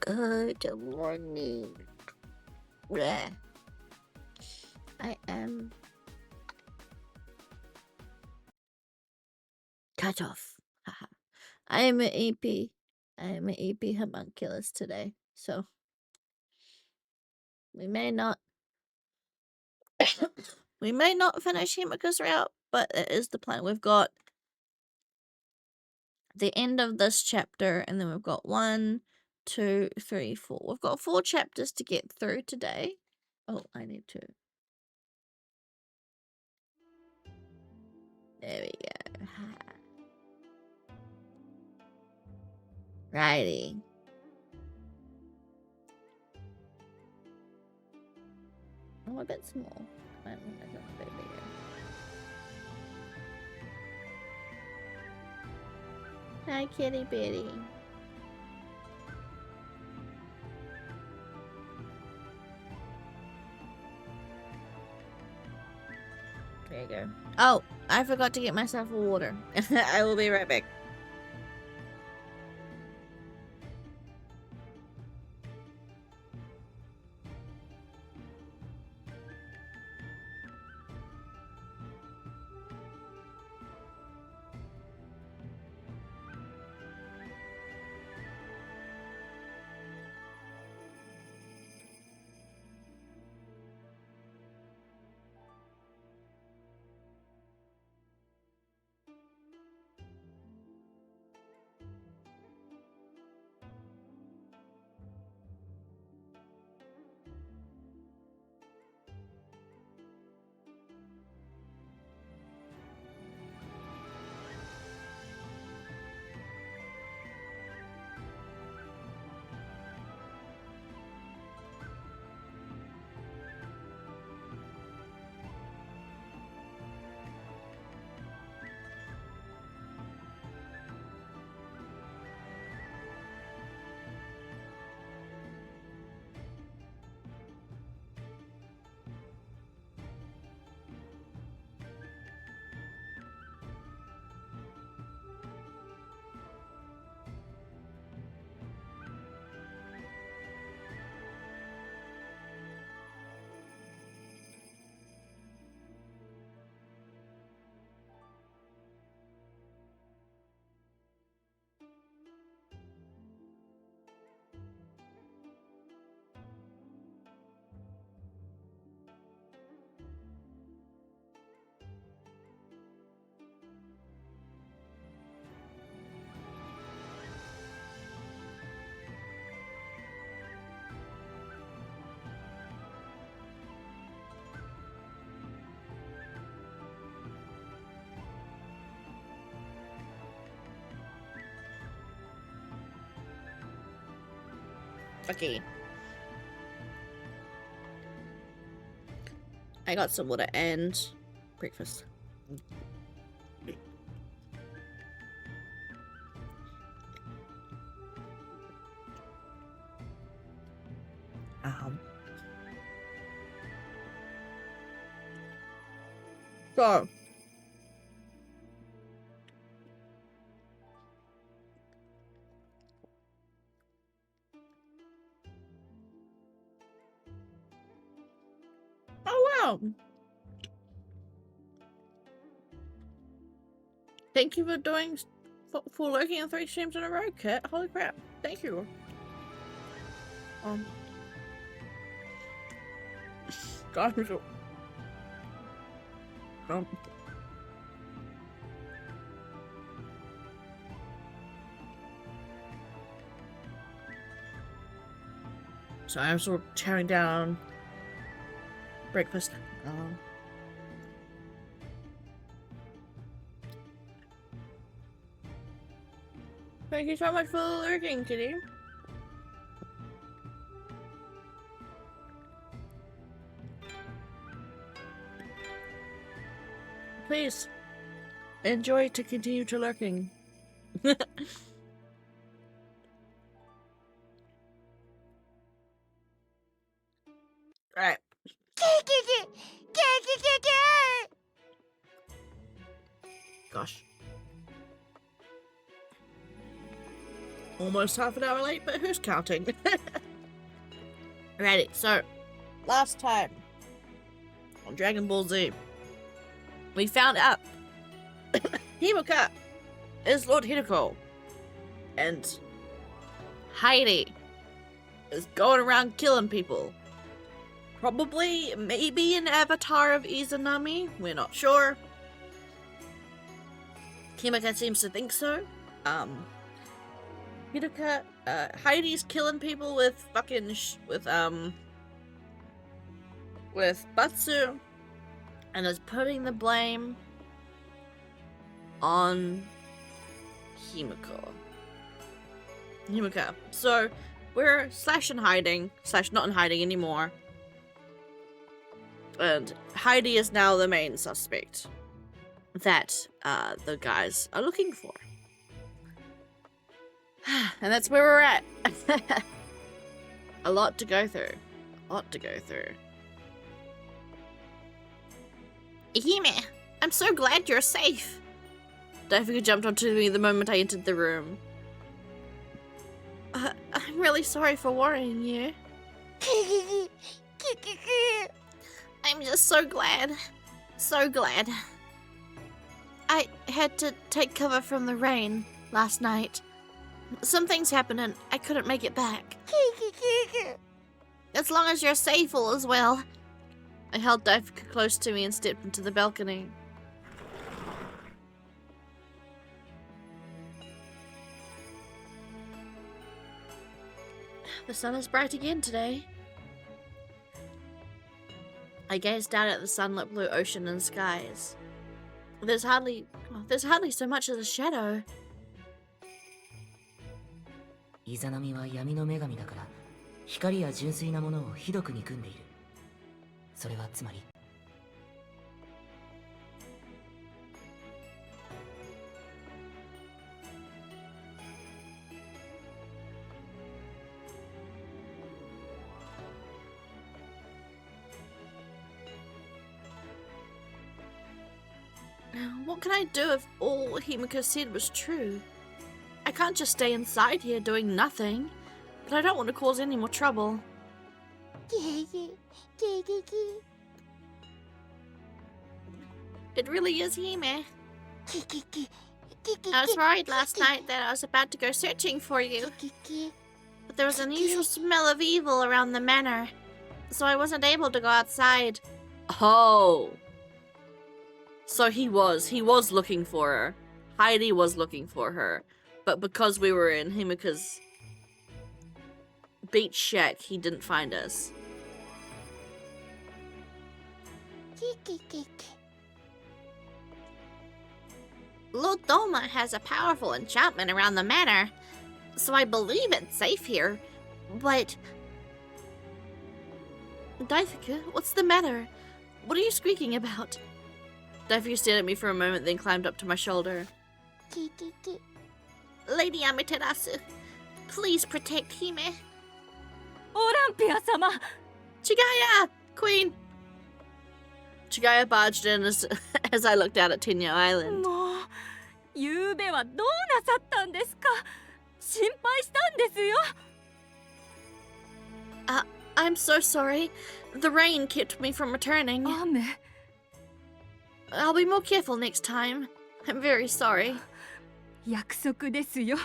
Good morning. Bleh. I am cut off. Haha. I am an EP. I am an EP homunculus today, so we may not finish Himika's route, but it is the plan. We've got the end of this chapter, and then we've got 1, 2, 3, 4. We've got 4 chapters to get through today. Oh, I need to. There we go. Righty. Oh, a bit small. I want to make it a bit bigger. Hi, kitty bitty. There you go. Oh, I forgot to get myself a water. I will be right back. Okay. I got some water and breakfast. So, oh wow! Thank you for doing for lurking on 3 streams in a row, Kit. Holy crap! Thank you. Gosh, so I'm sort of tearing down breakfast. Thank you so much for lurking, kitty. Please enjoy to continue to lurking. Right. Gosh. almost half an hour late, but who's counting? Alrighty, so last time on Dragon Ball Z, we found out Himeka is Lord Hideko, and Heidi is going around killing people. Probably, maybe an avatar of Izanami, we're not sure. Himeka seems to think so. Hideka, Heidi's killing people with fucking with Batsu, and is putting the blame on Himeka. So we're slash in hiding, slash not in hiding anymore. And Heidi is now the main suspect that the guys are looking for. And that's where we're at. A lot to go through. Hime, I'm so glad you're safe. Daifika jumped onto me the moment I entered the room. I'm really sorry for worrying you. I'm just so glad. I had to take cover from the rain last night. Some things happened and I couldn't make it back. As long as you're safe, all is well. I held Daifika close to me and stepped into the balcony. The sun is bright again today. I gazed out at the sunlit blue ocean and skies. There's hardly so much as a shadow. イザナミは闇の女神だから光や純粋なものをひどく憎んでいる。それはつまり What can I do if all Himeka said was true? I can't just stay inside here doing nothing, but I don't want to cause any more trouble. It really is Hime. I was worried last night that I was about to go searching for you, but there was an unusual smell of evil around the manor, so I wasn't able to go outside. Oh. So he was looking for her. Heidi was looking for her. But because we were in Himeka's beach shack, he didn't find us. Lord Doma has a powerful enchantment around the manor, so I believe it's safe here. But... Daifika, what's the matter? What are you squeaking about? Daifika stared at me for a moment, then climbed up to my shoulder. Lady Amaterasu, please protect Hime. Olympia-sama! Chigaya! Queen! Chigaya barged in as I looked out at Tenyo Island. もう、ゆうべはどうなさったんですか？心配したんですよ。I'm so sorry. The rain kept me from returning. 雨。I'll be more careful next time. I'm very sorry. 約束ですよ。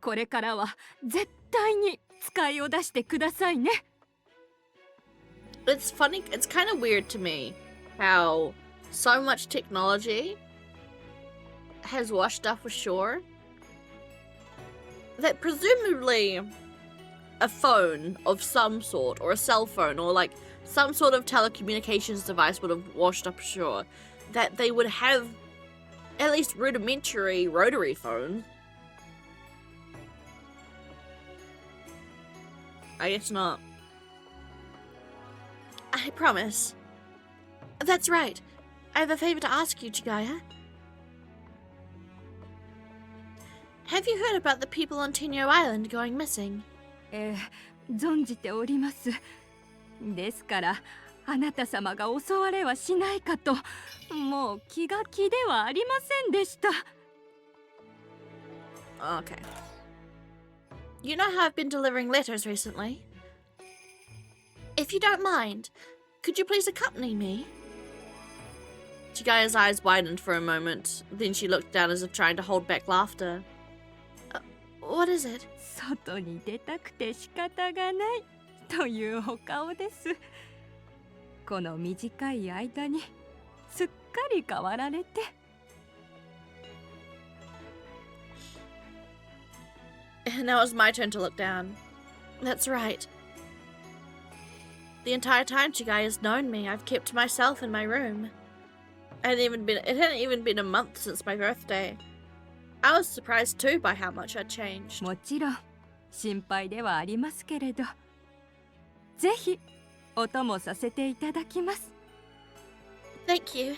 これからは絶対に使いを出してくださいね。It's funny, it's kind of weird to me how so much technology has washed up ashore that presumably a phone of some sort, or a cell phone, or like some sort of telecommunications device would have washed up ashore, that they would have at least rudimentary rotary phones. I guess not. I promise. That's right. I have a favor to ask you, Chigaya. Have you heard about the people on Tenyo Island going missing? 存じております。ですから、あなた様が襲われはしないかと、もう気が気ではありませんでした。Okay. You know how I've been delivering letters recently? If you don't mind, could you please accompany me? Chigaya's eyes widened for a moment. Then she looked down as if trying to hold back laughter. What is it? 外に出たくて仕方がないというお顔です。この短い間にすっかり変わられて。Now it's my turn to look down. That's right. The entire time Chigaya's known me, I've kept to myself in my room. It hadn't even been a month since my birthday. I was surprised too by how much I'd changed. もちろん心配ではありますけれど、ぜひお供させていただきます。Thank you.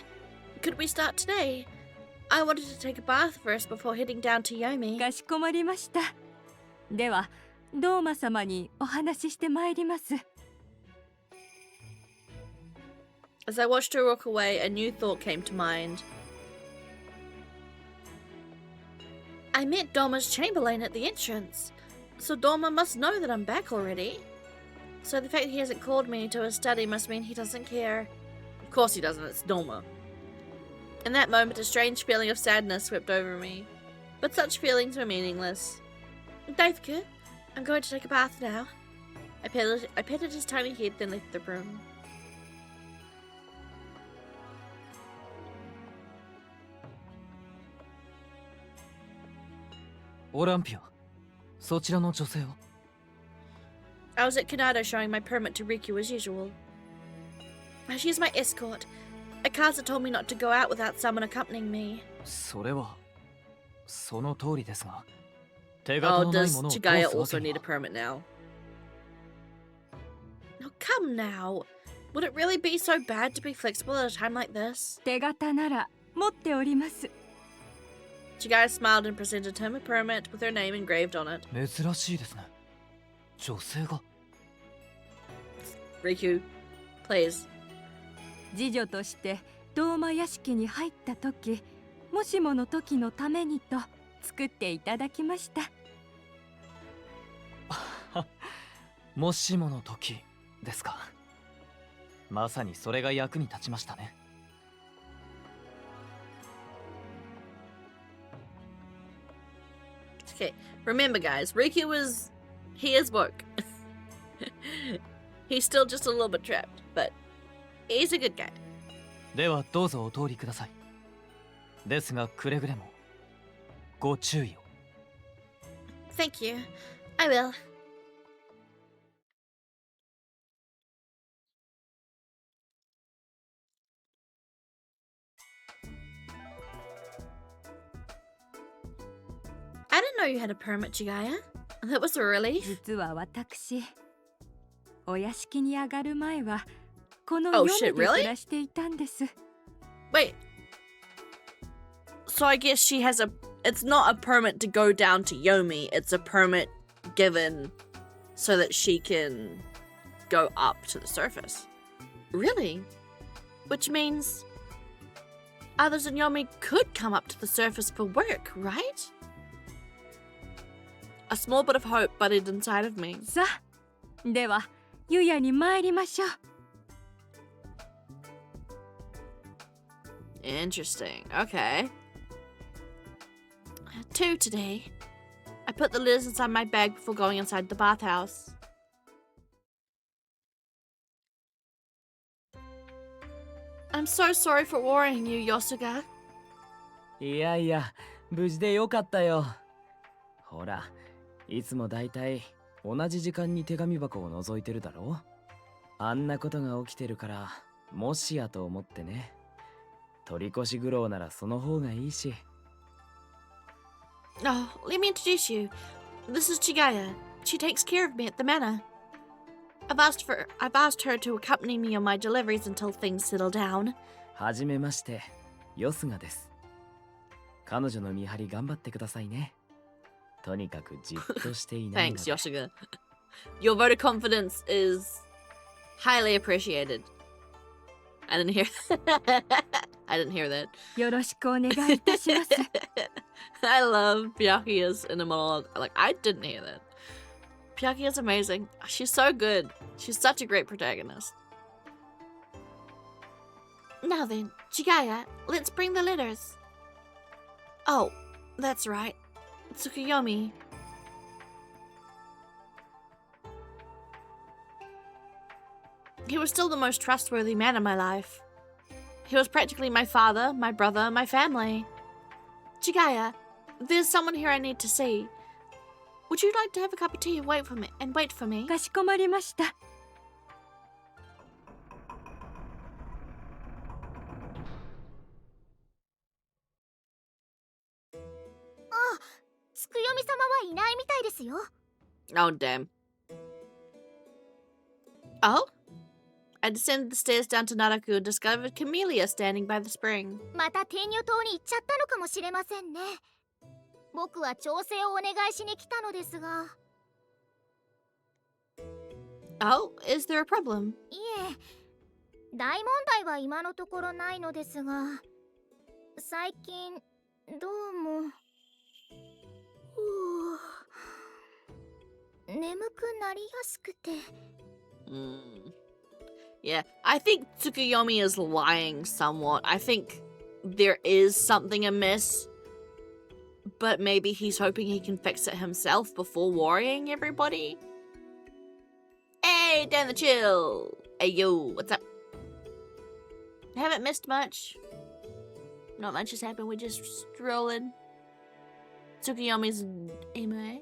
Could we start today? I wanted to take a bath first before heading down to Yomi. かしこまりました。では、ドーマ様にお話ししてまいります。As I watched her walk away, a new thought came to mind. I met Doma's chamberlain at the entrance, so Doma must know that I'm back already. So the fact he hasn't called me to his study must mean he doesn't care. Of course he doesn't, it's Doma. In that moment, a strange feeling of sadness swept over me. But such feelings were meaningless. Daisuke, I'm going to take a bath now. I petted his tiny head, then left the room. Olympia, そちらの女性は? I was at Kanado showing my permit to Riku as usual. She's my escort. Akaza told me not to go out without someone accompanying me. それはその通りですが、手 Oh, 形のない does ものを通 Chigaya すわ also けに need a は。 permit now? Oh, come now. Would it really be so bad to be flexible at a time like this? 手形なら持っております。Chigaya smiled and presented him a permit with her name engraved on it. 珍しいですね。女性が。Riku, please. 次女としてドーマ屋敷に入った時、もしもの時のためにと作っていただきました。もしもの時ですか。まさにそれが役に立ちましたね。Okay, remember guys, Riku he is woke. He's still just a little bit trapped, but he's a good guy. ではどうぞお通りください。ですがくれぐれもご注意を。Thank you. I will. I didn't know you had a permit, Chigaya. That was a relief. 実は私、お屋敷に上がる前はこの Oh, 世 shit, で暮 really? らしていたんです。Wait. So I guess she has it's not a permit to go down to Yomi, it's a permit given so that she can go up to the surface. Really? Which means others in Yomi could come up to the surface for work, right? A small bit of hope budded inside of me. さあ、では湯屋に参りましょう。Interesting. Okay. 2 today. I put the letters inside my bag before going inside the bathhouse. I'm so sorry for worrying you, Yosuga. いやいや、無事でよかったよ。ほら、いつもだいたい同じ時間に手紙箱を覗いてるだろ。あんなことが起きてるから、もしやと思ってね。取り越し苦労ならその方がいいし。Oh, let me introduce you. This is Chigaya. She takes care of me at the manor. I've asked her to accompany me on my deliveries until things settle down. はじめまして、ヨスガです。彼女の見張り頑張ってくださいね。とにかくじっとしていないので。Thanks, Yosuga. Your vote of confidence is highly appreciated. I didn't hear I didn't hear that. よろしくお願いいたします。I love Byakuya's inner monologue. Like, I didn't hear that. Pyaki is amazing. She's so good. She's such a great protagonist. Now then, Chigaya, let's bring the letters. Oh, that's right. Tsukuyomi. He was still the most trustworthy man in my life. He was practically my father, my brother, my family. Chigaya, there's someone here I need to see. Would you like to have a cup of tea and wait for me? かしこまりました。つくよみ様はいないみたいですよ。Oh, damn. Oh? I descended the stairs down to Naraku and discovered Camellia standing by the spring. また天女島に行っちゃったのかもしれませんね。僕は調整をお願いしに来たのですが。Oh, is there a problem? いえ、大問題は今のところないのですが、最近どうも眠くなりやすくて。Yeah, I think Tsukuyomi is lying somewhat. I think there is something amiss, but maybe he's hoping he can fix it himself before worrying everybody. Hey, Dan the Chill! Hey, yo, what's up? Haven't missed much. Not much has happened, we're just strolling. Tsukuyomi's emo.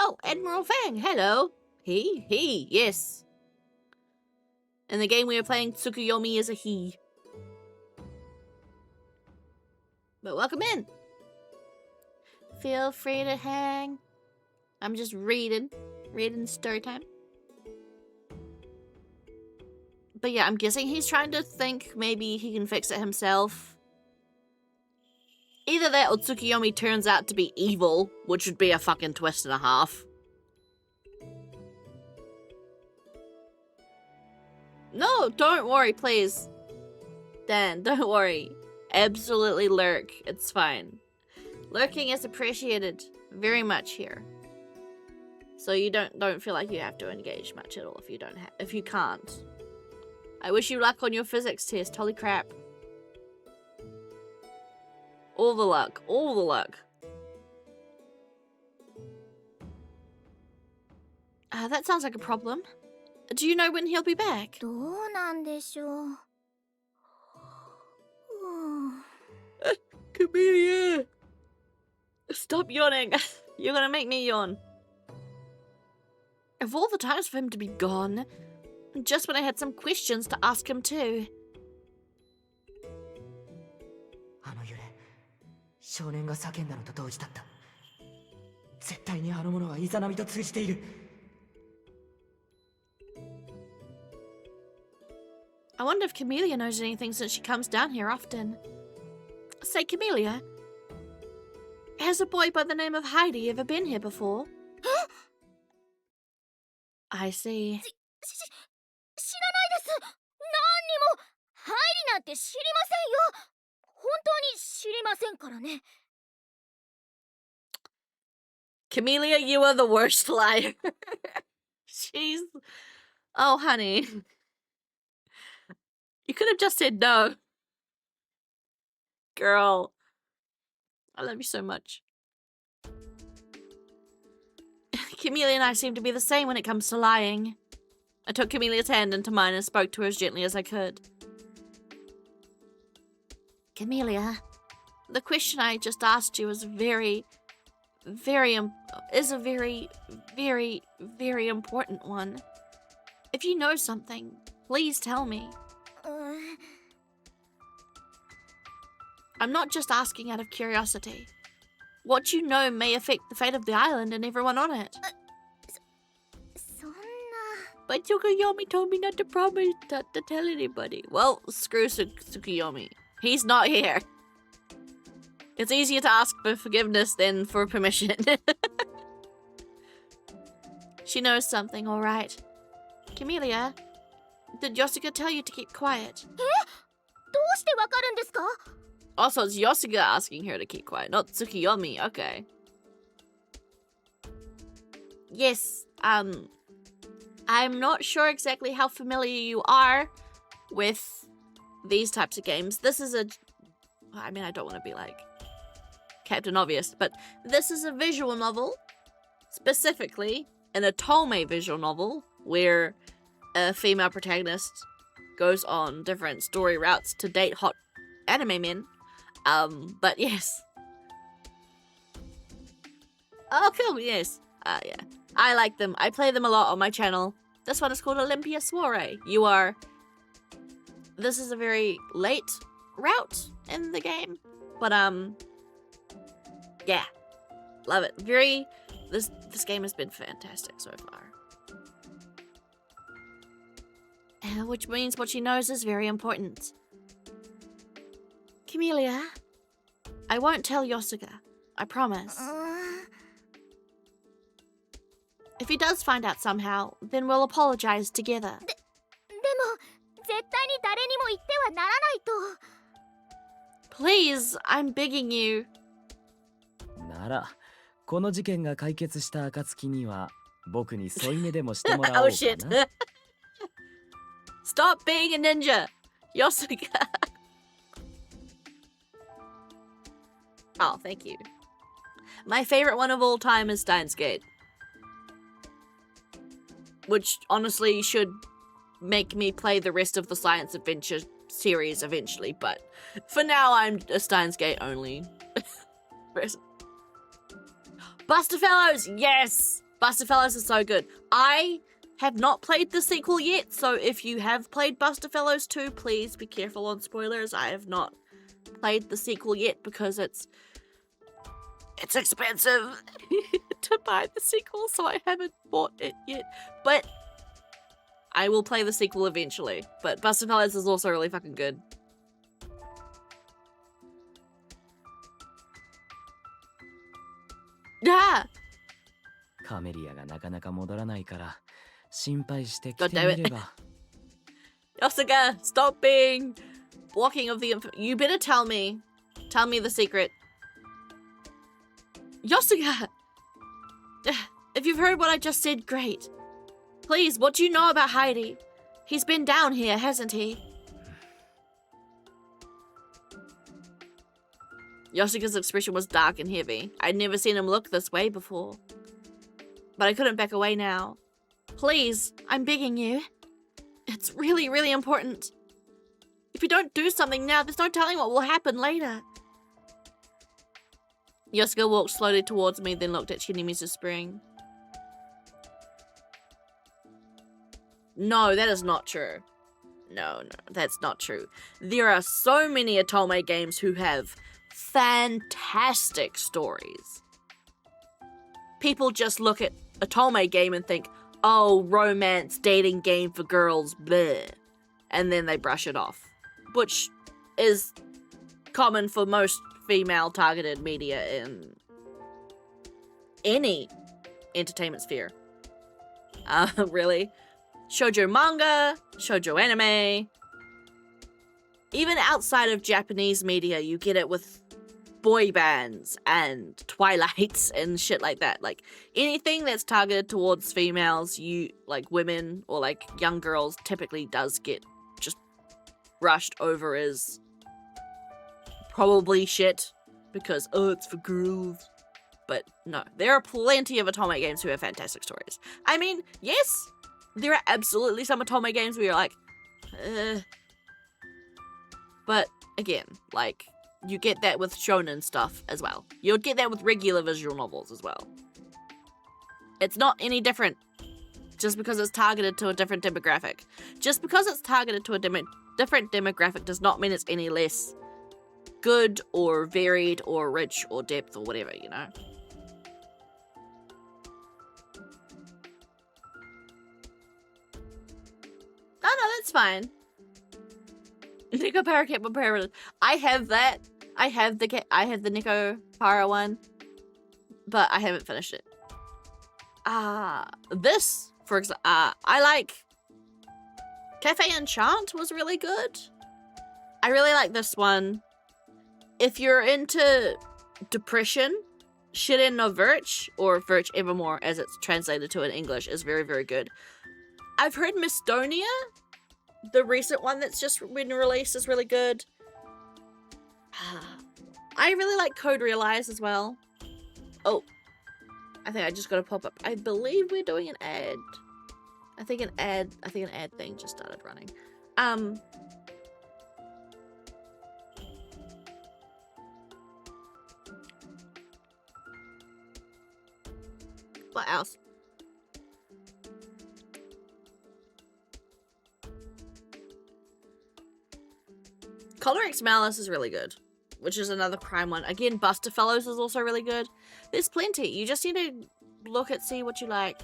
Oh, Admiral Fang, hello. He, yes. In the game we are playing, Tsukuyomi is a he. But welcome in. Feel free to hang. I'm just reading story time. But yeah, I'm guessing he's trying to think maybe he can fix it himself. Either that or Tsukuyomi turns out to be evil, which would be a fucking twist and a half. No, don't worry, please. Dan, don't worry. Absolutely lurk. It's fine. Lurking is appreciated very much here. So you don't feel like you have to engage much at all if you can't. I wish you luck on your physics test. Holy crap. All the luck. All the luck. That sounds like a problem. Do you know when he'll be back? どうなんでしょう。Camellia! Stop yawning. You're gonna make me yawn. Of all the times for him to be gone, just when I had some questions to ask him too. あの揺れ、少年が叫んだのと同時だった。絶対にあの者はイザナミと通じている。I wonder if Camellia knows anything since she comes down here often. Say, Camellia, has a boy by the name of Heidi ever been here before? I see. 知らないです。何にも入りなんて知りませんよ。本当に知りませんからね。Camellia, you are the worst liar. She's... Oh, honey. You could have just said no. Girl. I love you so much. Camellia and I seem to be the same when it comes to lying. I took Camelia's hand into mine and spoke to her as gently as I could. Camellia, the question I just asked you is a very, very important one. If you know something, please tell me. I'm not just asking out of curiosity. What you know may affect the fate of the island and everyone on it. そんな。 But Tsukuyomi told me not to promise not to tell anybody. Well, screw Tsukuyomi. He's not here. It's easier to ask for forgiveness than for permission. She knows something, alright. Camellia, did Yosuga tell you to keep quiet? どうしてわかるんですか？ Also, it's Yosuga asking her to keep quiet, not Tsukuyomi. Okay. yes, I'm not sure exactly how familiar you are with these types of games. This is I mean, I don't want to be like Captain Obvious, but this is a visual novel, specifically an otome visual novel, where a female protagonist goes on different story routes to date hot anime men. But yes. Oh, cool, yes. Yeah. I like them. I play them a lot on my channel. This one is called Olympia Soiree. This is a very late route in the game, but yeah, love it. This game has been fantastic so far. Which means what she knows is very important. Camellia, I won't tell Yosuga. I promise. If he does find out somehow, then we'll apologize together. でも絶対に誰にも言ってはならないと。 Please, I'm begging you. ならこの事件が解決した暁には僕に添い寝でもしてもらおうか Oh な。 shit. Stop being a ninja, Yosuga. Oh, thank you. My favorite one of all time is Steins Gate. Which honestly should make me play the rest of the Science Adventure series eventually, but for now I'm a Steins Gate only. Buster Fellows, yes! Buster Fellows is so good. I have not played the sequel yet, so if you have played Buster Fellows 2, please be careful on spoilers. I have not played the sequel yet because it's expensive to buy the sequel, so I haven't bought it yet. But I will play the sequel eventually. But Buster Fellows is also really fucking good. Ah! カメリアがなかなか戻らないから心配して来 God て damn み it. れば。Yosuga, stop being blocking of the You better tell me. Tell me the secret. Yosuga! If you've heard what I just said, great. Please, what do you know about Heidi? He's been down here, hasn't he? Yosuga's expression was dark and heavy. I'd never seen him look this way before. But I couldn't back away now. Please, I'm begging you. It's really, really important. If you don't do something now, there's no telling what will happen later. Yosuga walked slowly towards me, then looked at Shinimi's spring. No, that is not true. No, that's not true. There are so many otome games who have fantastic stories. People just look at otome game and think, oh, romance, dating game for girls, bleh. And then they brush it off. Which is common for most female-targeted media in any entertainment sphere. Really. Shoujo manga, shoujo anime. Even outside of Japanese media, you get it with boy bands and Twilights and shit like that. Like, anything that's targeted towards females, women or like young girls, typically does get just brushed over as probably shit because, oh, it's for girls. But no, there are plenty of otome games who have fantastic stories. I mean, yes, there are absolutely some otome games where you're like, but again, like, you get that with shonen stuff as well. You'll get that with regular visual novels as well. It's not any different just because it's targeted to a different demographic. Just because it's targeted to a different demographic does not mean it's any less good or varied or rich or depth or whatever, you know? Oh no, that's fine. Nico Parakeet Parakeet. I have that. I have the Nico Para one, but I haven't finished it. This, for example, I like Cafe Enchant was really good. I really like this one. If you're into depression Shiren no Virch, or Virch Evermore as it's translated to in English, is very, very good. I've heard Mistonia, the recent one that's just been released, is really good. I really like Code Realize as well. Oh, I think I just got a pop up. I believe we're doing an ad. I think an ad thing just started running. What else? Color X Malice is really good, which is another crime one. Again, Buster Fellows is also really good. There's plenty. You just need to look at, see what you like.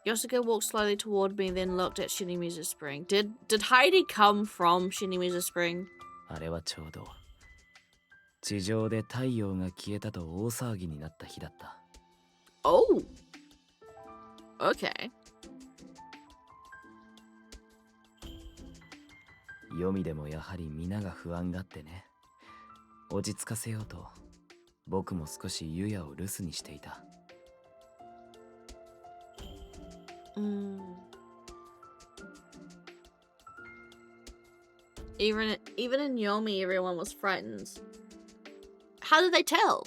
Yosuke walked slowly toward me, then looked at Shinimizu Spring. Did Heidi come from Shinimizu Spring? あれはちょうど地上で太陽が消えたと大騒ぎになった日だった。 Oh. Okay. 読みでもやはり皆が不安がってね。落ち着かせようと僕も少しユヤを留守にしていた。 Even in Yomi, everyone was frightened. How did they tell?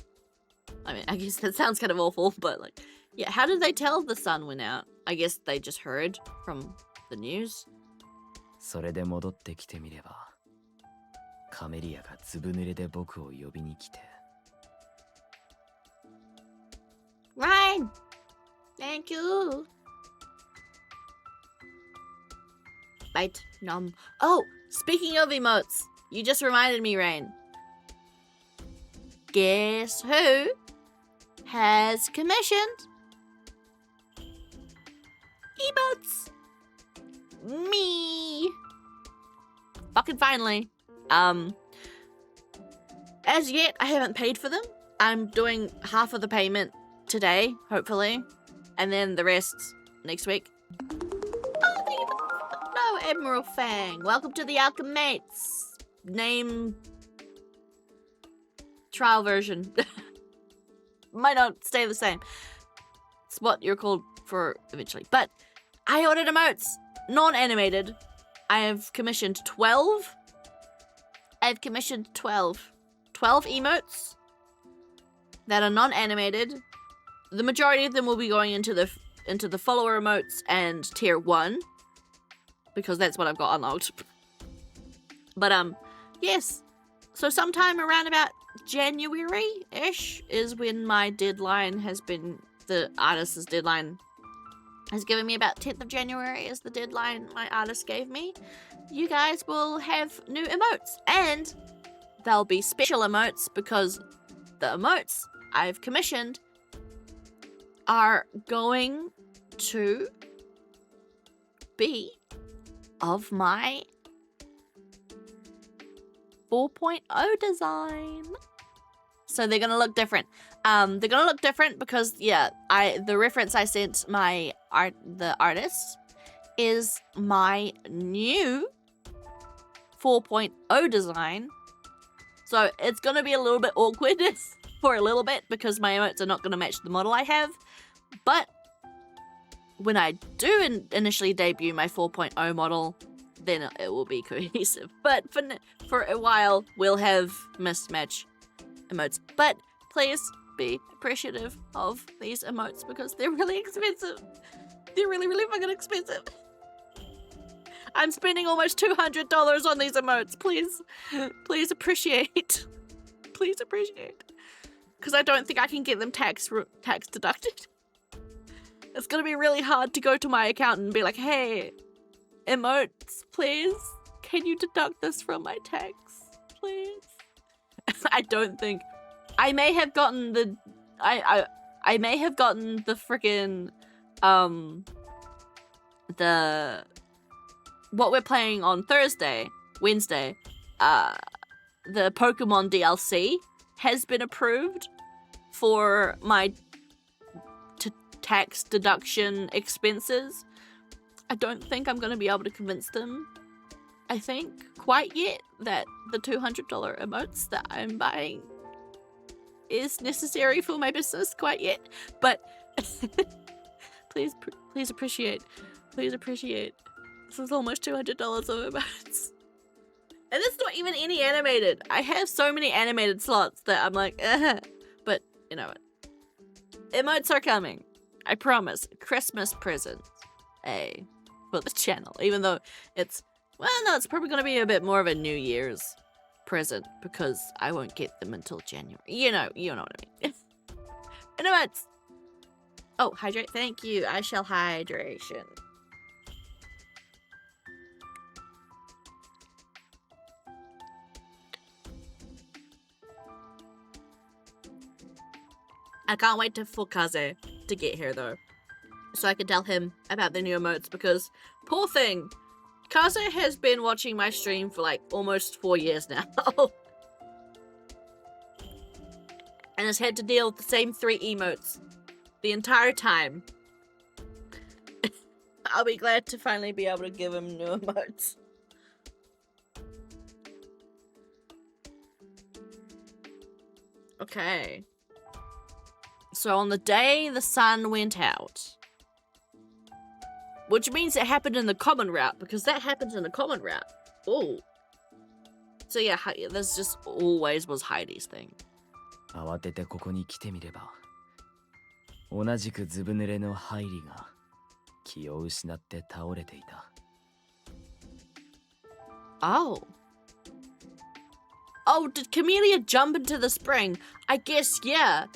I mean, I guess that sounds kind of awful, but like, yeah, how did they tell the sun went out? I guess they just heard from the news. それで戻ってきてみれば、カメリアがずぶ濡れで僕を呼びに来て。 Ryan! Thank you! Bite. Nom. Oh! Speaking of emotes, you just reminded me, Rain. Guess who has commissioned emotes? Me. Fucking finally. As yet, I haven't paid for them. I'm doing half of the payment today, hopefully, and then the rest next week. Oh, thank you for no, Admiral Fang. Welcome to the Alchemates. Name trial version. Might not stay the same. It's what you're called for eventually. But I ordered emotes, non-animated. I have commissioned 12. I've commissioned 12 emotes that are non-animated. The majority of them will be going into the follower emotes and tier 1. Because that's what I've got unlocked. But, yes. So sometime around about January-ish is when my deadline has been, the artist's deadline has given me about 10th of January is the deadline my artist gave me. You guys will have new emotes. And they'll be special emotes because the emotes I've commissioned are going to be of my 4.0 design. So they're gonna look different. They're gonna look different because yeah, the reference I sent the artist is my new 4.0 design. So it's gonna be a little bit awkward for a little bit because my emotes are not gonna match the model I have. But when I do initially debut my 4.0 model, then it will be cohesive. But for a while, we'll have mismatch emotes. But please be appreciative of these emotes because they're really expensive. They're really, really fucking expensive. I'm spending almost $200 on these emotes. Please appreciate. Please appreciate. Because I don't think I can get them tax deducted. It's gonna be really hard to go to my accountant and be like, hey, emotes, please, can you deduct this from my tax, please? I don't think. I may have gotten the, I may have gotten the freaking, what we're playing on Wednesday, the Pokemon DLC has been approved for my tax deduction expenses. I don't think I'm going to be able to convince them I think, quite yet that the $200 emotes that I'm buying is necessary for my business quite yet. But please appreciate. Please appreciate. This is almost $200 of emotes. And it's not even any animated. I have so many animated slots that I'm like, but you know what? Emotes are coming. I promise. Christmas presents. For the channel. Even though it's, well, no, it's probably going to be a bit more of a New Year's present because I won't get them until January. You know what I mean. And emotes. Oh, hydrate. Thank you. I shall hydration. I can't wait for Kaze to get here though, so I can tell him about the new emotes because poor thing, Kaze has been watching my stream for like almost 4 years now. And has had to deal with the same 3 emotes the entire time. I'll be glad to finally be able to give him new emotes. Okay. So on the day the sun went out, which means it happened in the common route, because that happens in the common route. Oh. So yeah, this just always was Heidi's thing. 慌ててここに来てみれば、同じくずぶ濡れのハイリが気を失って倒れていた。Oh. Oh, did Camellia jump into the spring? I guess, yeah.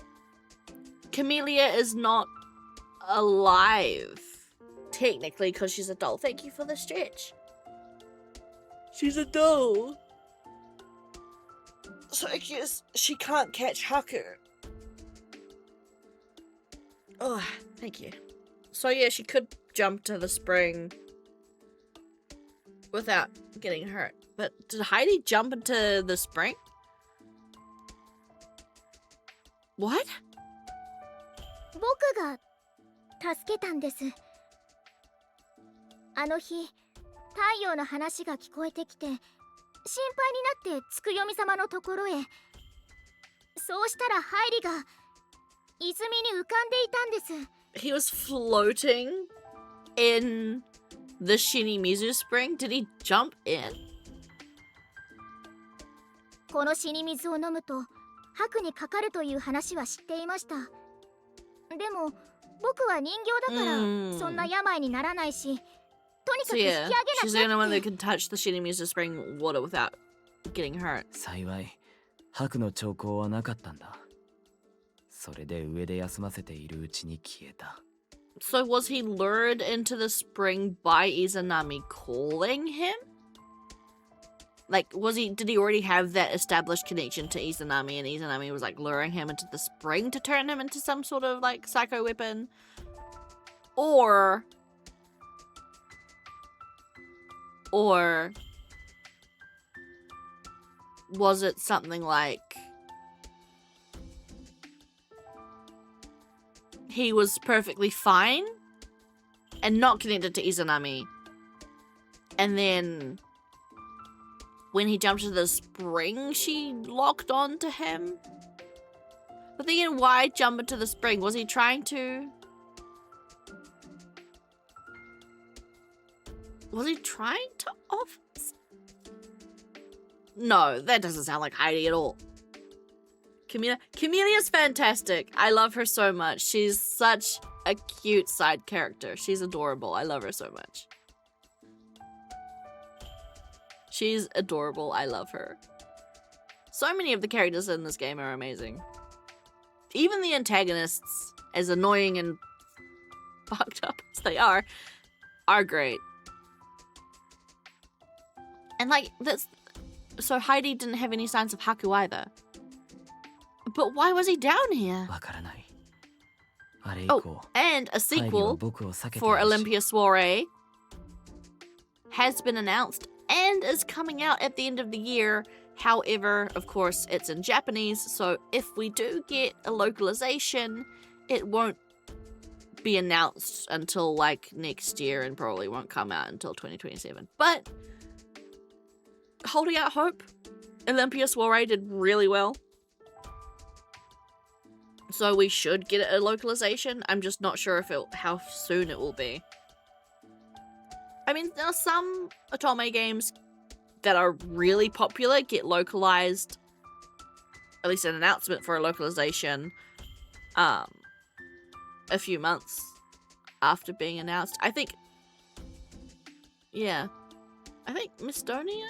Camellia is not alive, technically, because she's a doll. Thank you for the stretch. She's a doll. So I guess she can't catch Haku. Oh, thank you. So yeah, she could jump to the spring without getting hurt. But did Heidi jump into the spring? What? 僕が助けたんです。あの日、太陽の話が聞こえてきて、心配になってつくよみ様のところへ。そうしたらハイリが泉に浮かんでいたんです。He was floating in the Shinimizu spring? Did he jump in? この死に水を飲むと白にかかるという話は知っていました。でも僕は人形だからそんな病にならないし、とにか So く引き上げ yeah, な she's き the only ゃ one っ that て。 can touch the Shinimizu spring water without getting hurt. 幸い、白の兆候はなかったんだ。それで上で休ませているうちに消えた。So was he lured into the spring by Izanami calling him? Like, did he already have that established connection to Izanami, and Izanami was like luring him into the spring to turn him into some sort of like psycho weapon? Or was it something like he was perfectly fine and not connected to Izanami, and then when he jumped into the spring, she locked on to him? But then again, why jump into the spring? Was he trying to... Was he trying to off... No, that doesn't sound like Heidi at all. Camelia's fantastic. I love her so much. She's such a cute side character. She's adorable. I love her so much. She's adorable. I love her. So many of the characters in this game are amazing. Even the antagonists, as annoying and fucked up as they are great. And like, that's... So Heidi didn't have any signs of Haku either. But why was he down here? わからない。あれ以 Oh, 降、 and a ハイリは sequel 僕を避けてい for るし Olympia Soiree has been announced and is coming out at the end of the year. However, of course, it's in Japanese, so if we do get a localization, it won't be announced until like next year and probably won't come out until 2027. But holding out hope. Olympia Soiree did really well. So we should get a localization. I'm just not sure if how soon it will be. I mean, there are some Otome games that are really popular get localized, at least an announcement for a localization, a few months after being announced. I think, yeah, I think Mistonia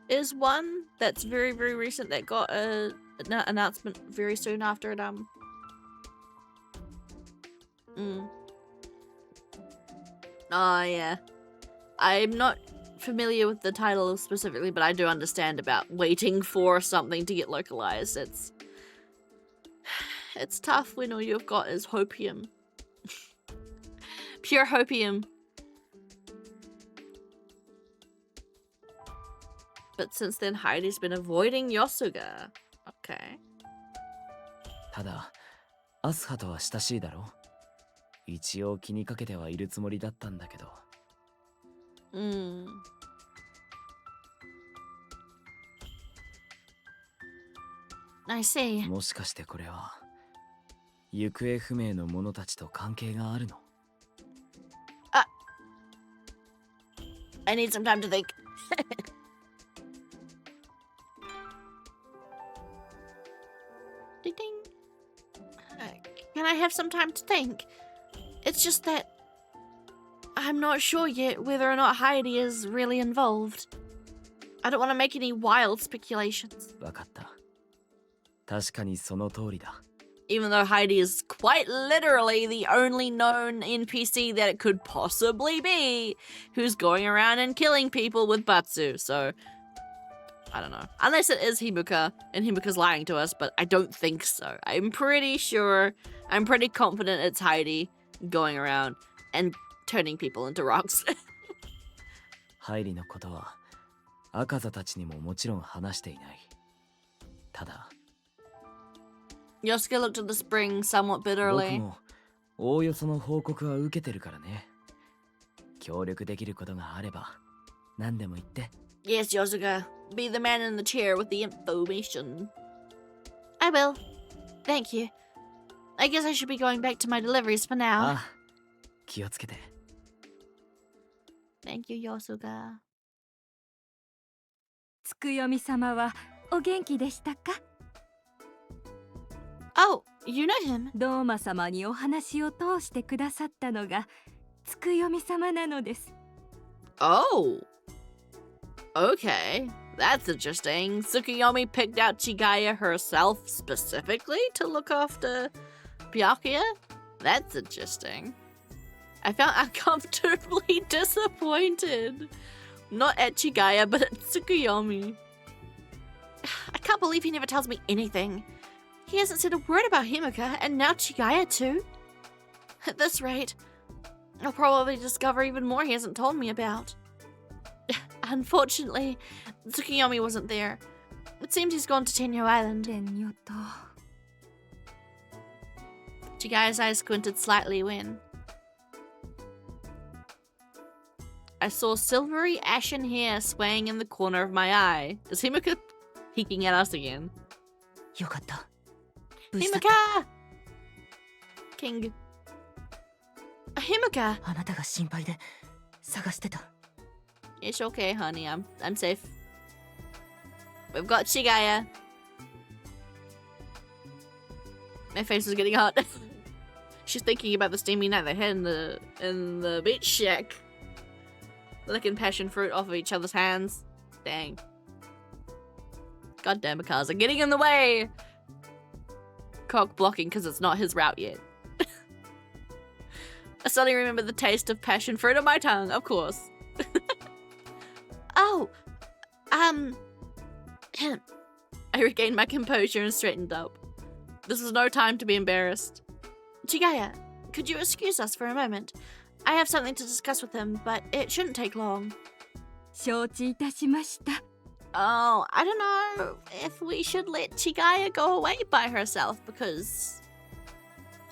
is one that's very, very recent that got an announcement very soon after it. Oh, yeah. I'm not familiar with the title specifically, but I do understand about waiting for something to get localized. It's tough when all you've got is hopium. Pure hopium. But since then, Heidi's been avoiding Yosuga. Okay. ただ、アスハとは親しいだろ。一応気にかけてはいるつもりだったんだけど。I see. もしかしてこれは行方不明の者たちと関係があるの？ I need some time to think. Ding ding. Can I have some time to think? It's just that I'm not sure yet whether or not Heidi is really involved. I don't want to make any wild speculations. わかった。確かにその通りだ。Even though Heidi is quite literally the only known NPC that it could possibly be who's going around and killing people with Batsu, so I don't know. Unless it is Himuka and Himuka's lying to us, but I don't think so. I'm pretty confident it's Heidi going around and turning people into rocks. ハイリのことは赤座たちにももちろん話していない。ただ Yosuke looked at the spring somewhat 僕 bitterly. もおおよその報告は受けてるからね。協力できることがあれば何でも言って。Yes, Yosuke. Be the man in the chair with the information. I will. Thank you. I guess I should be going back to my deliveries for now. ああ、気をつけて。Thank you, Yosuke. つくよみ様はお元気でしたか？ Oh, you know him? ドーマ様にお話を通してくださったのがつくよみ様なのです。 Oh. Okay. That's interesting. Tsukuyomi picked out Chigaya herself specifically to look after Byakuya? That's interesting. I felt uncomfortably disappointed. Not at Chigaya, but at Tsukuyomi. I can't believe he never tells me anything. He hasn't said a word about Himuka, and now Chigaya too. At this rate, I'll probably discover even more he hasn't told me about. Unfortunately, Tsukuyomi wasn't there. It seems he's gone to Tenyo Island. 天女と Chigaya's eyes squinted slightly when I saw silvery ashen hair swaying in the corner of my eye. Is Himuka peeking at us again? よかった。無事だった。 Himuka! King. Himuka! あなたが心配で探してた。 It's okay, honey. I'm safe. We've got Chigaya. My face is getting hot. She's thinking about the steamy night they had in the beach shack. Licking passion fruit off of each other's hands. Dang. Goddamn, Mikaza getting in the way! Cock blocking because it's not his route yet. I suddenly remember the taste of passion fruit on my tongue, of course. Oh, I regained my composure and straightened up. This is no time to be embarrassed. Chigaya, could you excuse us for a moment? I have something to discuss with him, but it shouldn't take long. 承知いたしました。 Oh, I don't know if we should let Chigaya go away by herself because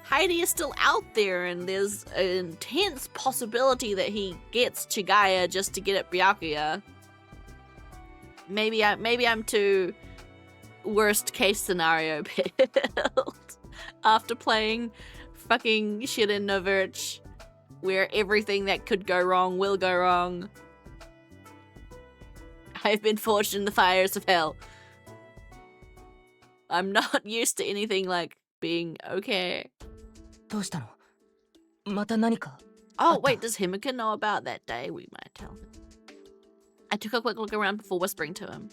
Heidi is still out there and there's an intense possibility that he gets Chigaya just to get at Byakuya. maybe I'm too worst case scenario built after playing fucking shit in Noverch, where everything that could go wrong will go wrong. I've been forged in the fires of hell. I'm not used to anything like being okay. どうしたの？また何か？ Oh, wait, does Himika know about that day? We might tell him. I took a quick look around before whispering to him.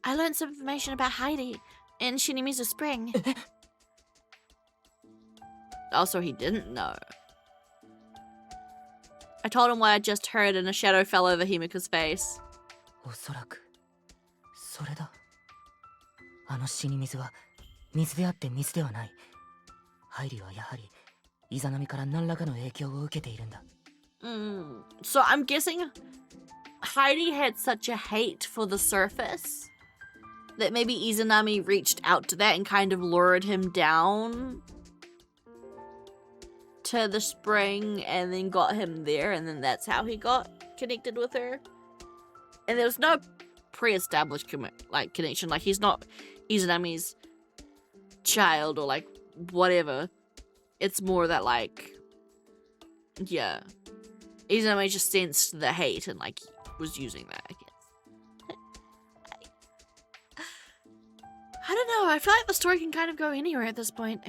I learned some information about Heidi in Shinimizu Spring. Also, he didn't know. I told him what I just heard and a shadow fell over Himika's face. おそらくそれだ。あの死に水は水であって水ではない。ハイリはやはりイザナミから何らかの影響を受けているんだ。So I'm guessing Heidi had such a hate for the surface that maybe Izanami reached out to that and kind of lured him down to the spring and then got him there, and then that's how he got connected with her. And there was no pre-established connection. Like, he's not Izanami's child or like whatever. It's more that like, yeah, Izanami just sensed the hate and like was using that, I guess. I don't know, I feel like the story can kind of go anywhere at this point.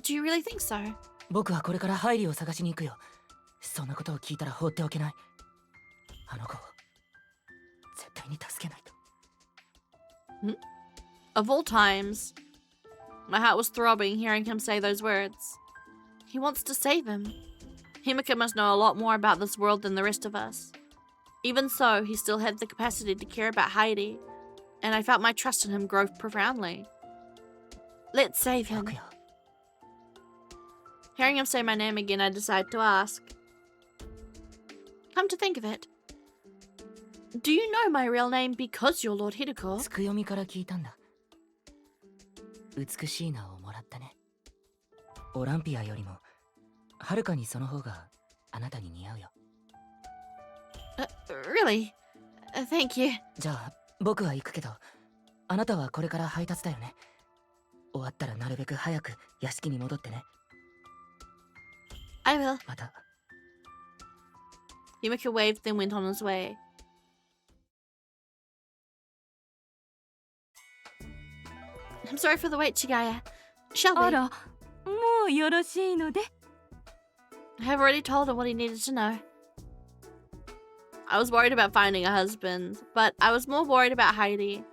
Do you really think so? 僕はこれからハイリを探しに行くよ。そんなことを聞いたら放っておけない。あの子を絶対に助けないと。Of all times, my heart was throbbing hearing him say those words. He wants to save him. Himika must know a lot more about this world than the rest of us. Even so, he still had the capacity to care about Heidi, and I felt my trust in him grow profoundly. Let's save him. Hearing him say my name again, I decided to ask. Come to think of it, do you know my real name because you're Lord Hideko? つく読みから聞いたんだ。美しい名をもらったね。オランピアよりもはるかにその方があなたに似合うよ。Really? Thank you. じゃあ僕は行くけど、あなたはこれから配達だよね。終わったらなるべく早く屋敷に戻ってね。I will. また。Himika waved, then went on his way. I'm sorry for the wait, Chigaya. Shall we? あら、もうよろしいので。I have already told him what he needed to know. I was worried about finding a husband, but I was more worried about Heidi.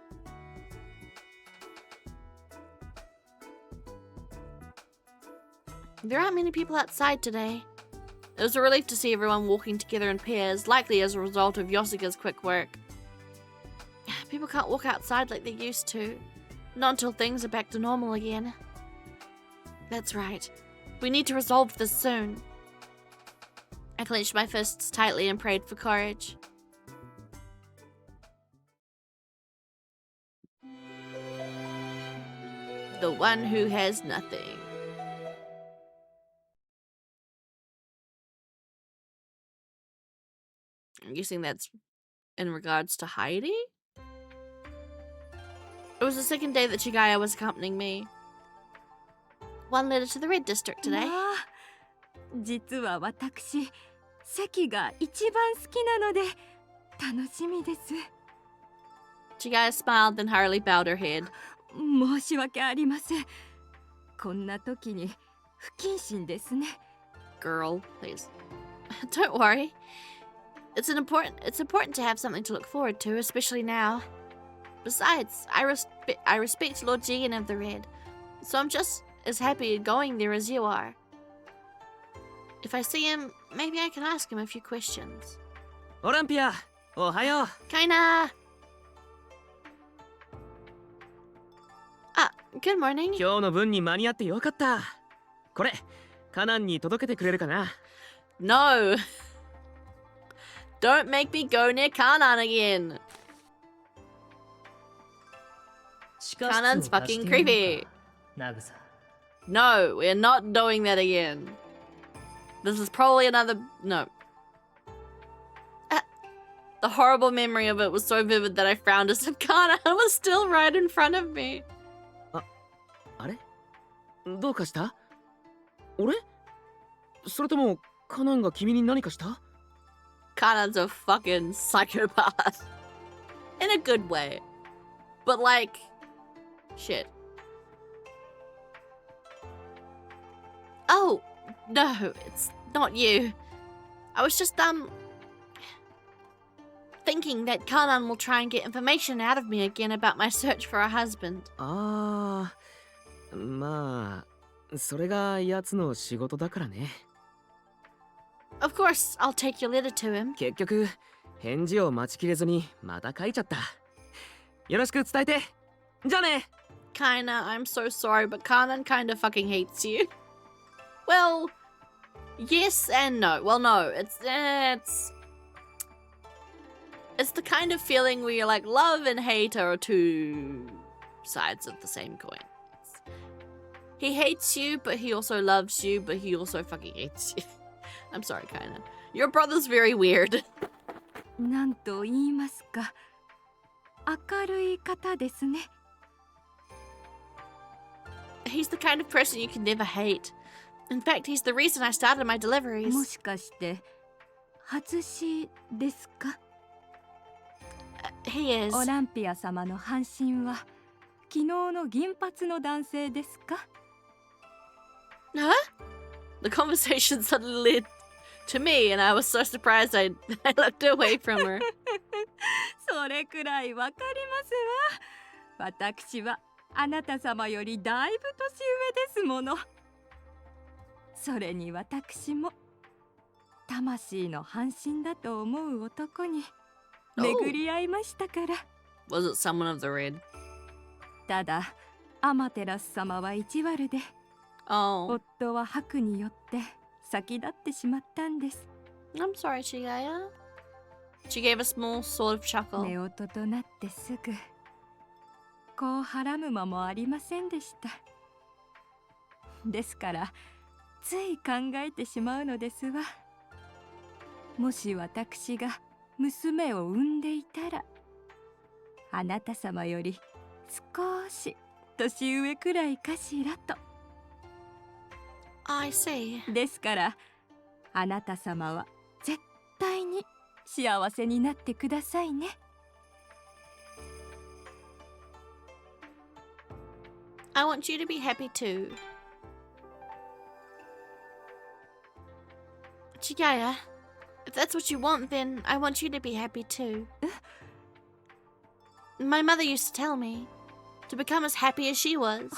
There aren't many people outside today. It was a relief to see everyone walking together in pairs, likely as a result of Yosuga's quick work. People can't walk outside like they used to. Not until things are back to normal again. That's right. We need to resolve this soon. I clenched my fists tightly and prayed for courage. The one who has nothing. I'm guessing that's in regards to Heidi? It was the second day that Chigaya was accompanying me. One letter to the Red District today. まあ、実は私、席が一番好きなので楽しみです。Chigaya smiled, then hurriedly bowed her head. 申し訳ありません。こんな時に不謹慎ですね。Girl, please. Don't worry. It's important to have something to look forward to, especially now. Besides, I respect Lord Jigen of the Red, so I'm just as happy going there as you are. If I see him, maybe I can ask him a few questions. Olympia! おはよう Kaina! Good morning. 今日の分に間に合ってよかった。これ、カナンに届けてくれるかな No! Don't make me go near Kanan again. Kanan's fucking creepy. No, we're not doing that again. This is probably another... No. The horrible memory of it was so vivid that I frowned as if Kana was still right in front of me. あれどうかした俺それともカナンが君に何かした Kanan's a fucking psychopath. In a good way. But like, shit. Oh, no, it's not you. I was just, thinking that Kanan will try and get information out of me again about my search for a husband. ああ、まあ、それが奴の仕事だからね。Of course, I'll take your letter to him. 結局、返事を待ちきれずにまた書いちゃった。よろしく伝えて。じゃあね。Kinda, I'm so sorry, but Kanan kinda fucking hates you. Well, yes and no. Well, no, it's the kind of feeling where you're like, love and hate are two sides of the same coin. He hates you, but he also loves you, but he also fucking hates you. I'm sorry, Kaina. Your brother's very weird. なんと言いますか、明るい方ですね。He's the kind of person you can never hate. In fact, he's the reason I started my deliveries. もしかして初しですか？ He is. オランピア様の半身は昨日の銀髪の男性ですか？ Huh? The conversation suddenly led to me, and I was so surprised I looked away from her. それくらいわかりますわ。私はあなた様よりだいぶ年上ですもの。それに私も魂の半身だと思う男に巡り合いましたから。Was it someone of the red? ただアマテラス様は意地悪で、Oh, 夫は白によって先立ってしまったんです。 I'm sorry, Chigaya. She gave a small sort of chuckle. 夫婦となってすぐ子をはらむ間もありませんでした。ですからつい考えてしまうのですわ。もし私が娘を産んでいたら、あなた様より少し年上くらいかしらと。 I see. ですからあなた様は絶対に幸せになってくださいね。 I want you to be happy too. Chigaya, if that's what you want, then I want you to be happy too. My mother used to tell me to become as happy as she was.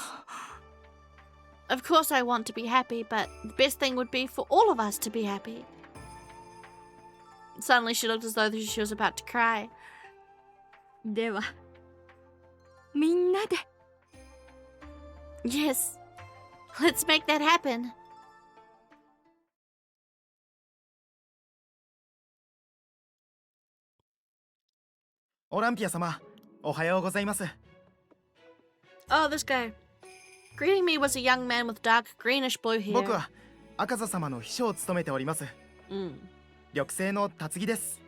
Of course I want to be happy, but the best thing would be for all of us to be happy. Suddenly she looked as though she was about to cry. ではみんなで。 Yes, let's make that happen. オランピア様、おはようございます。 Oh, this guy. Greeting me was a young man with dark greenish blue hair. 僕は赤座様の秘書を務めております。 Mm. 緑星の辰木です。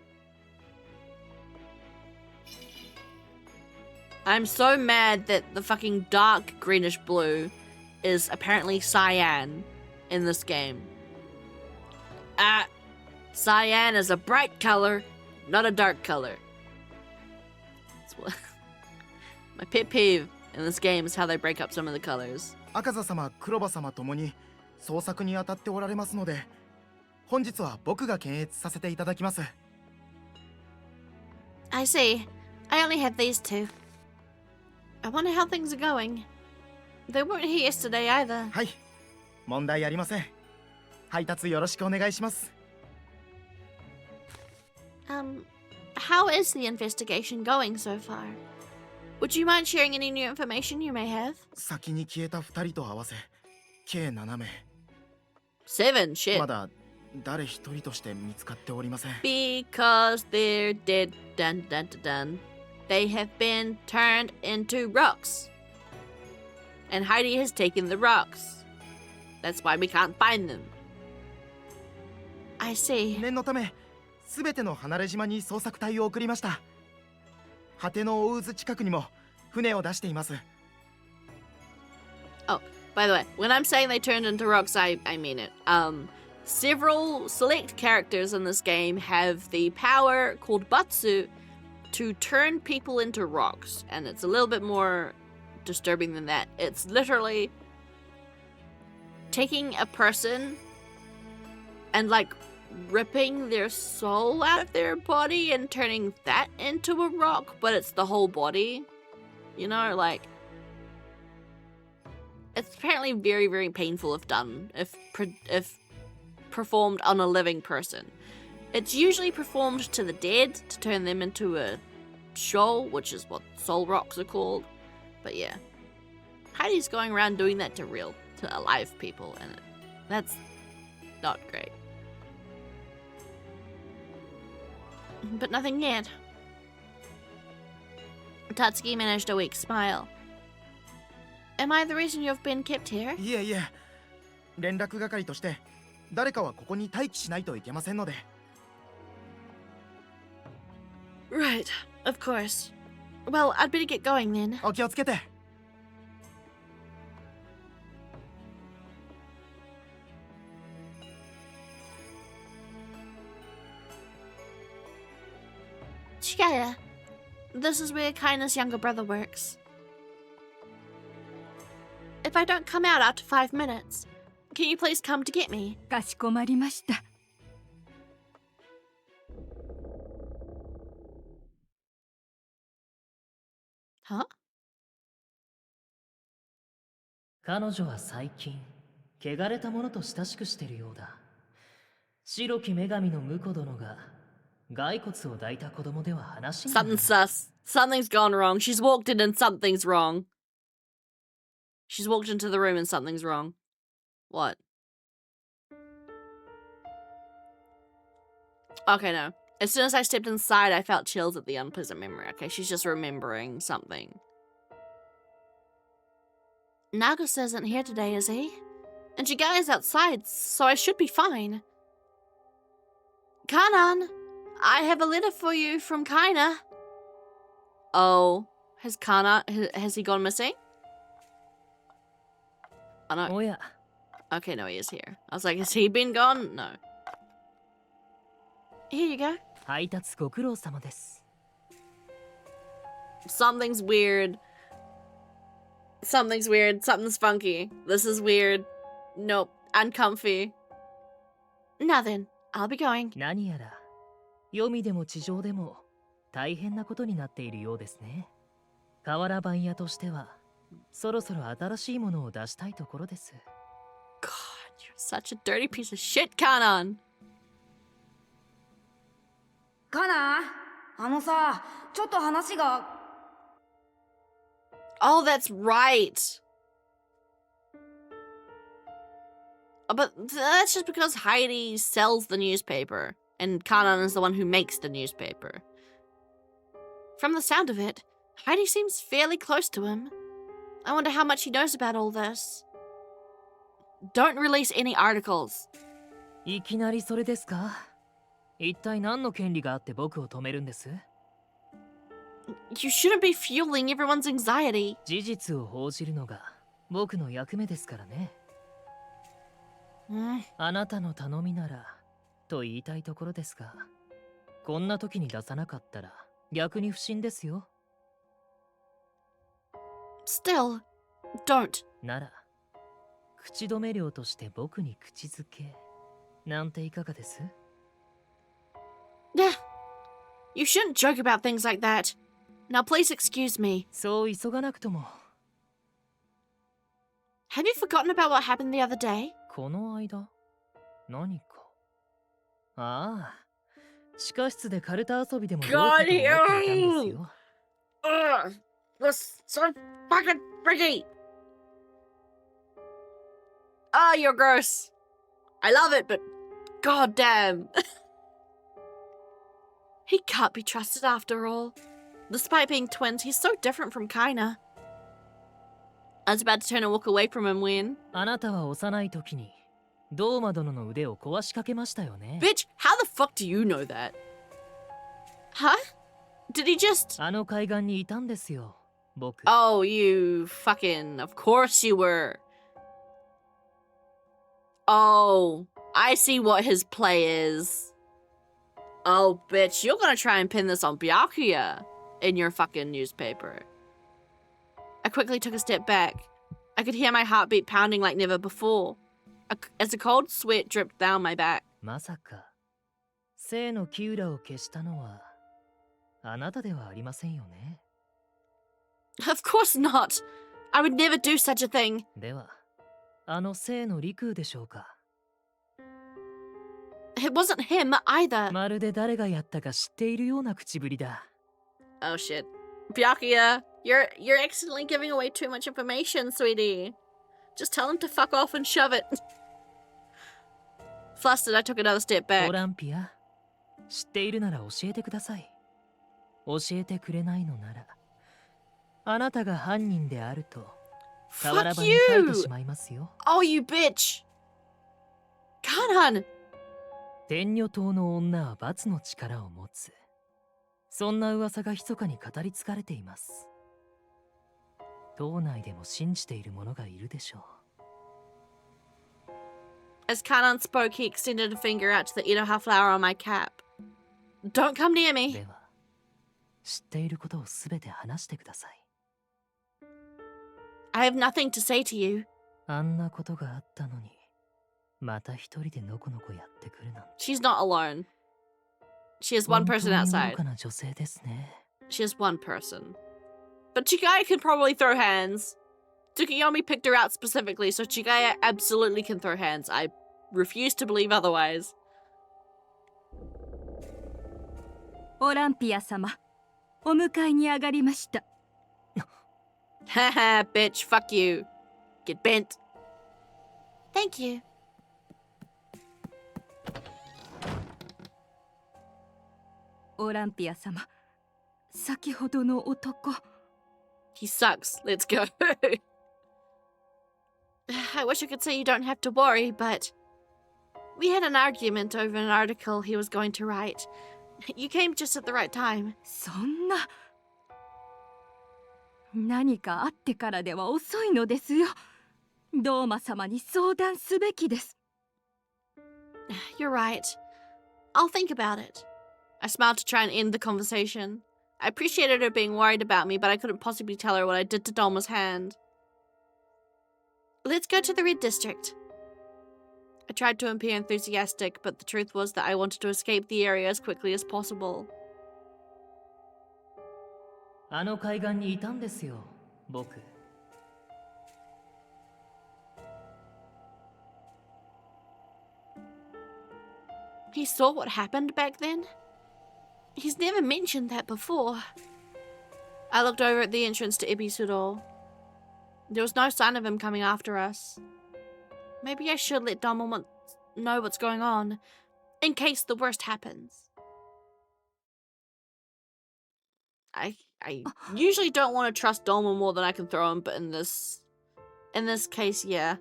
I'm so mad that the fucking dark greenish blue is apparently cyan in this game. Cyan is a bright color, not a dark color. That's what my pet peeve in this game is how they break up some of the colors. 赤座様、黒羽様ともに捜索に当たっておられますので、本日は僕が検閲させていただきます。 I see. I only have these two. I wonder how things are going. They weren't here yesterday either. はい、問題ありません。配達よろしくお願いします。 How is the investigation going so far? Would you mind sharing any new information you may have? 先に消えた2人と合わせ、計7名。 7, shit. まだ誰一人として見つかっておりません。 Because they're dead, dun dun dun dun. They have been turned into rocks. And Heidi has taken the rocks. That's why we can't find them. I see. 念のため、すべての離れ島に捜索隊を送りました。果ての大渦近くにも船を出しています。 Oh, by the way, when I'm saying they turned into rocks, I mean it. Several select characters in this game have the power called Batsu to turn people into rocks, and it's a little bit more disturbing than that. It's literally taking a person and like ripping their soul out of their body and turning that into a rock, but it's the whole body. You know, like, it's apparently very, very painful if done, if performed on a living person. It's usually performed to the dead to turn them into a shoal, which is what soul rocks are called. But yeah, Heidi's going around doing that to alive people, and that's not great. But nothing yet. Tatsuki managed a weak smile. Am I the reason you've been kept here? いえいえ、連絡係として誰かはここに待機しないといけませんので。 Right, of course. Well, I'd better get going then. お気をつけて。Chikaya, this is where Kaina's younger brother works. If I don't come out after 5 minutes, can you please come to get me? かしこまりました。Huh? 彼女は最近汚れたものと親しくしてるようだ。白き女神の婿殿が骸骨を抱いた子供では話にならない。 Something's sus. Something's gone wrong. She's walked in and something's wrong. She's walked into the room and something's wrong. What? Okay, no. As soon as I stepped inside, I felt chills at the unpleasant memory. Okay, she's just remembering something. Nagus isn't here today, is he? And Jigai's outside, so I should be fine. Kanan, I have a letter for you from Kaina. Oh, has he gone missing? Oh no. おや、 Okay, no, he is here. I was like, has he been gone? No. Here you go. 配達ご苦労様です。 Something's weird. Something's weird. Something's funky. This is weird. Nope. Uncomfy. Nothing. I'll be going. 何やら黄泉でも地上でも大変なことになっているようですね。瓦版屋としてはそろそろ新しいものを出したいところです。 God, you're such a dirty piece of shit, Kanan. カナさ、ちょっと話が。 Oh, that's right. But that's just because Heidi sells the newspaper, and Kanan is the one who makes the newspaper. From the sound of it, Heidi seems fairly close to him. I wonder how much he knows about all this. Don't release any articles. いきなりそれですか？一体何の権利があって僕を止めるんです？ You shouldn't be fueling everyone's anxiety. 事実を報じるのが僕の役目ですからね。あなたの頼みならと言いたいところですが、こんな時に出さなかったら逆に不審ですよ。 Still, don't. なら口止め料として僕に口づけなんていかがです？ Yeah. You shouldn't joke about things like that. Now please excuse me. そう急がなくとも。 Have you forgotten about what happened the other day? この間何か。ああ、地下室でカルタ遊びでもどうかと思っていたんですよ。 Ugh, this so fucking freaky. Oh, you're gross. I love it, but god damn. He can't be trusted after all. Despite being twins, he's so different from Kaina. I was about to turn and walk away from him when... あなたは幼い時にドーマ殿の腕を壊しかけましたよね。 Bitch, how the fuck do you know that? Huh? Did he just... あの海岸にいたんですよ、僕。 Oh, you fucking... Of course you were. Oh, I see what his play is. Oh, bitch, you're gonna try and pin this on Byakuya in your fucking newspaper. I quickly took a step back. I could hear my heartbeat pounding like never before, as a cold sweat dripped down my back. まさか、生のキウラを消したのは、あなたではありませんよね。 Of course not. I would never do such a thing. では、あの生の陸でしょうか。 It wasn't him either. まるで誰がやったか知っているような口ぶりだ。 Oh shit. Byakuya, you're accidentally giving away too much information, sweetie. Just tell him to fuck off and shove it. Flustered, I took another step オ back. ランピア、知っているなら教えてください。教えてくれないのなら、あなたが犯人であると、瓦 Fuck 版に書いて you! しまいますよ。 Oh, you bitch! Kanan! 天女島の女は罰の力を持つ。そんな噂が密かに語り継がれています。島内でも信じている者がいるでしょう。 As Kanan spoke, he extended a finger out to the Inoha flower on my cap. Don't come near me. では、知っていることをすべて話してください。 I have nothing to say to you. あんなことがあったのに、また一人でのこのこやってくるなんて。 She's not alone. She has one person 本当に outside. 愚かな女性ですね。 She has one person. But Chigaya can probably throw hands. Tsukiyomi picked her out specifically, so Chigaya absolutely can throw hands. I refuse to believe otherwise. オランピア様、お迎えに上がりました。 Haha, bitch, fuck you. Get bent. Thank you. オランピア様、先ほどの男。 He sucks. Let's go. I wish I could say you don't have to worry, but we had an argument over an article he was going to write. You came just at the right time. そんな。何かあってからでは遅いのですよ。ドーマ様に相談すべきです。 You're right. I'll think about it. I smiled to try and end the conversation. I appreciated her being worried about me, but I couldn't possibly tell her what I did to Dolma's hand. Let's go to the Red District. I tried to appear enthusiastic, but the truth was that I wanted to escape the area as quickly as possible. あの海岸にいたんですよ、僕。 He saw what happened back then? He's never mentioned that before. I looked over at the entrance to Ibisudor. There was no sign of him coming after us. Maybe I should let Dolma know what's going on, in case the worst happens. I usually don't want to trust Dolma more than I can throw him, but in this case, yeah.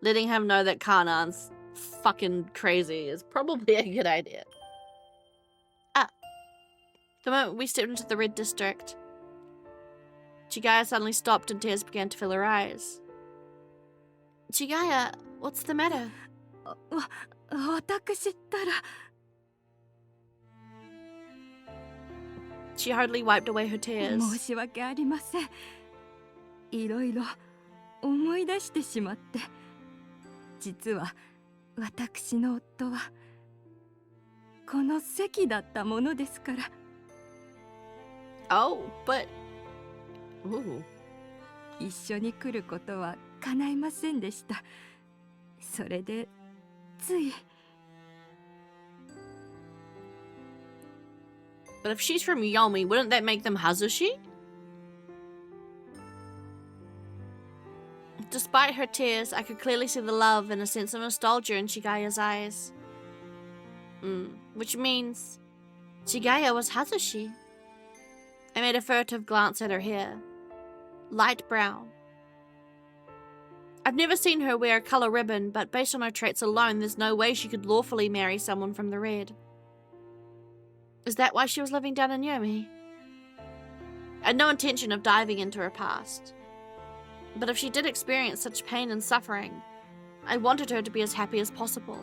Letting him know that Kanan's fucking crazy is probably a good idea. The moment we stepped into the Red District, Chigaya suddenly stopped and tears began to fill her eyes. Chigaya, what's the matter? 私ったら。 She hurriedly wiped away her tears. 申し訳ありません。いろいろ思い出してしまって。実は私の夫はこの席だったものですから。 Oh, but... Ooh. 一緒に来ることは叶いませんでした。それでつい。 But if she's from Yomi, wouldn't that make them Hazushi? Despite her tears, I could clearly see the love and a sense of nostalgia in Chigaya's eyes. Which means Chigaya was Hazushi. I made a furtive glance at her hair. Light brown. I've never seen her wear a colour ribbon, but based on her traits alone, there's no way she could lawfully marry someone from the Red. Is that why she was living down in Yomi? I had no intention of diving into her past. But if she did experience such pain and suffering, I wanted her to be as happy as possible.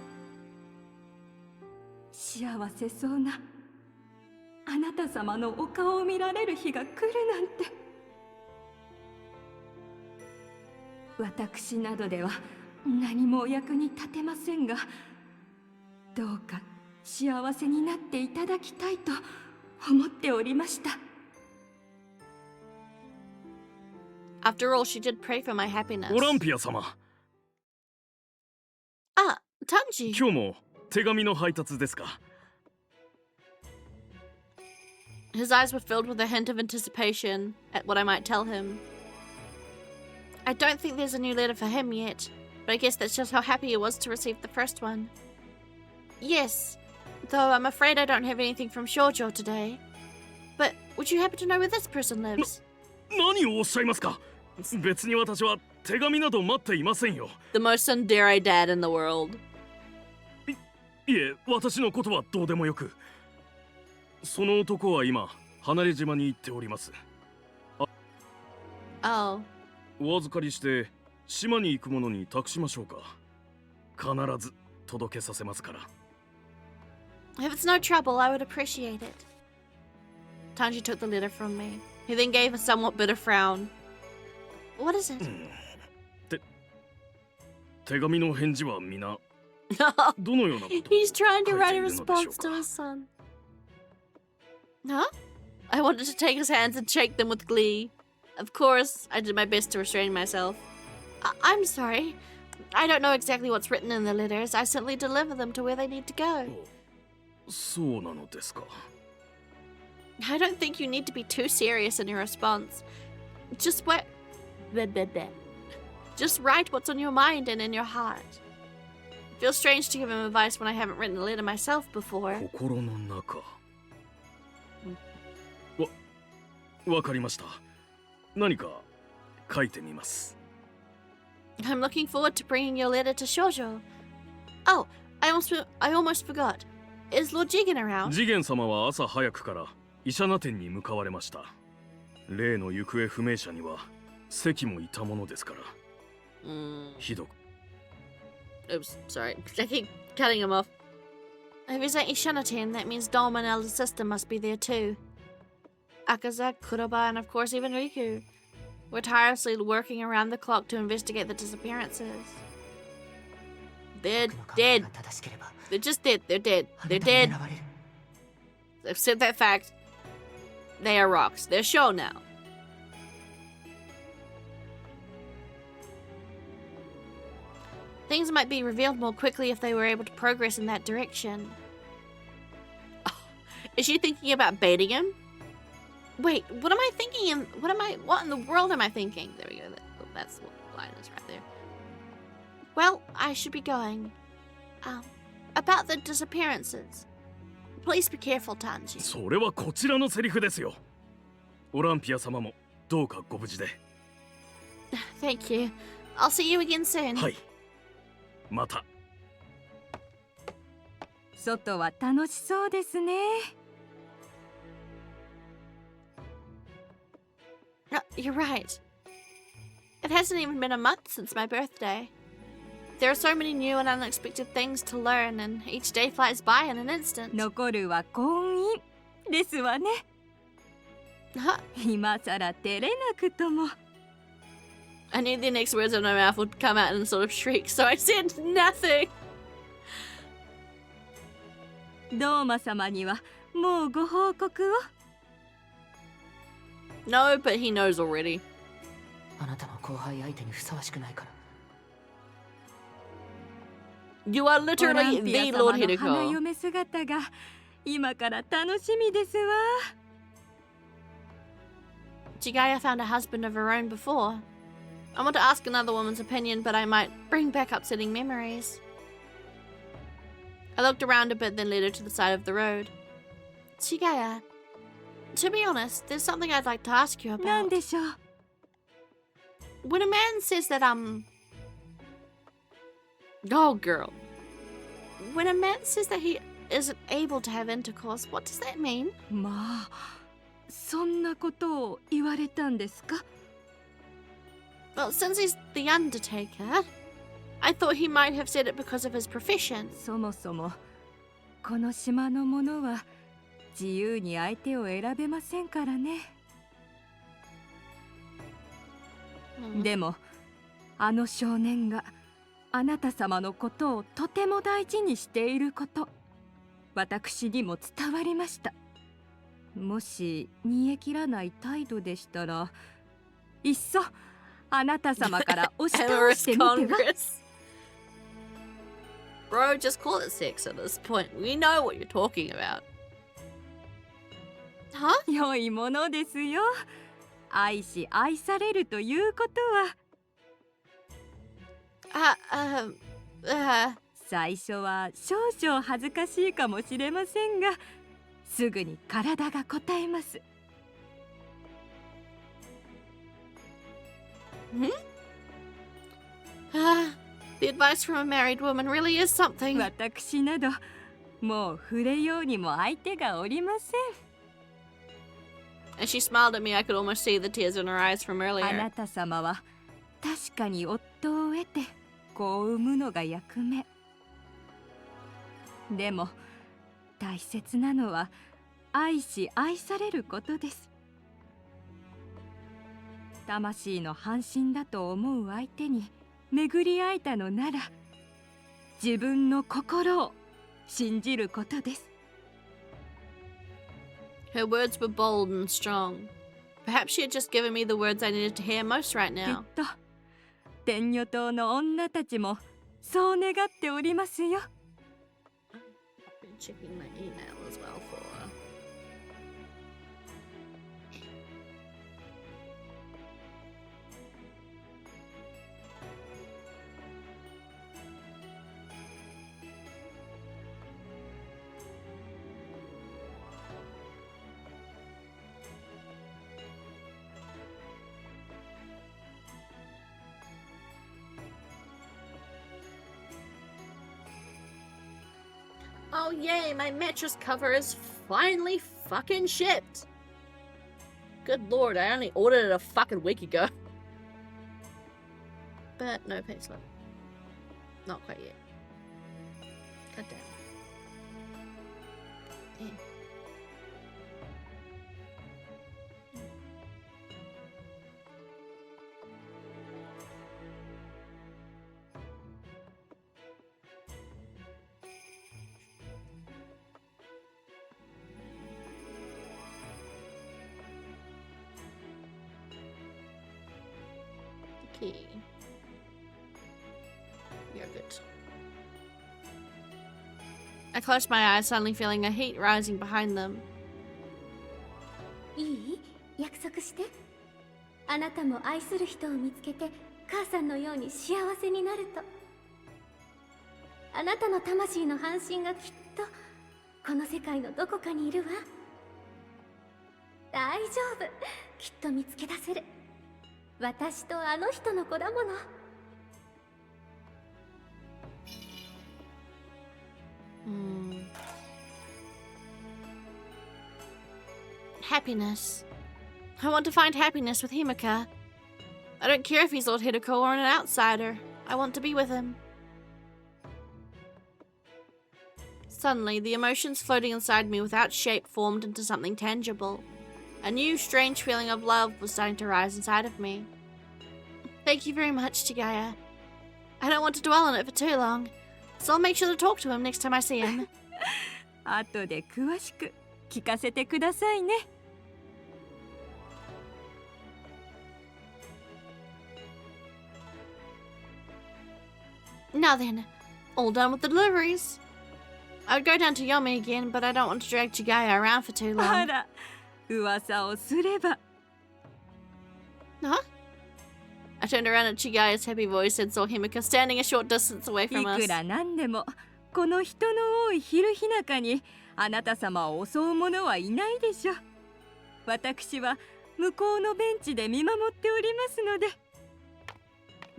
幸せそうなあなた様のお顔を見られる日が来るなんて。私などでは何もお役に立てませんが、どうか幸せになっていただきたいと思っておりました。After all, she did pray for my happiness. オランピア様、あ、Tanji. 今日も手紙の配達ですか？ His eyes were filled with a hint of anticipation at what I might tell him. I don't think there's a new letter for him yet, but I guess that's just how happy he was to receive the first one. Yes, though I'm afraid I don't have anything from Shoujo today. But would you happen to know where this person lives? 何をおっしゃいますか？別に私は手紙など待っていませんよ。 The most tsundere dad in the world. いえ、私のことはどうでもよく。その男は今、離れ島に行っております。Oh. お預かりして島に行くものに託しましょうか。必ず届けさせますから。 If it's no trouble, I would appreciate it. Tanji took the letter from me. He then gave a somewhat bitter frown. What is it? 手紙の返事は皆どのようなことを He's trying to 書い write て a いるのでしょうか。 response to his son. Huh? I wanted to take his hands and shake them with glee. Of course, I did my best to restrain myself. I'm sorry. I don't know exactly what's written in the letters. I simply deliver them to where they need to go. そうなのですか。 I don't think you need to be too serious in your response. Just what? Just write what's on your mind and in your heart. It feels strange to give him advice when I haven't written a letter myself before. 心の中。わかりました。何か書いてみます。 I'm looking forward to bringing your letter to Shoujo. Oh, I almost forgot. Is Lord Jigen around? 次元様は朝早くから医者名店に向かわれました。例の行方不明者には関もいたものですから。ひどく。 Oops, sorry. I keep cutting him off. If he's at Ishanaten, that means Dom and elder sister must be there too. Akaza, Kuroba, and of course even Riku. We're tirelessly working around the clock to investigate the disappearances. They're dead. They're just dead. They're dead. They're dead. I've said that fact. They are rocks. They're sure now. Things might be revealed more quickly if they were able to progress in that direction. Oh, is she thinking about baiting him? Wait, what am I thinking? What in the world am I thinking? There we go. That's what line is right there. Well, I should be going. About the disappearances. Please be careful, Tanji. それはこちらのセリフですよ。オランピア様もどうかご無事で。Thank you. I'll see you again soon. はい。また。外は楽しそうですね。You're right. It hasn't even been a month since my birthday. There are so many new and unexpected things to learn, and each day flies by in an instant. 残るは婚姻ですわね。 Huh? 今さら照れなくとも。 I knew the next words of my mouth would come out in a sort of shriek, so I said nothing. ドーマ様にはもうご報告を。 No, but he knows already. あなたの後輩相手にふさわしくないから。 You are オラ literally ンピア the 様 Lord の花 Hideko. 嫁姿が今から楽しみですわ。 Chigaya found a husband of her own before. I want to ask another woman's opinion, but I might bring back upsetting memories. I looked around a bit, then led her to the side of the road. Chigaya, to be honest, there's something I'd like to ask you なん about. でしょう。 When a man says that, Oh, girl. When a man says that he isn't able to have intercourse, what does that mean? まあ、そんなことを言われたんですか？ Well, since he's the Undertaker, I thought he might have said it because of his profession. そもそもこの島の者は自由に相手を選べませんからね。でもあの少年があなた様のことをとても大事にしていること、私にも伝わりました。もし煮え切らない態度でしたら、いっそあなた様から押し倒してみては。 Bro, just call it sex at this point. We know what you're talking about. Huh? 良いものですよ。愛し愛されるということは。最初は少々恥ずかしいかもしれませんが、すぐに体が応えます。The advice from a married woman really is something. 私などもう触れようにも相手がおりません。 As she smiled at me, I could almost see the tears in her eyes from あ earlier. なた様は確かに夫を得て子を産むのが役目。でも大切なのは愛し愛されることです。魂の半身だと思う相手に巡り会えたのなら、自分の心を信じることです。 Her words were bold and strong. Perhaps she had just given me the words I needed to hear most right き now. っと天女島の女たちもそう願っておりますよ。 I've been checking my email as well for her. Oh yay, my mattress cover is finally fucking shipped. Good lord, I only ordered it a fucking week ago. But no payslip. Not quite yet. God damn. Yeah. Key. You're good. I closed my eyes, suddenly feeling a heat rising behind them. いい？約束して。あなたも愛する人を見つけて母さんのように幸せになると。あなたの魂の半身がきっとこの世界のどこかにいるわ。大丈夫、きっと見つけ出せる。私とあの人の子だもの。Happiness. I want to find happiness with Himika. I don't care if he's Lord Hideko or an outsider. I want to be with him. Suddenly, the emotions floating inside me without shape formed into something tangible. A new, strange feeling of love was starting to rise inside of me. Thank you very much, Chigaya. I don't want to dwell on it for too long, so I'll make sure to talk to him next time I see him. 後で詳しく聞かせてくださいね。Now then, all done with the deliveries. I'd go down to Yomi again, but I don't want to drag Chigaya around for too あ long. ら、噂をすれば。 Huh? I turned around at Chigaya's happy voice and saw Himika standing a short distance away い from us. くらなんでもこの人の多い昼日中にあなた様を襲う者はいないでしょう。私は向こうのベンチで見守っておりますので。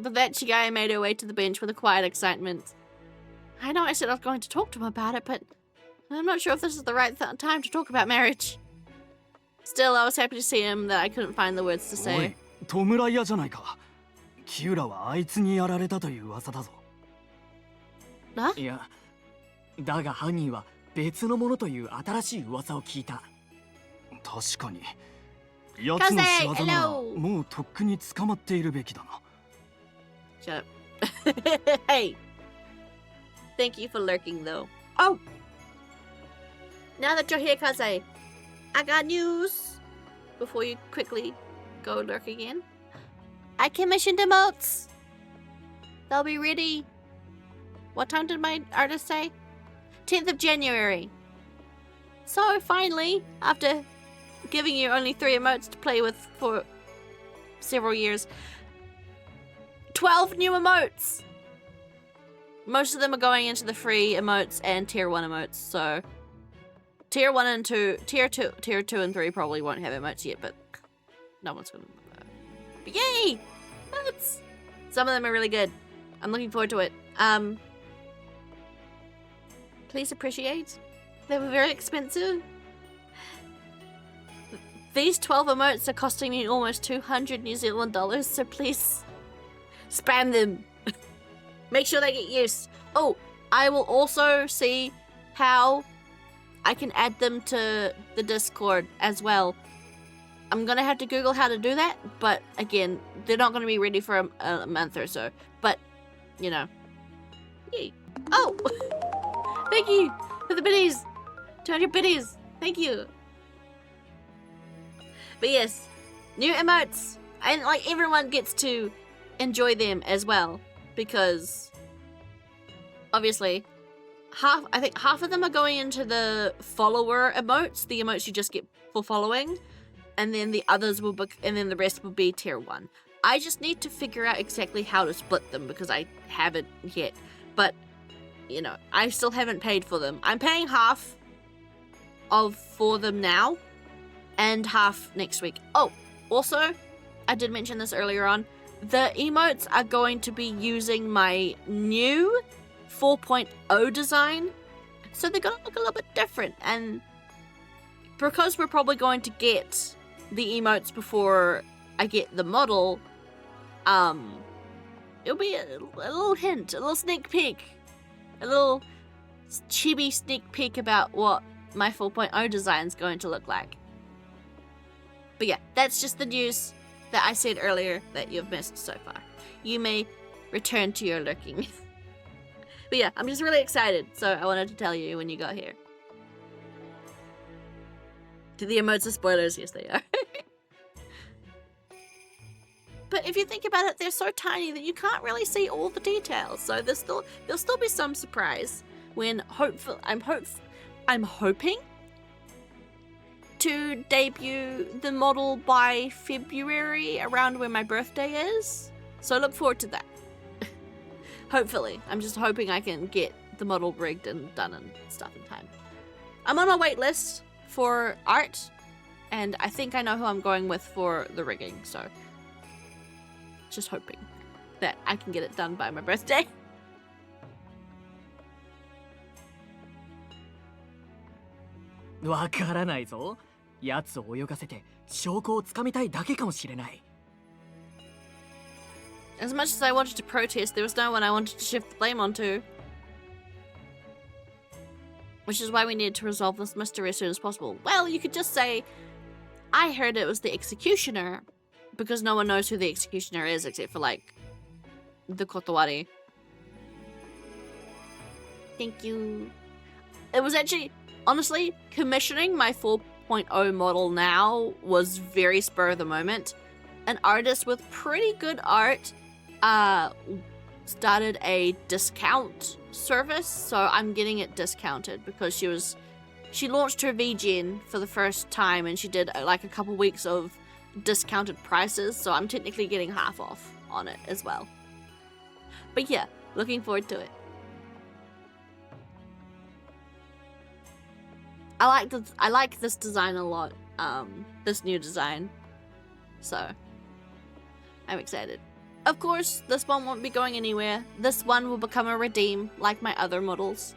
The Thatchy guy made her way to the bench with a quiet excitement. I know I said I was going to talk to him about it, but I'm not sure if this is the right time to talk about marriage. Still, I was happy to see him that I couldn't find the words to say. おい、弔い屋じゃないか。キウラはあいつにやられたという噂だぞ。いや、だが犯人は別のものという新しい噂を聞いた。確かに。奴の仕業ならもうとっくに捕まっているべきだな。Shut up. Hey. Thank you for lurking, though. Oh! Now that you're here, Kaze, I got news. Before you quickly go lurk again. I commissioned emotes. They'll be ready. What time did my artist say? 10th of January. So finally, after giving you only 3 emotes to play with for several years, 12 new emotes! Most of them are going into the free emotes and tier 1 emotes, so tier 1 and 2, tier 2 and 3 probably won't have emotes yet, but no one's gonna. But yay! Emotes! Some of them are really good. I'm looking forward to it. Please appreciate. They were very expensive. These 12 emotes are costing me almost 200 New Zealand dollars, so please spam them. Make sure they get used. Oh, I will also see how I can add them to the Discord as well. I'm gonna have to Google how to do that, but again, they're not gonna be ready for a month or so. But, you know. Yay. Oh! Thank you for the biddies! 200 biddies! Thank you! But yes, new emotes! And like everyone gets to enjoy them as well. Because obviously I think half of them are going into the follower emotes, the emotes you just get for following, and then the others will and then the rest will be tier 1. I just need to figure out exactly how to split them because I haven't yet. But you know, I still haven't paid for them. I'm paying half for them now and half next week. Oh, also, I did mention this earlier on. The emotes are going to be using my new 4.0 design, so they're going to look a little bit different. And because we're probably going to get the emotes before I get the model, it'll be a little hint, a little sneak peek, a little chibi sneak peek about what my 4.0 design is going to look like. But yeah, that's just the news that I said earlier that you've missed so far. You may return to your lurking. But yeah, I'm just really excited, so I wanted to tell you when you got here. Do the emotes are spoilers? Yes, they are. But if you think about it, they're so tiny that you can't really see all the details. So there'll still be some surprise when I'm hoping to debut the model by February, around where my birthday is. So look forward to that. Hopefully. I'm just hoping I can get the model rigged and done and stuff in time. I'm on my wait list for art, and I think I know who I'm going with for the rigging, so just hoping that I can get it done by my birthday. わからないぞ。奴を泳がせて証拠をつかみたいだけかもしれない。As much as I wanted to protest, there was no one I wanted to shift the blame onto. Which is why we needed to resolve this mystery as soon as possible. Well, you could just say, I heard it was the executioner, because no one knows who the executioner is except for, like, the Kotowari. Thank you. It was actually, honestly, commissioning my 4.0 model now was very spur of the moment. An artist with pretty good art started a discount service, so I'm getting it discounted because she launched her VGen for the first time and she did like a couple weeks of discounted prices, so I'm technically getting half off on it as well. But yeah, looking forward to it. I like this design a lot, this new design, so I'm excited. Of course, this one won't be going anywhere. This one will become a redeem, like my other models.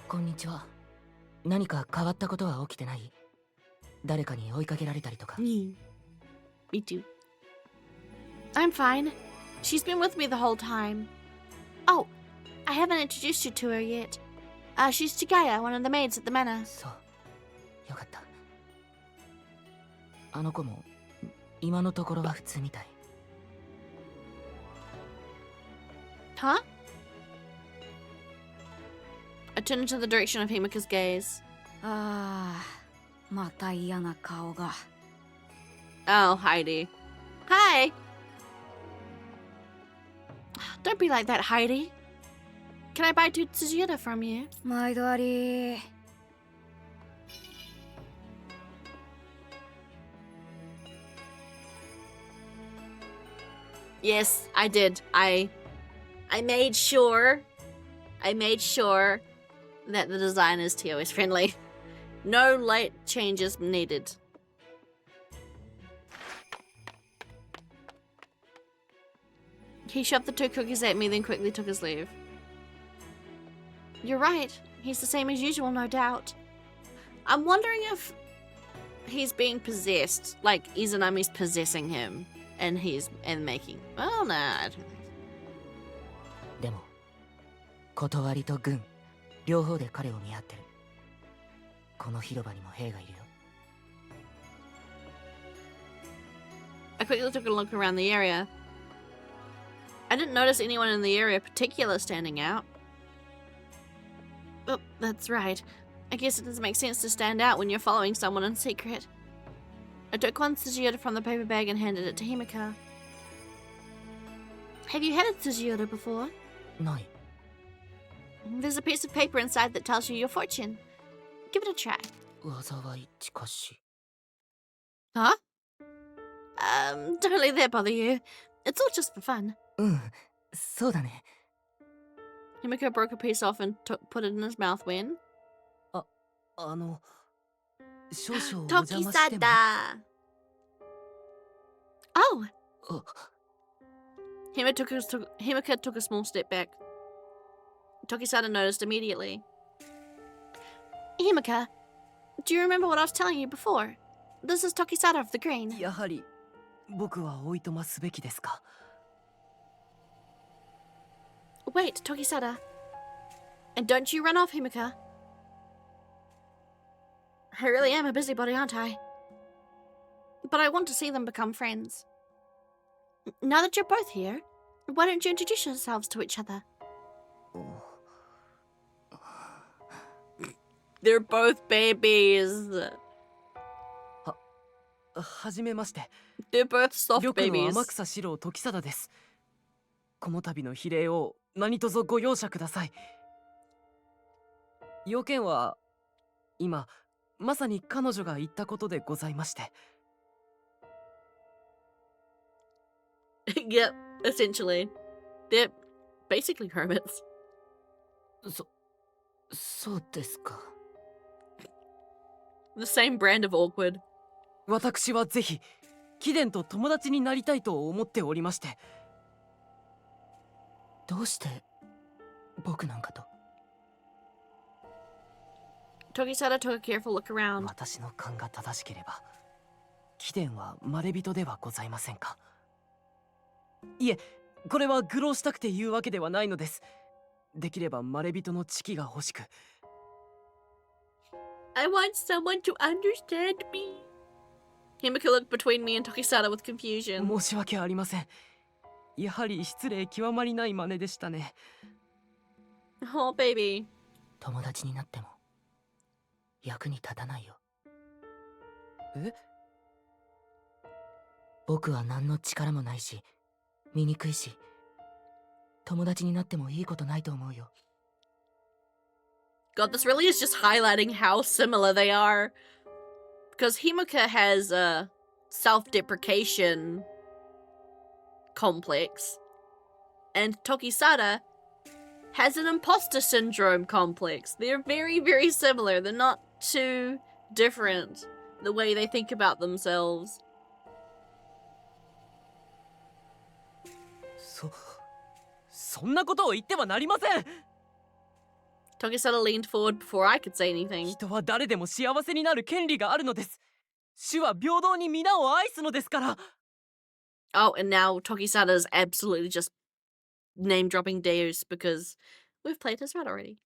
こんにちは。何か変わったことは起きてない？誰かに追いかけられたりとか。Me too. I'm fine. She's been with me the whole time. Oh, I haven't introduced you to her yet. She's Chigaya, one of the maids at the manor. そう。よかった。あの子も今のところは普通みたい。Huh? I turned into the direction of Himika's gaze. ああ、また嫌な顔が。 Oh, Heidi. Hi! Don't be like that, Heidi. Can I buy 2 Tsujiura from you? 毎度あり。Yes, I did. I made sure that the design is TOS friendly. No late changes needed. He shoved the 2 cookies at me, then quickly took his leave. You're right. He's the same as usual, no doubt. I'm wondering if he's being possessed, like Izanami's possessing him, and making. Well, nah, I don't think so. でも、断りと軍、両方で彼を見張ってる。この広場にも兵がいるよ。I quickly took a look around the area. I didn't notice anyone in the area particular standing out. Oh, that's right. I guess it doesn't make sense to stand out when you're following someone in secret. I took 1 Tsujiura from the paper bag and handed it to Himika. Have you had a Tsujiura before? ない。 There's a piece of paper inside that tells you your fortune. Give it a try. 災い近し。 Huh? Don't let that bother you. It's all just for fun. うん、そうだね。 Himiko broke a piece off and put it in his mouth when... 少々お邪魔しても。Tokisada! Oh! あ、 Himika took a small step back. Tokisada noticed immediately. Himika, do you remember what I was telling you before? This is Tokisada of the Green. やはり僕はおいとますべきですか。 Wait, Tokisada. And don't you run off, Himika. I really am a busybody, aren't I? But I want to see them become friends. Now that you're both here, why don't you introduce yourselves to each other? They're both babies. はじめまして。 They're both soft 緑の babies. 天草四郎時貞です。この度の比例を何卒ご容赦ください。要件は今まさに彼女が言ったことでございまして。Yep, essentially. They're basically hermits. そうですか。 The same brand of awkward. 私はぜひ貴殿と友達になりたいと思っておりまして。どうして僕なんかと。 Tokisada took a careful look around. 私の勘が正しければ貴殿はまれびとではございませんか。いえ、これは愚弄したくて言うわけではないのです。できればまれびとの知識が欲しく。 I want someone to understand me. Himika looked between me and Tokisada with confusion. 申し訳ありません。やはり失礼極まりない真似でしたね。 Oh, baby. 友達になっても役に立たないよ。え？僕は何の力もないし、醜いし、友達になってもいいことないと思うよ。 God, this really is just highlighting how similar they are. Because Himika has a self-deprecation complex. And Tokisada has an imposter syndrome complex. They're very, very similar. They're not too different The way they think about themselves. そんなことを言ってはなりません。 Togisada leaned forward before I could say anything. 人は誰でも幸せになる権利があるのです。主は平等に皆を愛すのですから。 Oh, and now Togisada's absolutely just name dropping Deus because we've played his route already.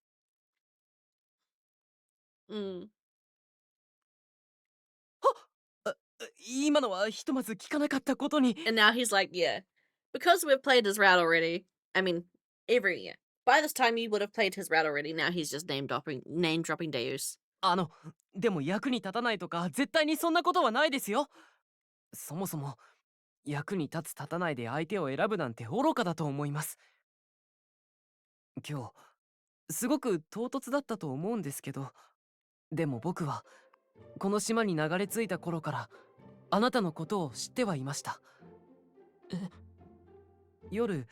今のはひとまず聞かなかったことに。 And now he's like, yeah, because we've played his route already. I mean, every year. By this time, you would have played his route already. Now he's just name dropping Deus. でも役に立たないとか絶対にそんなことはないですよ。そもそも役に立つ立たないで相手を選ぶなんて愚かだと思います。今日すごく唐突だったと思うんですけど、でも僕はこの島に流れ着いた頃からあなたのことを知ってはいました。夜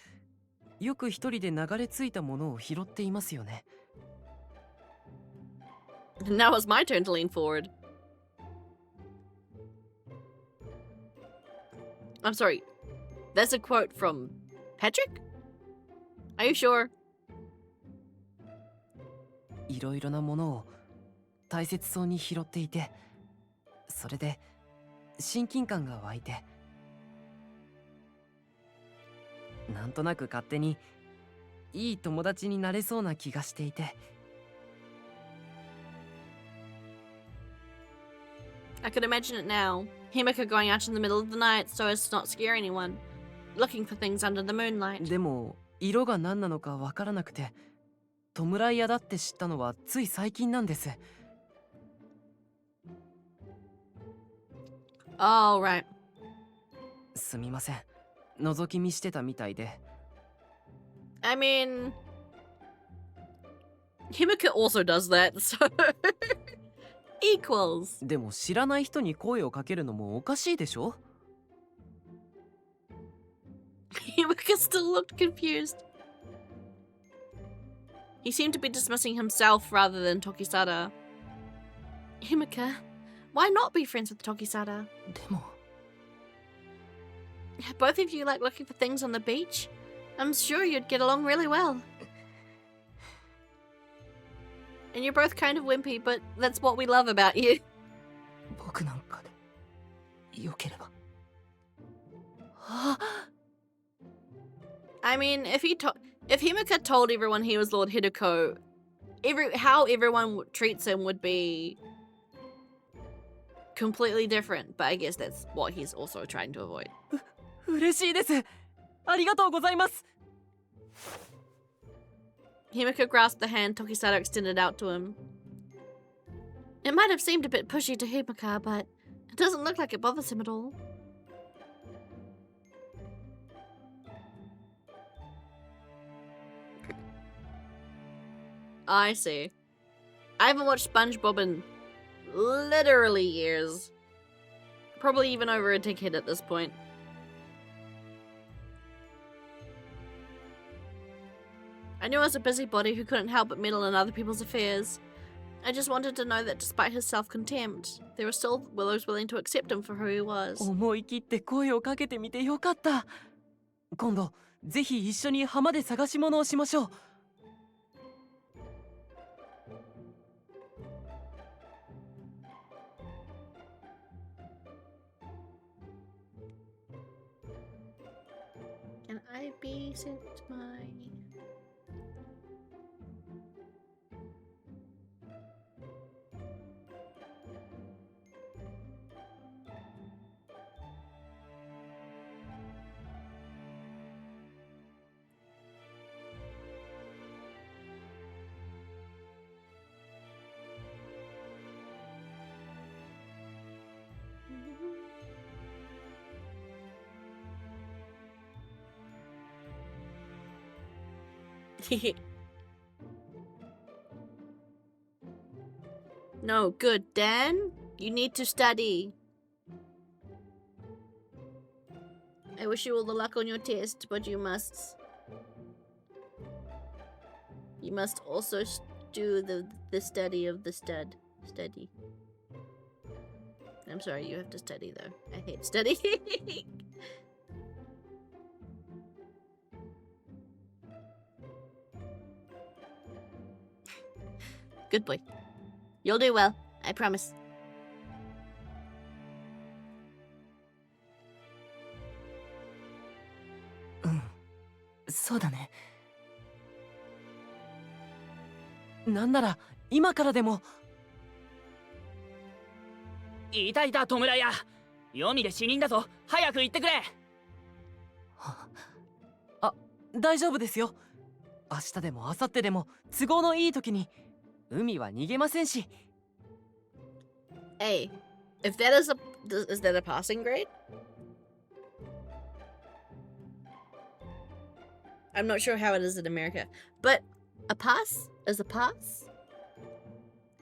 よく一人で流れ着いたものを拾っていますよね。 Now it's my turn to lean forward. I'm sorry. That's a quote from Patrick? Are you sure? いろいろなものを大切そうに拾っていて、それで親近感が湧いて、なんとなく勝手にいい友達になれそうな気がしていて。 I could imagine it now. Himika going out in the middle of the night so as to not scare anyone. Looking for things under the moonlight. でも色が何なのかわからなくて、弔い屋だって知ったのはつい最近なんです。 Oh, right. すみません。覗き見してたみたいで。 I mean... Himika also does that, so... Equals. でも知らない人に声をかけるのもおかしいでしょ？ Himika still looked confused. He seemed to be dismissing himself rather than Tokisada. Himika, why not be friends with Tokisada? でも Both of you like looking for things on the beach? I'm sure you'd get along really well. And you're both kind of wimpy, but that's what we love about you. 僕なんかでよければ。 I mean, if Himika told everyone he was Lord Hideko, how everyone treats him would be completely different. But I guess that's what he's also trying to avoid. 嬉しいです。ありがとうございます。 Himika grasped the hand Tokisada extended out to him. It might have seemed a bit pushy to Himika, but it doesn't look like it bothers him at all. I see. I haven't watched SpongeBob in literally years. Probably even over a decade at this point. I knew I was a busybody who couldn't help but meddle in other people's affairs. I just wanted to know that despite his self-contempt, there were still willows willing to accept him for who he was. 思い切って声をかけてみてよかった。今度ぜひ一緒に浜で探し物をしましょう。 Can I be sent my... No, good, Dan. You need to study. I wish you all the luck on your test, but you must also do the study of the study. I'm sorry, you have to study though. I hate studying. Good boy. You'll do well. I promise. Mm. そうだね。なんなら今からでも。いたいた、弔屋。黄泉で死人だぞ。早く行ってくれ。あ、大丈夫ですよ。明日でも明後日でも都合のいい時に。海は逃げませんし。Hey, if that is that a passing grade? I'm not sure how it is in America, but a pass is a pass.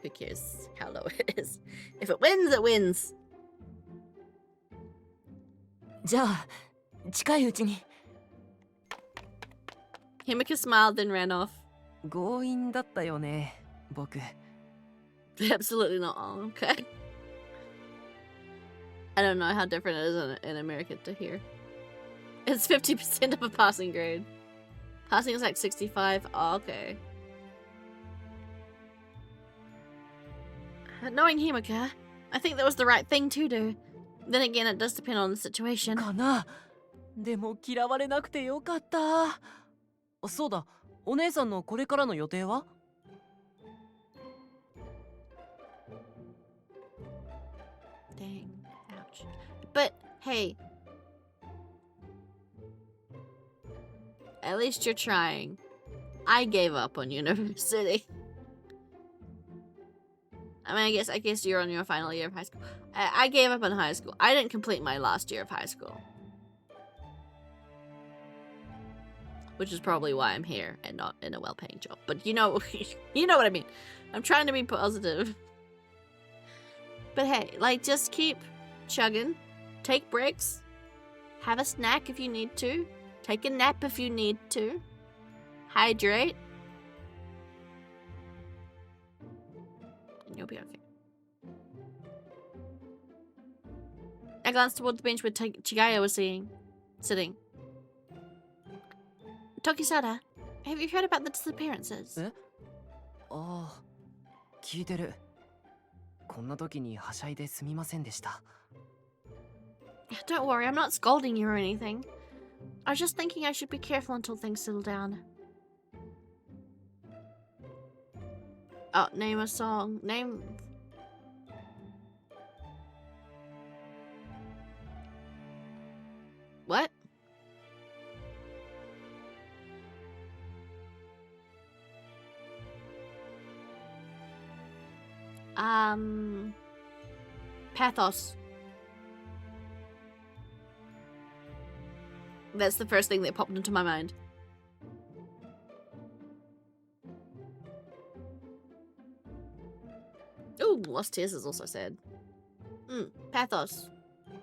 Who cares how low it is? If it wins, it wins. じゃあ近いうちに。Himika smiled then ran off. 強引だったよね、僕。Absolutely not. Oh, okay. I don't know how different it is in America to here. It's 50% of a passing grade. Passing is like 65. Oh, okay. Knowing Himika, I think that was the right thing to do. Then again, it does depend on the situation. かな。でも嫌われなくてよかった。そうだ、お姉さんのこれからの予定は？Dang. Ouch. But, hey. At least you're trying. I gave up on university. I mean, I guess you're on your final year of high school. I gave up on high school. I didn't complete my last year of high school. Which is probably why I'm here and not in a well-paying job. But you know, you know what I mean. I'm trying to be positive. But hey, like, just keep chugging. Take breaks. Have a snack if you need to. Take a nap if you need to. Hydrate. And you'll be okay. I glanced toward the bench where Chigaya was sitting. Tokisada, have you heard about the disappearances? え？ああ、聞いてる。こんな時にはしゃいですみませんでした。Don't worry, I'm not scolding you or anything. I was just thinking I should be careful until things settle down. Oh, name a song. Name... What? Pathos. That's the first thing that popped into my mind. Ooh, Lost Tears is also sad. Pathos.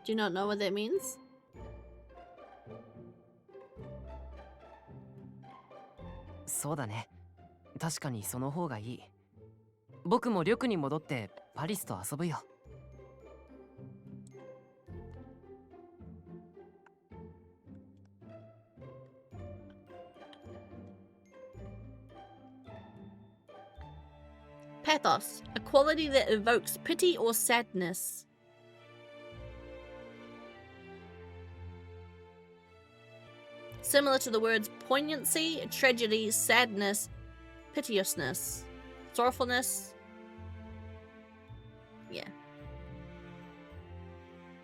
Do you not know what that means? そうだね。確かにその方がいい。僕も緑に戻ってパリスと遊ぶよ。Pathos, a quality that evokes pity or sadness. Similar to the words poignancy, tragedy, sadness, piteousness, sorrowfulness. Yeah.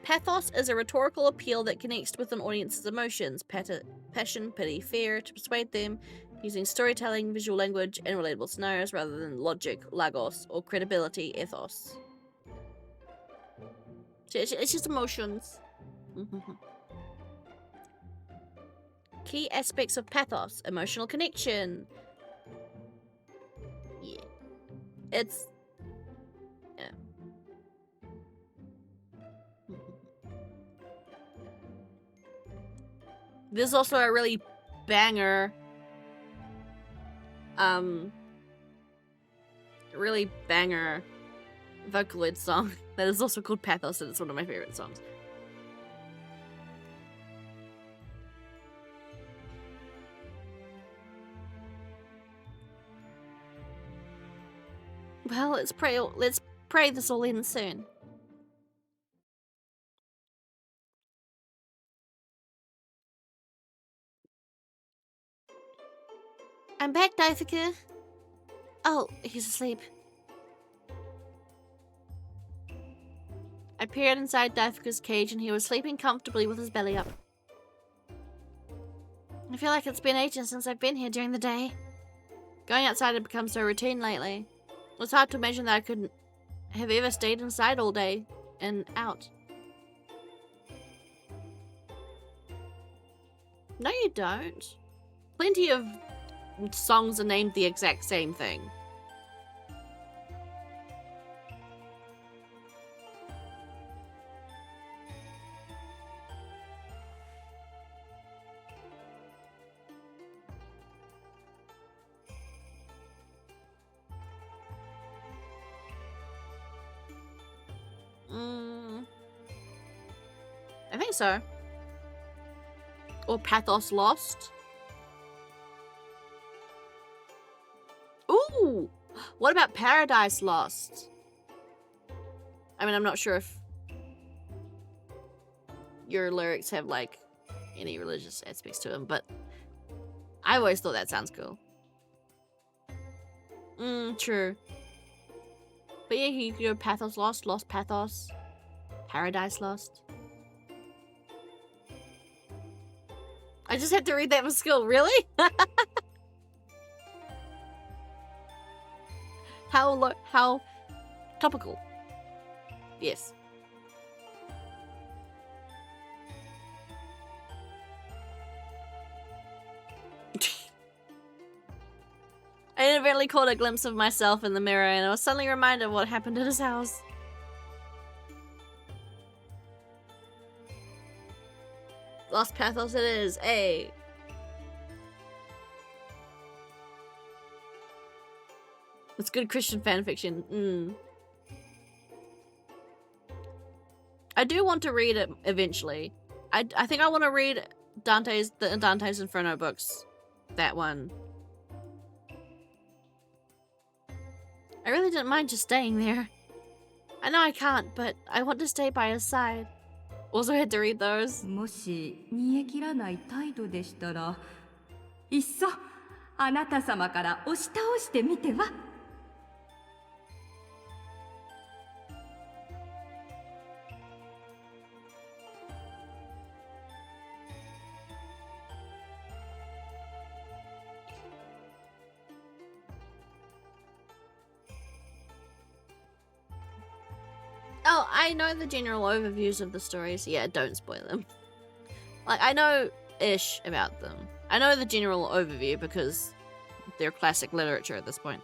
Pathos is a rhetorical appeal that connects with an audience's emotions, passion, pity, fear, to persuade them, using storytelling, visual language, and relatable scenarios rather than logic, logos, or credibility, ethos. So it's just emotions. Key aspects of pathos: emotional connection. Yeah. It's... yeah. There's also a really banger... really banger Vocaloid song that is also called Pathos, and it's one of my favorite songs. Well, let's pray this all ends soon. I'm back, Daifuku. Oh, he's asleep. I peered inside Daifuku's cage and he was sleeping comfortably with his belly up. I feel like it's been ages since I've been here during the day. Going outside had become so routine lately. It was hard to imagine that I could have ever stayed inside all day and out. No, you don't. Plenty of songs are named the exact same thing. I think so. Or Pathos Lost. Ooh! What about Paradise Lost? I mean, I'm not sure if your lyrics have, like, any religious aspects to them, but I always thought that sounds cool. True. But yeah, you could go Pathos Lost, Lost Pathos, Paradise Lost. I just had to read that for school, really? How topical. Yes. I inadvertently caught a glimpse of myself in the mirror and I was suddenly reminded of what happened at his house. Lost Pathos it is, eh? It's good Christian fanfiction. I do want to read it eventually. I think I want to read the Dante's Inferno books. That one. I really didn't mind just staying there. I know I can't, but I want to stay by his side. Also had to read those. もし煮え切らない態度でしたら、いっそあなた様から押し倒してみては。Oh, I know the general overviews of the stories. Yeah, don't spoil them. Like, I know-ish about them. I know the general overview because they're classic literature at this point.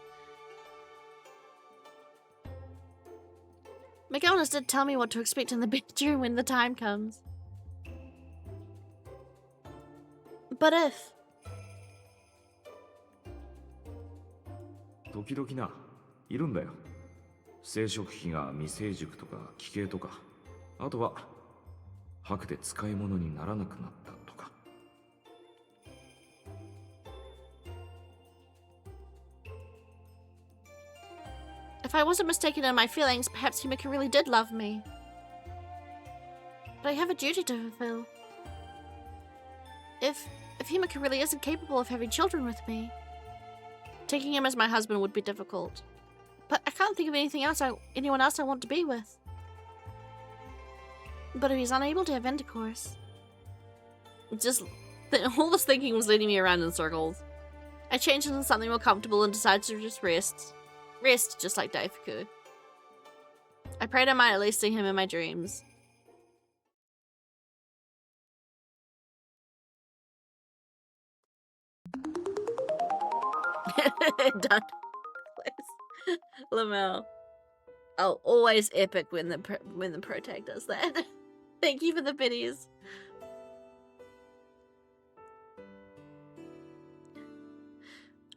McGonagall did tell me what to expect in the bedroom when the time comes. But if... 時々な、いるんだよ。生殖器が未成熟とか奇形とか、あとは白で使い物にならなくなったとか。If I wasn't mistaken in my feelings, perhaps Himika really did love me. But I have a duty to fulfill. If Himika really isn't capable of having children with me, taking him as my husband would be difficult. But I can't think of anyone else I want to be with. But if he's unable to have intercourse... all this thinking was leading me around in circles. I changed into something more comfortable and decided to just rest. Rest, just like Daifuku. I prayed I might at least see him in my dreams. Done. Lamel. Oh, always epic when the protag does that. Thank you for the biddies.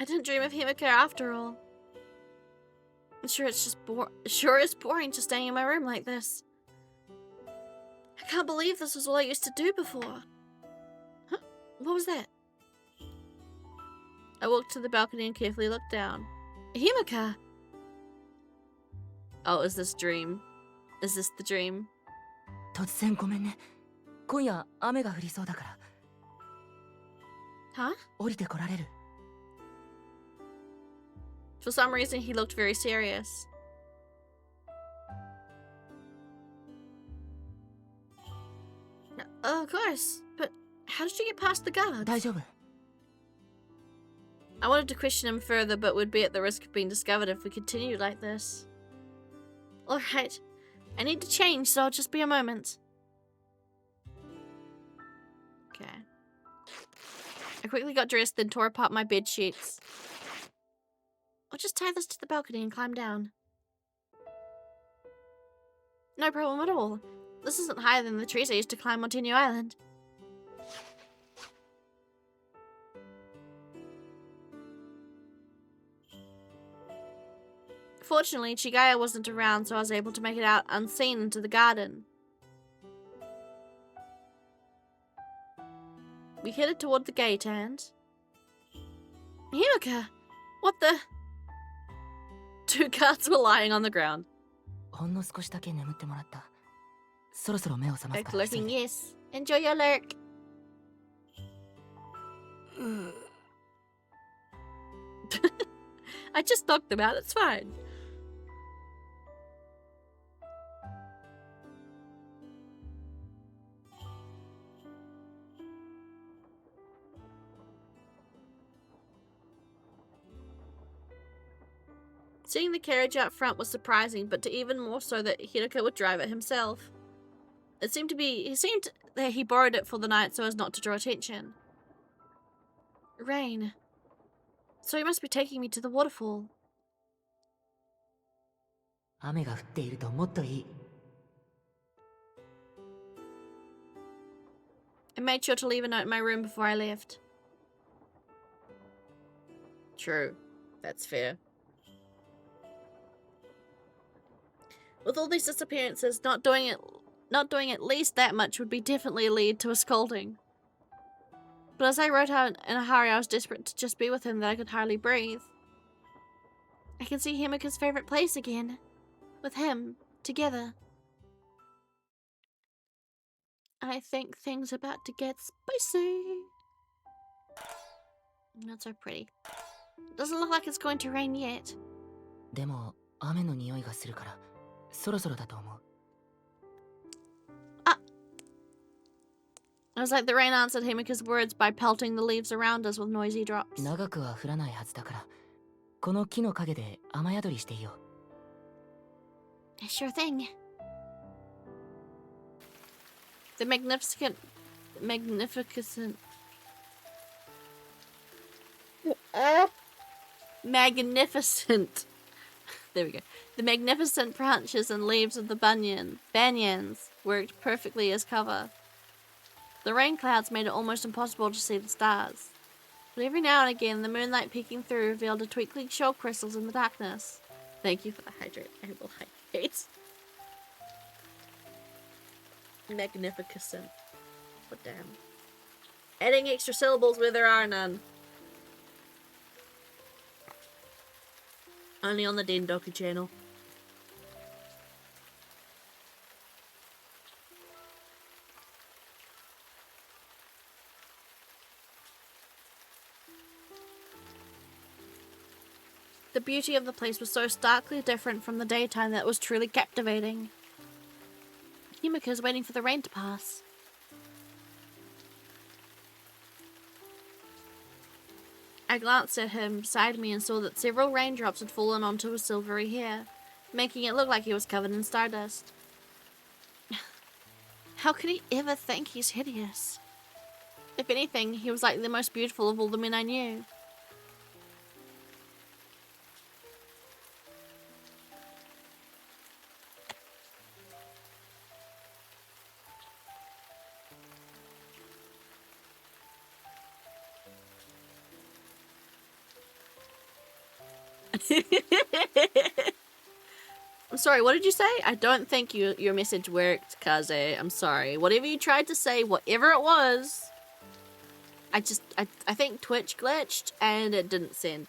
I didn't dream of Himika after all. I'm sure it's just sure it's boring just staying in my room like this. I can't believe this was all I used to do before. Huh? What was that? I walked to the balcony and carefully looked down. Himika! Oh, is this dream? Is this the dream? 突然ごめんね。今夜雨が降りそうだから。Huh? 降りてこられる？ For some reason, he looked very serious. Of course, but how did you get past the guards? 大丈夫。 I wanted to question him further, but would be at the risk of being discovered if we continued like this. Alright, I need to change, so I'll just be a moment. Okay. I quickly got dressed, then tore apart my bed sheets. I'll just tie this to the balcony and climb down. No problem at all. This isn't higher than the trees I used to climb on Tenyu Island. Fortunately, Chigaya wasn't around, so I was able to make it out unseen into the garden. We headed toward the gate and... Himika! What the... 2 guards were lying on the ground. ほんの少しだけ眠ってもらった。そろそろ目を覚ます Like から。 lurking, yes. Enjoy your lurk. I just knocked them out, it's fine. Seeing the carriage out front was surprising, but to even more so that Hiraka would drive it himself. It seemed that he borrowed it for the night so as not to draw attention. Rain. So he must be taking me to the waterfall. 雨が降っているともっといい。 I made sure to leave a note in my room before I left. True. That's fair. With all these disappearances, not doing at least that much would be definitely a lead to a scolding. But as I wrote out in a hurry, I was desperate to just be with him that I could hardly breathe. I can see Himika's favorite place again. With him, together. I think things are about to get spicy. Not so pretty. Doesn't look like it's going to rain yet. でも雨の匂いがするから、そろそろだと思う。 It was like the rain answered Himika's words by pelting the leaves around us with noisy drops. 長くは降らないはずだから、この木の陰で雨宿りしていよう。 Sure thing. The magnificent... Magnificent... There we go. The magnificent branches and leaves of the banyans worked perfectly as cover. The rain clouds made it almost impossible to see the stars. But every now and again, the moonlight peeking through revealed a twinkling shell crystals in the darkness. Thank you for the hydrate. I will hydrate. Magnificent. But damn. Adding extra syllables where there are none. Only on the Dendoku channel. The beauty of the place was so starkly different from the daytime that it was truly captivating. Himika's waiting for the rain to pass. I glanced at him beside me and saw that several raindrops had fallen onto his silvery hair, making it look like he was covered in stardust. How could he ever think he's hideous? If anything, he was like the most beautiful of all the men I knew. sorry, what did you say? I don't think your message worked, Kaze. I'm sorry. Whatever you tried to say, whatever it was, I think Twitch glitched and it didn't send.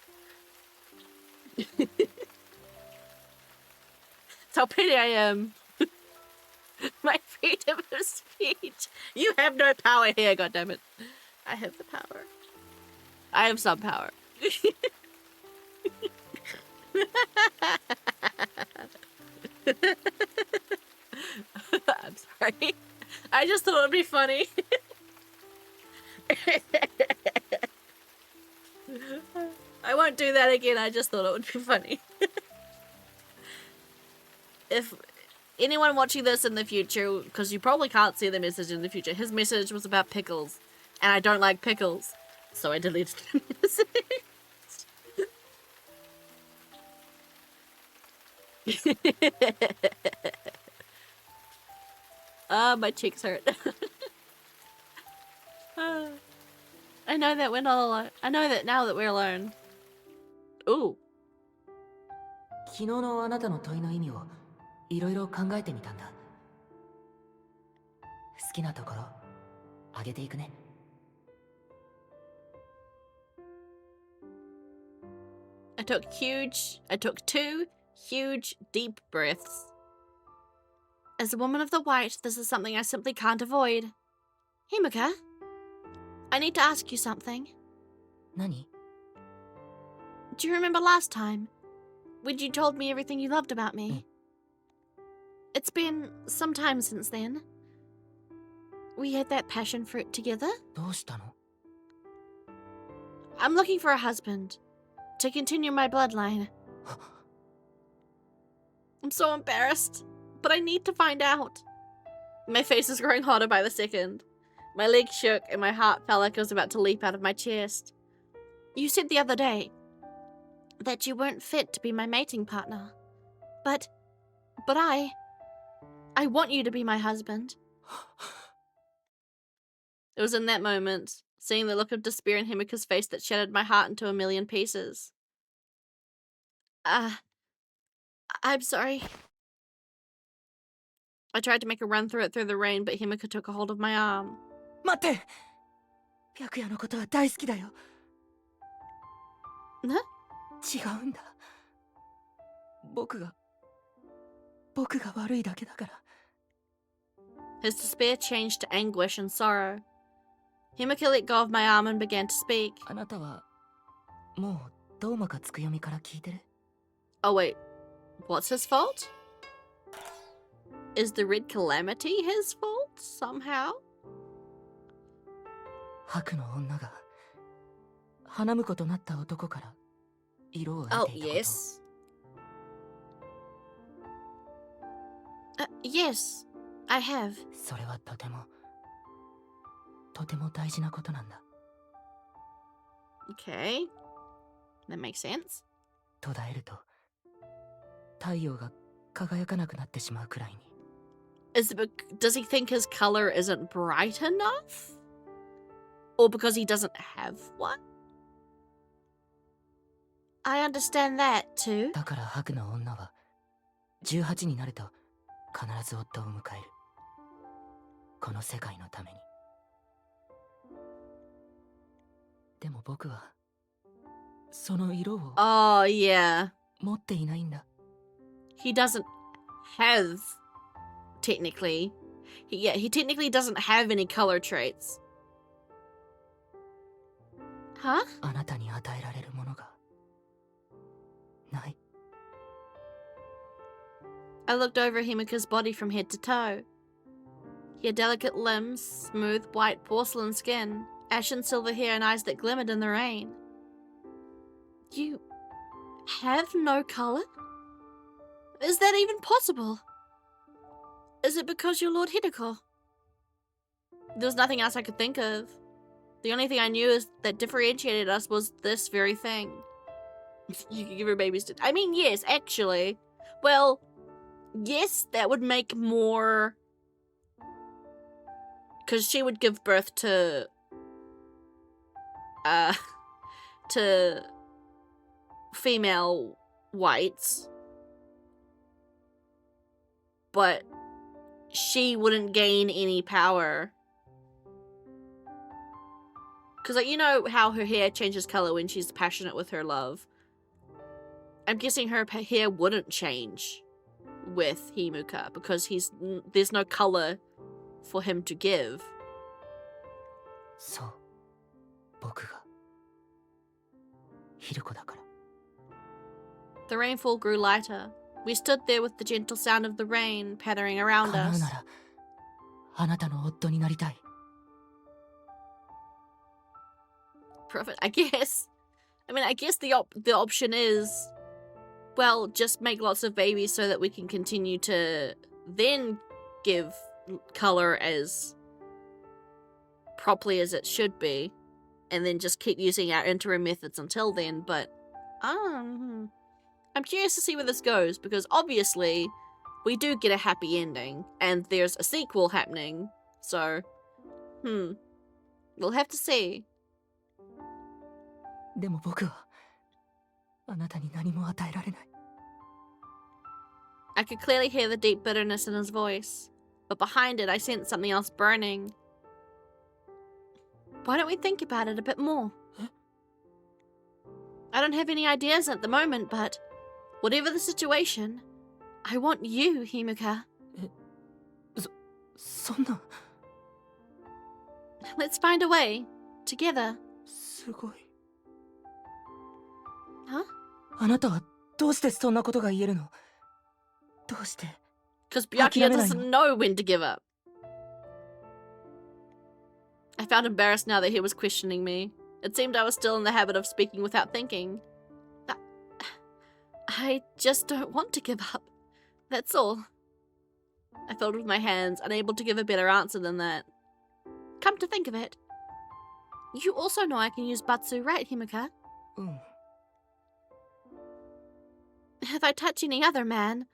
That's how petty I am. My freedom of speech. You have no power here, goddammit. I have the power. I have some power. I'm sorry. I just thought it would be funny. I won't do that again. I just thought it would be funny. If anyone watching this in the future, because you probably can't see the message in the future, his message was about pickles, and I don't like pickles, so I deleted the message. My cheeks hurt. I know that we're not alone. I know that now that we're alone. Ooh. 昨日のあなたの問いの意味をいろいろ考えてみたんだ。好きなところあげていくね。I took two huge deep breaths. As a woman of the white, this is something I simply can't avoid. Himika, I need to ask you something. 何? Do you remember last time when you told me everything you loved about me? It's been some time since then. We had that passion fruit together. どうしたの? I'm looking for a husband to continue my bloodline. I'm so embarrassed, but I need to find out. My face is growing hotter by the second. My legs shook and my heart felt like it was about to leap out of my chest. You said the other day that you weren't fit to be my mating partner. But I want you to be my husband. It was in that moment, seeing the look of despair in Himika's face, that shattered my heart into a million pieces. I'm sorry. I tried to make a run through the rain, but Himika took a hold of my arm. 待って! 白夜のことは大好きだよ。な? 違うんだ。僕が悪いだけだから。His despair changed to anguish and sorrow. Himika let go of my arm and began to speak. あなたはもうドーマかつくよみから聞いてる? Oh wait, what's his fault? Is the red calamity his fault somehow? 白の女が花婿となった男から色を得ていたこと。Oh yes. Yes, I have. それはとても大事なことなんだ。Okay, that makes sense. 途絶えると太陽が輝かなくなってしまうくらいに。Does he think his color isn't bright enough? Or because he doesn't have one? I understand that too. だから白の女は18になると必ず夫を迎える。この世界のために。でも僕はその色を Oh yeah. 持っていないんだ。He doesn't have technically. He technically doesn't have any color traits. Huh? あなたに与えられるものがない。I looked over Himika's body from head to toe. He had delicate limbs, smooth white porcelain skin, ashen silver hair, and eyes that glimmered in the rain. You have no color? Is that even possible? Is it because you're Lord Hideko? There was nothing else I could think of. The only thing I knew is that differentiated us was this very thing. You could give her babies to... I mean, yes, actually. Well, yes, that would make more... Because she would give birth to... to... female whites. but she wouldn't gain any power. Because, like, you know how her hair changes color when she's passionate with her love? I'm guessing her hair wouldn't change with Himuka because there's no color for him to give. そう、僕がヒルコだから。 The rainfall grew lighter. We stood there with the gentle sound of the rain pattering around 叶う us. ならあなたの夫になりたい。 Profit, I guess. I mean, I guess the option is, well, just make lots of babies so that we can continue to then give color as properly as it should be, and then just keep using our interim methods until then. But I'm curious to see where this goes, because obviously we do get a happy ending and there's a sequel happening, so we'll have to see. でも僕はあなたに何も与えられない。 I could clearly hear the deep bitterness in his voice, but behind it I sensed something else burning. Why don't we think about it a bit more? I don't have any ideas at the moment, but whatever the situation, I want you, Himuka. そんな。 Let's find a way, together. すごい。 Huh? あなたはどうしてそんなことが言えるの？どうして？ Because Byakuya doesn't know when to give up. I felt embarrassed now that he was questioning me. It seemed I was still in the habit of speaking without thinking. I just don't want to give up. That's all. I filled with my hands, unable to give a better answer than that. Come to think of it, you also know I can use Batsu, right, Himuka? うん。 If I touch any other man,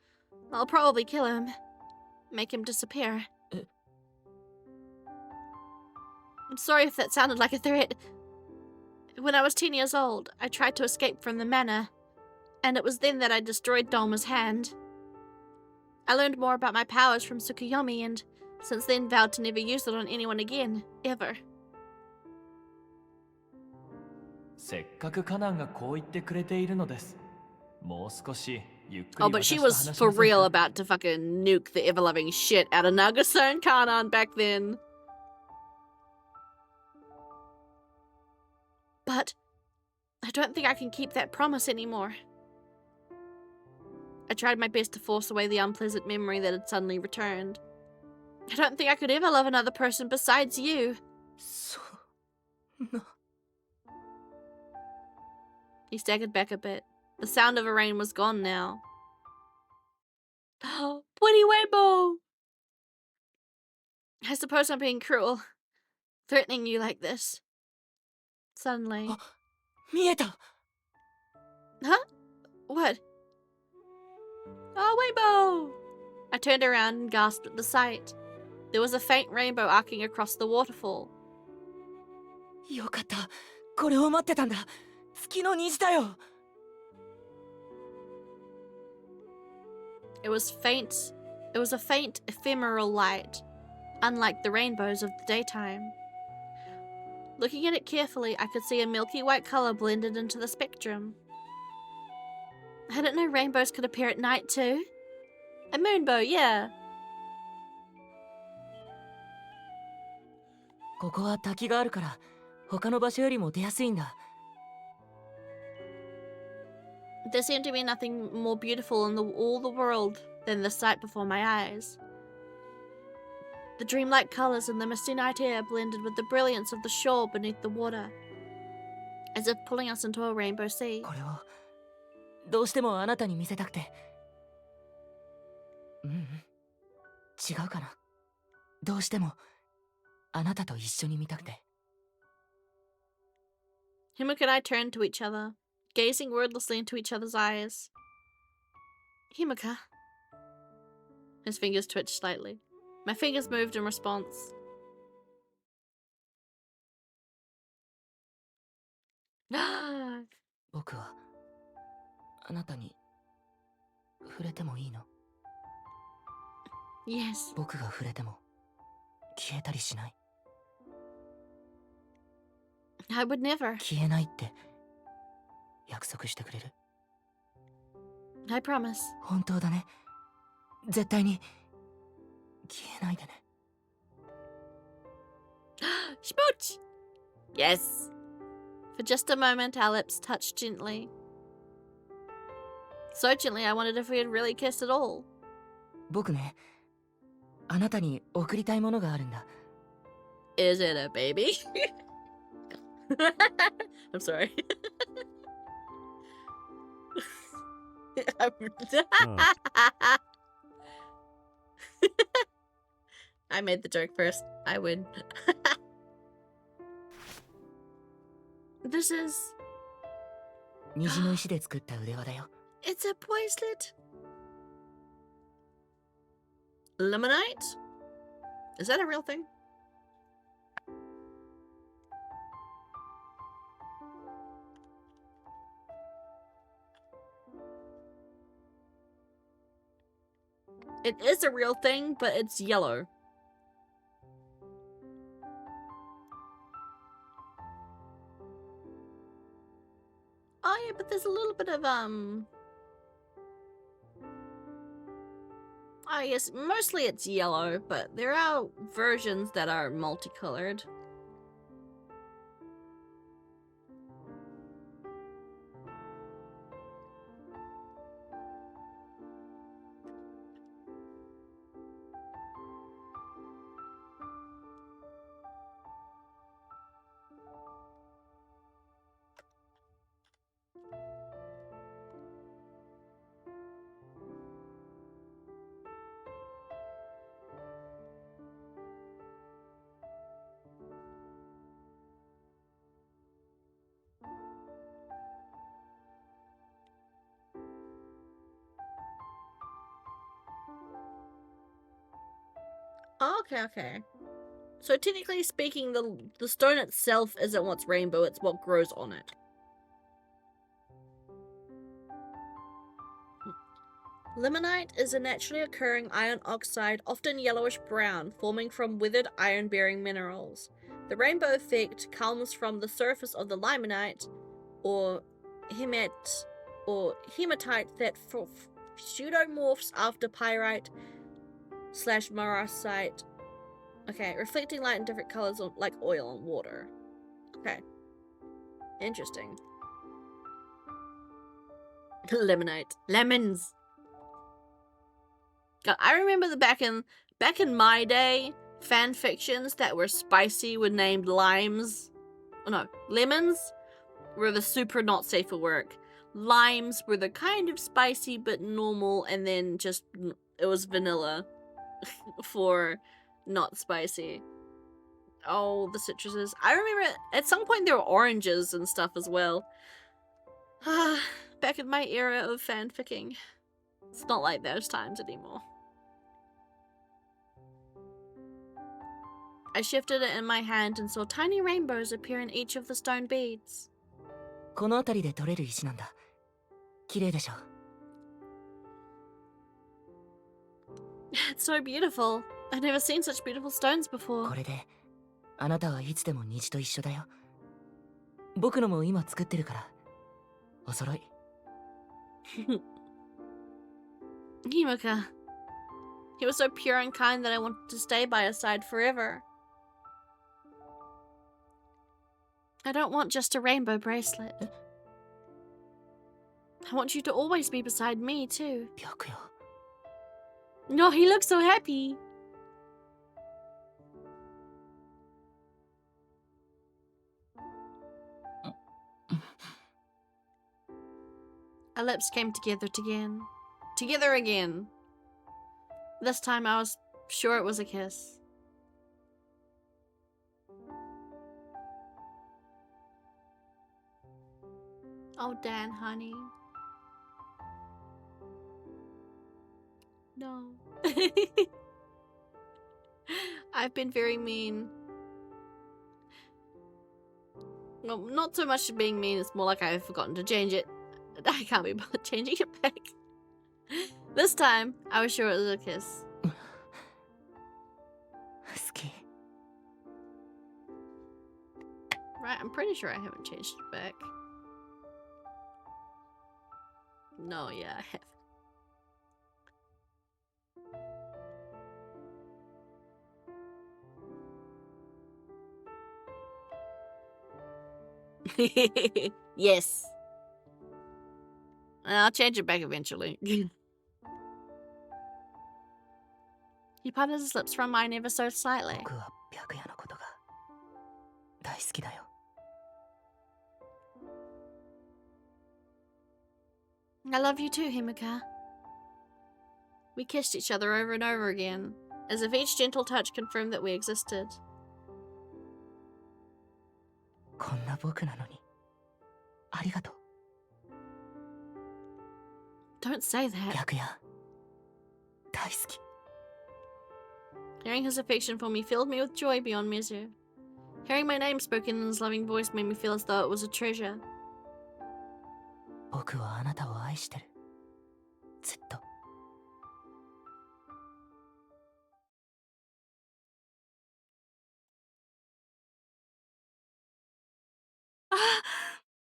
I'll probably kill him. Make him disappear. I'm sorry if that sounded like a threat. When I was 10 years old, I tried to escape from the manor, and it was then that I destroyed Dolma's hand. I learned more about my powers from Tsukuyomi, and since then vowed to never use it on anyone again, ever. せっかくカナンがこう言ってくれているのです。もう少しゆっくり Oh, but she was for real about to fucking nuke the ever-loving shit out of Nagasa and Kanan back then. But I don't think I can keep that promise anymore. I tried my best to force away the unpleasant memory that had suddenly returned. I don't think I could ever love another person besides you. そんな。 He staggered back a bit. The sound of a rain was gone now. Woody Rainbow! I suppose I'm being cruel, threatening you like this. Suddenly. 見えた。 Huh? What? Oh, Rainbow! I turned around and gasped at the sight. There was a faint rainbow arcing across the waterfall. よかった。これを待ってたんだ。月の虹だよ。 It was a faint, ephemeral light, unlike the rainbows of the daytime. Looking at it carefully, I could see a milky white color blended into the spectrum. I didn't know rainbows could appear at night too. A moonbow, yeah. ここは滝があるから他の場所よりも出やすいんだ。 There seemed to be nothing more beautiful in all the world than the sight before my eyes. The dreamlike colors in the misty night air blended with the brilliance of the shore beneath the water, as if pulling us into a rainbow sea. これをどうしてもあなたに見せたくて。うん、違うかな。どうしてもあなたと一緒に見たくて。 Himuka and I turned to each other, gazing wordlessly into each other's eyes. Himuka. His fingers twitched slightly. My fingers moved in response. 僕はあなたに触れてもいいの？ Yes. 僕が触れても消えたりしない。 I would never. 消えないって約束してくれる？ I promise. 本当だね。絶対に消えないでね。 Smooch! Yes. For just a moment, our lips touched gently. So gently, I wondered if we had really kissed at all. 僕ね、あなたに贈りたいものがあるんだ。 Is it a baby? I'm sorry. I made the joke first. I win. This is... 虹の石で作った腕輪だよ。 It's a bracelet. Lemonite? Is that a real thing? It is a real thing, but it's yellow. Oh yeah, but there's a little bit of oh yes, mostly it's yellow, but there are versions that are multicolored. Oh, okay. So technically speaking, the stone itself isn't what's rainbow, it's what grows on it. Limonite is a naturally occurring iron oxide, often yellowish-brown, forming from withered iron-bearing minerals. The rainbow effect comes from the surface of the limonite, or hematite that pseudomorphs after pyrite / marasite. Okay, reflecting light in different colors like oil and water. Okay. Interesting. Lemonite. Lemons! God, I remember back in my day, fan fictions that were spicy were named limes. Oh no, lemons were the super not safe for work. Limes were the kind of spicy but normal, and then just it was vanilla for not spicy. Oh, the citruses. I remember at some point there were oranges and stuff as well. Back in my era of fanficking. It's not like those times anymore. I shifted it in my hand and saw tiny rainbows appear in each of the stone beads. この辺りで取れる石なんだ。綺麗でしょ。 It's so beautiful. I've never seen such beautiful stones before. これであなたはいつでも虹と一緒だよ。僕のも今作ってるから。お揃い。Himeka. He was so pure and kind that I wanted to stay by his side forever. I don't want just a rainbow bracelet. I want you to always be beside me, too. 白よ。 No, he looks so happy. Our lips came together again. Together again. This time I was sure it was a kiss. Oh, Dan, honey. No. I've been very mean. Well, not so much being mean, it's more like I've forgotten to change it. I can't be bothered changing it back. This time, I was sure it was a kiss. 好き。 Right, I'm pretty sure I haven't changed it back. No, yeah, I have. Yes. I'll change it back eventually. He parted his lips from mine ever so slightly. 僕は白夜のことが大好きだよ。 I love you too, Himika. We kissed each other over and over again, as if each gentle touch confirmed that we existed. こんな僕なのにありがとう。 Don't say that. 白夜大好き。 Hearing his affection for me filled me with joy beyond measure. Hearing my name spoken in his loving voice made me feel as though it was a treasure. 僕はあなたを愛してる。ずっと。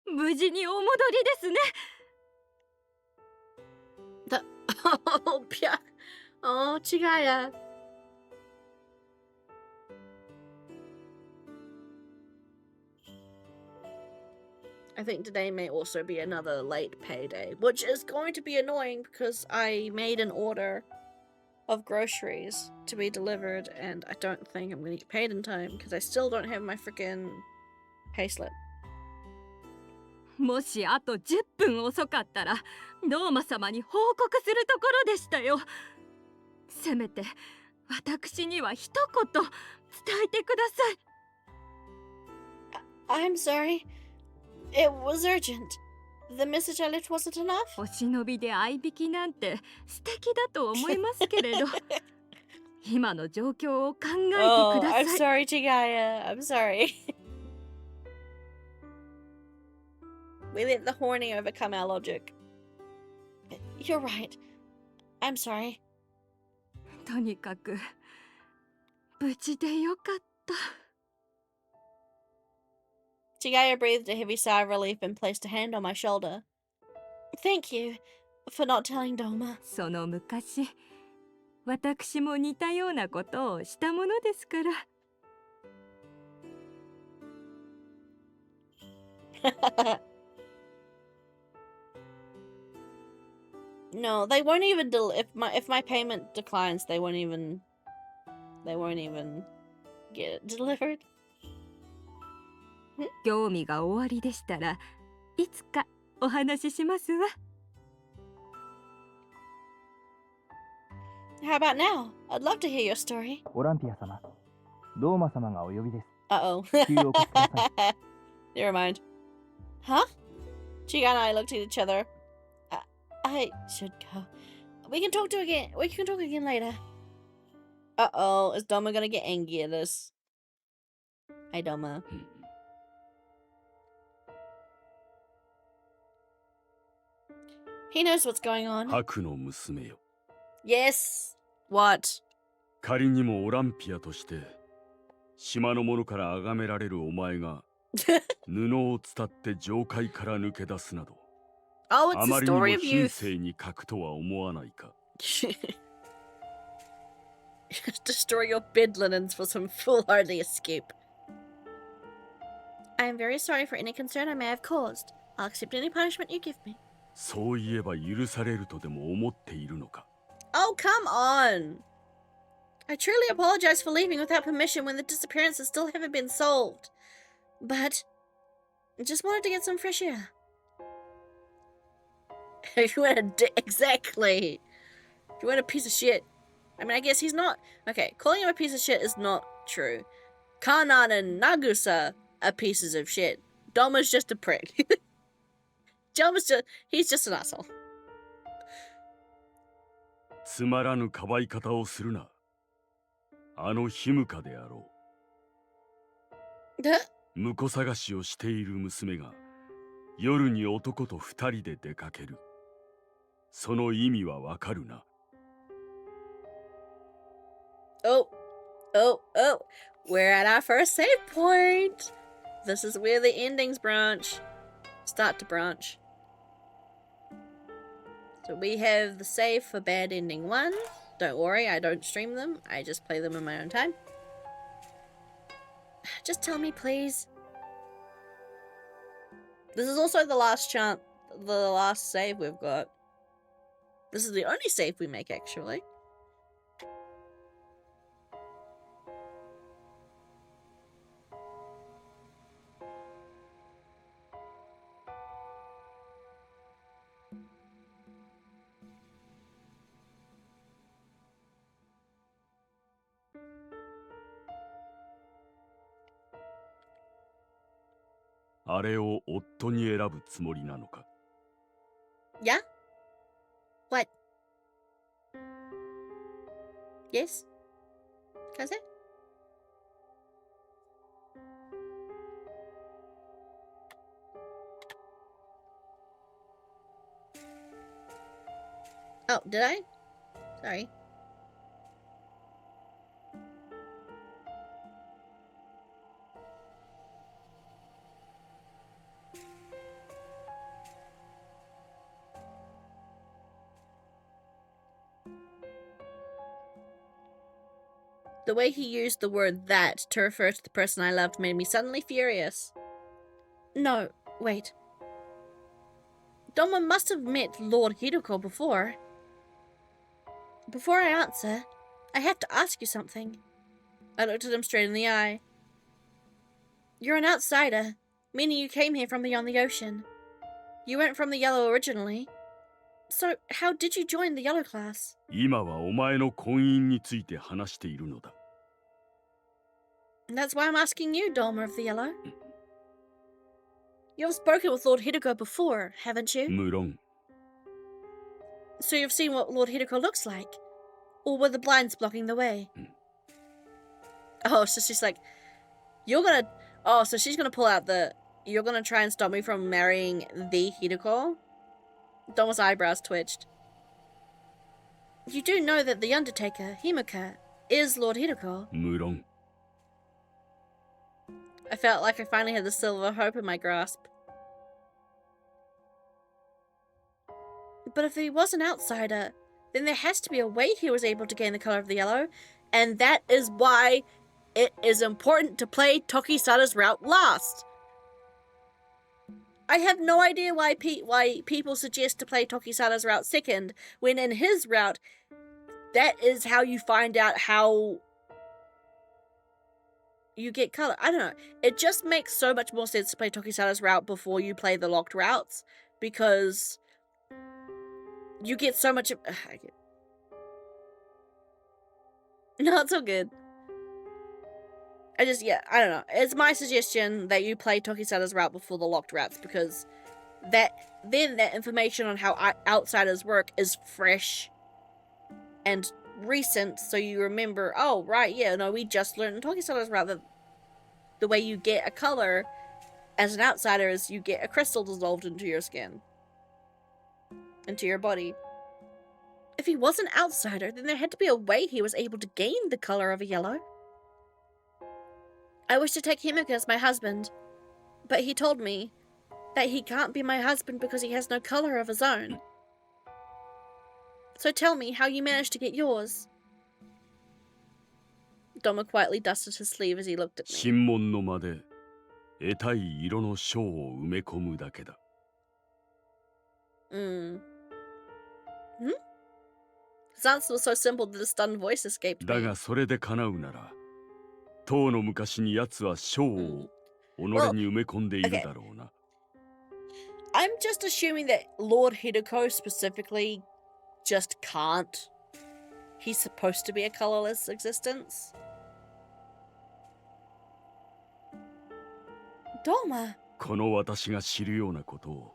無事にお戻りですね。 Oh, Pia. Oh, Chigaya. I think today may also be another late payday, which is going to be annoying because I made an order of groceries to be delivered and I don't think I'm going to get paid in time because I still don't have my freaking payslip. もしあと10分遅かったらドーマ様に報告するところでしたよ。せめて私には一言伝えてください。 I'm sorry. It was urgent. The message I left wasn't enough. お忍びで相引きなんて素敵だと思いますけれど今の状況を考えてください。 I'm sorry, Chigaya. I'm sorry. We let the horny overcome our logic. You're right. I'm sorry. とにかく無事でよかった。 Chigaya breathed a heavy sigh of relief and placed a hand on my shoulder. Thank you for not telling Doma. その昔、私も似たようなことをしたものですから。 No, they won't even if my payment declines, they won't even get it delivered. 興味が終わりでしたらいつかお話ししますわ。 How about now? I'd love to hear your story. オランピア様、ドーマ様がお呼びです。 Uh-oh. 気をお越しください。 Never mind. Huh? Chiga and I looked at each other. I should go. We can talk again later. Uh-oh, is Doma gonna get angry at us? Hi, Doma. He knows what's going on. 白の娘よ。 Yes. What? 仮にもオランピアとして島の者から崇められるお前が布を伝って上界から抜け出すなど Oh, あ it's ま the りにも story of 品 youth. 性に欠くとは思わないか。 Destroy your bed linens for some foolhardy escape. I am very sorry for any concern I may have caused. I'll accept any punishment you give me. そういえば許されるとでも思っているのか。 Oh, come on! I truly apologize for leaving without permission when the disappearances still haven't been solved. But I just wanted to get some fresh air. If you want exactly. If you want a piece of shit. I mean, I guess he's not. Okay, calling him a piece of shit is not true. Kanan and Nagusa are pieces of shit. Doma's just a prick. He's just an asshole. つまらぬかばい方をするな。あのヒムカであろう。婿探しをしている娘が夜に男と二人で出かける。その意味はわかるな。Oh. Oh, we're at our first save point. This is where the endings branch. Start to branch. So we have the save for Bad Ending 1. Don't worry, I don't stream them. I just play them in my own time. Just tell me, please. This is also the last chance, the last save we've got. This is the only save we make, actually. Yeah? What? Yes? Kaze? Oh, did I? Sorry. The way he used the word "that" to refer to the person I loved made me suddenly furious. No, wait. Doma must have met Lord Hiruko before. Before I answer, I have to ask you something. I looked at him straight in the eye. You're an outsider, meaning you came here from beyond the ocean. You weren't from the Yellow originally. So, how did you join the Yellow class? 今はお前の婚姻について話しているのだ。 That's why I'm asking you, Doma of the Yellow. You've spoken with Lord Hiruko before, haven't you? 無論。 So you've seen what Lord Hiruko looks like? Or were the blinds blocking the way? Oh, so she's like, you're gonna... Oh, so she's gonna pull out the... You're gonna try and stop me from marrying the Hiruko? Doma's eyebrows twitched. You do know that the Undertaker, Himuka, is Lord Hiruko? 無論。 I felt like I finally had the silver hope in my grasp. But if he was an outsider, then there has to be a way he was able to gain the color of the yellow, and that is why it is important to play Tokisada's route last. I have no idea why people suggest to play Tokisada's route second, when in his route, that is how you find out how you get color. I don't know. It just makes so much more sense to play Tokisada's route before you play the locked routes, because you get so much of... No, it's all good. I don't know. It's my suggestion that you play Tokisada's route before the locked routes, because that information on how outsiders work is fresh and recent, so you remember, oh, right, yeah, no, we just learned in Tokisada's route that the way you get a color as an outsider is you get a crystal dissolved into your skin. Into your body. If he was an outsider, then there had to be a way he was able to gain the color of a yellow. I wish to take Himuka as my husband, but he told me that he can't be my husband because he has no color of his own. So tell me how you managed to get yours. Doma quietly dusted his sleeve as he looked at me. 神門の間で得たい色の章を埋め込むだけだ。His answer was so simple that a stunned voice escaped me. だがそれで叶うなら、当の昔に奴は章を己に埋め込んでいるだろうな。I'm just assuming that Lord Hiruko specifically just can't. He's supposed to be a colorless existence. Doma. この私が知るようなことを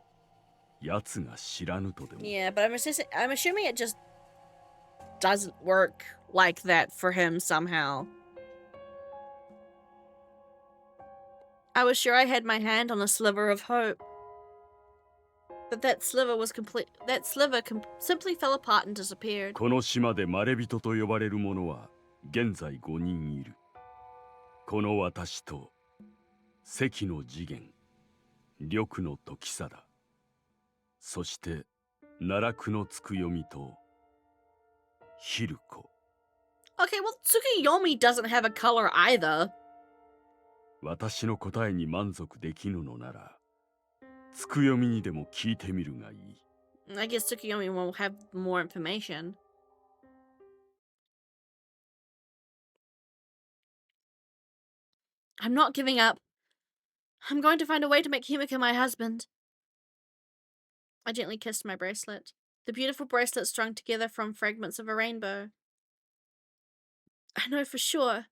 奴が知らぬとでも。 Yeah, but I'm assuming it just doesn't work like that for him somehow. I was sure I had my hand on a sliver of hope. But that sliver was simply fell apart and disappeared. この島でまれびとと呼ばれる者は現在5人いる。この私と関の次元、緑の時貞、そして奈落のつくよみとヒルコ。 Okay, well, Tsukuyomi doesn't have a color either. 私の答えに満足できぬのなら、つくよみにでも聞いてみるがいい。I guess Tsukuyomi won't have more information. I'm not giving up. I'm going to find a way to make Himika my husband. I gently kissed my bracelet. The beautiful bracelet strung together from fragments of a rainbow. I know for sure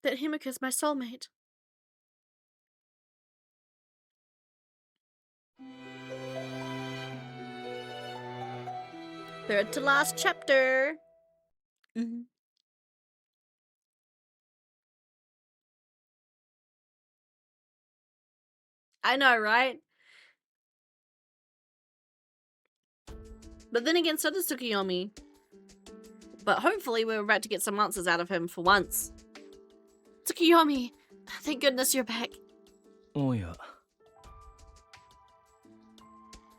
that Himika's my soulmate. Third to last chapter. I know, right? But then again, so does Tsukuyomi. But hopefully we're about to get some answers out of him for once. Tsukuyomi, thank goodness you're back. Oh yeah.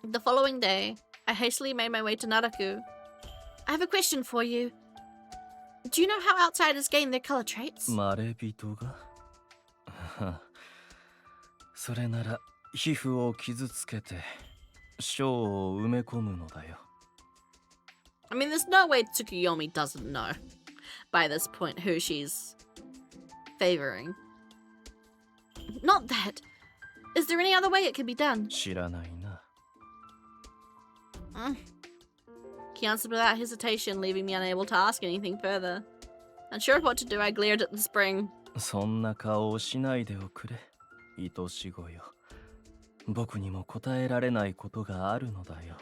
The following day, I hastily made my way to Naraku. I have a question for you. Do you know how outsiders gain their color traits? マレビトがそれなら皮膚を傷つけて章を埋め込むのだよ。I mean, there's no way Tsukuyomi doesn't know by this point who she's favoring. Not that. Is there any other way it can be done? 知らないな。He answered without hesitation, leaving me unable to ask anything further. Unsure of what to do, I glared at the spring. そんな顔をしないでおくれ、愛し子よ。僕にも答えられないことがあるのだよ。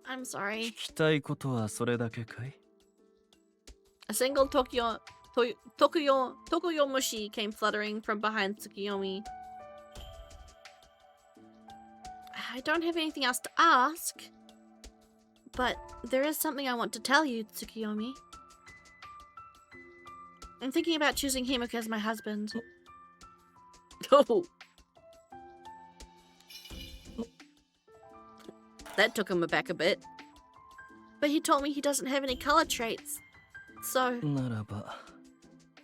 I'm sorry. 聞きたいことはそれだけかい？ A single Tokuyomushi came fluttering from behind Tsukuyomi. I don't have anything else to ask, but there is something I want to tell you, Tsukuyomi. I'm thinking about choosing Himika as my husband. Oh. That took him aback a bit. But he told me he doesn't have any color traits. So... ならば、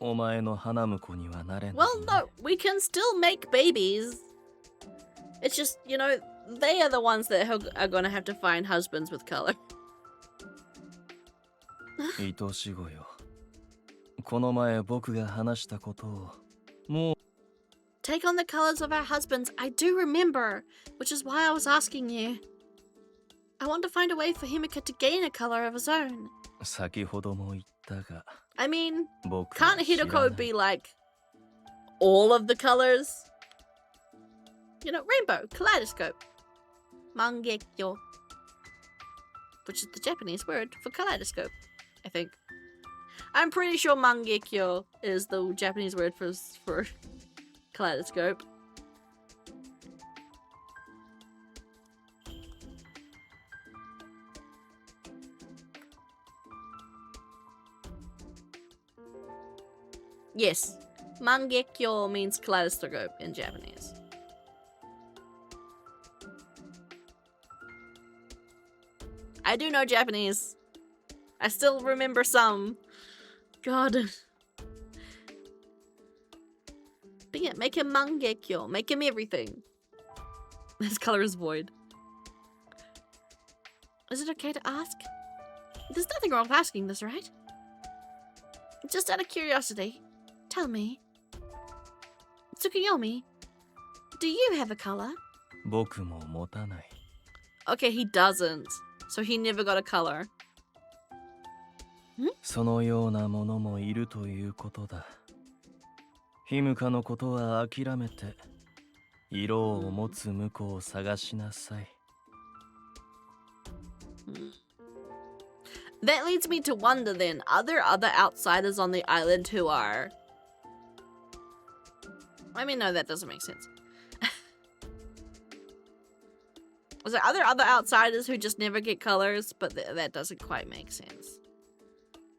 お前の花婿にはなれない。 Well, no, we can still make babies. It's just, you know, they are the ones that are gonna have to find husbands with color. 愛し子よ。この前僕が話したことを、もう Take on the colors of our husbands, I do remember, which is why I was asking you. I want to find a way for Himika to gain a color of his own. 先ほども言ったが、 I mean, 僕は can't 知らない Hideko be like all of the colors? You know, rainbow, kaleidoscope, mangekyo, which is the Japanese word for kaleidoscope, I think. I'm pretty sure mangekyo is the Japanese word for kaleidoscope. Yes, mangekyo means kaleidoscope in Japanese. I do know Japanese. I still remember some. God. But yeah, make him mangekyo. Make him everything. His color is void. Is it okay to ask? There's nothing wrong with asking this, right? Just out of curiosity, tell me. Tsukuyomi, do you have a color? 僕も持たない。 Okay, he doesn't. So he never got a color. そのようなものもいるということだ。ヒムカのことは諦めて、色を持つ婿を探しなさい。That leads me to wonder then, are there other outsiders on the island who are... I mean, no, that doesn't make sense. Are there other outsiders who just never get colors? But that doesn't quite make sense.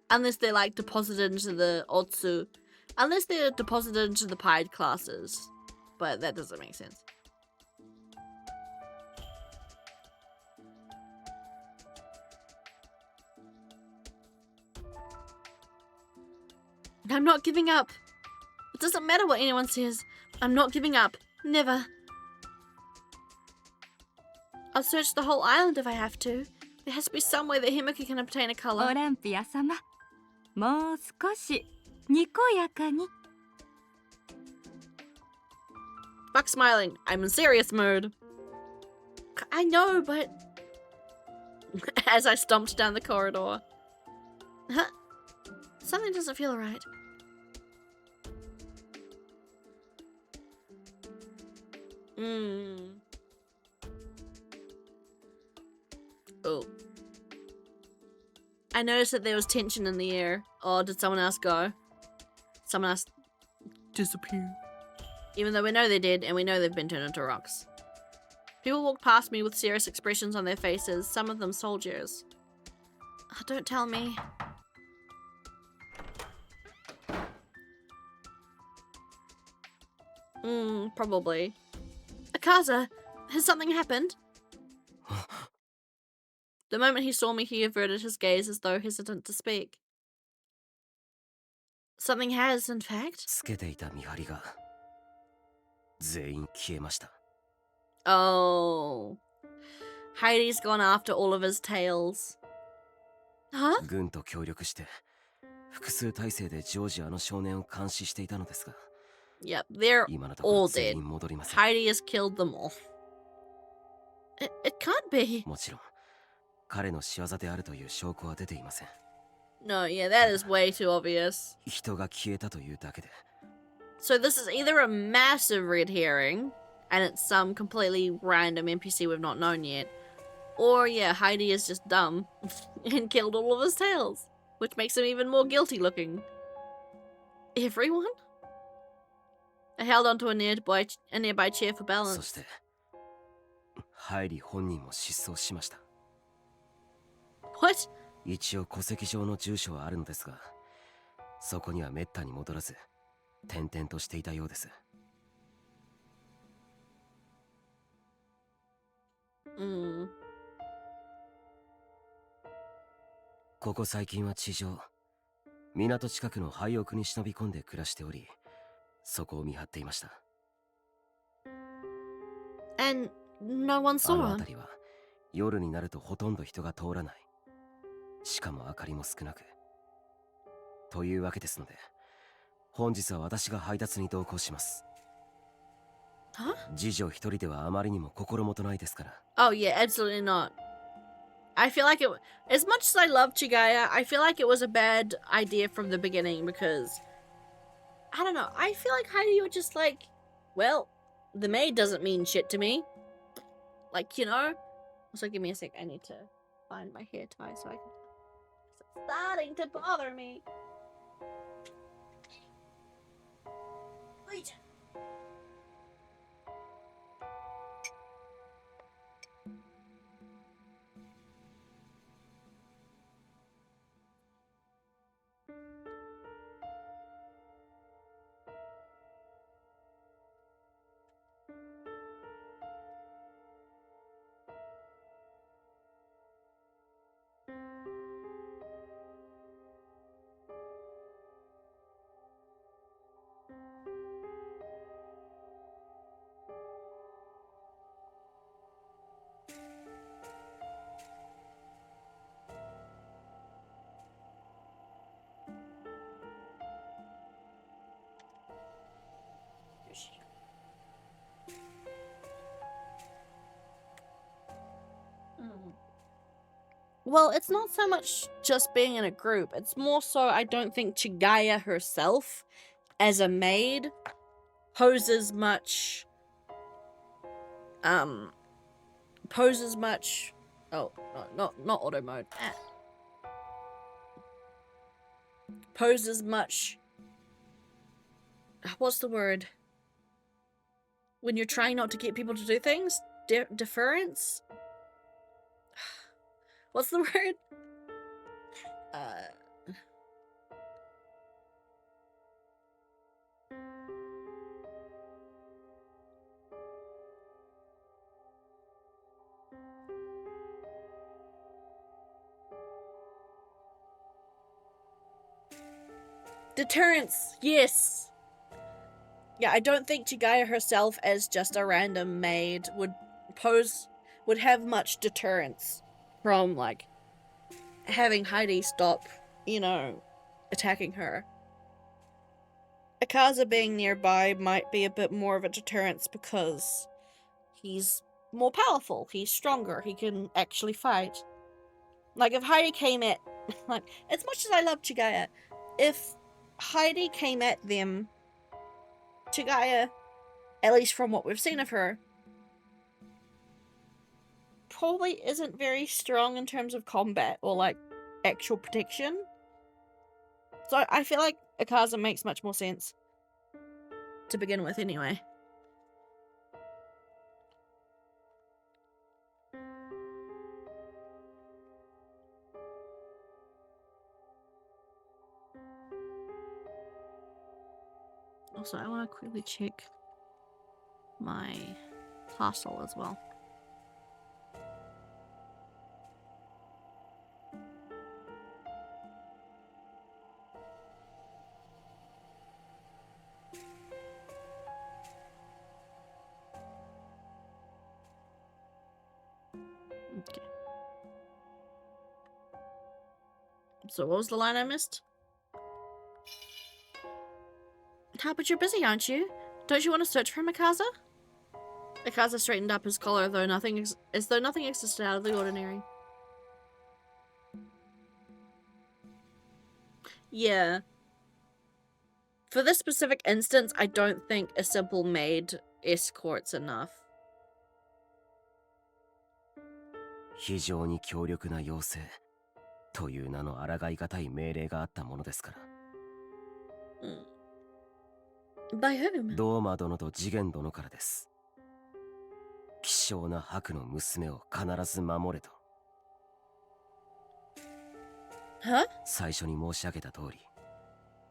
Unless they're like deposited into the Otsu. Unless they're deposited into the Pied classes. But that doesn't make sense. I'm not giving up. It doesn't matter what anyone says. I'm not giving up. Never. I'll search the whole island if I have to. There has to be some way that Himiko can obtain a color. オランピア様、もう少しにこやかに。 Fuck smiling. I'm in serious mode. I know, but... As I stomped down the corridor. Huh? Something doesn't feel right. Oh. I noticed that there was tension in the air. Oh, did someone else go? Someone else disappear. Even though we know they did, and we know they've been turned into rocks. People walk past me with serious expressions on their faces, some of them soldiers. Oh, don't tell me. Probably. Akaza, has something happened? The moment he saw me, he averted his gaze as though hesitant to speak. Something has, in fact. つけていた見張りが全員消えました。 Oh. Heidi's gone after all of his tails. Huh? 軍と協力して複数体制でジョージアの少年を監視していたのですが。 Yep, they're 今のところ all 全 dead. 員戻りません。 Heidi has killed them all. It can't be. もちろん彼の仕業であるという証拠は出ていません。 No, yeah, that is way too obvious. 人が消えたというだけで。 So this is either a massive red herring, and it's some completely random NPC we've not known yet, or yeah, Heidi is just dumb and killed all of his tails, which makes him even more guilty looking. Everyone? I held onto a nearby chair for そ balance. してハイリ本人も失踪しました。 What? 一応戸籍上の住所はあるのですが、そこにはめったに戻らず転々としていたようです。ここ最近は地上、港近くの廃屋に忍び込んで暮らしており、そこを見張っていました。 And no one あ saw の him. 辺りは夜になるとほとんど人が通らない。しかも明かりも少なく。というわけですので、本日は私が配達に同行します。 Huh? 次女一人ではあまりにも心もとないですから。 Oh yeah, absolutely not. I feel like as much as I love Chigaya, I feel like it was a bad idea from the beginning because, I don't know, I feel like Heidi was just like, well, the maid doesn't mean shit to me. Like, you know? Also, give me a sec, I need to find my hair tie so I can... It's starting to bother me. Wait. Well, it's not so much just being in a group. It's more so I don't think Chigaya herself, as a maid, poses much... Oh, no, not auto mode. Poses much... What's the word? When you're trying not to get people to do things? Deference? What's the word? Deterrence, yes. Yeah, I don't think Chigaya herself as just a random maid would have much deterrence from, like, having Heidi stop, you know, attacking her. Akaza being nearby might be a bit more of a deterrence because he's more powerful, he's stronger, he can actually fight. Like, if Heidi came at, like, as much as I love Chigaya, if Heidi came at them, Chigaya, at least from what we've seen of her, probably isn't very strong in terms of combat or, like, actual protection. So I feel like Akaza makes much more sense to begin with anyway. Also, I want to quickly check my parcel as well. Okay. So what was the line I missed? How, but you're busy, aren't you? Don't you want to search for Mikaza? Mikaza straightened up his collar as though nothing existed out of the ordinary. Yeah. For this specific instance, I don't think a simple maid escort's enough. 非常に強力な妖精という名の抗いがたい命令があったものですから。By whom? ドーマ殿と次元殿からです。希少な白の娘を必ず守れと。Huh? 最初に申し上げた通り、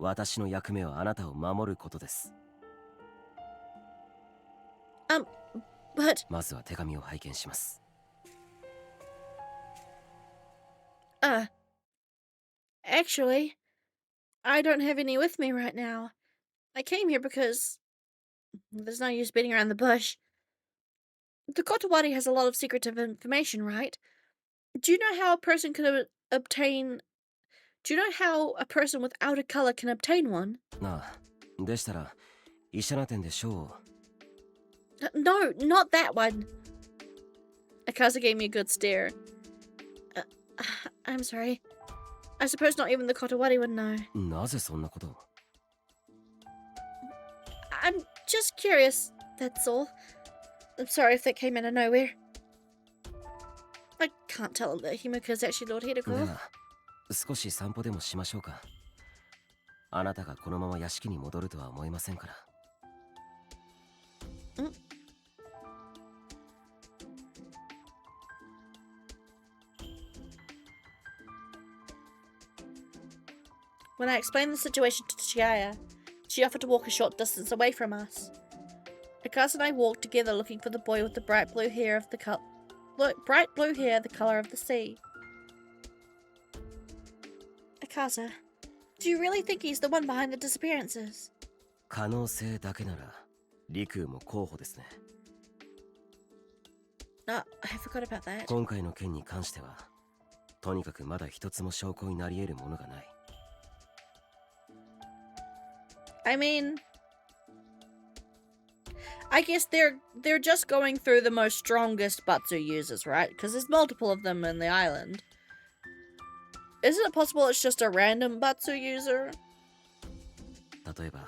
私の役目はあなたを守ることです。But... まずは手紙を拝見します。Actually, I don't have any with me right now. I came here because there's no use beating around the bush. The Kotowari has a lot of secretive information, right? Do you know how a person can obtain... Do you know how a person without a color can obtain one? ああ、でしたら、医者な点でしょう。No, not that one. Akaza gave me a good stare. I'm sorry. I suppose not even the Kotowari would know. なぜそんなことを？ I'm just curious, that's all. I'm sorry if that came out of nowhere. I can't tell him that Himiko's actually Lord Hideko. では、少し散歩でもしましょうか。あなたがこのまま屋敷に戻るとは思いませんから。When I explained the situation to Chihaya, she offered to walk a short distance away from us. Akaza and I walked together looking for the boy with the bright blue hair the color of the sea. Akaza, do you really think he's the one behind the disappearances? 可能性だけなら、陸も候補ですね。I forgot about that. 今回の件に関しては、とにかくまだ一つも証拠になり得るものがない。I mean, I guess they're just going through the most strongest Batsu users, right? Because there's multiple of them in the island. Isn't it possible it's just a random Batsu user? 例えば、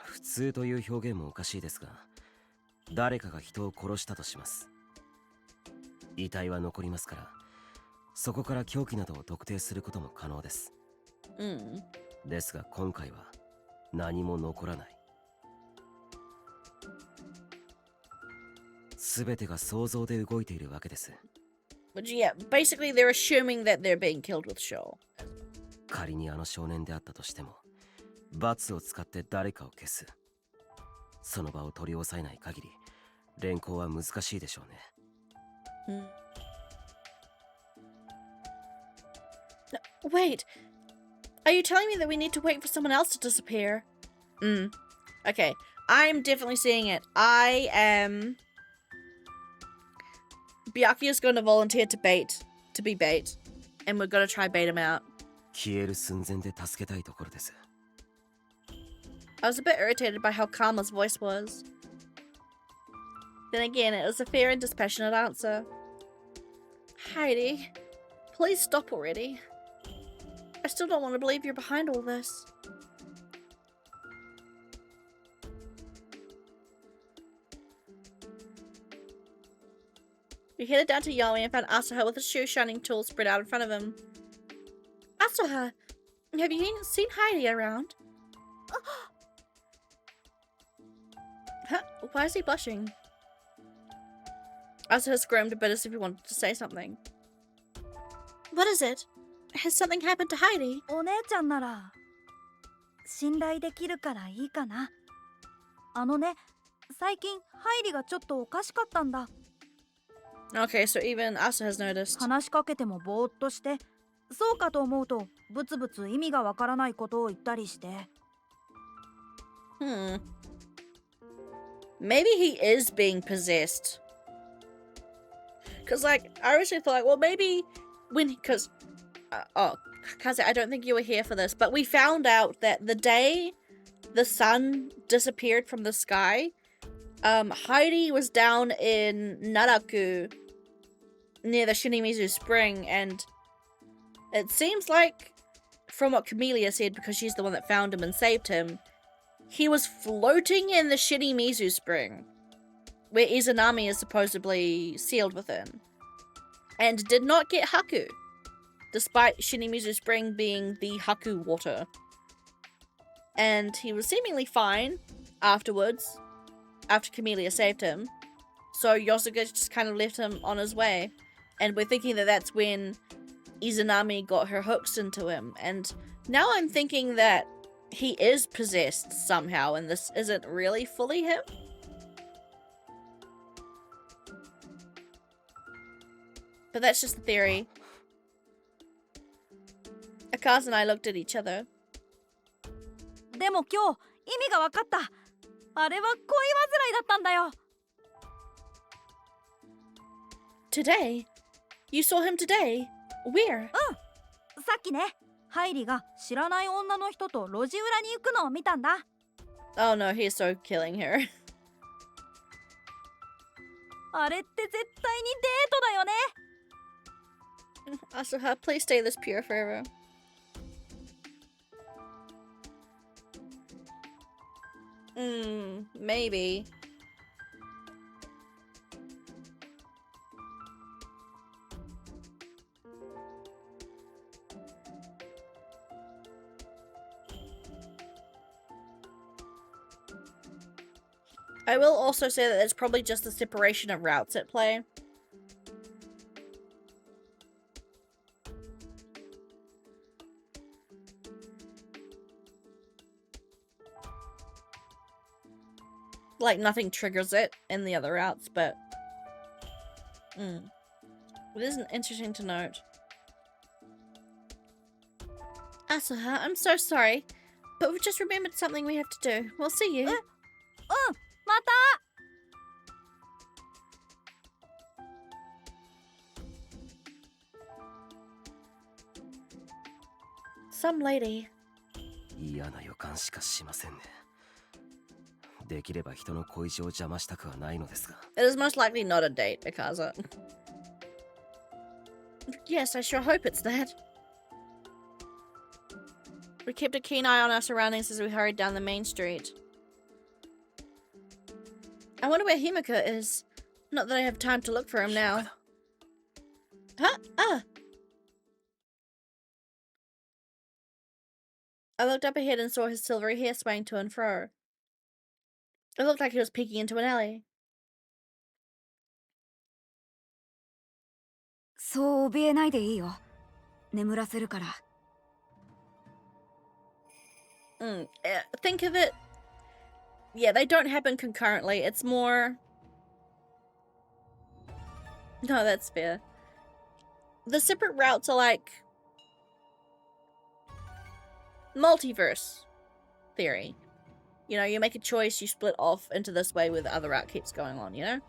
普通という表現もおかしいですが、誰かが人を殺したとします。遺体は残りますから、そこから凶器などを特定することも可能です。ですが今回は何も残らない。すべてが想像で動いているわけです。But yeah, basically they're assuming that they're being killed with Shaw. 仮にあの少年であったとしても、罰を使って誰かを消す。その場を取り押さえない限り、連行は難しいでしょうね。Wait, Are you telling me that we need to wait for someone else to disappear? Okay. I'm definitely seeing it. I am... Byakuya is going to volunteer to be bait. And we're going to try bait him out. 消える寸前で助けたいところです。 I was a bit irritated by how calm his voice was. Then again, it was a fair and dispassionate answer. Heidi, please stop already. I still don't want to believe you're behind all this. We headed down to Yomi and found Asuha with a shoe shining tool spread out in front of him. Asuha, have you seen Heidi around? Huh? Why is he blushing? Asuha squirmed a bit as if he wanted to say something. What is it? Has something happened to Heidi? お姉ちゃんなら信頼できるからいいかな。あのね、最近ハイリがちょっとおかしかったんだ。Okay, so even Asa has noticed. 話しかけてもぼーっとして、そうかと思うとブツブツ意味がわからないことを言ったりして。Maybe he is being possessed. Cause like I originally thought, like, well, maybe when Kaze, I don't think you were here for this, but we found out that the day the sun disappeared from the sky, Heidi was down in Naraku near the Shinimizu Spring, and it seems like, from what Camellia said, because she's the one that found him and saved him, he was floating in the Shinimizu Spring, where Izanami is supposedly sealed within, and did not get Haku, despite Shinimizu Spring being the Haku water. And he was seemingly fine afterwards, after Camellia saved him, so Yosuke just kind of left him on his way, and we're thinking that that's when Izanami got her hooks into him, and now I'm thinking that he is possessed somehow, and this isn't really fully him? But that's just a theory. Akaza and I looked at each other. でも今日意味が分かった。あれは恋煩いだったんだよ。Today? You saw him today? Where? さっきね、ハイリが知らない女の人と路地裏に行くのを見たんだ。Oh no, he's so killing her. あれって絶対にデートだよね。Asuha, please stay this pure forever. Maybe. I will also say that it's probably just the separation of routes at play. Like, nothing triggers it in the other routes, but... It is interesting to note. Asuha, I'm so sorry, but we've just remembered something we have to do. We'll see you. また。Some lady. 嫌な予感しかしませんね。できれば人の恋路を邪魔したくはないのですが。It is most likely not a date, Akaza. Yes, I sure hope it's that. We kept a keen eye on our surroundings as we hurried down the main street. I wonder where Himika is. Not that I have time to look for him now. Huh? I looked up ahead and saw his silvery hair swaying to and fro. It looked like he was peeking into an alley. そう怯えないでいいよ。眠らせるから。Think of it. Yeah, they don't happen concurrently. It's more... No, that's fair. The separate routes are like... multiverse theory. You know, you make a choice, you split off into this way with other art keeps going on, you know?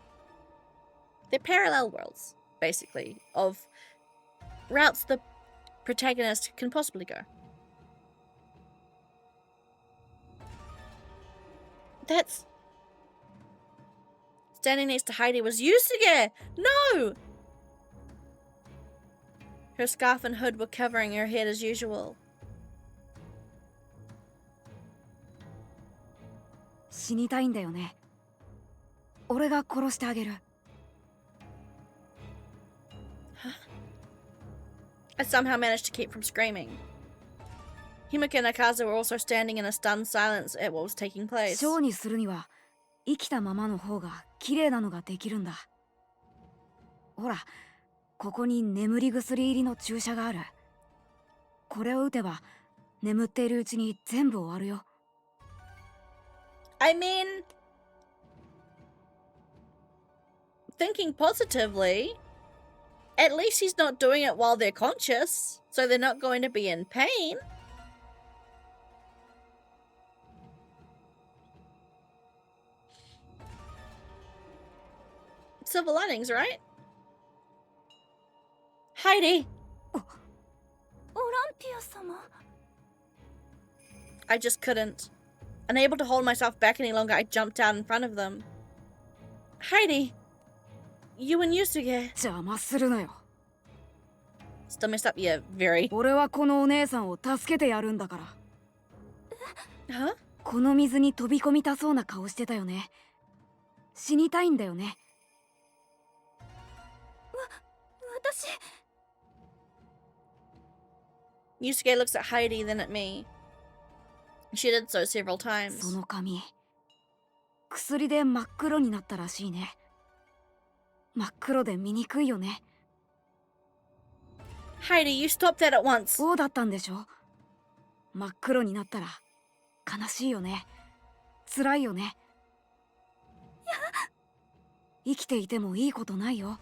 They're parallel worlds, basically, of routes the protagonist can possibly go. That's... Standing next to Heidi was Yusuke! No! Her scarf and hood were covering her head as usual. 死にたいんだよね。俺が殺してあげる。I somehow managed to keep from screaming. Himika and Akaza were also standing in a stunned silence at what was taking place. ショーにするには生きたままの方が綺麗なのができるんだ。ほら、ここに眠り薬入りの注射がある。これを打てば眠っているうちに全部終わるよ。I mean, thinking positively, at least he's not doing it while they're conscious, so they're not going to be in pain. Silver linings, right? Heidi! Olympia様. I just couldn't. Unable to hold myself back any longer, I jumped out in front of them. Heidi! You and Yusuke. 邪魔するなよ。 Still messed up, yeah, very. 俺はこのお姉さんを助けてやるんだから。Huh? この水に飛び込みたそうな顔してたよね。死にたいんだよね。私。Yusuke looks at Heidi, then at me. She did so several times. その髪、薬で真っ黒になったらしいね。真っ黒で見にくいよね。Heidi, you stop that at once. そうだったんでしょ。真っ黒になったら悲しいよね。辛いよね。生きていてもいいことないよ。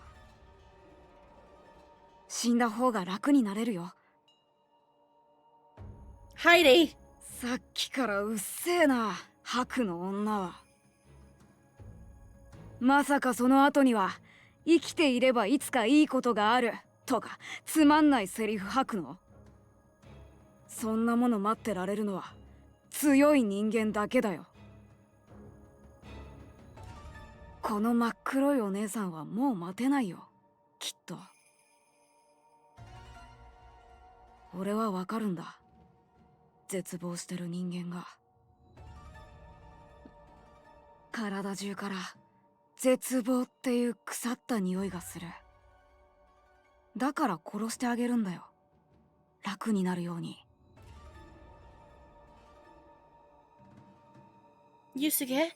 死んだ方が楽になれるよ。Heidi! さっきからうっせえな、白の女は。まさかその後には生きていればいつかいいことがあるとかつまんないセリフ吐くの？そんなもの待ってられるのは強い人間だけだよ。この真っ黒いお姉さんはもう待てないよ、きっと。俺はわかるんだ。絶望してる人間が。体中から絶望っていう腐った匂いがする。だから殺してあげるんだよ。楽になるように。Yusuke,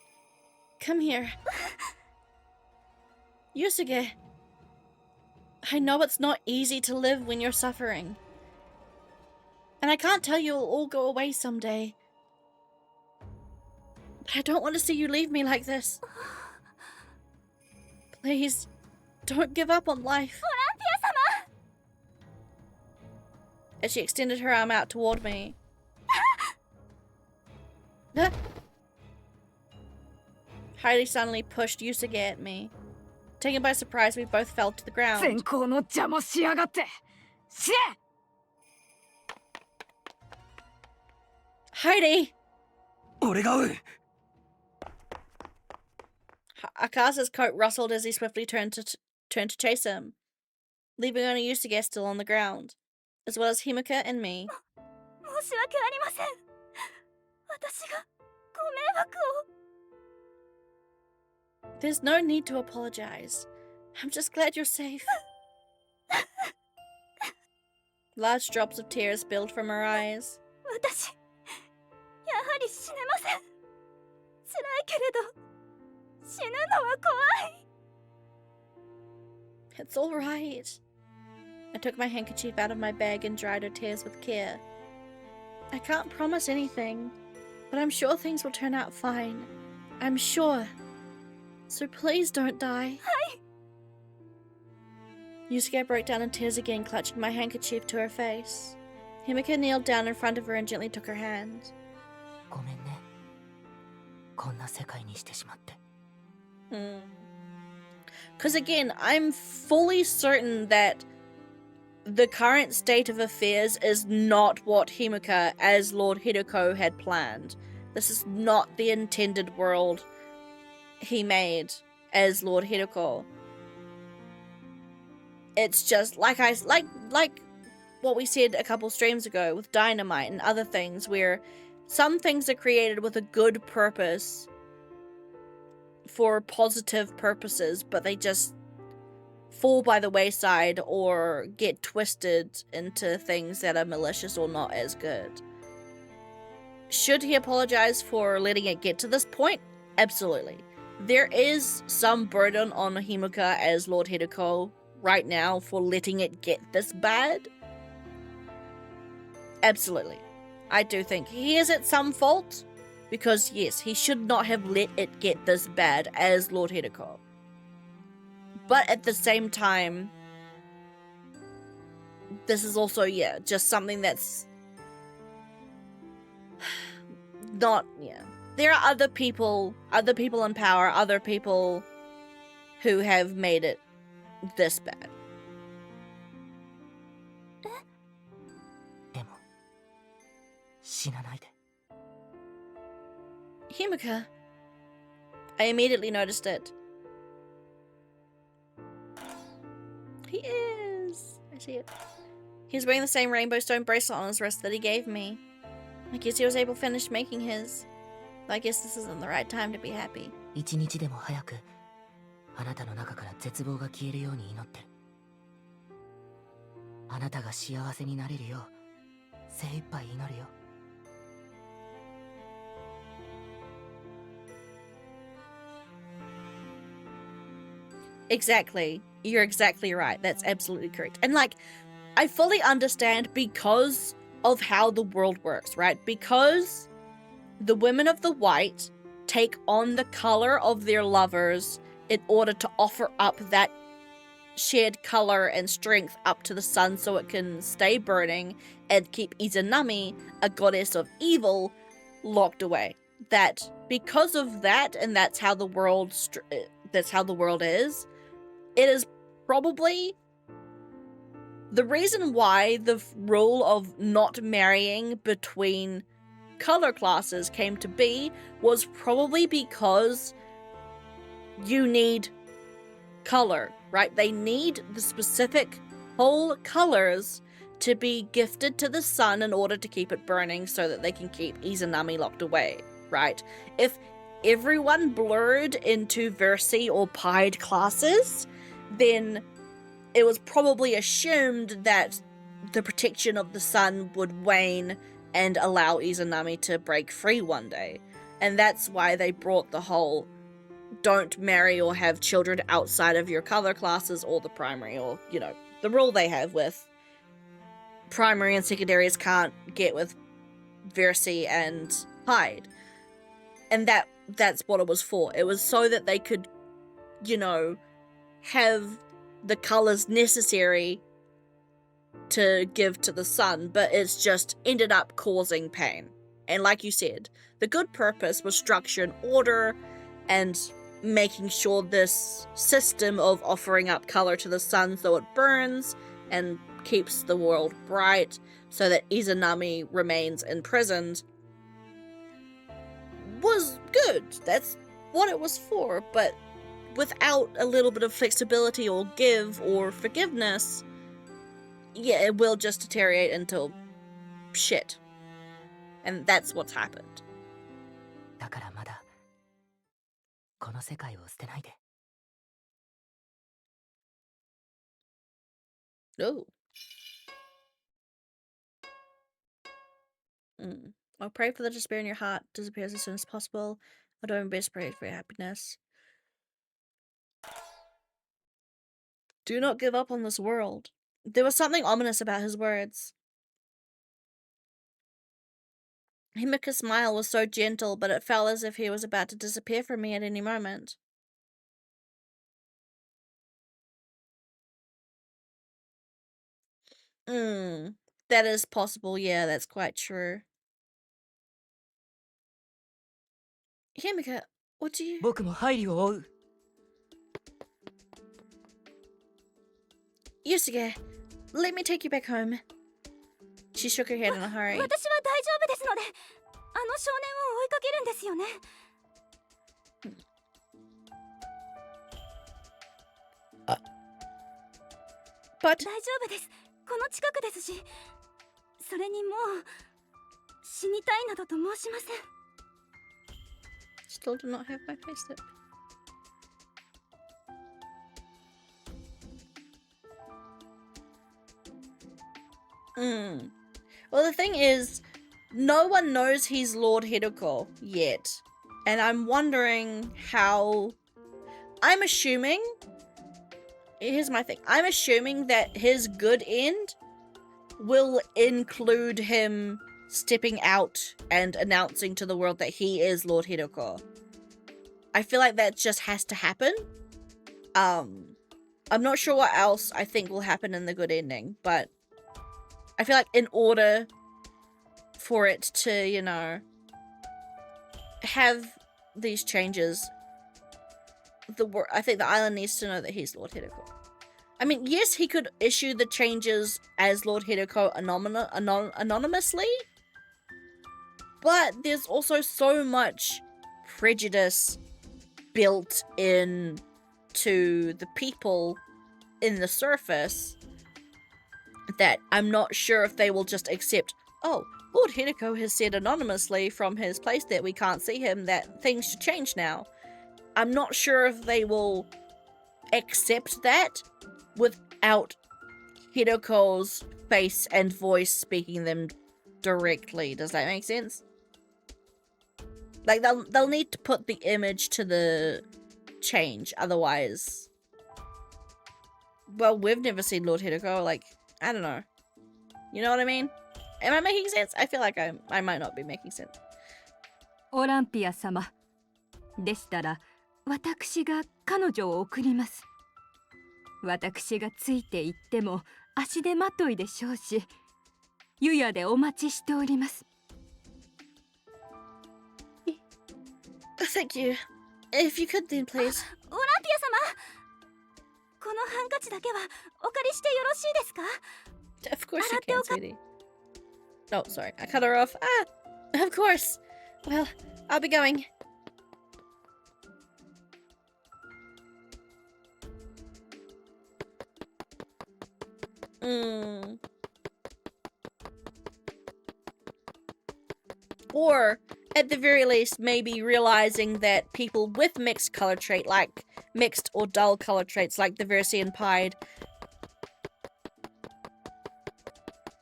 come here. Yusuke, I know it's not easy to live when you're suffering. And I can't tell you it'll all go away someday. But I don't want to see you leave me like this. Please, don't give up on life. Olympia-sama! As she extended her arm out toward me. Heidi suddenly pushed Yusuke at me. Taken by surprise, we both fell to the ground. 全校の邪魔しやがって。死ねHeidi! 俺が追う。 Akasa's coat rustled as he swiftly turned to chase him, leaving only Yusuke still on the ground, as well as Himika and me. 申し訳ありません。私がご迷惑を。 There's no need to apologize. I'm just glad you're safe. Large drops of tears spilled from her eyes. 私、やはり死ねません。辛いけれど、死ぬのは怖い。 It's all right. I took my handkerchief out of my bag and dried her tears with care. I can't promise anything, but I'm sure things will turn out fine. I'm sure. So please don't die. Hi. Yusuke broke down in tears again, clutching my handkerchief to her face. Himika kneeled down in front of her and gently took her hand. ごめんね。こんな世界にしてしまって。Because again, I'm fully certain that the current state of affairs is not what Himika as Lord Hideko had planned. This is not the intended world he made as Lord Hideko. It's just like what we said a couple streams ago with Dynamite and other things, where some things are created with a good purpose for positive purposes, but they just fall by the wayside or get twisted into things that are malicious or not as good. Should he apologize for letting it get to this point? Absolutely. There is some burden on Himika as Lord Hideko right now for letting it get this bad. Absolutely. I do think he is at some fault, because yes, he should not have let it get this bad as Lord Hideko. But at the same time, this is also, yeah, just something that's not, yeah. There are other people in power, other people who have made it this bad. でも、死なないで。 Himika. I immediately noticed it. He is. I see it. He's wearing the same rainbow stone bracelet on his wrist that he gave me. I guess he was able to finish making his. But I guess this isn't the right time to be happy. 一日でも早く、あなたの中から絶望が消えるように祈ってる。あなたが幸せになれるよう、精一杯祈るよ。 Exactly. You're exactly right. That's absolutely correct. And like, I fully understand because of how the world works, right? Because the women of the white take on the color of their lovers in order to offer up that shared color and strength up to the sun so it can stay burning and keep Izanami, a goddess of evil, locked away. That because of that, and that's how the world is, it is probably the reason why the rule of not marrying between color classes came to be was probably because you need color, right? They need the specific whole colors to be gifted to the sun in order to keep it burning so that they can keep Izanami locked away, right? If everyone blurred into Versi or Pied classes, then it was probably assumed that the protection of the sun would wane and allow Izanami to break free one day. And that's why they brought the whole don't marry or have children outside of your color classes or the primary, or, you know, the rule they have with primary and secondaries can't get with Versi and Hyde. And that's what it was for. It was so that they could, you know, have the colors necessary to give to the sun, but it's just ended up causing pain. And like you said, the good purpose was structure and order and making sure this system of offering up color to the sun so it burns and keeps the world bright so that Izanami remains imprisoned was good. That's what it was for, but without a little bit of flexibility or give or forgiveness, yeah, it will just deteriorate into shit. And that's what's happened. だからまだこの世界を捨てないで。 Oh. I'll pray for the despair in your heart disappears as soon as possible. I'll do my best to pray for your happiness. Do not give up on this world. There was something ominous about his words. Himika's smile was so gentle, but it felt as if he was about to disappear from me at any moment. That is possible, yeah, that's quite true. Himika, what do you... 僕もハイリを追う。 Yusuke, let me take you back home. She shook her head in a 私 hurry. は大丈夫ですので、あの少年を追いかけるんですよね。 But 大丈夫です。この近くですし、それにもう死にたいなどと申しません。 still do not have my payslip. Well, the thing is, no one knows he's Lord Hideko yet. And I'm wondering how... I'm assuming... Here's my thing. I'm assuming that his good end will include him stepping out and announcing to the world that he is Lord Hideko. I feel like that just has to happen. I'm not sure what else I think will happen in the good ending, but I feel like in order for it to, you know, have these changes, I think the island needs to know that he's Lord Hideko. I mean, yes, he could issue the changes as Lord Hideko anonymously, but there's also so much prejudice built in to the people in the surface that I'm not sure if they will just accept, oh, Lord Hideko has said anonymously from his place that we can't see him that things should change now. I'm not sure if they will accept that without Hideko's face and voice speaking them directly. Does that make sense? Like, they'll need to put the image to the change, otherwise... Well, we've never seen Lord Hideko, like, I don't know. You know what I mean? Am I making sense? I feel like I might not be making sense. オランピア様でしたら私が彼女を送ります。私がついて行っても足手まといでしょうし、湯屋でお待ちしております。 Thank you. If you could then, please. オランピア様、このハンカチだけはお借りしてよろしいですか？ Of course you can, sweetie. Oh, sorry. I cut her off. Ah! Of course. Well, I'll be going. Or, at the very least, maybe realizing that people with mixed color trait, like mixed or dull color traits like the Versi and Pied,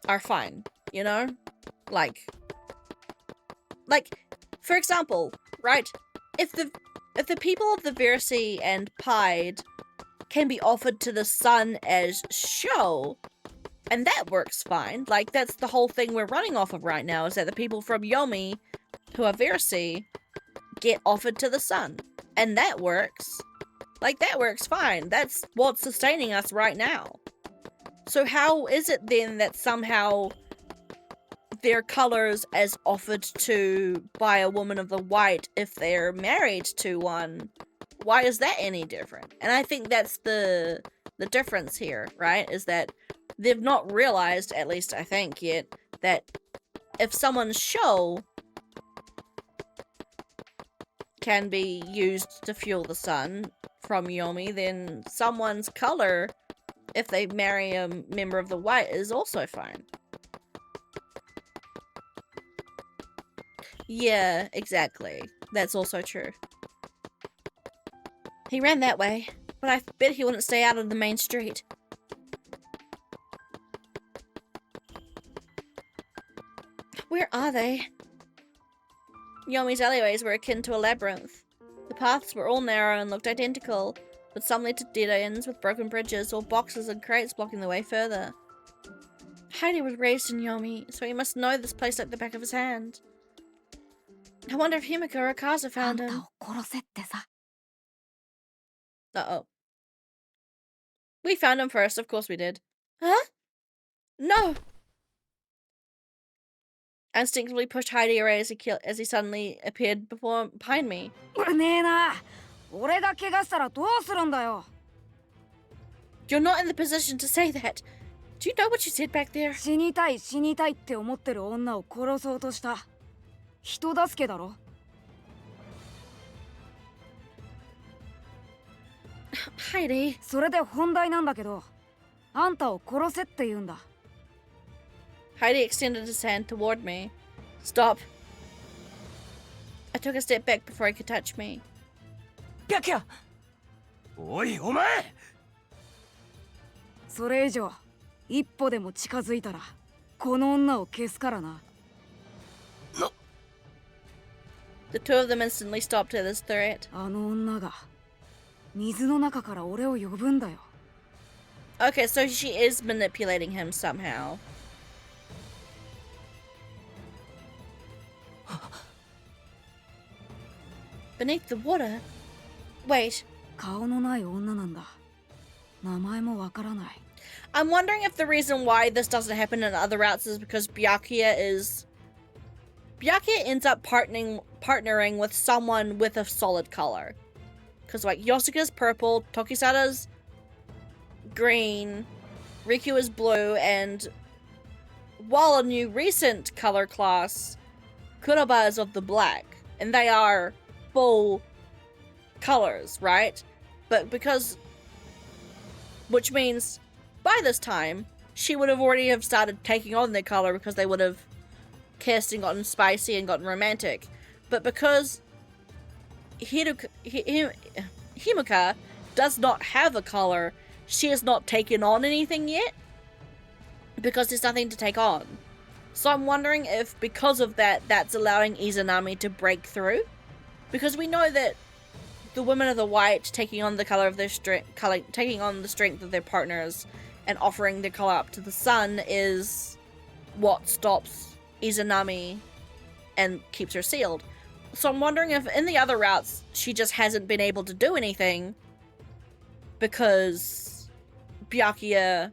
are fine, you know? Like, for example, right? If the people of the Versi and Pied can be offered to the sun as show, and that works fine. Like, that's the whole thing we're running off of right now, is that the people from Yomi, who are Versi, get offered to the sun. And that works. Like, that works fine. That's what's sustaining us right now. So how is it then that somehow their colors as offered to by a woman of the white if they're married to one, why is that any different? And I think that's the difference here, right? Is that they've not realized, at least I think yet, that if someone's show can be used to fuel the sun from Yomi, then someone's color, if they marry a member of the white, is also fine. Yeah, exactly. That's also true. He ran that way, but I bet he wouldn't stay out of the main street. Where are they? Yomi's alleyways were akin to a labyrinth. The paths were all narrow and looked identical, but some led to dead ends with broken bridges or boxes and crates blocking the way further. Heidi was raised in Yomi, so he must know this place like the back of his hand. I wonder if Himiko or Akaza found him. Uh-oh. We found him first, of course we did. Huh? No! I instinctively pushed Heidi away as he suddenly appeared behind me. ねえな、俺が怪我したらどうするんだよ。 You're not in the position to say that. Do you know what you said back there? 死にたいって思ってる女を殺そうとした。人助けだろ。Heidi. それで本題なんだけど、あんたを殺せって言うんだ。 Heidi extended his hand toward me. Stop. I took a step back before he could touch me. 白夜。おいお前。それ以上一歩でも近づいたらこの女を消すからな。 The two of them instantly stopped at this threat. あの女が水の中から俺を呼ぶんだよ。 Okay, so she is manipulating him somehow. Beneath the water? Wait. 顔のない女なんだ。名前もわからない。 I'm wondering if the reason why this doesn't happen in other routes is because Byakuya ends up partnering with someone with a solid color. Because like Yosuka's purple, Tokisada's green, Riku is blue, and while a new recent color class, Kuroba is of the black. And they are full colors, right? But which means by this time she would have already have started taking on their color because they would have kissed and gotten spicy and gotten romantic. But because Himuka does not have a color, she has not taken on anything yet because there's nothing to take on. So I'm wondering if because of that, that's allowing Izanami to break through, because we know that the women of the white taking on the color of their taking on the strength of their partners and offering their color up to the sun is what stops Izanami and keeps her sealed. So I'm wondering if in the other routes she just hasn't been able to do anything because Byakuya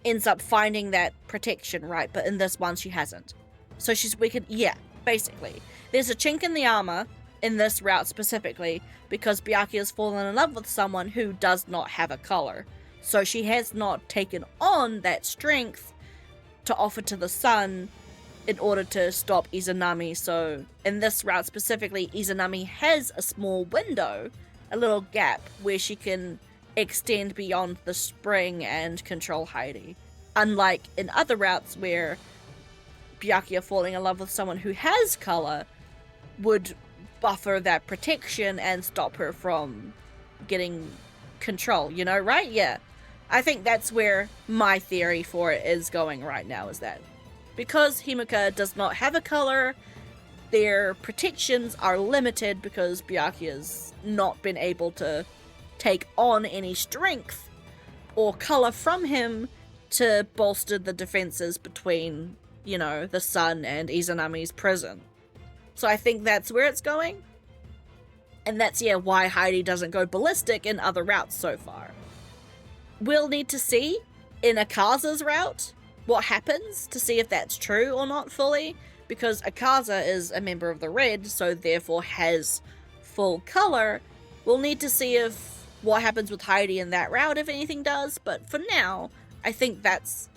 ends up finding that protection, right? But in this one she hasn't. So she's weakened. Yeah, basically. There's a chink in the armor in this route specifically because Byakuya's fallen in love with someone who does not have a color. So she has not taken on that strength to offer to the sun in order to stop Izanami. So in this route specifically, Izanami has a small window, a little gap where she can extend beyond the spring and control Heidi. Unlike in other routes where Byakuya falling in love with someone who has color would buffer that protection and stop her from getting control, you know, right? Yeah. I think that's where my theory for it is going right now, is that because Himuka does not have a color, their protections are limited because Byakuya's not been able to take on any strength or color from him to bolster the defenses between, you know, the sun and Izanami's prison. So I think that's where it's going. And that's, yeah, why Heidi doesn't go ballistic in other routes so far. We'll need to see in Akaza's route what happens to see if that's true or not fully, because Akaza is a member of the Red, so therefore has full color. We'll need to see if what happens with Heidi in that route, if anything does, but for now, I think that's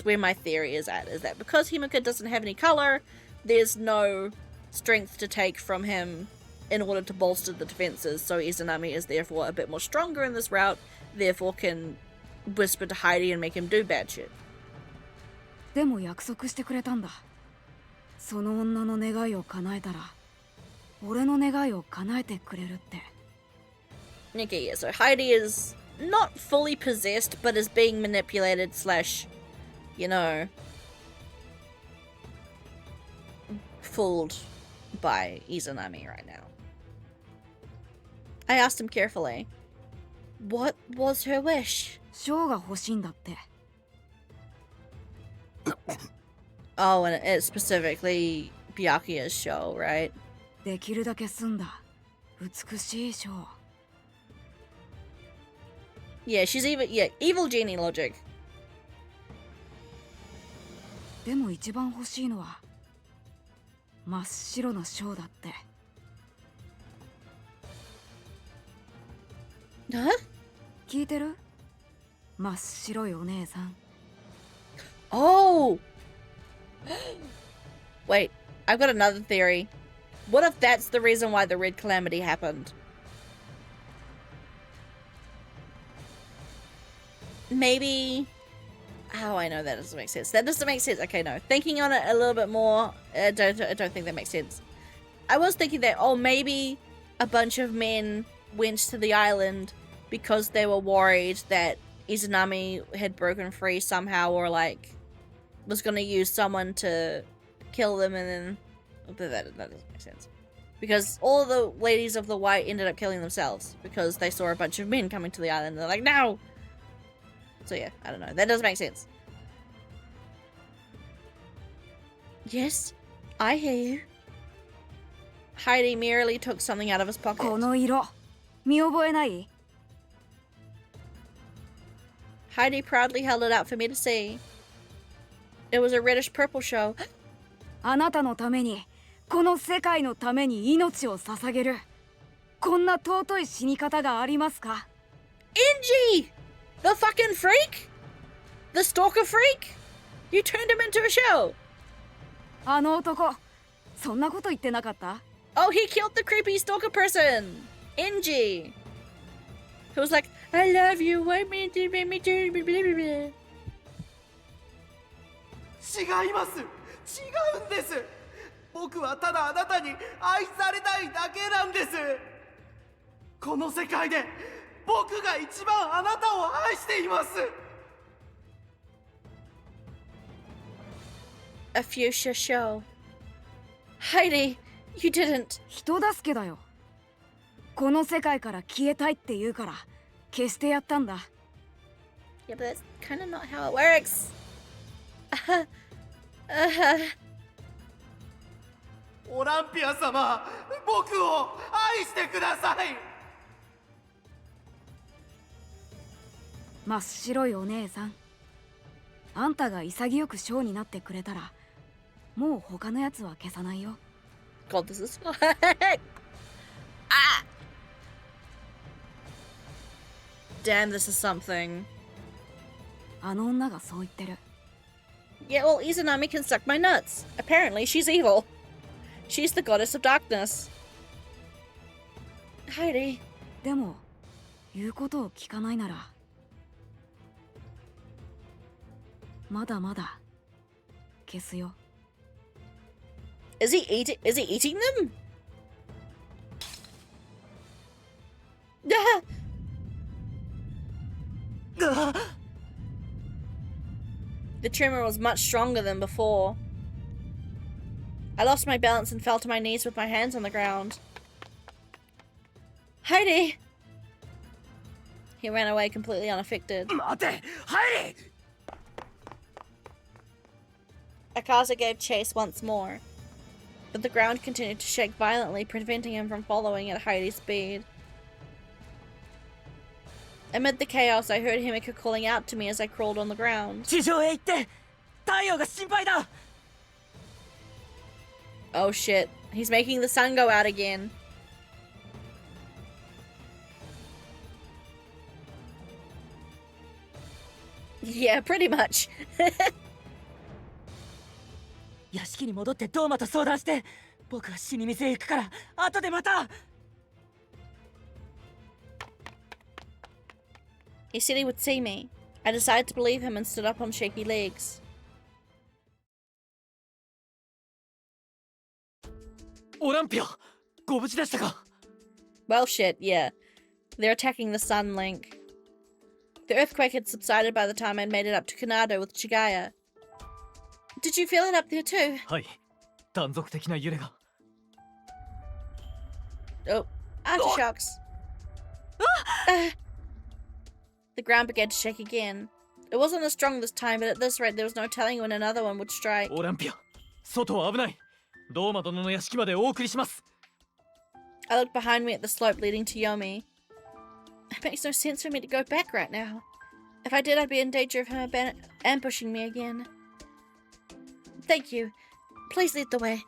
where my theory is at, is that because Himuka doesn't have any color, there's no strength to take from him in order to bolster the defenses, so Izanami is therefore a bit more stronger in this route, therefore can whisper to Heidi and make him do bad shit. でも約束してくれたんだ。その女の願いを叶えたら、俺の願いを叶えてくれるって。 Okay, yeah, so Heidi is not fully possessed, but is being manipulated slash, you know, fooled by Izanami right now. I asked him carefully, what was her wish? 賞が欲しいんだって。 Oh, and it's specifically Byakuya's show, right? できるだけ済んだ。美しい賞。 Yeah, she's evil genie logic. でも一番欲しいのは真っ白なショーだって。聞いてる？真っ白いお姉さん。Oh! Wait, I've got another theory. What if that's the reason why the Red Calamity happened? Maybe... Oh, I know that doesn't make sense. That doesn't make sense. Okay, no. Thinking on it a little bit more, I don't think that makes sense. I was thinking that, oh, maybe a bunch of men went to the island because they were worried that Izanami had broken free somehow, or like was going to use someone to kill them, and then that doesn't make sense. Because all the ladies of the white ended up killing themselves because they saw a bunch of men coming to the island and they're like, no! So yeah, I don't know. That does make sense. Yes, I hear you. Heidi merely took something out of his pocket. この色、見覚えない？ Heidi proudly held it out for me to see. It was a reddish purple show. あなたのために、この世界のために命を捧げる。こんな尊い死に方がありますか？ Inji! The fucking freak? The stalker freak? You turned him into a show. あの男、そんなこと言ってなかった？ Oh, he killed the creepy stalker person. Inji. Who was like, I love you, why me do, make me do, blah, blah, blah, blah. 違います。違うんです。僕はただあなたに愛されたいだけなんです。この世界で僕が一番あなたを愛しています。A fuchsia show. Heidi, you didn't. 人助けだよ。この世界から消えたいって言うから消してやったんだ。Yeah, but that's kind of not how it works.オランピア様、僕を愛してください。真っ白いお姉さん。あんたが潔くショーになってくれたら、もう他のやつは消さないよ。God, this is fun. Ah! Damn, this is something. あの女がそう言ってる。Yeah, well, Izanami can suck my nuts. Apparently, she's evil. She's the goddess of darkness. Heidi. でも、言うことを聞かないなら、まだまだ消すよ。Is he eating them? The tremor was much stronger than before. I lost my balance and fell to my knees with my hands on the ground. Heidi! He ran away completely unaffected. 待て、入れ! Akaza gave chase once more, but the ground continued to shake violently, preventing him from following at Heidi's speed. Amid the chaos, I heard Himika calling out to me as I crawled on the ground. 地上へ行って、太陽が心配だ。Oh shit, he's making the sun go out again. Yeah, pretty much. 屋敷に戻ってドーマと相談して、僕は死に水へ行くから後でまた。He said he would see me. I decided to believe him and stood up on shaky legs. オランピア、ご無事でしたか? Well shit, yeah. They're attacking the sun link. The earthquake had subsided by the time I'd made it up to Kanado with Chigaya. Did you feel it up there too? はい、断続的な揺れが。Oh, aftershocks. The ground began to shake again. It wasn't as strong this time, but at this rate there was no telling when another one would strike. オランピア、外は危ない。ドーマ殿の屋敷までお送りします。I looked behind me at the slope leading to Yomi. It makes no sense for me to go back right now. If I did, I'd be in danger of him ambushing me again. Thank you. Please lead the way.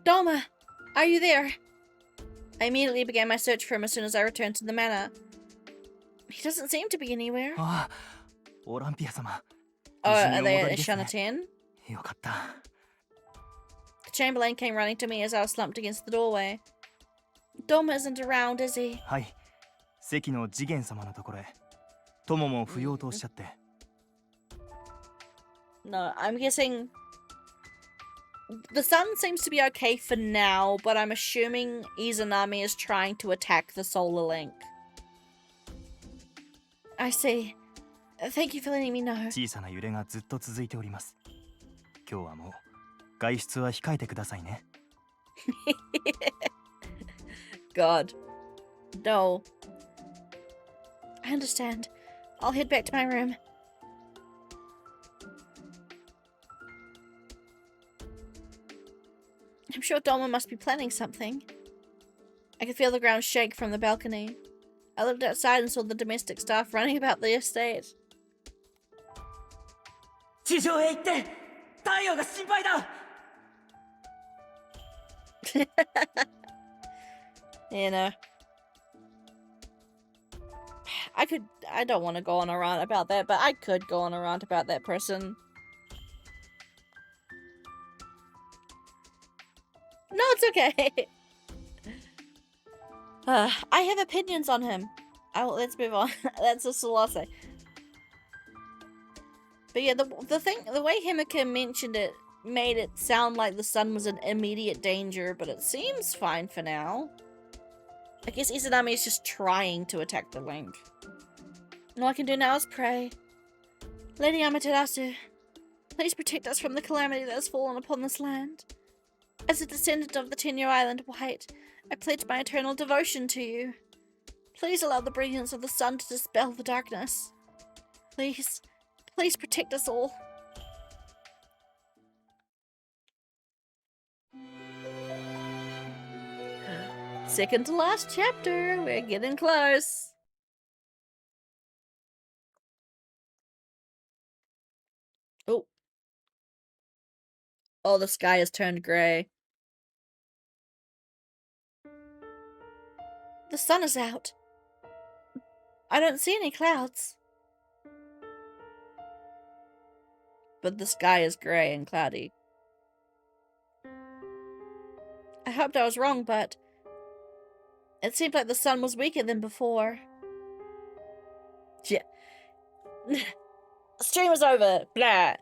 Doma, are you there? I immediately began my search for him as soon as I returned to the manor. He doesn't seem to be anywhere. Ah, Olympia sama. Oh, are they at Shanatan? よかった。 The chamberlain came running to me as I was slumped against the doorway. Doma isn't around, is he? はい。関の次元様のところへ。友も不要とおっしゃって。No, I'm guessing the sun seems to be okay for now, but I'm assuming Izanami is trying to attack the solar link. I see. Thank you for letting me know. 小さな揺れがずっと続いております。今日はもう外出は控えてくださいね。God. No. I understand. I'll head back to my room. I'm sure Doma must be planning something. I could feel the ground shake from the balcony. I looked outside and saw the domestic staff running about the estate. 地上へ行って太陽が心配だ You know. I don't want to go on a rant about that, but I could go on a rant about that person. No, it's okay. I have opinions on him. Let's move on. That's a Solase. But yeah, the way Himika mentioned it made it sound like the sun was in immediate danger, but it seems fine for now. I guess Izanami is just trying to attack the link. All I can do now is pray. Lady Amaterasu, please protect us from the calamity that has fallen upon this land. As a descendant of the 10-year island White, I pledge my eternal devotion to you. Please allow the brilliance of the sun to dispel the darkness. Please, please protect us all. Second to last chapter. We're getting close. Oh. Oh, the sky has turned grey. The sun is out. I don't see any clouds. But the sky is grey and cloudy. I hoped I was wrong, but it seemed like the sun was weaker than before. Yeah. Stream is over. Blah.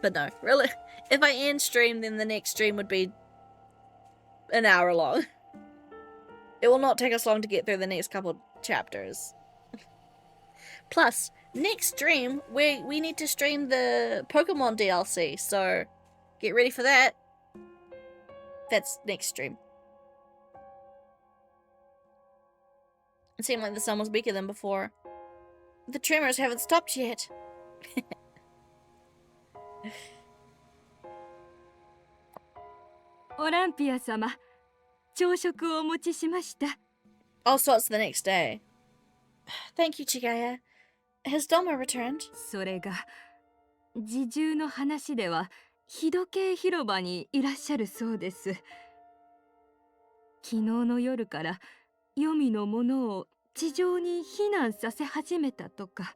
But no, really. If I end stream, then the next stream would be an hour long. It will not take us long to get through the next couple chapters. Plus, next stream, we need to stream the Pokemon DLC, so get ready for that. That's next stream. It seemed like the sun was weaker than before. The tremors haven't stopped yet. Olympia様、朝食をお持ちしました。 Oh, so it's the next day. Thank you, Chigaya. Has Doma returned? それが、侍従の話では、日時計広場にいらっしゃるそうです。昨日の夜から、黄泉のものを地上に避難させ始めたとか。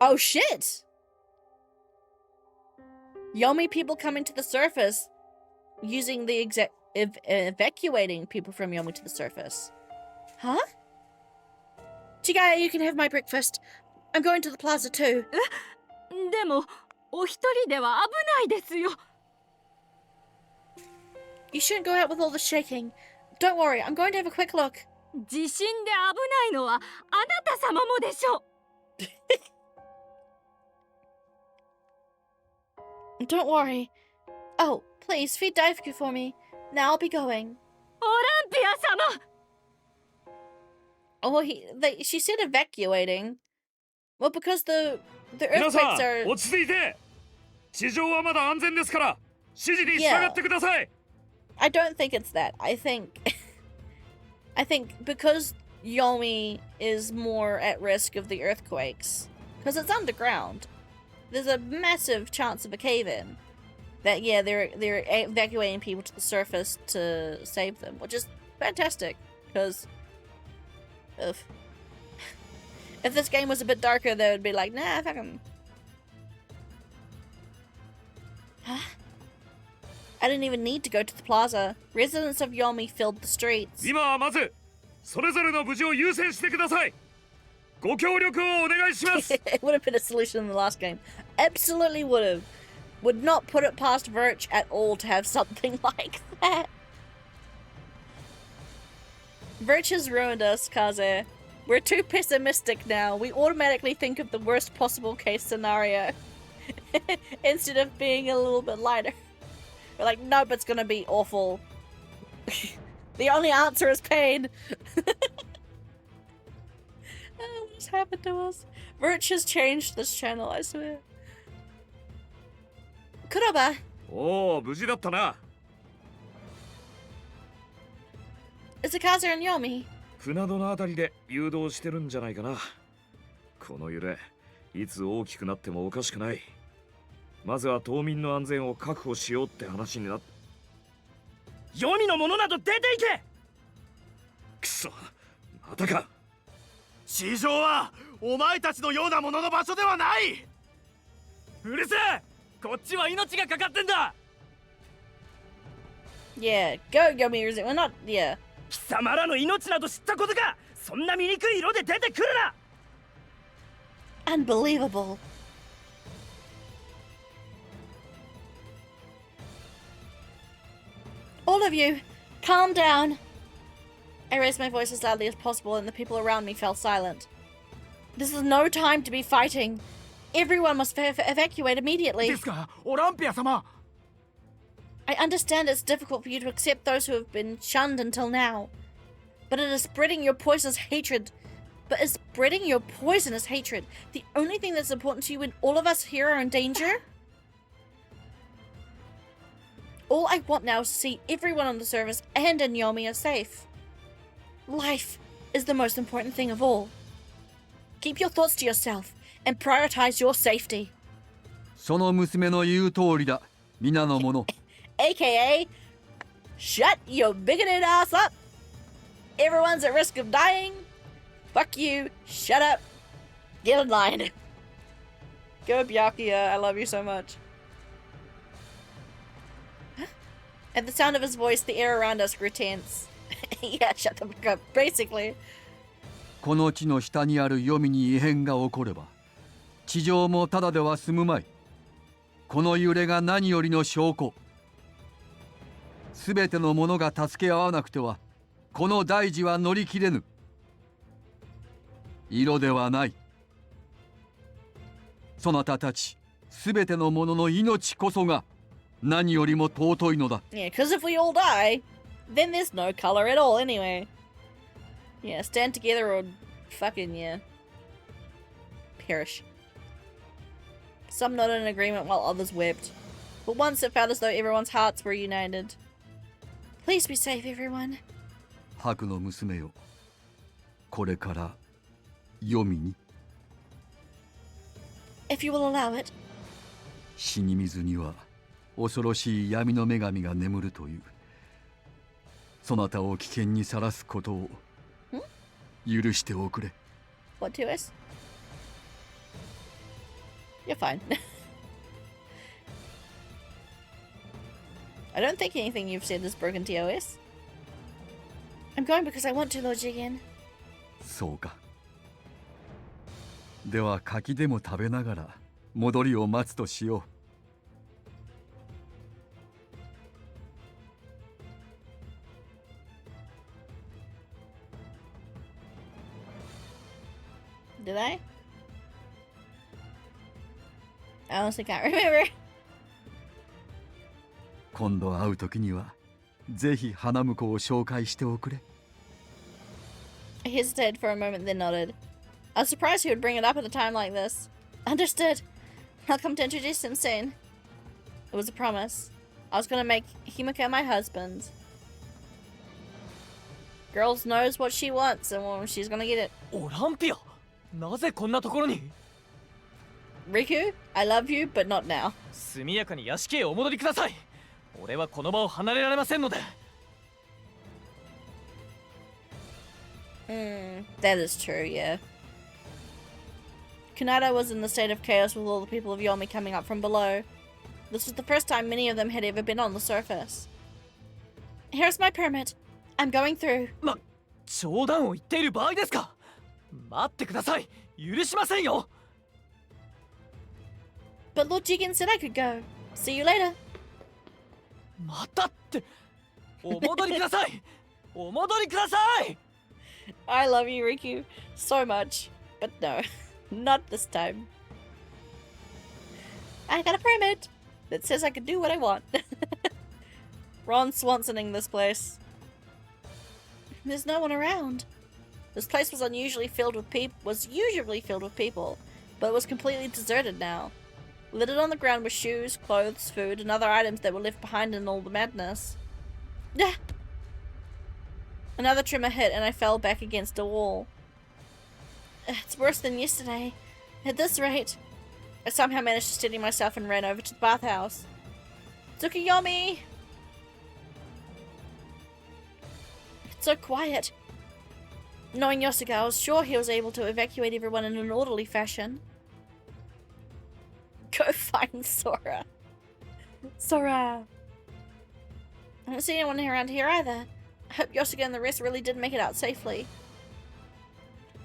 Oh shit! Yomi people coming to the surface using the evacuating people from Yomi to the surface. Huh? Chigaya, you can have my breakfast. I'm going to the plaza too. でも、お一人では危ないですよ。You shouldn't go out with all the shaking. Don't worry, I'm going to have a quick look. 地震で危ないのはあなた様もでしょ。Don't worry. Oh, please feed Daifuku for me. Now I'll be going. オランピア様。Oh, well, she said evacuating. Well, because the 皆さ earthquakes ん are. 落ち着いて。地上はまだ安全ですから指示に従ってください。I don't think it's that. I think I think because Yomi is more at risk of the earthquakes, because it's underground, there's a massive chance of a cave-in. That, yeah, they're evacuating people to the surface to save them, which is fantastic, because if this game was a bit darker, they would be like, nah, fuck 'em. Huh? I didn't even need to go to the plaza. Residents of Yomi filled the streets. 今はまずそれぞれの無事を優先してください。ご協力をお願いします。 It would have been a solution in the last game. Absolutely would have. Would not put it past Virch at all to have something like that. Virch has ruined us, Kaze. We're too pessimistic now. We automatically think of the worst possible case scenario instead of being a little bit lighter. We're like, nope, it's gonna be awful. The only answer is pain. Oh, what's happened to us? Virch has changed this channel, I swear. Kuroba. おお、無事だったな。 Is it Kaze and Yomi? 船戸のあたりで誘導してるんじゃないかな。この揺れ、いつ大きくなってもおかしくない。まずは島民の安全を確保しようって話になっ。黄泉のものなど出ていけ。くそ、またか。地上はお前たちのようなものの場所ではない。うるせえ。こっちは命がかかってんだ。 Yeah, go Yomi. We're not, yeah. 貴様らの命など知ったことか。そんな醜い色で出てくるな。 Unbelievable. All of you, calm down. I raised my voice as loudly as possible and the people around me fell silent. This is no time to be fighting. Everyone must evacuate immediately. ですが、オランピア様。 I understand it's difficult for you to accept those who have been shunned until now. But it is spreading your poisonous hatred. The only thing that's important to you when all of us here are in danger? All I want now is to see everyone on the service and in Yomi are safe. Life is the most important thing of all. Keep your thoughts to yourself and prioritize your safety. その娘の言う通りだ。皆の者。 AKA, shut your bigoted ass up. Everyone's at risk of dying. Fuck you. Shut up. Get in line. Go Byakuya, I love you so much. At the sound of his voice, the air around us grew tense. Yeah, shut the fuck up, basically. この地の下にある黄泉に異変が起これば、地上もただでは済むまい。この揺れが何よりの証拠。すべての者が助け合わなくては、この大事は乗り切れぬ。色ではない。そなたたち、すべての者の命こそが何よりも尊いのだ。Yeah, because if we all die, then there's no color at all anyway. Yeah, stand together or fucking, yeah, perish. Some nodded in agreement while others wept. But once it felt as though everyone's hearts were united. Please be safe, everyone. 白の娘よ、これから黄泉に。If you will allow it. 死に水には恐ろしい闇の女神が眠るという。そなたを危険にさらすことを許しておくれ。What to us? You're fine. I don't think anything you've said is broken TOS. I'm going because I want to, Lord Jigen. そうか。では柿でも食べながら戻りを待つとしよう。Did I? I honestly can't remember. 今度会う時にはぜひ花婿を紹介しておくれ。I hesitated for a moment, then nodded. I was surprised he would bring it up at a time like this. Understood. I'll come to introduce him soon. It was a promise. I was going to make Himika my husband. Girls knows what she wants and well, she's gonna get it. オランピア、なぜこんなところに？ Riku, I love you, but not now. 速やかに屋敷へお戻りください。俺はこの場を離れられませんので。That is true, yeah. Kanata was in the state of chaos with all the people of Yomi coming up from below. This was the first time many of them had ever been on the surface. Here's my permit. I'm going through. 冗談を言っている場合ですか？待ってください。許しませんよ。But Lord Jigen said I could go. See you later. またって。お戻りください。お戻りください。I love you, Riku, so much. But no, not this time. I got a permit that says I can do what I want. Ron Swansoning this place. There's no one around. This place was usually filled with people, but it was completely deserted now. Littered on the ground were shoes, clothes, food, and other items that were left behind in all the madness. Yeah. Another tremor hit and I fell back against a wall. It's worse than yesterday. At this rate, I somehow managed to steady myself and ran over to the bathhouse. Tsukuyomi! It's so quiet. Knowing Yosuga, I was sure he was able to evacuate everyone in an orderly fashion. Go find Sora. Sora! I don't see anyone around here either. I hope Yosuga and the rest really did make it out safely.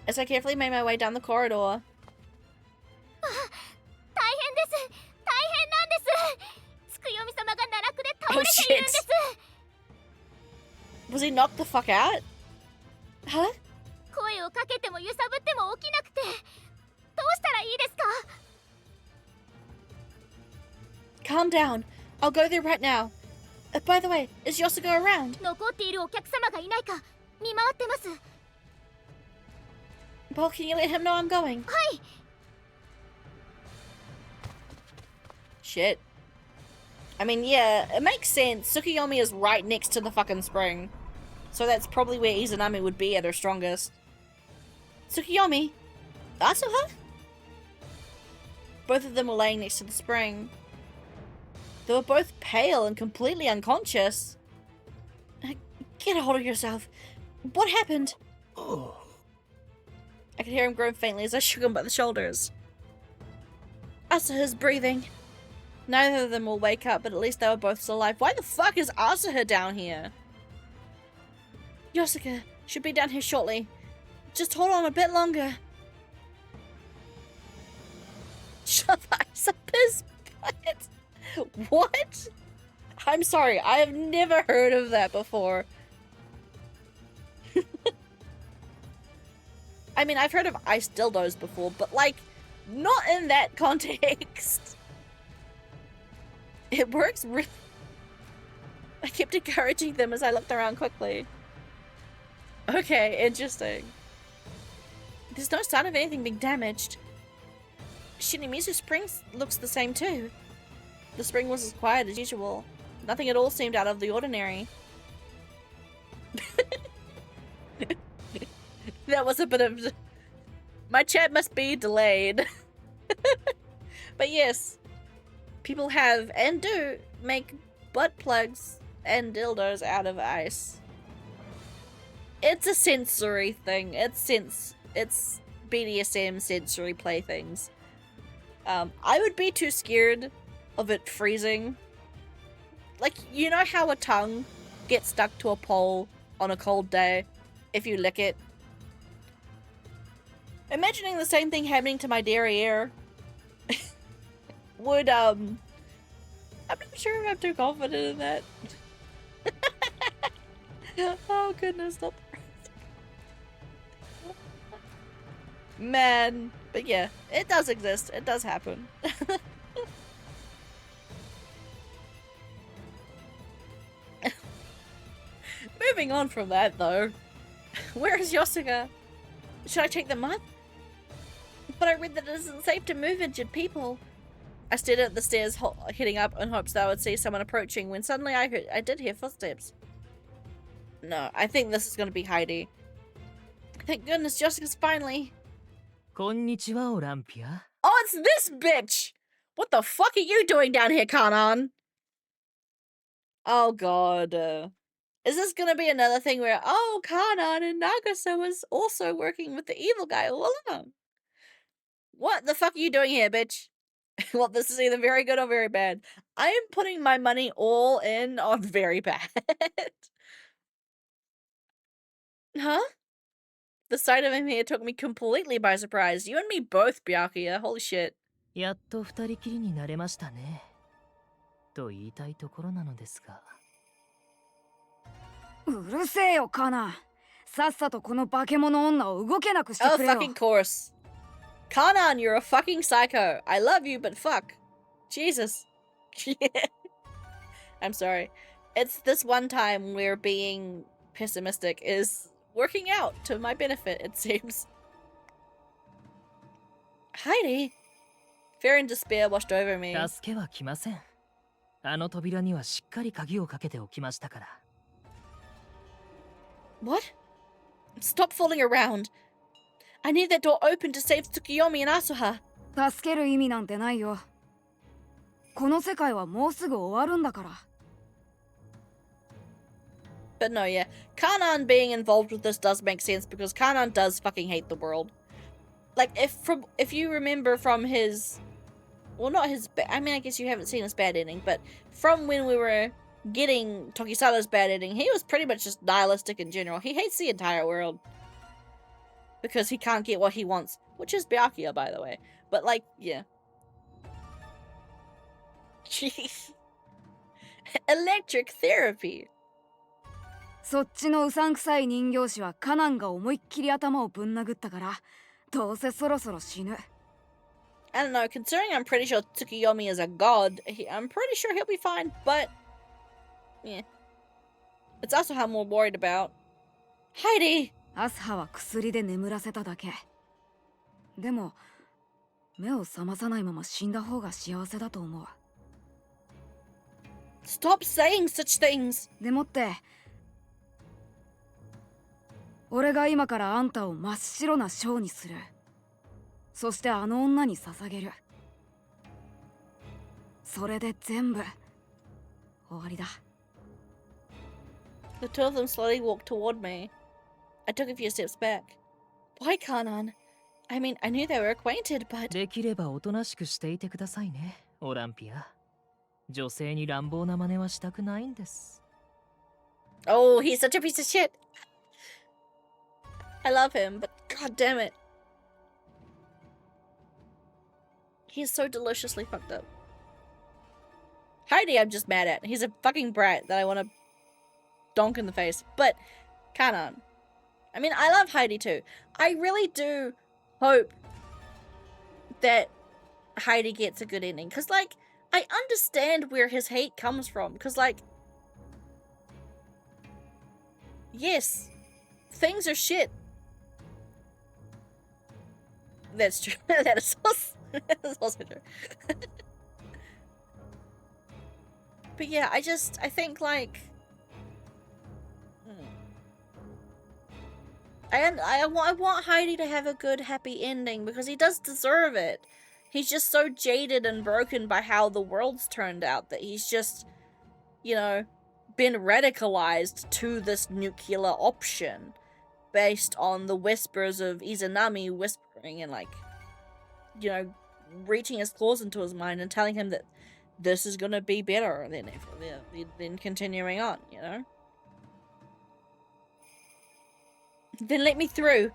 As I carefully made my way down the corridor. Oh shit! Was he knocked the fuck out? Huh? Calm down. I'll go there right now. By the way, is Yosuga around? Well, can you let him know I'm going? Shit. I mean, yeah, it makes sense. Tsukuyomi is right next to the fucking spring. So that's probably where Izanami would be at her strongest. Tsukuyomi? Asuha? Both of them were laying next to the spring. They were both pale and completely unconscious. Get a hold of yourself. What happened? I could hear him groan faintly as I shook him by the shoulders. Asuha's breathing. Neither of them will wake up, but at least they were both still alive. Why the fuck is Asuha down here? Yosuga should be down here shortly. Just hold on a bit longer. Shove ice up his butt. What? I'm sorry, I have never heard of that before. I mean, I've heard of ice dildos before, but like, not in that context. It works really... I kept encouraging them as I looked around quickly. Okay, interesting. There's no sign of anything being damaged. Shinimizu Spring looks the same too. The spring was as quiet as usual. Nothing at all seemed out of the ordinary. That was a bit of... My chat must be delayed. But yes, people have and do make butt plugs and dildos out of ice. It's a sensory thing. It's BDSM sensory playthings. I would be too scared of it freezing. Like, you know how a tongue gets stuck to a pole on a cold day if you lick it? Imagining the same thing happening to my derriere would, I'm not sure if I'm too confident in that. Oh goodness, stop. Man, but yeah, it does exist. It does happen. Moving on from that, though. Where is Yosuga? Should I take them up? But I read that it isn't safe to move injured people. I stared at the stairs heading up in hopes that I would see someone approaching when suddenly I did hear footsteps. No, I think this is gonna be Heidi. Thank goodness Jessica's finally. こんにちは、オランピア。 Oh, it's this bitch! What the fuck are you doing down here, Kanan? Oh god. Is this gonna be another thing where, oh, Kanan and Nagasa was also working with the evil guy all along? What the fuck are you doing here, bitch? Well, this is either very good or very bad. I am putting my money all in on very bad. Huh? The sight of him here took me completely by surprise. You and me both, Byakuya. Holy shit. やっと二人きりになれましたね。と言いたいところなのですが。うるせえよ、カナン。さっさとこの化け物女を動けなくしてくれよ。 Oh, fucking course. Kanan, you're a fucking psycho. I love you, but fuck. Jesus. I'm sorry. It's this one time where being pessimistic is working out to my benefit, it seems. Heidi. Fear and despair washed over me. 助けは来ません。あの扉にはしっかり鍵をかけておきましたから。What? Stop fooling around. I need that door open to save Tsukiyomi and Asuha. 助ける意味なんてないよ。この世界はもうすぐ終わるんだから。But no, yeah. Kanan being involved with this does make sense because Kanan does fucking hate the world. Like, if you remember from his... Well, not his... I mean, I guess you haven't seen his bad ending, but from when we were getting Tokisada's bad ending, he was pretty much just nihilistic in general. He hates the entire world. Because he can't get what he wants. Which is Byakuya, by the way. But, like, yeah. Jeez. Electric therapy. そっちのうさんくさい人形師はカナンが思いっきり頭をぶん殴ったから、どうせそろそろ死ぬ。I don't know, considering I'm pretty sure Tsukiyomi is a god, I'm pretty sure he'll be fine, but... Yeah. It's also how I'm more worried about. Heidi! アスハは薬で眠らせただけ。でも、目を覚まさないまま死んだ方が幸せだと思う。Stop saying such things! でもって、俺が今からあんたを真っ白な章にする。そしてあの女に捧げる。それで全部終わりだ。The two of them slowly walked toward me. I took a few steps back. Why, Kanan? I mean, I knew they were acquainted, but... できればおとなしくしていてくださいね、オランピア。女性に乱暴な真似はしたくないんです。Oh, he's such a piece of shit. I love him, but god damn it. He's so deliciously fucked up. Heidi I'm just mad at. He's a fucking brat that I want to donk in the face. But, Kanan. I mean, I love Heidi too. I really do hope that Heidi gets a good ending. Because, like, I understand where his hate comes from. Because, like, yes, things are shit. That's true. That is also true. But yeah, I think, like... I want Heidi to have a good, happy ending, because he does deserve it. He's just so jaded and broken by how the world's turned out that he's just, you know, been radicalized to this nuclear option based on the whispers of Izanami whispering and, like, you know, reaching his claws into his mind and telling him that this is gonna be better than continuing on, you know? Then let me through.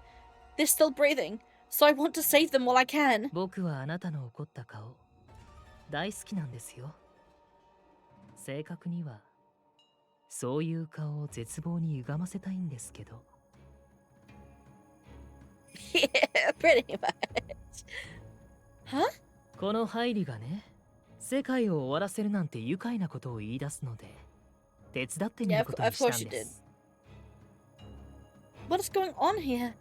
They're still breathing, so I want to save them while I can. 僕はあなたの怒った顔、大好きなんですよ。正確には、そういう顔を絶望に歪ませたいんですけど。Yeah, pretty much. Huh? このハイリがね、世界を終わらせるなんて愉快なことを言い出すので、手伝ってみることにしたんです。What is going on here?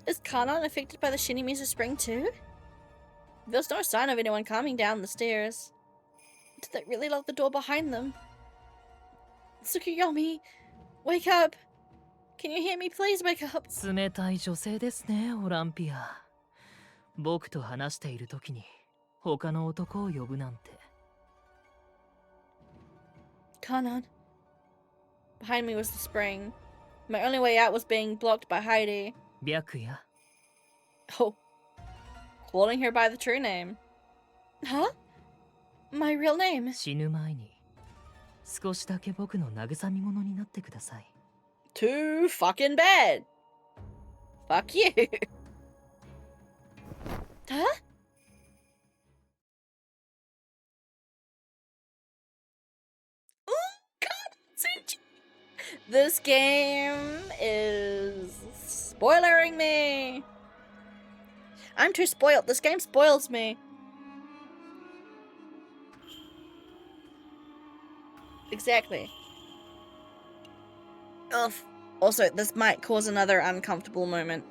Is Kanan affected by the Shinimizu spring too? There's no sign of anyone coming down the stairs. Did they really lock the door behind them? Tsukuyomi, Wake up! Can you hear me? Please wake up! 冷たい女性ですね、オランピア。僕と話している時に他の男を呼ぶなんて。Kanan. Behind me was the spring. My only way out was being blocked by Heidi. 白夜。Oh. Calling her by the true name. Huh? My real name? 死ぬ前に少しだけ僕の慰み者になってください。Too fucking bad. Fuck you. Huh? Oh God! This game is spoilering me. I'm too spoiled. This game spoils me. Exactly. Ugh. Also, this might cause another uncomfortable moment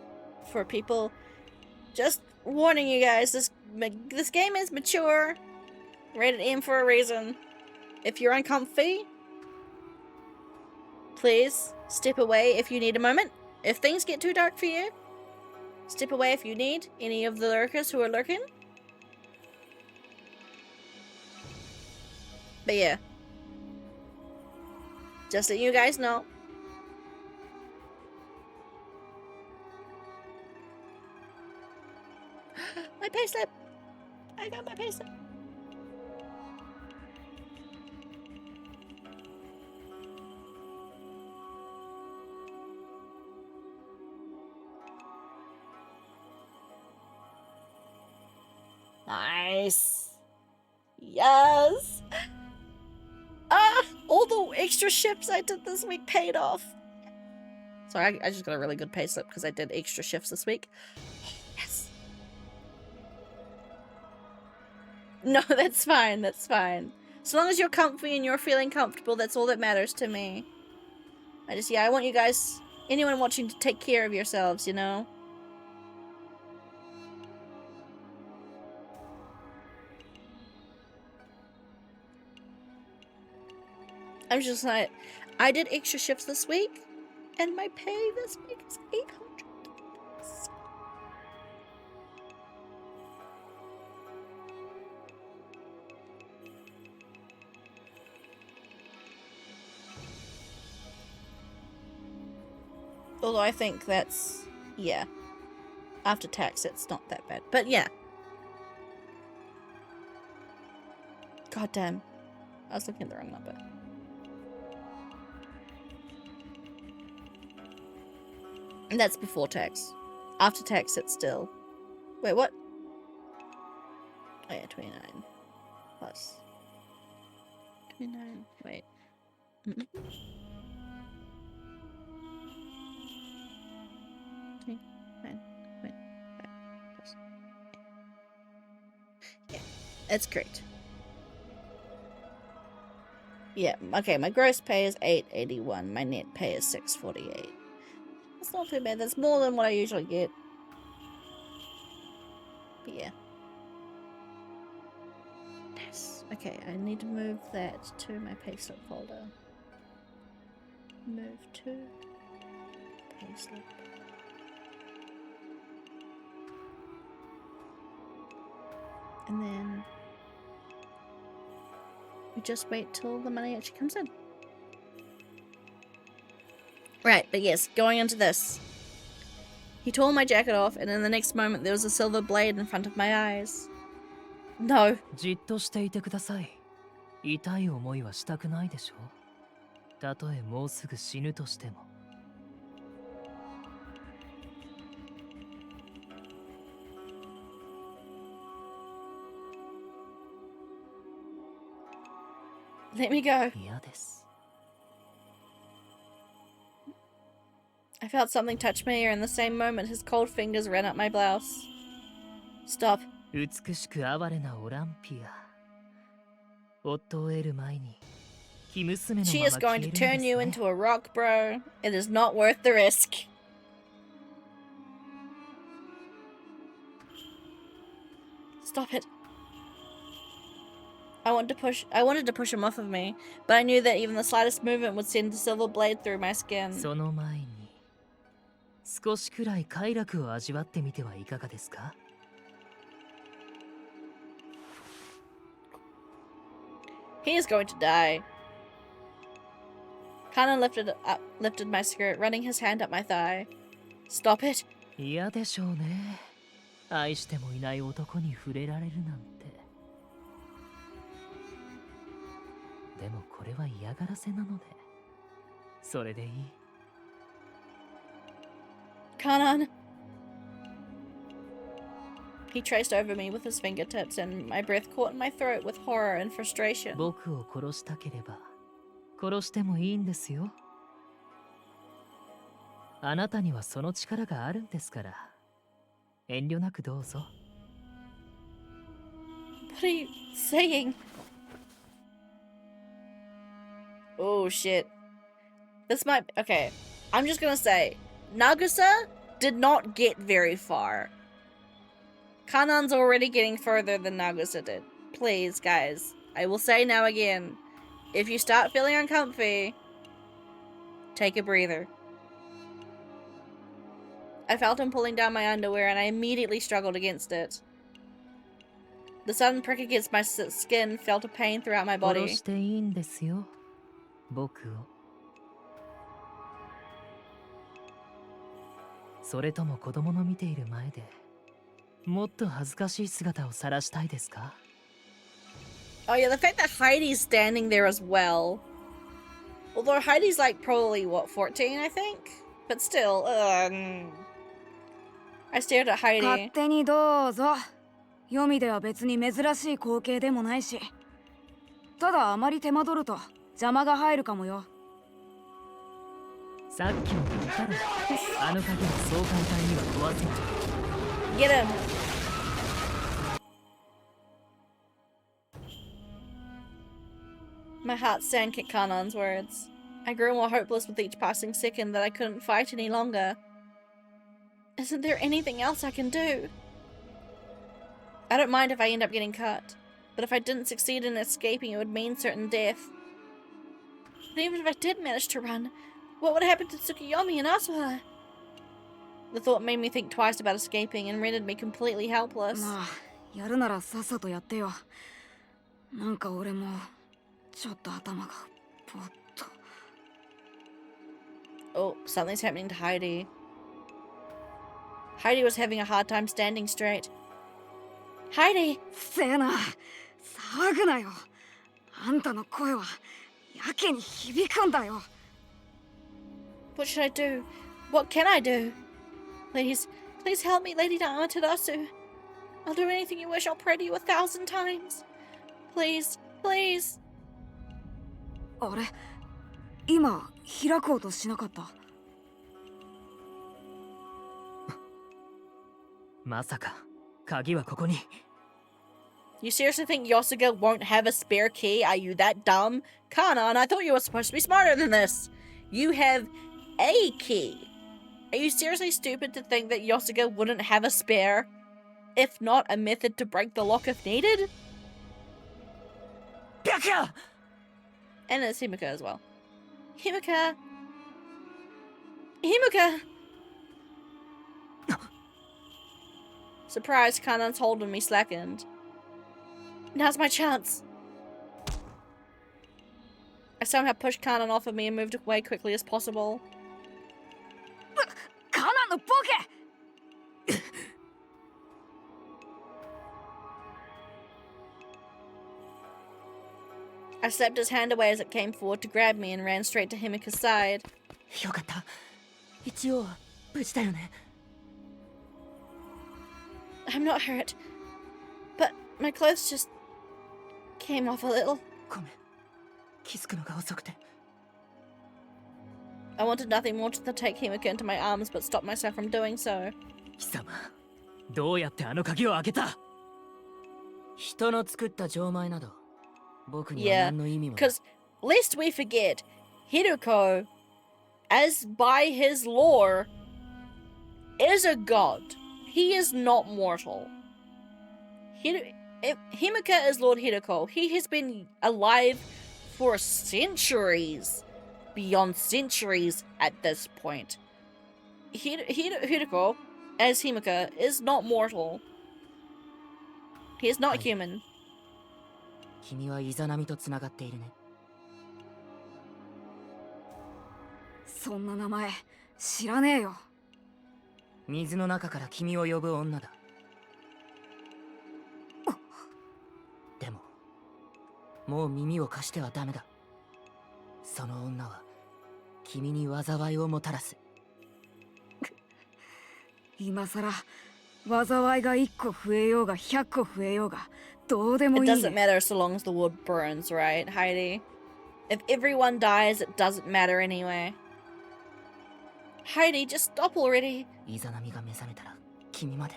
for people. Just warning you guys, this game is mature. Rated M for a reason. If you're uncomfy, please step away if you need a moment. If things get too dark for you, step away if you need any of the lurkers who are lurking. But yeah. Just so you guys know. My payslip! I got my payslip. Nice. Yes. Ah, all the extra shifts I did this week paid off. Sorry, I just got a really good payslip because I did extra shifts this week. Yes. No, that's fine. That's fine. As long as you're comfy and you're feeling comfortable, that's all that matters to me. I want you guys, anyone watching, to take care of yourselves, you know? I'm just like, I did extra shifts this week, and my pay this week is $800. Although I think that's, yeah, after tax, it's not that bad. But yeah. God damn. I was looking at the wrong number. And that's before tax. After tax, it's still... Wait, what? Oh yeah, 29. Plus. 29. Wait. Mm-mm. 29. Wait. Plus. Yeah, that's correct. Yeah, okay, my gross pay is $881. My net pay is $648. That's not too bad. That's more than what I usually get. But yeah. Nice. Okay, I need to move that to my payslip folder. Move to payslip. And then we just wait till the money actually comes in. Right, but yes, going into this. He tore my jacket off, and in the next moment there was a silver blade in front of my eyes. No. じっとしていてください。痛い思いはしたくないでしょ。たとえもうすぐ死ぬとしても。Let me go. 嫌です。I felt something touch my ear, and in the same moment his cold fingers ran up my blouse. Stop. 美しく哀れなオランピア。夫を得る前に、生娘のまま She is going to turn you into a rock, bro. It is not worth the risk. Stop it. I wanted to push him off of me, but I knew that even the slightest movement would send the silver blade through my skin. その前に少しくらい快楽を味わってみてはいかがですか？ He is going to die. Kanan lifted my skirt, running his hand up my thigh. Stop it. 嫌でしょうね。愛してもいない男に触れられるなんて。でもこれは嫌がらせなので、それでいい。Kanan. He traced over me with his fingertips, and my breath caught in my throat with horror and frustration. 僕を殺したければ、殺してもいいんですよ。あなたにはその力があるんですから、遠慮なくどうぞ。What are you saying? Oh shit. This might... Okay. I'm just gonna say, Nagisa did not get very far. Kanan's already getting further than Nagisa did. Please, guys. I will say now again. If you start feeling uncomfy, take a breather. I felt him pulling down my underwear and I immediately struggled against it. The sudden prick against my skin felt a pain throughout my body. 殺していいんですよ、僕を。それとも子供の見ている前でもっと恥ずかしい姿を晒したいですか？ Oh yeah, the fact that Heidi's standing there as well. Although Heidi's like probably, what, 14 I think? But still, I stared at 勝 Heidi. 手にどうぞ。読みでは別に珍しい光景でもないし。ただあまり手間取ると邪魔が入るかもよ。さっきも言ったろ。あの鍵はそう簡単には壊せない。Get him. My heart sank at Kanan's words. I grew more hopeless with each passing second that I couldn't fight any longer. Isn't there anything else I can do? I don't mind if I end up getting cut, but if I didn't succeed in escaping, it would mean certain death. But even if I did manage to run, what would happen to Tsukuyomi and Asuha? The thought made me think twice about escaping and rendered me completely helpless. まあ、やるならさっさとやってよ。なんか俺もちょっと頭がぼーっと。Oh, something's happening to Heidi. Heidi was having a hard time standing straight. Heidi! せえな、騒ぐなよ。あんたの声はやけに響くんだよ。What should I do? What can I do? Please, please help me, Lady Amaterasu. I'll do anything you wish. I'll pray to you 1,000 times. Please, please. あれ、今開こうとしなかった。まさか鍵はここに。You seriously think Yosuga won't have a spare key? Are you that dumb? Kanan, I thought you were supposed to be smarter than this. You have a key. Are you seriously stupid to think that Yosuga wouldn't have a spare? If not, a method to break the lock if needed? And it's Himika as well. Himika! Himika! Surprised, Kanan's hold on me slackened. Now's my chance. I somehow pushed Kanan off of me and moved away quickly as possible. カナンのボケ! I slapped his hand away as it came forward to grab me and ran straight to Himika's side. よかった。一応無事だよね。I'm not hurt, but my clothes just came off a little. ごめん。気づくのが遅くて。I wanted nothing more than to take Himika into my arms, but stopped myself from doing so. 貴様、どうやってあの鍵を開けた？人の作った錠前など、僕には Yeah, 何の意味も。 because lest we forget, Hiruko, as by his lore, is a god. He is not mortal. if Himika is Lord Hideko, he has been alive for centuries. Beyond centuries at this point. Hideko, as Himika, is not mortal. He is not human. 君はイザナミとつながっているね。そんな名前知らねえよ。水の中から君を呼ぶ女だ。でももう耳を貸してはダメだ。その女は君に災いをもたらす。今さら災いが1個増えようが100個増えようがどうでもいい。 It doesn't matter so long as the wood burns, right, Heidi? If everyone dies, it doesn't matter anyway. Heidi, just stop already. イザナミが目覚めたら君まで、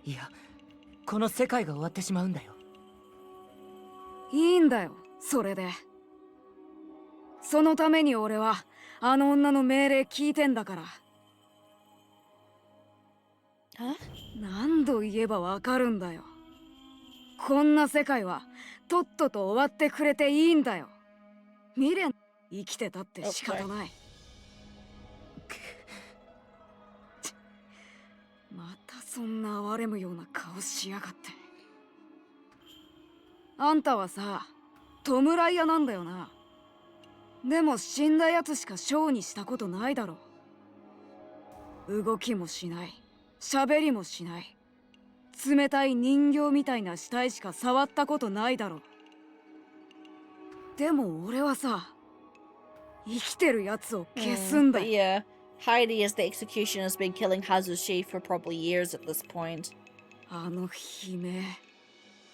いやこの世界が終わってしまうんだよ。いいんだよそれで。そのために俺はあの女の命令聞いてんだから。何度言えばわかるんだよ。こんな世界はとっとと終わってくれていいんだよ。未練生きてたって仕方ない。またそんな哀れむような顔しやがって。あんたはさ、弔い屋なんだよな。でも死んだやつしかショーにしたことないだろう。動きもしない、喋りもしない、冷たい人形みたいな死体しか触ったことないだろう。でも俺はさ、生きてるやつを消すんだよ。But yeah, Heidi as the executioner has been killing Hazushi for probably years at this point. あの悲鳴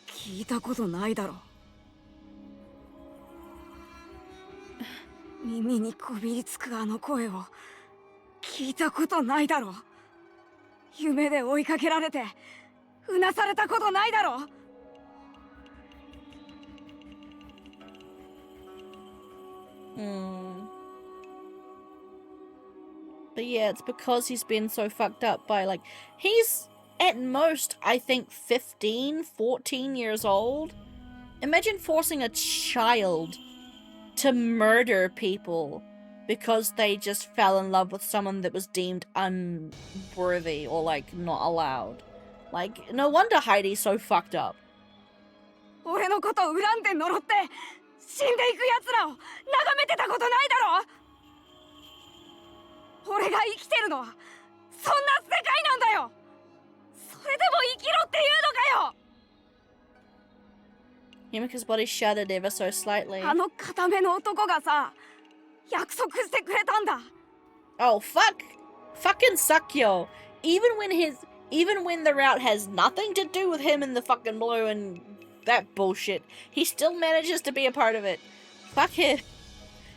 聞いたことないだろう。耳にこびりつくあの声を聞いたことないだろう。夢で追いかけられてうなされたことないだろう。But yeah, it's because he's been so fucked up by, like, he's at most, I think, 15, 14 years old. Imagine forcing a child to murder people because they just fell in love with someone that was deemed unworthy or, like, not allowed. Like, no wonder Heidi's so fucked up. 俺のことを恨んで呪って死んでいく奴らを眺めてたことないだろう。俺が生きてるのはそんな世界なんだよ。それでも生きろっていうのかよ。 Himika's body shuddered ever so slightly. あの固めの男がさ、約束してくれたんだ。 Oh fuck! Fucking Sakyo! Even when the route has nothing to do with him and the fucking blue and that bullshit, he still manages to be a part of it. Fuck him.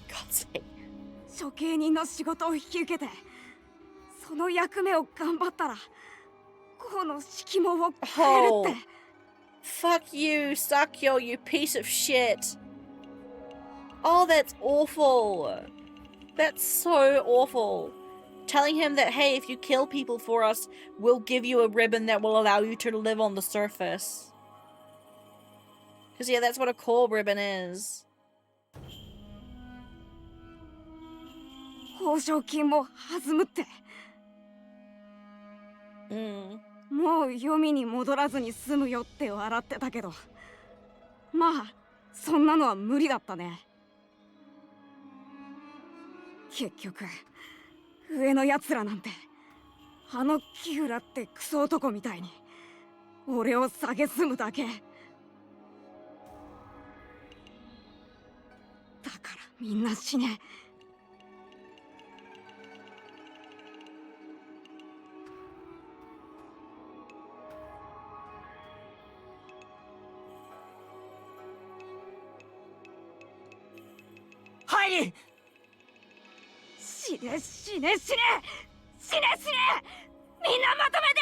God's sake. 処刑人の仕事を引き受けて、その役目を頑張ったら、この色毛を変えるって。Fuck you, Sakyo, you piece of shit. Oh, that's awful. That's so awful. Telling him that, hey, if you kill people for us, we'll give you a ribbon that will allow you to live on the surface. Because, yeah, that's what a core ribbon is. 報奨金も弾むって。もう黄泉に戻らずに済むよって笑ってたけど、まあそんなのは無理だったね。結局上のやつらなんてあのキウラってクソ男みたいに俺を蔑むだけ。だからみんな死ね。死ね死ね死ね死ね死ね、みんなまとめて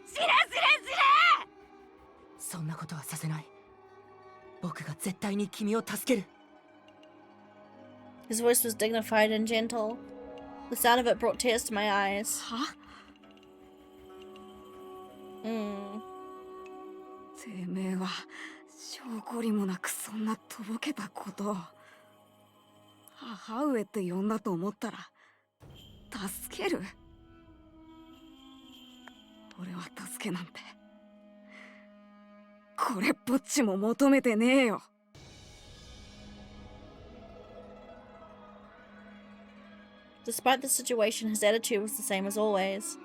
死ね死ね死ね。そんなことはさせない。僕が絶対に君を助ける。 His voice was dignified and gentle. The sound of it brought tears to my eyes. は？てめえは証拠りもなくそんなとぼけたことを母上って呼んだと思ったら助ける？俺は助けなんてこれっぽっちも求めてねえよ。Despite the situation, his attitude was the same as always.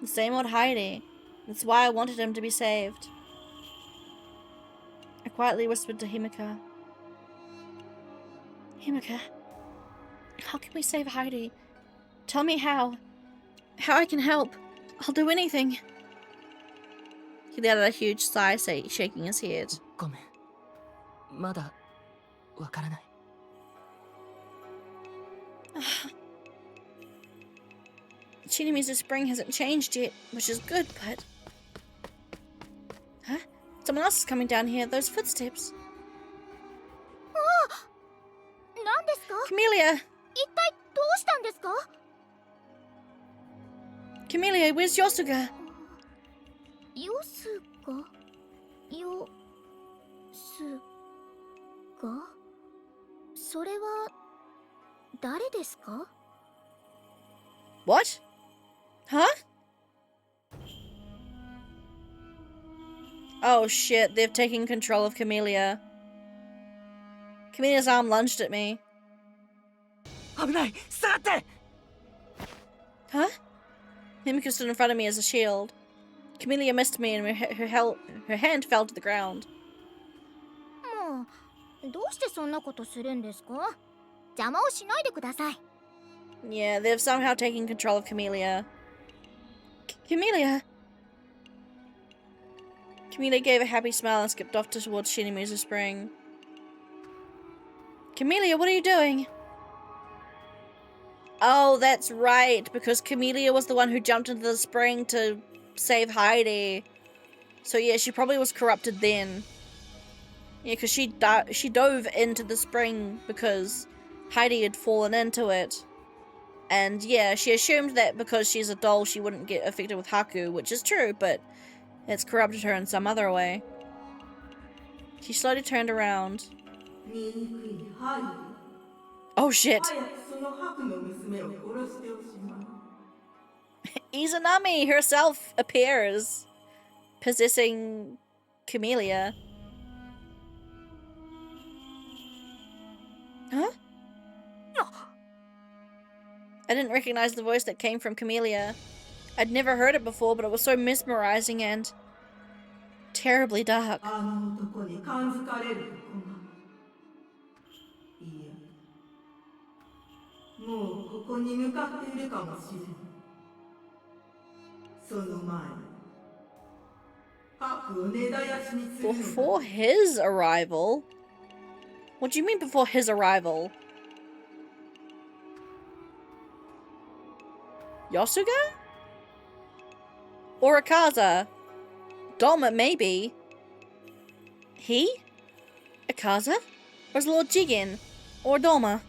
The same old Heidi. That's why I wanted him to be saved. I quietly whispered to Himika. Himika, how can we save Heidi? Tell me how. How I can help. I'll do anything. He let out a huge sigh, shaking his head. ごめん。まだわからない。Shinimizu's spring hasn't changed yet, which is good, but... Huh? Someone else is coming down here, those footsteps. Camellia! Camellia, where's Yosuga? Yosuga? Yosuga? それは誰ですか? What? Huh? Oh shit, they've taken control of Camellia. Camellia's arm lunged at me. 危ない！下がって！ Huh? Himika stood in front of me as a shield. Camellia missed me and her hand fell to the ground. もう、どうしてそんなことするんですか? 邪魔をしないでください。 Yeah, they've somehow taken control of Camellia. Camellia! Camellia gave a happy smile and skipped off towards Shinimizu Spring. Camellia, what are you doing? Oh, that's right, because Camellia was the one who jumped into the spring to save Heidi. So yeah, she probably was corrupted then. Yeah, because she dove into the spring because Heidi had fallen into it. And yeah, she assumed that because she's a doll, she wouldn't get affected with Haku, which is true, but it's corrupted her in some other way. She slowly turned around. Oh shit! Izanami herself appears, possessing Camellia. Huh? I didn't recognize the voice that came from Camellia. I'd never heard it before, but it was so mesmerizing and terribly dark. Before his arrival? What do you mean before his arrival? Yosuga? Or Akaza? Doma, maybe. He? Akaza? Or is Lord Jigen? Or Doma?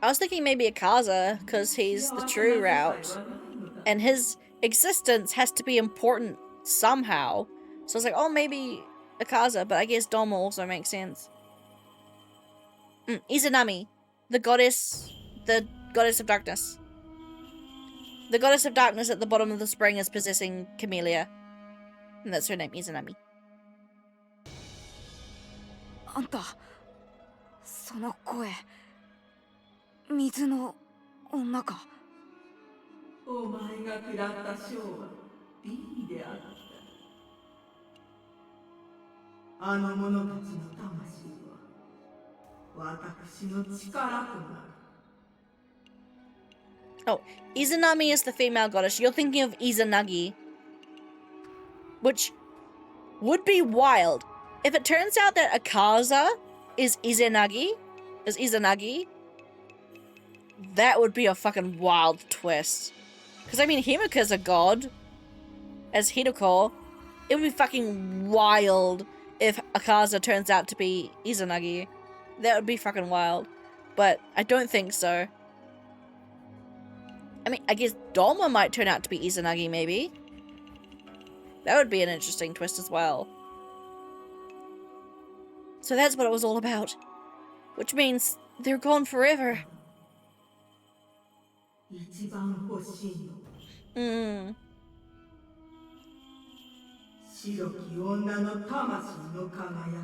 I was thinking maybe Akaza, because he's the true route. And his existence has to be important somehow. So I was like, oh, maybe Akaza, but I guess Doma also makes sense. Izanami, the goddess of darkness. The goddess of darkness at the bottom of the spring is possessing Camellia. And that's her name, Izanami. あんた、その声、水の女か。お前が食らった賞はリーであった。あの者たちの魂は私の力となる。 Oh, Izanami is the female goddess. You're thinking of Izanagi. Which would be wild. If it turns out that Akaza is Izanagi, that would be a fucking wild twist. Because, I mean, Himika's a god, as Hideko. It would be fucking wild if Akaza turns out to be Izanagi. That would be fucking wild. But I don't think so. I mean, I guess Dolma might turn out to be Izanagi, maybe. That would be an interesting twist as well. So that's what it was all about. Which means they're gone forever. 一番欲しいの 白き女の魂の輝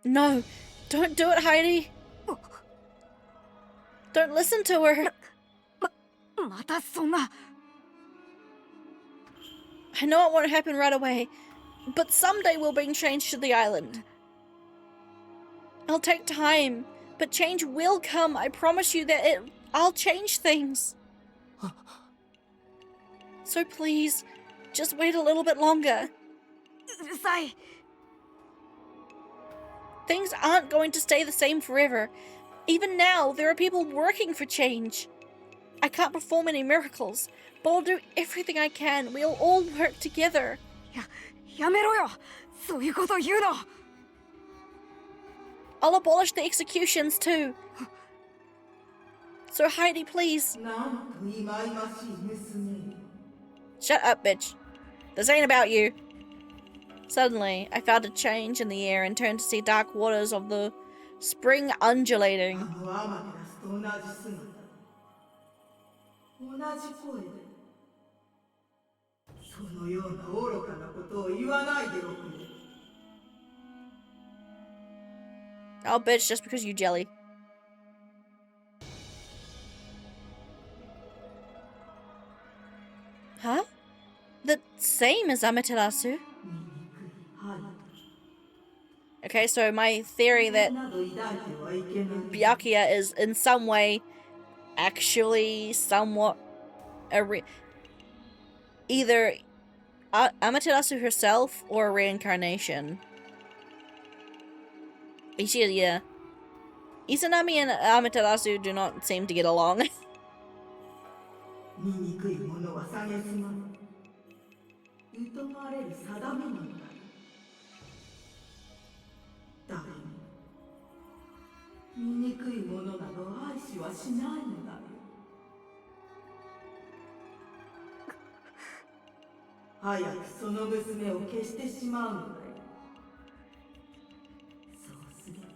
き No, don't do it, Heidi. Don't listen to her. またそんな。 I know it won't happen right away, but someday we'll bring change to the island. It'll take time, but change will come. I promise you that I'll change things. So please, just wait a little bit longer. うるさい。 Things aren't going to stay the same forever. Even now, there are people working for change. I can't perform any miracles, but I'll do everything I can. We'll all work together. やめろよ。そういうこと言うの。 I'll abolish the executions too. So Heidi, please. なんと忌々しい娘よ Shut up, bitch. This ain't about you. Suddenly, I felt a change in the air and turned to see dark waters of the spring undulating. あのアマテラスと同じ姿で同じ声でそのような愚かなことを言わないでおくれ Oh, bitch, just because you jelly. Huh? The same as Amaterasu? Okay, so my theory that Byakuya is in some way actually somewhat either Amaterasu herself or a reincarnation. Yeah. Izanami and Amaterasu do not seem to get along. 醜いものは蔑まれ疎まれる定めなのだよ誰も醜いものなど愛しはしないのだよ早くその娘を消してしまうのだよそうすれば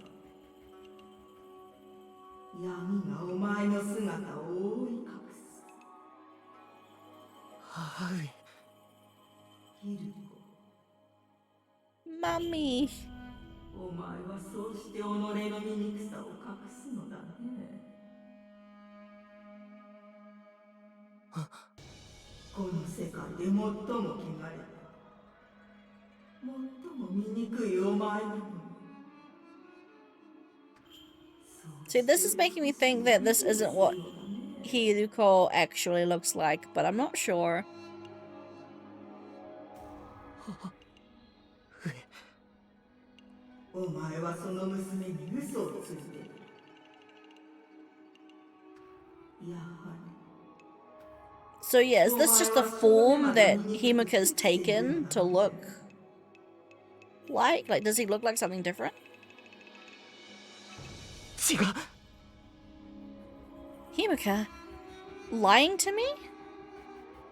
闇がお前の姿を覆い隠す母上 Mommy. お前はそうして己の醜さを隠すのだね。この世界で最も汚れた、最も醜いお前なのに。See, this is making me think that this isn't what Hiruko actually looks like, but I'm not sure. お前はその娘に嘘をついている。やはり。 So yeah, is this just the form that Himika's taken to look like? Like, does he look like something different? 違う。 Himika? Lying to me?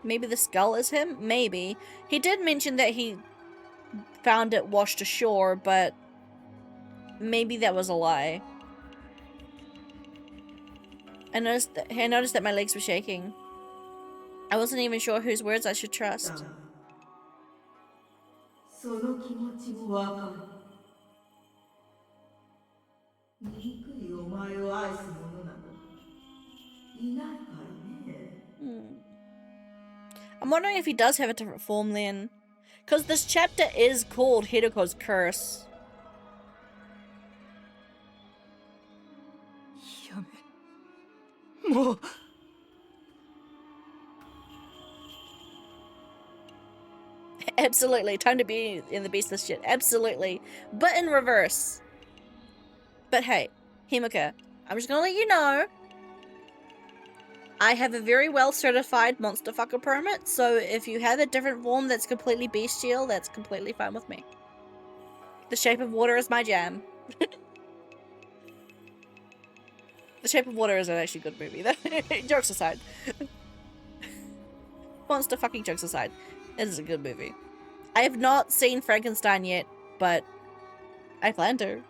Maybe the skull is him? Maybe. He did mention that he found it washed ashore, but maybe that was a lie. I noticed that my legs were shaking. I wasn't even sure whose words I should trust. その気持ちもわかる。醜いお前を愛す者などいないからね。I'm wondering if he does have a different form then. Because this chapter is called Hiruko's Curse. やめ。もう。 Absolutely. Time to be in the beast this shit. Absolutely. But in reverse. But hey, Himika, I'm just gonna let you know I have a very well certified monster fucker permit, so if you have a different form that's completely bestial, that's completely fine with me. The Shape of Water is my jam. The Shape of Water is an actually good movie, though. Jokes aside. Monster fucking jokes aside. It is a good movie. I have not seen Frankenstein yet, but I plan to.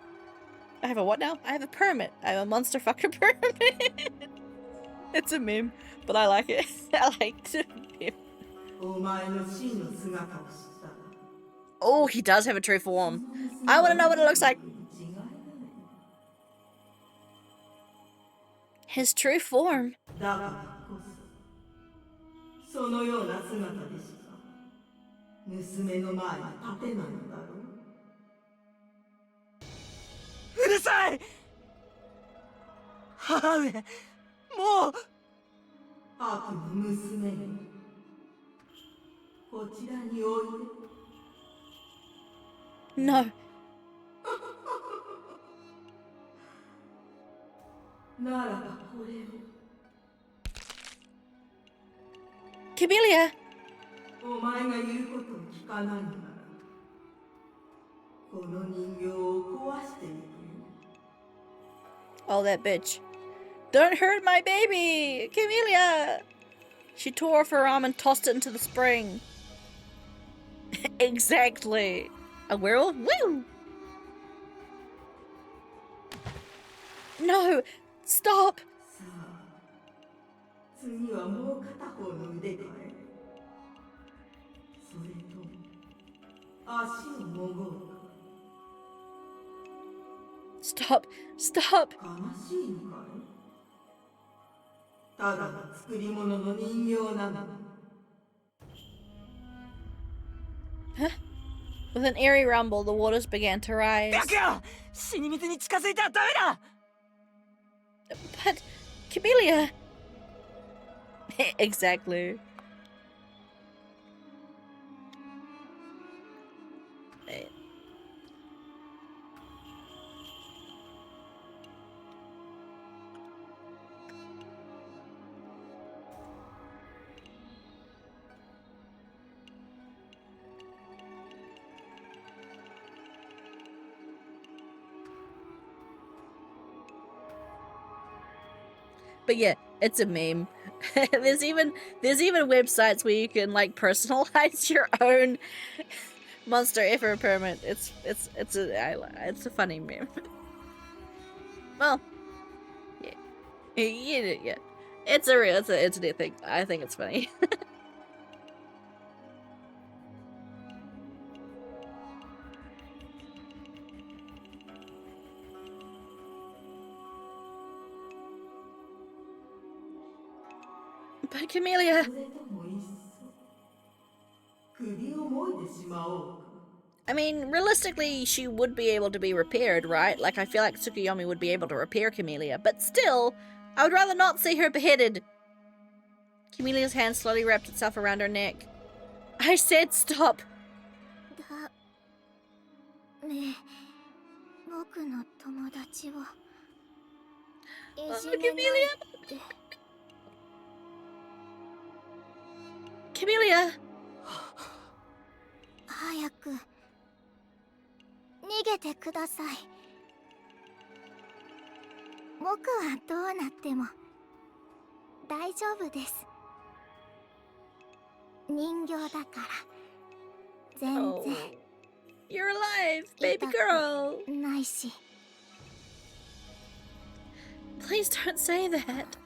I have a what now? I have a permit. I have a monster fucker permit. It's a meme, but I like it. I like the meme. Oh, he does have a true form. I want to know what it looks like. His true form. そのような姿でしか娘の前に立てないのだろう。うるさい。母上、もう。悪の娘よ、こちらにおいで。No. ならばこれを。Camellia! お前が言うことを聞かないのなら、この人形を壊していくよ。 Oh, that bitch. Don't hurt my baby! Camellia! She tore off her arm and tossed it into the spring. Exactly. A werewolf? Woo! No! Stop! 次はもう片方の腕かい。それとも足をもごうか。 Stop! Stop! 悲しいのかい。ただの作り物の人形なの。 Huh? With an eerie rumble, the waters began to rise. 白夜、死に水に近づいてはダメだ。 But, Camellia! Exactly. But yeah, it's a meme. there's even websites where you can like personalize your own monster effer permit. It's a funny meme. Well, yeah. It's a real it's a neat thing. I think it's funny. But Camellia. I mean, realistically, she would be able to be repaired, right? Like, I feel like Tsukuyomi would be able to repair Camellia, but still, I would rather not see her beheaded. Camelia's hand slowly wrapped itself around her neck. I said stop! Camellia! Camellia! 早く逃げてください。僕はどうなっても大丈夫です。人形だから全然。Oh, you're alive, baby girl. ないし。Please don't say that.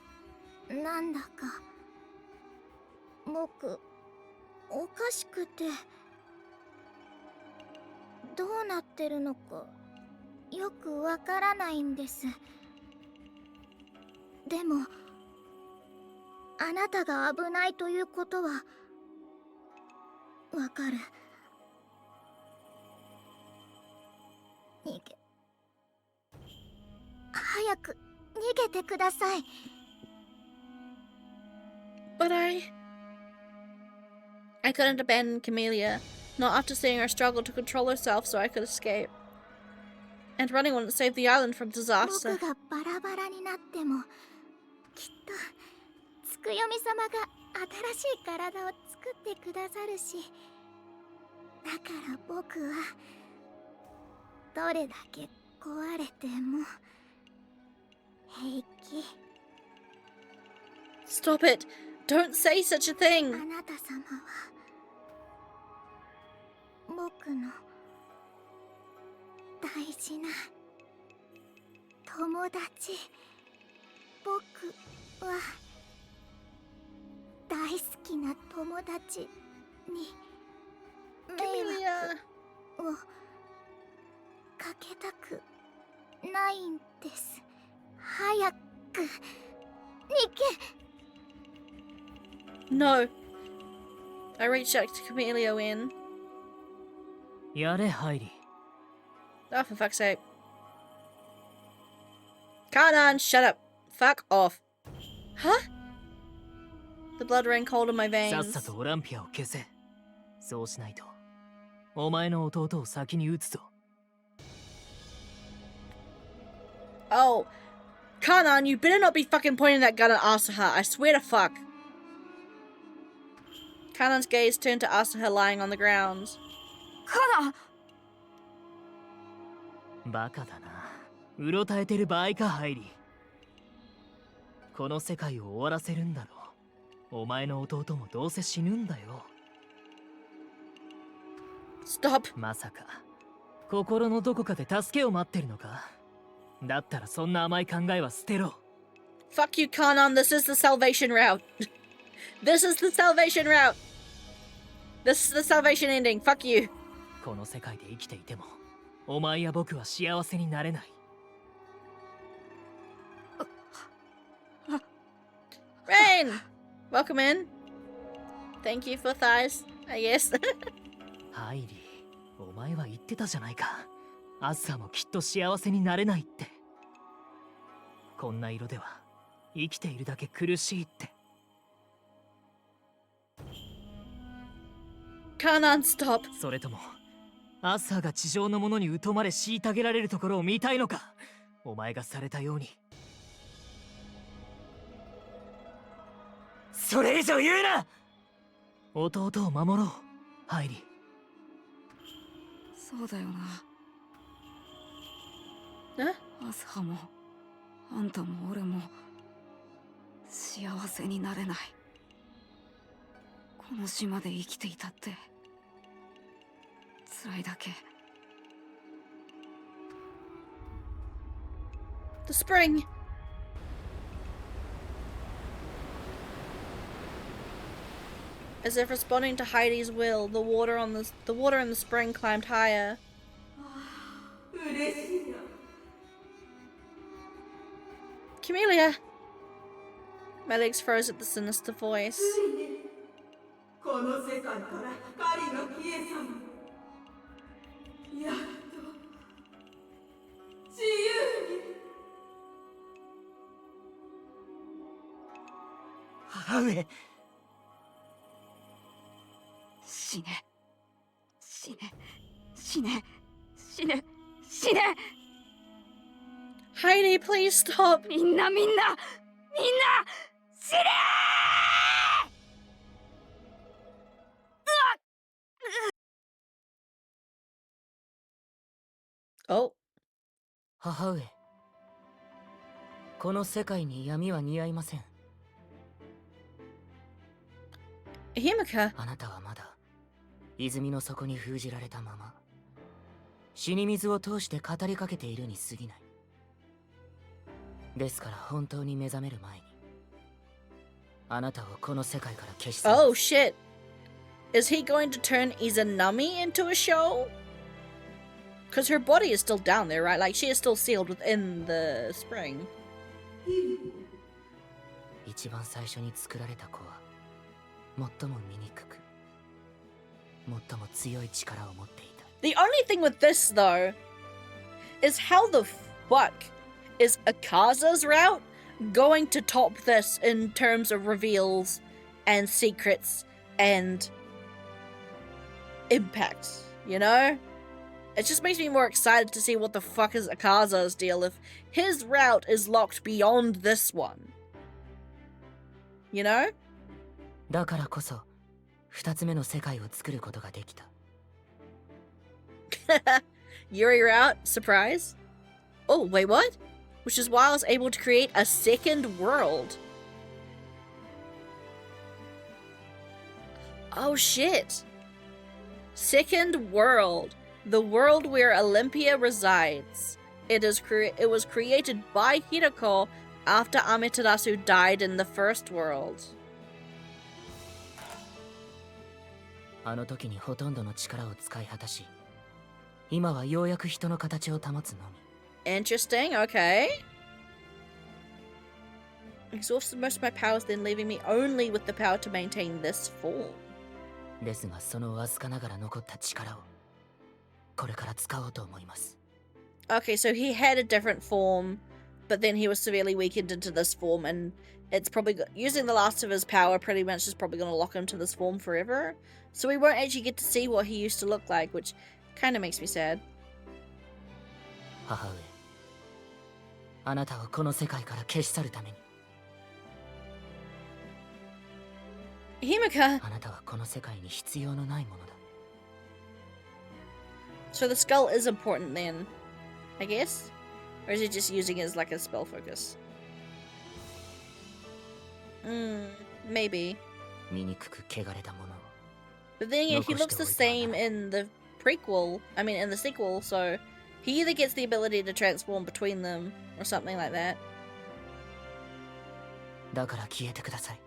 なんだか僕おかしくて。どうなってるのかよくわからないんです。でもあなたが危ないということはわかる。早く逃げてください。But I couldn't abandon Camellia, not after seeing her struggle to control herself so I could escape. And running wouldn't save the island from disaster. 僕がバラバラになってもきっとくよみ様が新しい体を作ってくださるし、だから僕はどれだけ壊れても平気。 Stop it! Don't say such a thing! あなた様は僕の大事な友達。僕は大好きな友達に迷惑をかけたくないんです。早く逃げ。 No. I reached out to Camellia in. やれハイリ。 Oh, for fuck's sake. Kanan, shut up. Fuck off. Huh? The blood ran cold in my さっ veins. さとオランピアを消せ。そうしないとお前の弟を先に撃つぞ。 Oh. Kanan, you better not be fucking pointing that gun at Asaha. I swear to fuck. Kanan's gaze turned to Asaha lying on the ground. カナン、バカだな。うろたえてる場合かハイリ。この世界を終わらせるんだろう。お前の弟もどうせ死ぬんだよ。 Stop. まさか心のどこかで助けを待ってるのか。だったらそんな甘い考えは捨てろ。 Fuck you, Kanan. This is the salvation route. This is the salvation route. This is the salvation ending. Fuck you. この世界で生きていてもお前や僕は幸せになれない。 Rain! Welcome in. Thank you for thighs, I guess. ハイリー、お前は言ってたじゃないか。アッサーもきっと幸せになれないって。こんな色では生きているだけ苦しいって。 Kanan, stop. それともアッサーが地上の者に疎まれ虐げられるところを見たいのか。お前がされたように。それ以上言うな。弟を守ろうハイリ。そうだよな。え？アスハもあんたも俺も幸せになれない。この島で生きていたって辛いだけ。 The spring. As if responding to Heidi's will, the water in the spring climbed higher. 嬉しいな。 Camellia! My legs froze at the sinister voice. ついにこの世界から光が消え去り、やっと自由に。母上。死ね死ね死ね死ね死ね。 Heidi, please stop. みんな死ねー。 Oh. 母上、この世界に闇は似合いません。 Himika. あなたはまだ泉の底に封じられたまま死に水を通して語りかけているに過ぎない。ですから本当に目覚める前にあなたをこの世界から消し去る。 Oh shit. Is he going to turn Izanami into a show? Because her body is still down there, right? Like, she is still sealed within the spring. 一番最初に作られた子は最も醜く最も強い力を持っていた。 The only thing with this, though, is how the fuck is Akaza's route going to top this in terms of reveals and secrets and impact, you know? It just makes me more excited to see what the fuck is Akaza's deal if his route is locked beyond this one. You know? だからこそ二つ目の世界を作ることができた。Yuri out, surprise. Oh, wait, what? Which is why I was able to create a second world. Oh shit. Second world. The world where Olympia resides. It was created by Hirako after Amaterasu died in the first world. あの時にほとんどの力を使い果たし、今はようやく人の形を保つのみ。Interesting, okay. Exhausted most of my powers, then leaving me only with the power to maintain this form. ですがそのわずかながら残った力をこれから使おうと思います。Okay, so he had a different form, but then he was severely weakened into this form, and it's probably using the last of his power pretty much is probably going to lock him to this form forever. So we won't actually get to see what he used to look like, which kind of makes me sad. 母上、あなたをこの世界から消し去るために。Himika! あなたはこの世界に必要のないものだ。So the skull is important then, I guess? Or is he just using it as like a spell focus? Maybe. 醜く汚れたものを。 But then again, he looks the same in the prequel, I mean in the sequel, so he either gets the ability to transform between them or something like that. だから消えてください。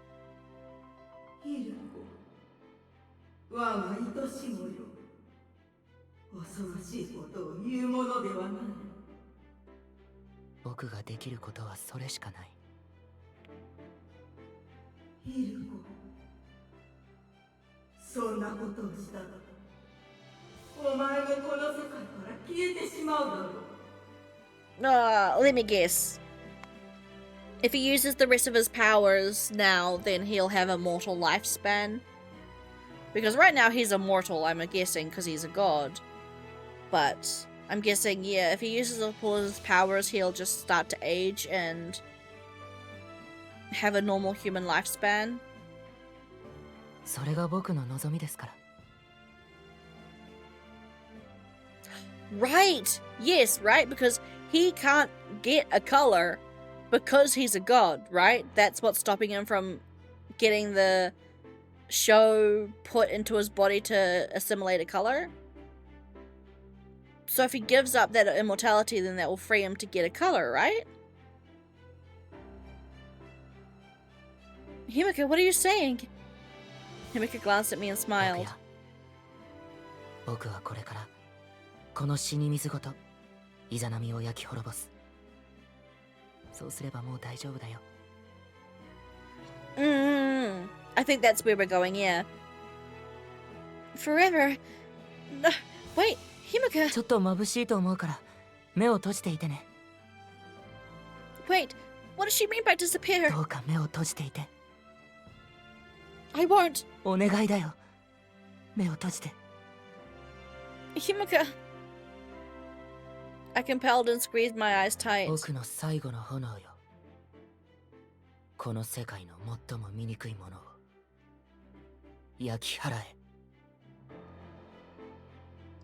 ヒルコ、我が愛し子よ。恐ろしいことを言うものではない。僕ができることはそれしかない。ヒルコ、そんなことをしたら、お前もこの世界から消えてしまうだろう。Let me guess. If he uses the rest of his powers now, then he'll have a mortal lifespan. Because right now he's immortal, I'm guessing, because he's a god. But I'm guessing, yeah, if he uses all his powers, he'll just start to age and have a normal human lifespan. それが僕の望みですから。 Right! Yes, right? Because he can't get a color because he's a god, right? That's what's stopping him from getting the show put into his body to assimilate a color. So if he gives up that immortality, then that will free him to get a color, right? Himika, what are you saying? Himika glanced at me and smiled. 僕はこれからこの死に水ごとイザナミを焼き滅ぼす。そうすればもう大丈夫だよ。I think that's where we're going, yeah. Forever? Wait, Himika! ちょっと眩しいと思うから目を閉じていてね。Wait, what does she mean by disappear? どうか目を閉じていて。I won't. お願いだよ。目を閉じて。Himika. I compelled and squeezed my eyes tight. 僕の最後の炎よ。この世界の最も醜いものを焼き払え。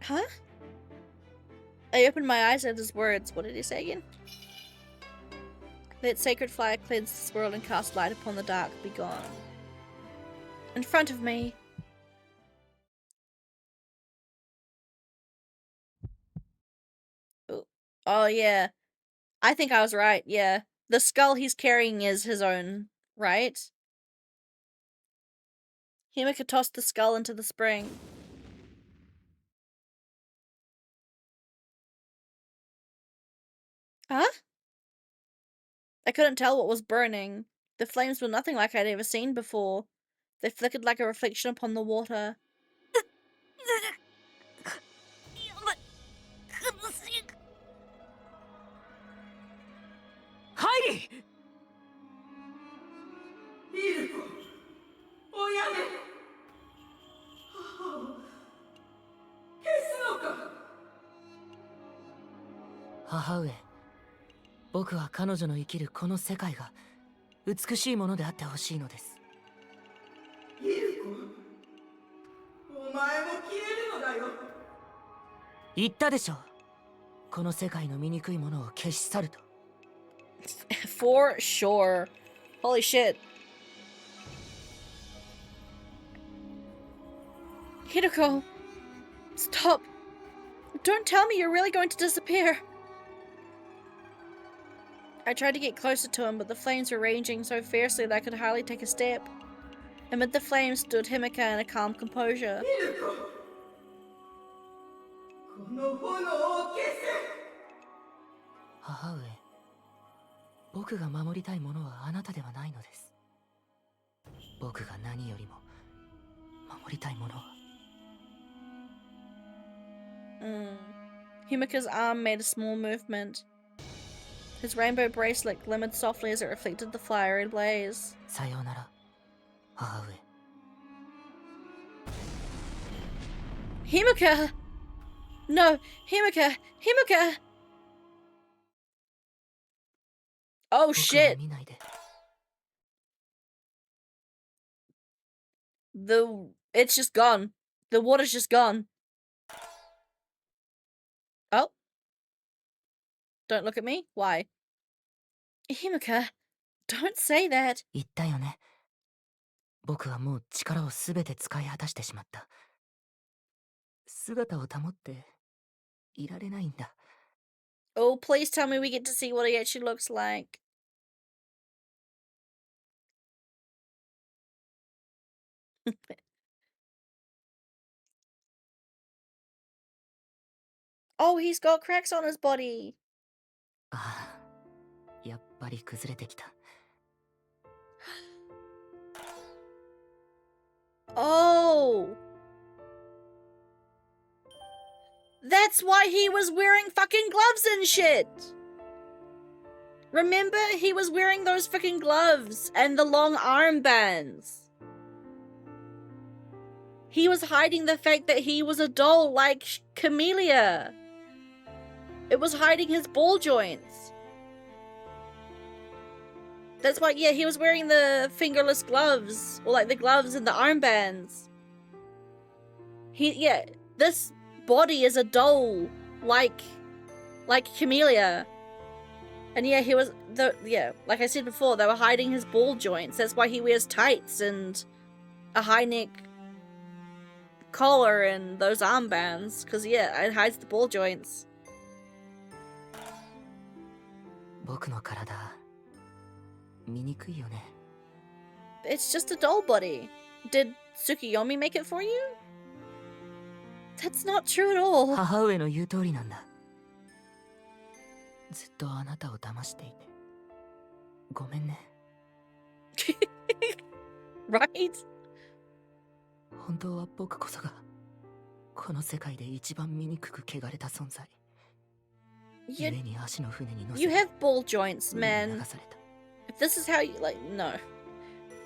Huh? I opened my eyes at his words. What did he say again? Let sacred fire cleanse this world and cast light upon the dark. Be gone. In front of me. Oh, yeah. I think I was right, yeah. The skull he's carrying is his own, right? Himika tossed the skull into the spring. Huh? I couldn't tell what was burning. The flames were nothing like I'd ever seen before. They flickered like a reflection upon the water. Heidi! ヒルコ、おやめ。母を消すのか。母上、僕は彼女の生きるこの世界が美しいものであってほしいのです。お前も消えるのだよ。言ったでしょ。この世界の醜いものを消し去ると。For sure. Holy shit. Hideko, stop. Don't tell me you're really going to disappear. I tried to get closer to him, but the flames were raging so fiercely that I could hardly take a step. Amid the flames stood Himika in a calm composure. この炎を消せ。母上、僕が守りたいものはあなたではないのです。僕が何よりも守りたいものは。Himika's arm made a small movement. His rainbow bracelet glimmered softly as it reflected the fiery blaze. さようなら、母上。Himika! No! Himika! Himika! Oh shit! It's just gone. The water's just gone. Oh. Don't look at me. Why? Himika, don't say that. 言ったよね。僕はもう力をすべて使い果たしてしまった。姿を保っていられないんだ。Oh, please tell me we get to see what he actually looks like. Oh, he's got cracks on his body. ああ、やっぱり崩れてきた。Oh. That's why he was wearing fucking gloves and shit. Remember, he was wearing those fucking gloves and the long armbands. He was hiding the fact that he was a doll like Camellia. It was hiding his ball joints. That's why, yeah, he was wearing the fingerless gloves, or like the gloves and the armbands. Yeah, this body is a doll, like Camellia. And yeah, he was, like I said before, they were hiding his ball joints. That's why he wears tights and a high neck collar and those armbands. Because yeah, it hides the ball joints. 僕の体、醜いよね。It's just a doll body. Did Tsukiyomi make it for you? That's not true at all. 母上の言う通りなんだ。ずっとあなたを騙していて。ごめんね。Right? 本当は僕こそが、この世界で一番醜く汚れた存在。You, 故に足の船に乗せ you have ball joints, man. 流された。If this is how you, like, no.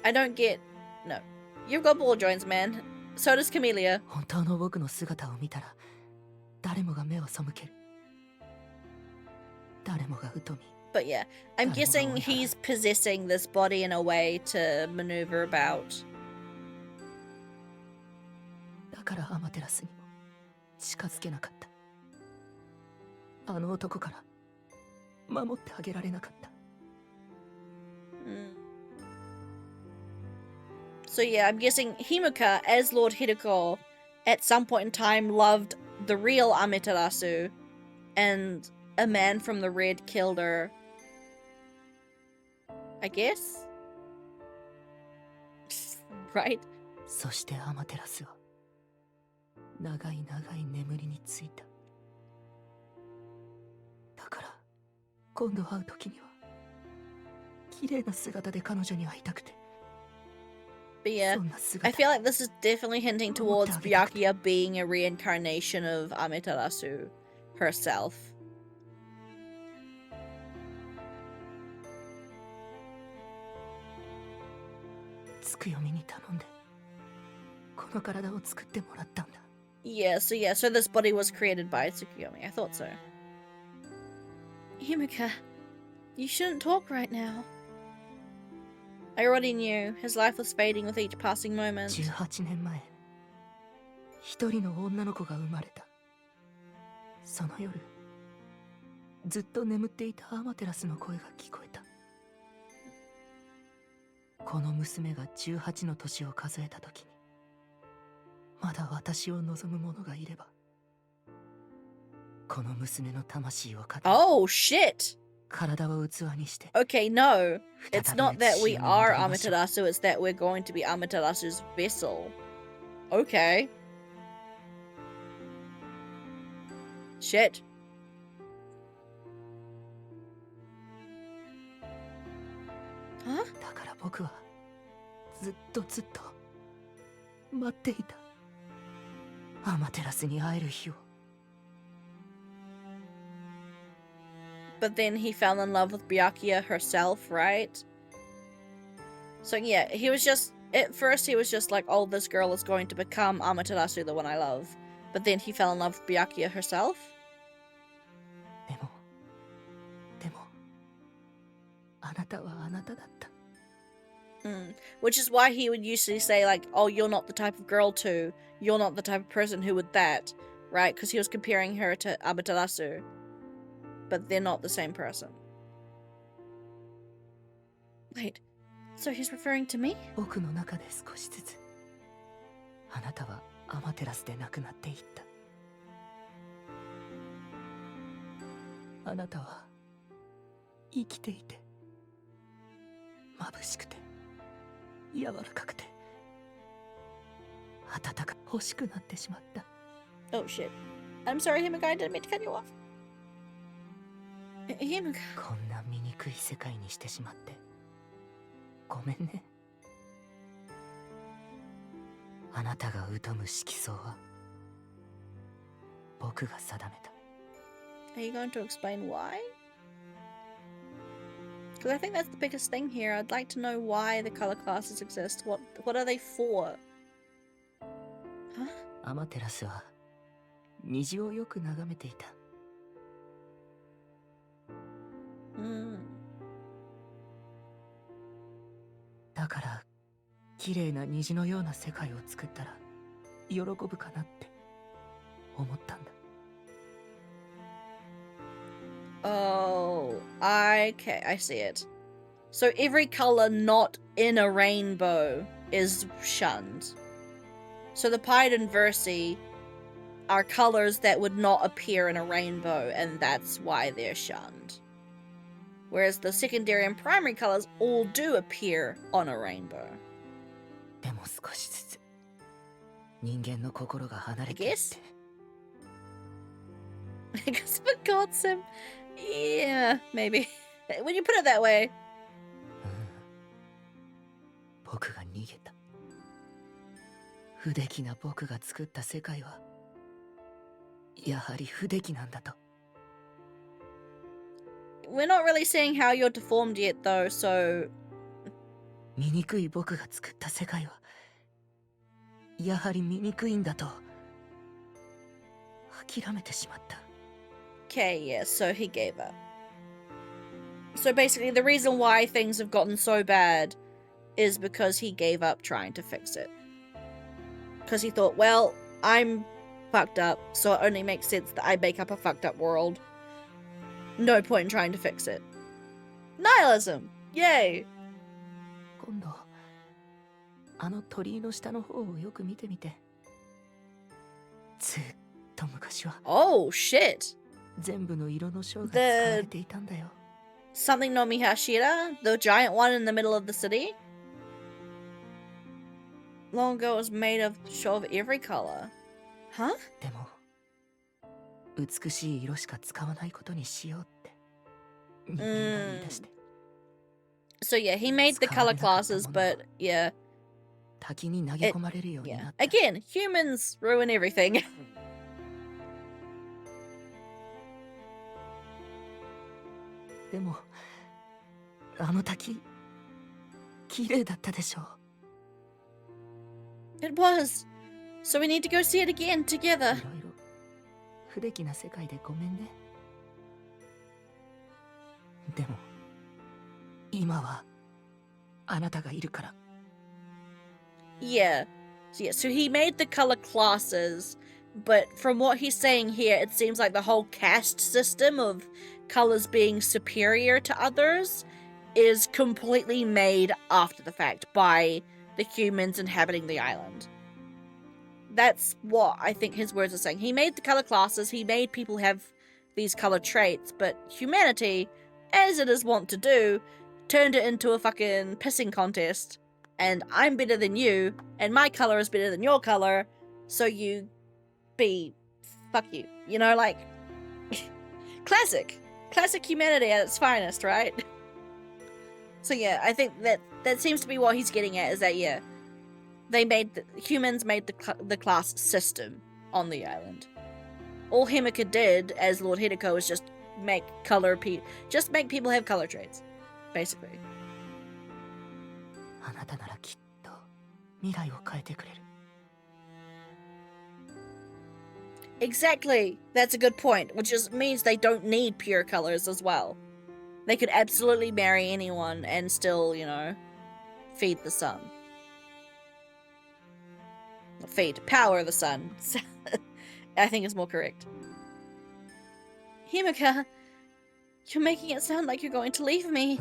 I don't get, no. You've got ball joints, man. So does Camellia. 本当の僕の姿を見たら、誰もが目を背ける。誰もが疎み。But yeah, I'm guessing he's possessing this body in a way to maneuver about. だからアマテラスにも近づけなかった。あの男から守ってあげられなかった。So yeah, I'm guessing Himika, as Lord Hideko, at some point in time loved the real Amaterasu, and a man from the Red killed her. I guess? Right? そしてアマテラスは長い長い眠りについた。だから今度会う時には綺麗な姿で彼女に会いたくて。But yeah, I feel like this is definitely hinting towards Byakuya being a reincarnation of Amaterasu herself. つくよみに頼んでこの体を作ってもらったんだ。Yeah, so this body was created by Tsukuyomi. I thought so. Himika, you shouldn't talk right now. I already knew his life was fading with each passing moment. 18年前、一人の女の子が生まれた。その夜、ずっと眠っていたアマテラスの声が聞こえた。この娘が18の年を数えた時に、まだ私を望む者がいれば、この娘の魂を糧え、Oh shit! 体を器にして。 Okay, no. It's not that we are Amaterasu, it's that we're going to be Amaterasu's vessel. Okay. Shit. だから僕はずっと待っていた。アマテラスに会える日を。 But then he fell in love with Byakuya herself, right? So yeah, he was just, at first he was just like, oh, this girl is going to become Amaterasu, the one I love. But then he fell in love with Byakuya herself? でもあなたはあなただった。 Which is why he would usually say like, oh, you're not the type of girl to, you're not the type of person who would that, right? Because he was comparing her to Amaterasu. But they're not the same person. Wait, so he's referring to me? 僕の中で少しずつあなたはアマテラスで亡くなっていった。あなたは生きていて眩しくて柔らかくて温かく欲しくなってしまった。 Oh shit. I'm sorry, Himika, I didn't mean to cut you off. Himika. こんな醜い世界にしてしまってごめんね。あなたが疎む色相は僕が定めた。 Are you going to explain why? Because I think that's the biggest thing here. I'd like to know why the color classes exist. What are they for? Huh? アマテラスは虹をよく眺めていた。だから綺麗な虹のような世界を作ったら喜ぶかなって思ったんだ。 Oh, okay, I see it. So every color not in a rainbow is shunned. So the Pied and Versi are colors that would not appear in a rainbow, and that's why they're shunned. Whereas the secondary and primary colors all do appear on a rainbow. でも少しずつ人間の心が離れていって。 Because of a god sim? Yeah, maybe. When you put it that way. 僕が逃げた。不出来な僕が作った世界はやはり不出来なんだと。 We're not really seeing how you're deformed yet, though, so... 醜い僕が作った世界はやはり醜いんだと諦めてしまった。 Okay, yeah, so he gave up. So basically, the reason why things have gotten so bad is because he gave up trying to fix it. Because he thought, well, I'm fucked up, so it only makes sense that I make up a fucked up world. No point in trying to fix it. Nihilism! Yay! 今度あの鳥居の下の方をよく見てみて。ずっと昔は Oh, shit! 全部の色の章が使われていたんだよ。 Something no Mihashira? The giant one in the middle of the city? Long ago it was made of show of every color. Huh? でも美しい色しか使わないことにしようって人間が言い出して。 So yeah, he made the color classes, but yeah. 滝に投げ込まれるようになった。 Again, humans ruin everything. でもあの滝綺麗だったでしょう。 It was. So we need to go see it again together. いろいろ不出来な世界でごめんね。でも今はあなたがいるから。 Yeah. So yeah, so he made the color classes, but from what he's saying here, it seems like the whole caste system of colors being superior to others is completely made after the fact by the humans inhabiting the island. That's what I think his words are saying. He made the color classes, he made people have these color traits, but humanity, as it is wont to do, turned it into a fucking pissing contest. And I'm better than you, and my color is better than your color, so you fuck you. You know, like, classic humanity at its finest, right? So yeah, I think that seems to be what he's getting at, is that, yeah, humans made the class system on the island. All Himika did as Lord Hideko was just make people have color traits, basically. あなたならきっと未来を変えてくれる。 Exactly. That's a good point, which just means they don't need pure colors as well. They could absolutely marry anyone and still, you know, feed the sun. Power the sun. I think is more correct. Himika, you're making it sound like you're going to leave me.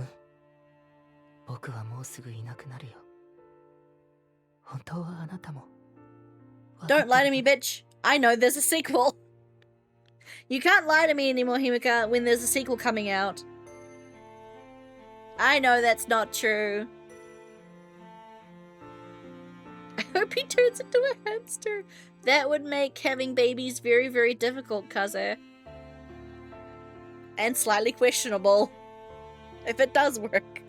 僕はもうすぐいなくなるよ。本当はあなたも。 Don't lie to me, bitch. I know there's a sequel. You can't lie to me anymore, Himika, when there's a sequel coming out. I know that's not true. I hope he turns into a hamster. That would make having babies very, very difficult, Kaze. And slightly questionable. If it does work.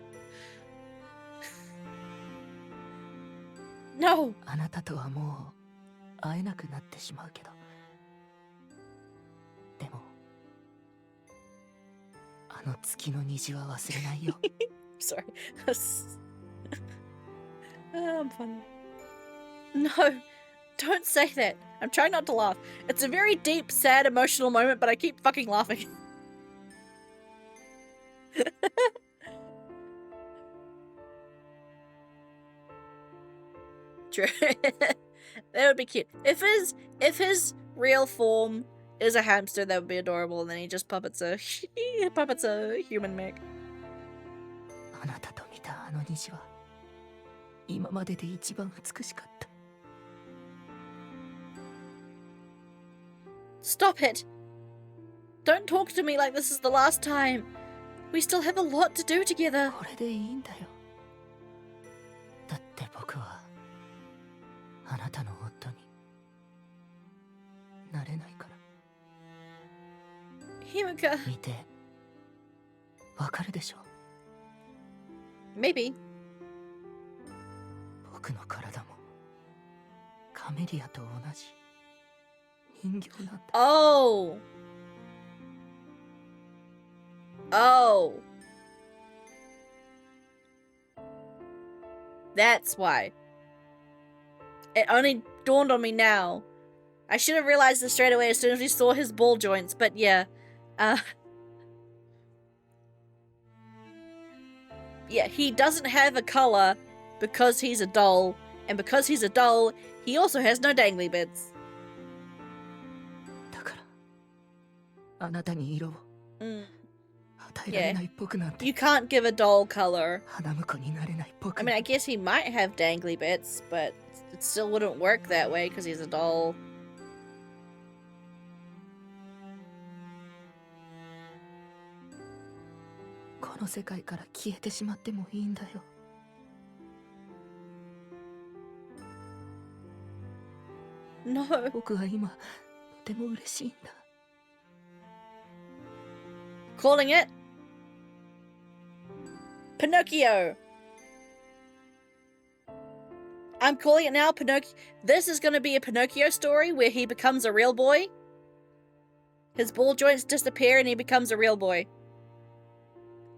No. あなたとはもう会えなくなってしまうけど。でも、あの月の虹は忘れないよ。Sorry. I'm funny. No, don't say that. I'm trying not to laugh. It's a very deep, sad, emotional moment, but I keep fucking laughing. True. That would be cute. If his real form is a hamster, that would be adorable, and then he just puppets a human mech. あなたと見たあの虹は今までで一番美しかった。 Stop it! Don't talk to me like this is the last time. We still have a lot to do together. これでいいんだよ。だって僕はあなたの夫になれないから。 Himika. 見て、わかるでしょ？ Maybe. 僕の体もカメリアと同じ人形なんだ。 Oh. Oh. That's why. It only dawned on me now. I should have realized this straight away as soon as we saw his ball joints, but yeah. Yeah, he doesn't have a color because he's a doll, and because he's a doll, he also has no dangly bits. だからあなたに色を 与えら Yeah. れない僕なんて You can't give a doll color. 花婿になれない僕 I mean, I guess he might have dangly bits, but it still wouldn't work that way because he's a doll. この世界から消えてしまってもいいんだよ。 No. 僕は今とても嬉しいんだ。 Calling it Pinocchio. I'm calling it now, Pinocchio. This is going to be a Pinocchio story where he becomes a real boy. His ball joints disappear and he becomes a real boy.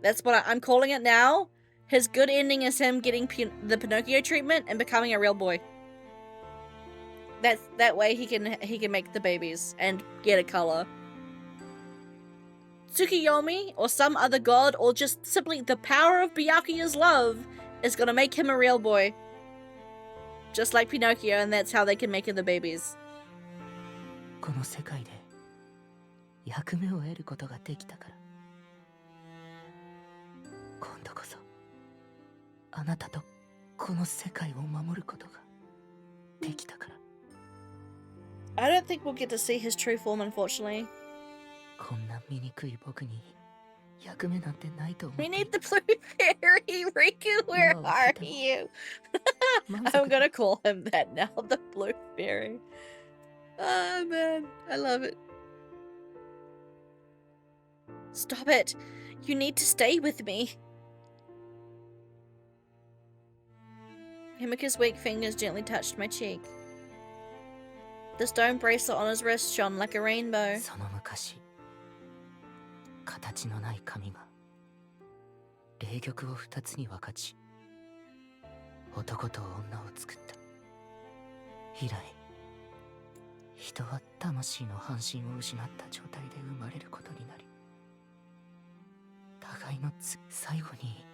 That's what I'm calling it now. His good ending is him getting the Pinocchio treatment and becoming a real boy. That way he can make the babies and get a color. Tsukiyomi, or some other god, or just simply the power of Byakuya's love is gonna make him a real boy. Just like Pinocchio, and that's how they can make him the babies. この世界で役目を得ることができたから。今度こそあなたとこの世界を守ることができたから。 I don't think we'll get to see his true form, unfortunately. こんな醜い僕に役目なんてないと思う。 We need the blue fairy! Riku, where are you? I'm gonna call him that now, the blue fairy. Oh man, I love it. Stop it! You need to stay with me. Himika's weak fingers gently touched my cheek. The stone bracelet on his wrist shone like a rainbow. その昔、形のない神が霊玉を二つに分かち、男と女を作った。以来、人は魂の半身を失った状態で生まれることになり、互いの最後に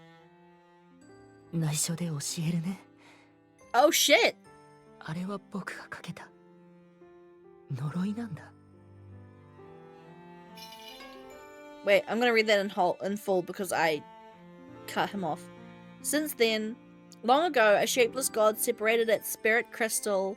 内緒で教えるね。Oh shit! あれは僕がかけた呪いなんだ。 Wait, I'm gonna read that in full because I cut him off. Since then, long ago, a shapeless god separated its spirit crystal.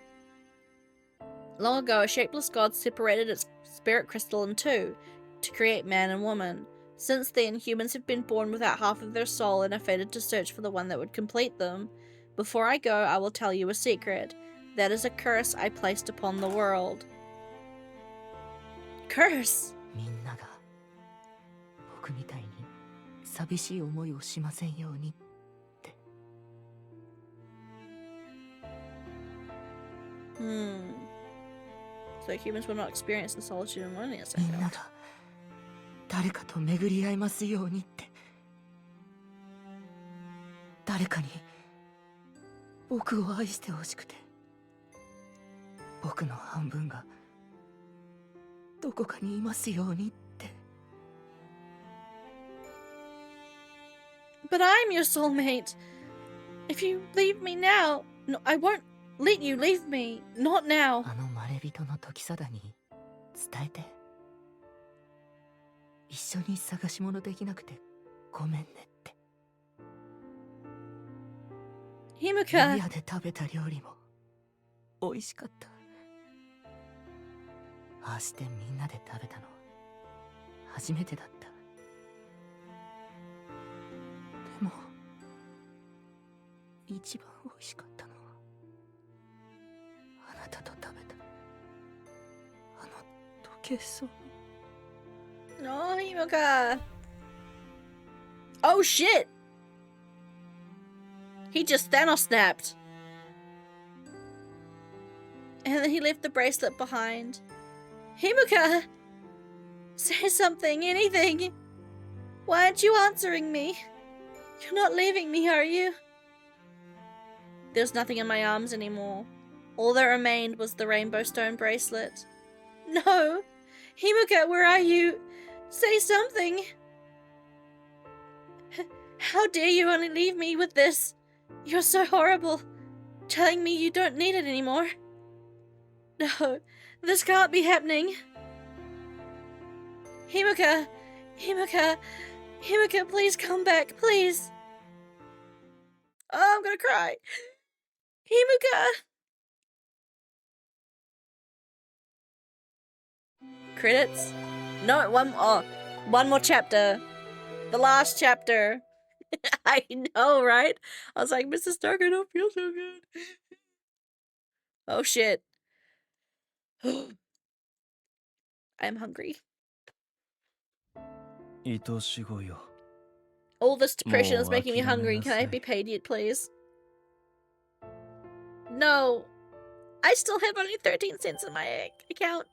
Long ago, a shapeless god separated its spirit crystal in two to create man and woman. Since then, humans have been born without half of their soul and are fated to search for the one that would complete them. Before I go, I will tell you a secret. That is a curse I placed upon the world. Curse? みんなが僕みたいに寂しい思いをしませんようにって。So humans will not experience the solitude and loneliness I みんな felt. が誰かと巡り合いますようにって。誰かに僕を愛してほしくて。僕の半分がどこかにいますようにって。 But I'm your soulmate. If you leave me now, no, I won't let you leave me. Not now. あのまれびとの時貞に伝えて。一緒に探し物できなくてごめんねって。 Himuka. 家で食べた料理も美味しかった。ああしてみんなで食べたのは初めてだった。でも一番美味しかったのはあなたと食べたあの時計そう。 No, Himuka. Oh shit! He just Thanos snapped. And then he left the bracelet behind. Himuka! Say something, anything! Why aren't you answering me? You're not leaving me, are you? There's nothing in my arms anymore. All that remained was the rainbow stone bracelet. No! Himuka, where are you? Say something! How dare you only leave me with this? You're so horrible. Telling me you don't need it anymore. No, this can't be happening. Himuka! Himuka! Himuka, please come back, please! Oh, I'm gonna cry. Himuka! Credits? No, one more chapter. The last chapter. I know, right? I was like, Mr. Stark, I don't feel so good. Oh shit. I'm hungry. All this depression is making me hungry. Can I be paid yet, please? No. I still have only 13 cents in my account.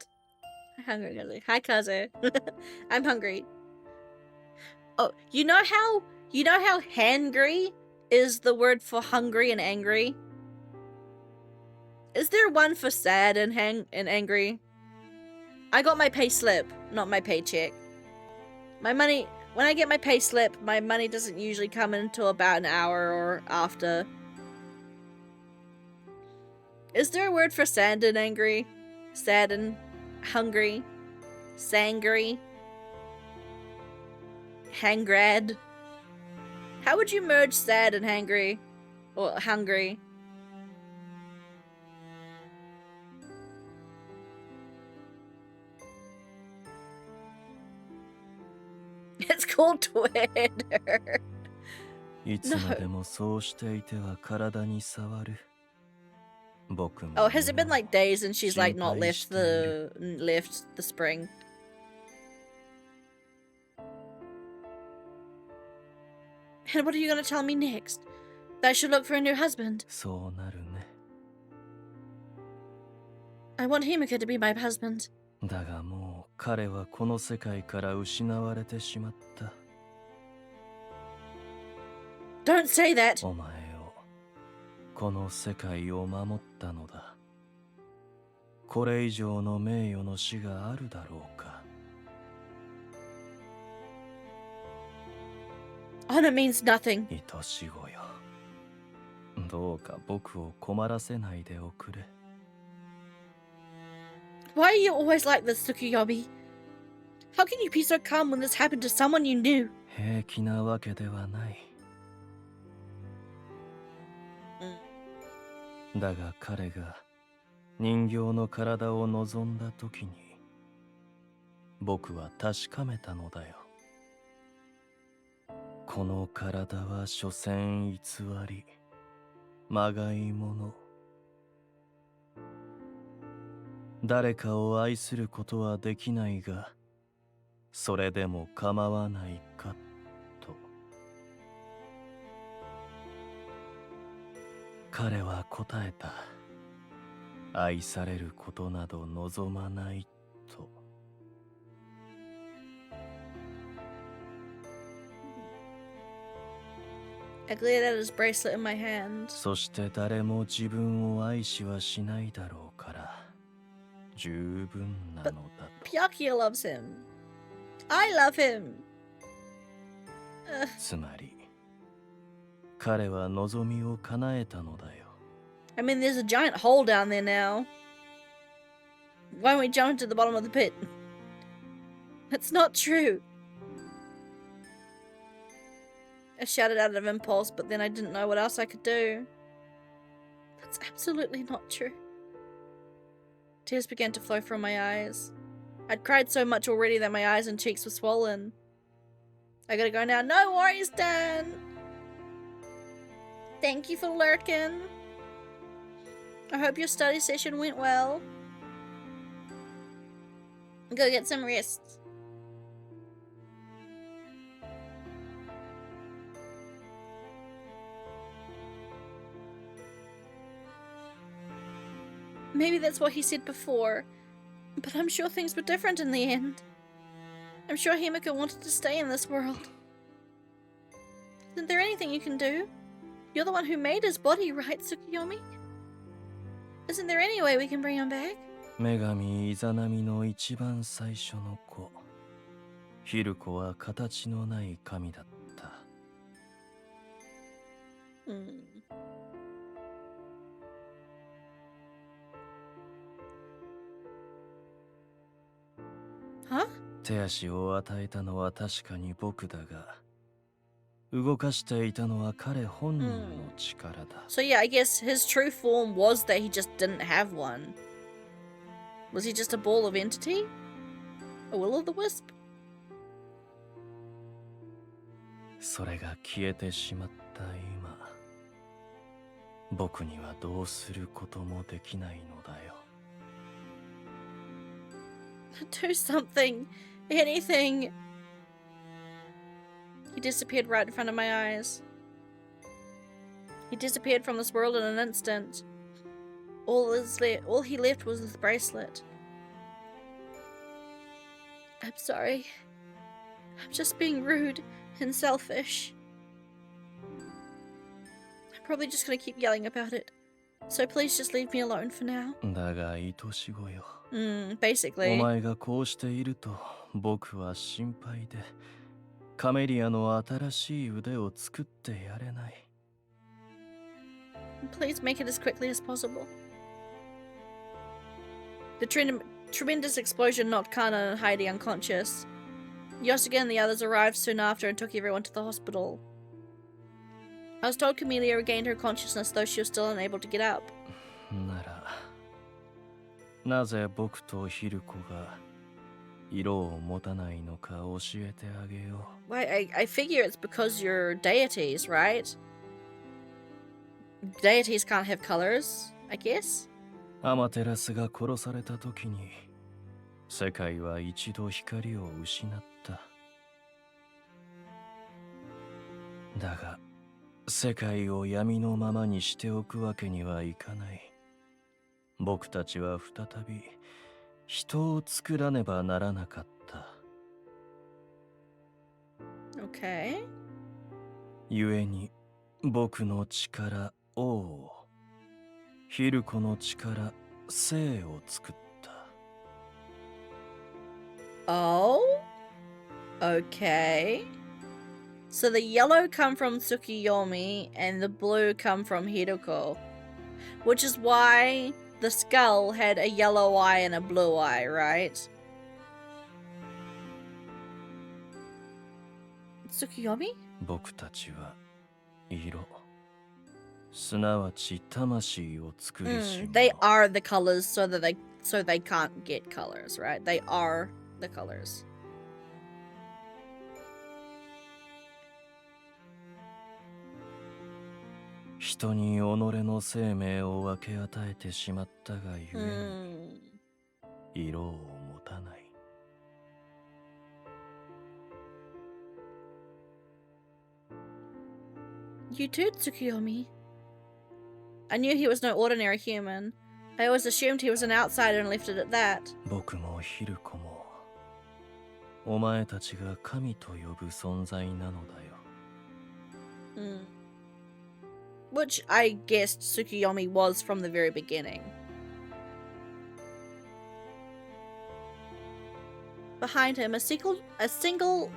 I'm hungry, Kazu. Hi, Kazu. I'm hungry. Oh, you know how hangry is the word for hungry and angry? Is there one for sad and angry? I got my pay slip, not my paycheck. My money, when I get my pay slip, my money doesn't usually come in until about an hour or after. Is there a word for sad and angry? Sad and hungry? Sangry? Hangrad? How would you merge sad and hangry? Or hungry? It's called Twitter. いつまでもそうしていては体に触る。僕も Oh, has it been like days and she's like not left the spring? And what are you gonna tell me next? That I should look for a new husband? そうなるね。 I want Himika to be my husband. だがもう彼はこの世界から失われてしまった。 Don't say that! お前を、この世界を守ったのだ。これ以上の名誉の死があるだろうか。 Honor means nothing. 愛し子よ。どうか僕を困らせないでおくれ。 Why are you always like this, Tsukuyomi? How can you be so calm when this happened to someone you knew? 平気なわけではない。だが彼が人形の体を望んだ時に僕は確かめたのだよ。この体は所詮偽り、まがいもの。誰かを愛することはできないが、それでも構わないかと。彼は答えた。愛されることなど望まないと。I glared at his bracelet in my hand. そして誰も自分を愛しはしないだろうから、十分なのだと。Pyakuya loves him. I love him. つまり、彼は望みを叶えたのだよ。I mean, there's a giant hole down there now. Why don't we jump into the bottom of the pit? That's not true. I shouted out of impulse, but then I didn't know what else I could do. That's absolutely not true. Tears began to flow from my eyes. I'd cried so much already that my eyes and cheeks were swollen. I gotta go now. No worries, Dan! Thank you for lurking. I hope your study session went well. Go get some rest. Maybe that's what he said before, but I'm sure things were different in the end. I'm sure Himika wanted to stay in this world. Isn't there anything you can do? You're the one who made his body, right, Tsukuyomi? Isn't there any way we can bring him back? 女神イザナミの一番最初の子。ヒルコは形のない神だった。Huh? 手足を与えたのは確かに僕だが、動かしていたのは彼本人の力だ。So yeah, I guess his true form was that he just didn't have one. Was he just a ball of entity? A will-o'-the-wisp? それが消えてしまった今、僕にはどうすることもできないのだよ。Do something. Anything. He disappeared right in front of my eyes. He disappeared from this world in an instant. All he left was the bracelet. I'm sorry. I'm just being rude and selfish. I'm probably just gonna keep yelling about it. So please just leave me alone for now. だが愛し子よ。Basically. お前がこうしていると僕は心配で、カメリアの新しい腕を作ってやれない。Please make it as quickly as possible. The tremendous explosion knocked Kana and Heidi unconscious. Yosuke and the others arrived soon after and took everyone to the hospital. I was told Camellia regained her consciousness, though she was still unable to get up. なら、なぜ僕とヒルコが色を持たないのか教えてあげよう。Why, I figure it's because you're deities, right? Deities can't have colors, I guess? アマテラスが殺された時に、世界は一度光を失った。だが、世界を闇のままにしておくわけにはいかない。僕たちは再び人を作らねばならなかった。Okay. 故に僕の力王を、ヒルコの力生を作った。Oh? Okay. So the yellow come from Tsukiyomi and the blue come from Hiroko. Which is why the skull had a yellow eye and a blue eye, right? Tsukiyomi? 僕たちは色、すなわち魂を作りし者。They are the colors so they can't get colors, right? They are the colors. 人に己の生命を分け与えてしまったがゆえに、色を持たない。You too, Tsukiyomi. I knew he was no ordinary human. I always assumed he was an outsider and left it at that. 僕もヒルコも、お前たちが神と呼ぶ存在なのだよ。Which I guessed Tsukiyomi was from the very beginning. Behind him, a single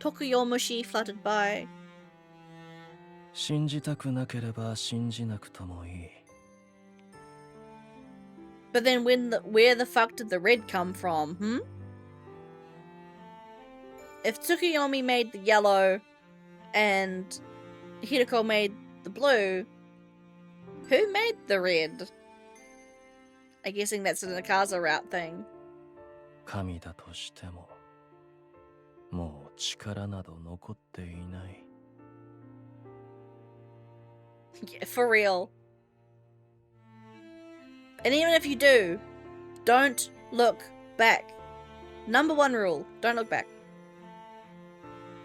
Tokuyomushi fluttered by. 信じたくなければ信じなくともいい。But then where the fuck did the red come from, If Tsukiyomi made the yellow and Hiroko made the blue, who made the red? I'm guessing that's an Akaza route thing. 神だとしても、もう力など残っていない。Yeah, for real. And even if you do, don't look back. Number one rule, don't look back.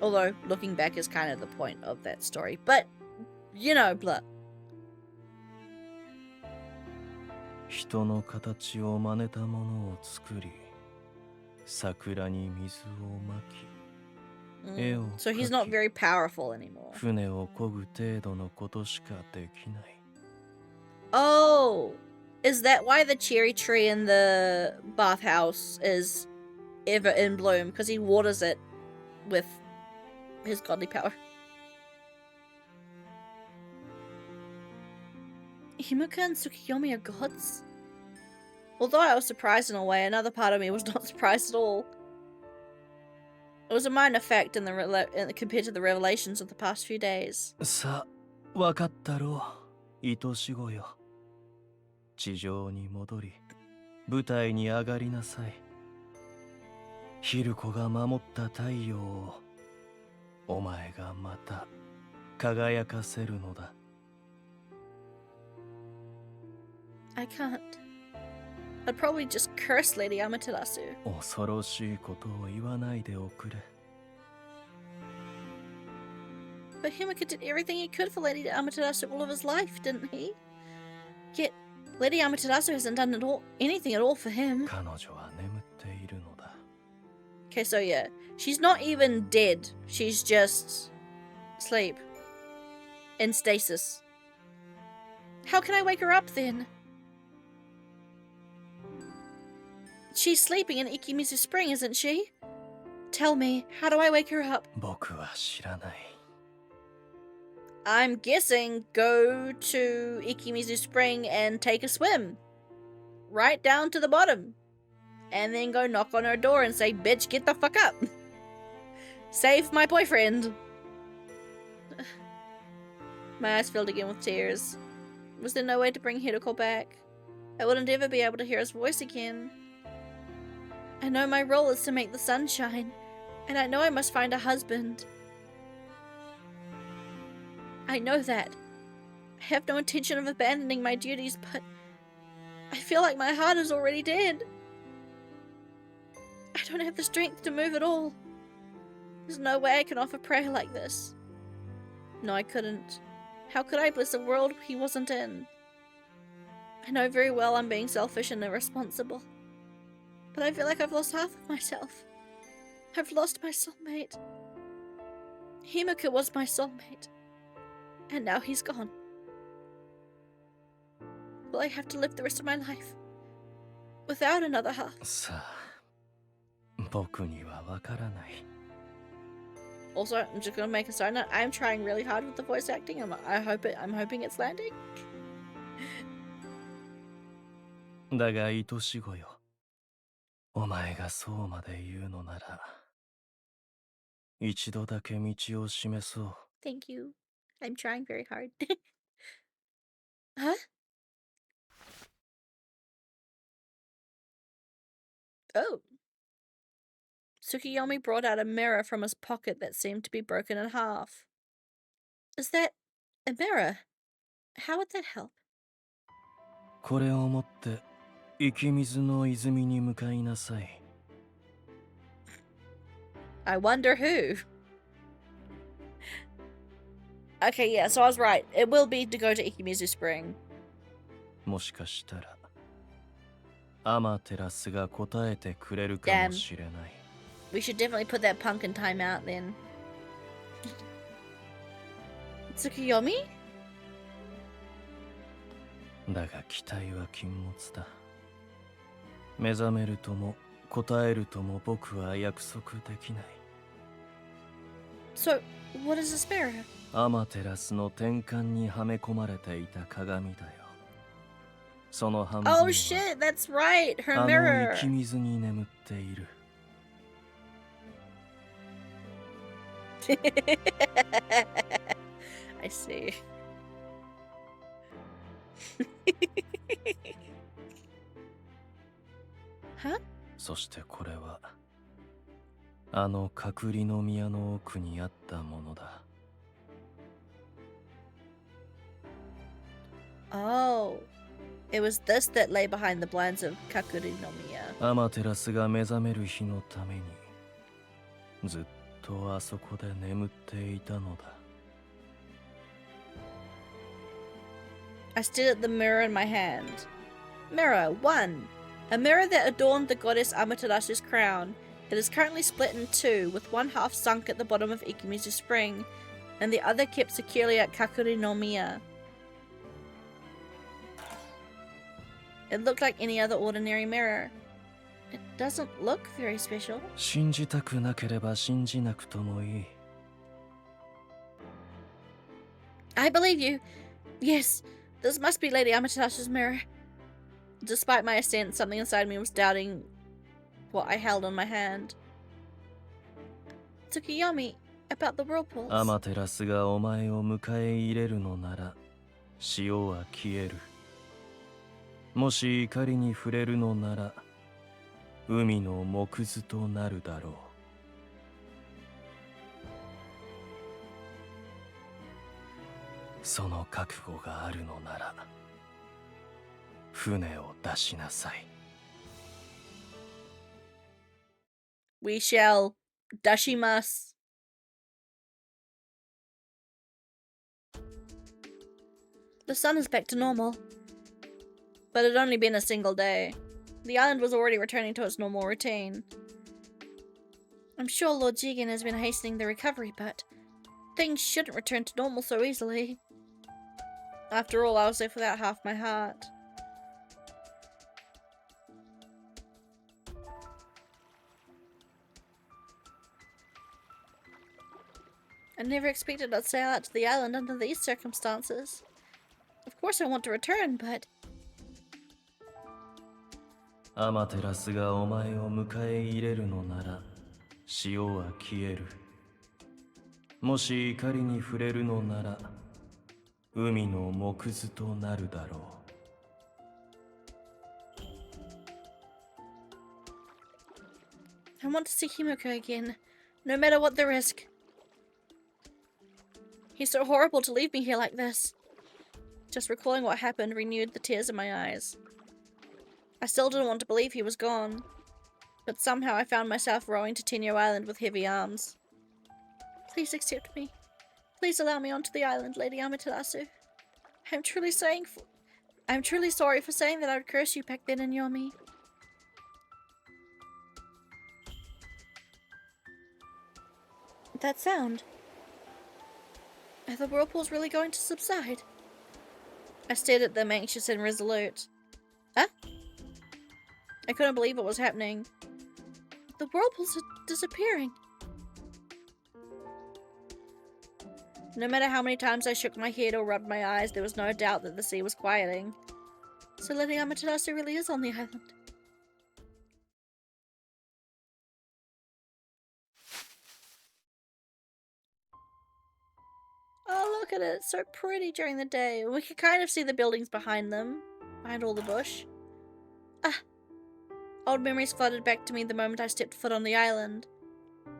Although, looking back is kind of the point of that story. But, you know, blah. 人の形を真似たものを作り、桜に水をまき、絵を描き、 So he's not very powerful anymore. 船を漕ぐ程度のことしかできない。Oh! Is that why the cherry tree in the bathhouse is ever in bloom? Because he waters it with his godly power. Himuka and Tsukiyomi are gods? Although I was surprised in a way, another part of me was not surprised at all. It was a minor fact compared to the revelations of the past few days. さあ、わかったろう、愛し子よ。地上に戻り、舞台に上がりなさい。ヒルコが守った太陽を、お前がまた輝かせるのだ。I can't. I'd probably just curse Lady Amaterasu. 恐ろしいことを言わないでおくれ。But Himuka did everything he could for Lady Amaterasu all of his life, didn't he? Yet, Lady Amaterasu hasn't done anything at all for him. 彼女は眠っているのだ。Okay, so yeah. She's not even dead. She's just asleep. In stasis. How can I wake her up then? She's sleeping in Ikimizu Spring, isn't she? Tell me, how do I wake her up? 僕は知らない。I'm guessing go to Ikimizu Spring and take a swim. Right down to the bottom. And then go knock on her door and say, bitch, get the fuck up. Save my boyfriend. My eyes filled again with tears. Was there no way to bring Hiroko back? I wouldn't ever be able to hear his voice again. I know my role is to make the sun shine, and I know I must find a husband. I know that. I have no intention of abandoning my duties, but I feel like my heart is already dead. I don't have the strength to move at all. There's no way I can offer prayer like this. No, I couldn't. How could I bless a world he wasn't in? I know very well I'm being selfish and irresponsible, but I feel like I've lost half of myself. I've lost my soulmate. Himika was my soulmate, and now he's gone. Will I have to live the rest of my life without another half? さあ、僕にはわからない。 Also, I'm just gonna make a side note. I'm trying really hard with the voice acting. I'm hoping it's landing. だが愛し子よ、お前がそうまで言うのなら、一度だけ道を示そう。 Thank you. I'm trying very hard. Huh? Oh. Tsukiyomi brought out a mirror from his pocket that seemed to be broken in half. Is that a mirror? How would that help? これを持って生き水の泉に向かいなさい。 I wonder who. Okay, yeah, so I was right. It will be to go to Ikimizu Spring. もしかしたらアマテラスが答えてくれるかもしれない。 We should definitely put that punk in timeout then. Tsukiyomi? だが期待は禁物だ。目覚めるとも答えるとも僕は約束できない。 So, what is this mirror? アマテラスの天幹にはめ込まれていた鏡だよ。その半分は Oh shit, that's right, her あの mirror. 生き水に眠っている。 I see. は？そしてこれはあの隔離の宮の奥にあったものだ。 Oh, it was this that lay behind the blinds of Kakurinomiya. アマテラスが目覚める日のためにずっとあそこで眠っていたのだ。 I stared at the mirror in my hand. Mirror 1. A mirror that adorned the goddess Amaterasu's crown. It is currently split in two, with one half sunk at the bottom of Ikimizu Spring, and the other kept securely at Kakurinomiya. It looked like any other ordinary mirror. It doesn't look very special. 信じたくなければ信じなくともいい。 I believe you. Yes, this must be Lady Amaterasu's mirror. Despite my assent, something inside me was doubting what I held in my hand. Tsukiyomi, about the whirlpools. アマテラスがお前を迎え入れるのなら潮は消える。もし怒りに触れるのなら海の木図となるだろう。 その覚悟があるのなら船を出しなさい。 We shall dashimasu. The sun is back to normal. But it had only been a single day. The island was already returning to its normal routine. I'm sure Lord Jigen has been hastening the recovery, but things shouldn't return to normal so easily. After all, I was left without half my heart. I never expected I'd sail out to the island under these circumstances. Of course I want to return, but... アマテラスがお前を迎え入れるのなら潮は消える。もし怒りに触れるのなら海の木図となるだろう。I want to see Himiko again, no matter what the risk. He's so horrible to leave me here like this. Just recalling what happened renewed the tears in my eyes. I still didn't want to believe he was gone, but somehow I found myself rowing to Tenyo Island with heavy arms. Please accept me. Please allow me onto the island, Lady Amaterasu. I'm truly sorry for saying that I would curse you back then in Yomi. That sound. Are the whirlpools really going to subside? I stared at them, anxious and resolute. Huh? I couldn't believe what was happening. The whirlpools are disappearing. No matter how many times I shook my head or rubbed my eyes, there was no doubt that the sea was quieting. So Lady Amaterasu really is on the island. Oh, look at it. It's so pretty during the day. We can kind of see the buildings behind them. Behind all the bush. Ah! Old memories flooded back to me the moment I stepped foot on the island.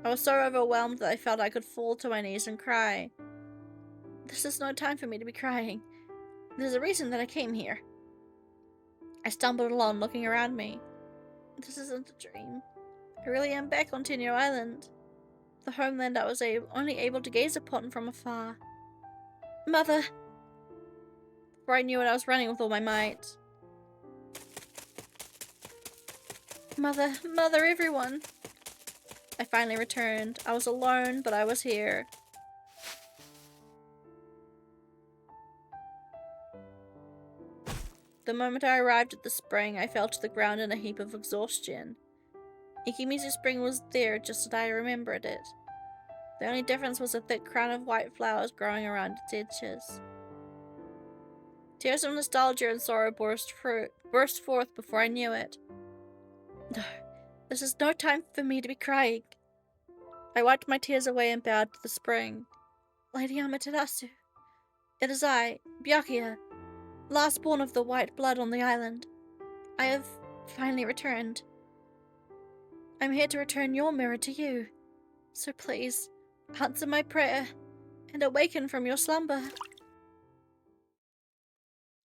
I was so overwhelmed that I felt I could fall to my knees and cry. This is no time for me to be crying. There's a reason that I came here. I stumbled along, looking around me. This isn't a dream. I really am back on Tenyo Island. The homeland I was only able to gaze upon from afar. Mother! Before I knew it, I was running with all my might. Mother, Mother, everyone! I finally returned. I was alone, but I was here. The moment I arrived at the spring, I fell to the ground in a heap of exhaustion. Ikimizu Spring was there just as I remembered it. The only difference was a thick crown of white flowers growing around its edges. Tears of nostalgia and sorrow burst forth before I knew it. No, this is no time for me to be crying. I wiped my tears away and bowed to the spring. Lady Amaterasu, it is I, Byakuya, last born of the white blood on the island. I have finally returned. I'm here to return your mirror to you. So please, answer my prayer and awaken from your slumber.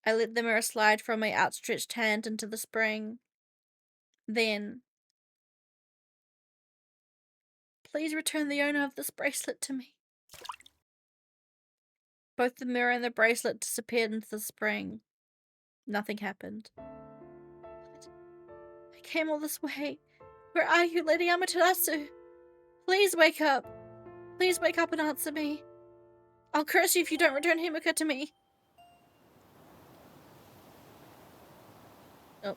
I let the mirror slide from my outstretched hand into the spring. Then, please return the owner of this bracelet to me. Both the mirror and the bracelet disappeared into the spring. Nothing happened. But I came all this way. Where are you, Lady Amaterasu? Please wake up. Please wake up and answer me. I'll curse you if you don't return Himiko to me. Oh.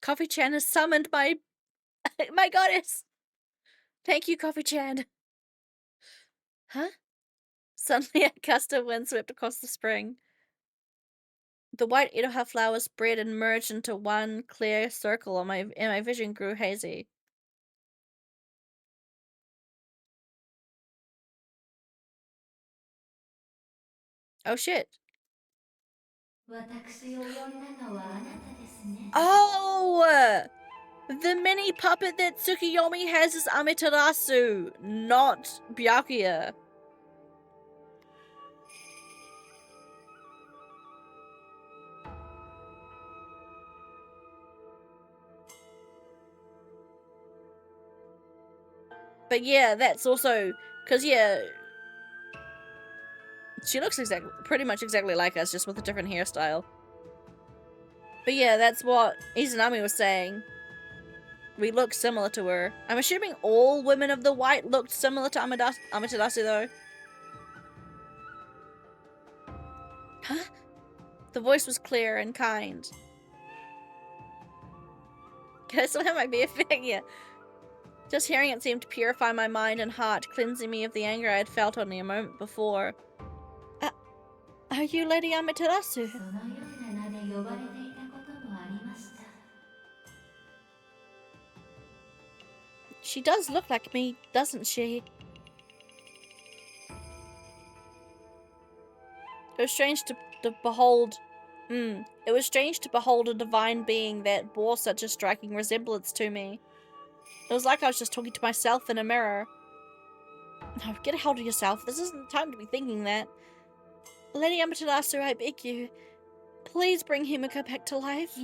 Coffee-chan has summoned my goddess. Thank you, Coffee-chan. Huh? Suddenly a gust of wind swept across the spring. The white Iroha flowers spread and merged into one clear circle, and my vision grew hazy. Oh shit. Oh! The mini puppet that Tsukiyomi has is Amaterasu, not Byakuya. But yeah, that's also because she looks pretty much exactly like us, just with a different hairstyle. But yeah, that's what Izanami was saying. We look similar to her. I'm assuming all women of the white looked similar to Amaterasu though. Huh? The voice was clear and kind. Can I still have my beer figure? Just hearing it seemed to purify my mind and heart, cleansing me of the anger I had felt only a moment before. Are you Lady Amaterasu? She does look like me, doesn't she? It was strange to behold. It was strange to behold a divine being that bore such a striking resemblance to me. It was like I was just talking to myself in a mirror. No, get a hold of yourself. This isn't the time to be thinking that. Lady Amaterasu, I beg you. Please bring Himika back to life.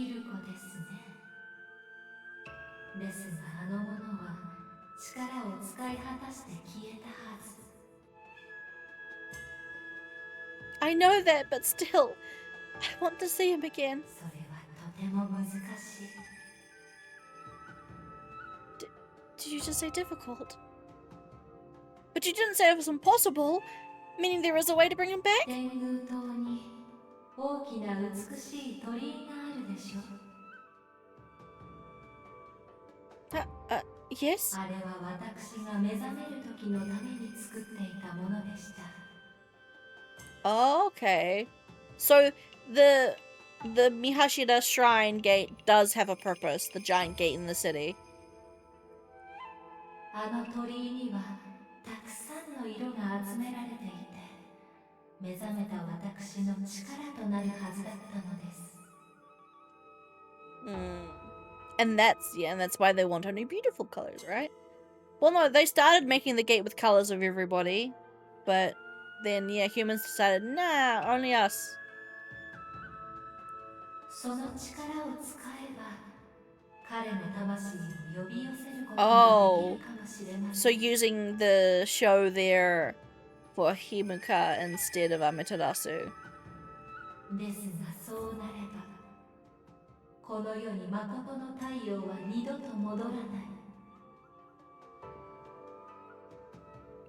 I know that, but still, I want to see him again. Did you just say difficult? But you didn't say it was impossible, meaning there is a way to bring him back? Yes? Oh, okay. So the Mihashida Shrine Gate does have a purpose, the giant gate in the city. And that's why they want only beautiful colors, right? Well, no, they started making the gate with colors of everybody, but then, yeah, humans decided, nah, only us. Oh, so using the show there for Himuka instead of Amaterasu.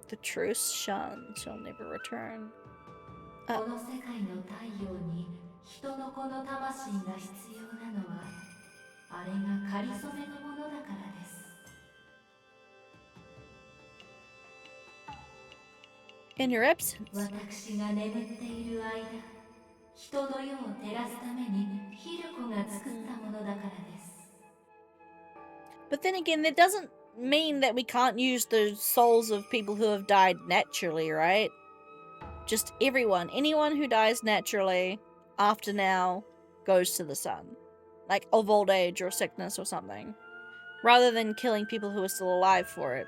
The truce shall never return. In your absence. But then again, that doesn't mean that we can't use the souls of people who have died naturally, right? Just anyone who dies naturally after now goes to the sun. Like of old age or sickness or something. Rather than killing people who are still alive for it.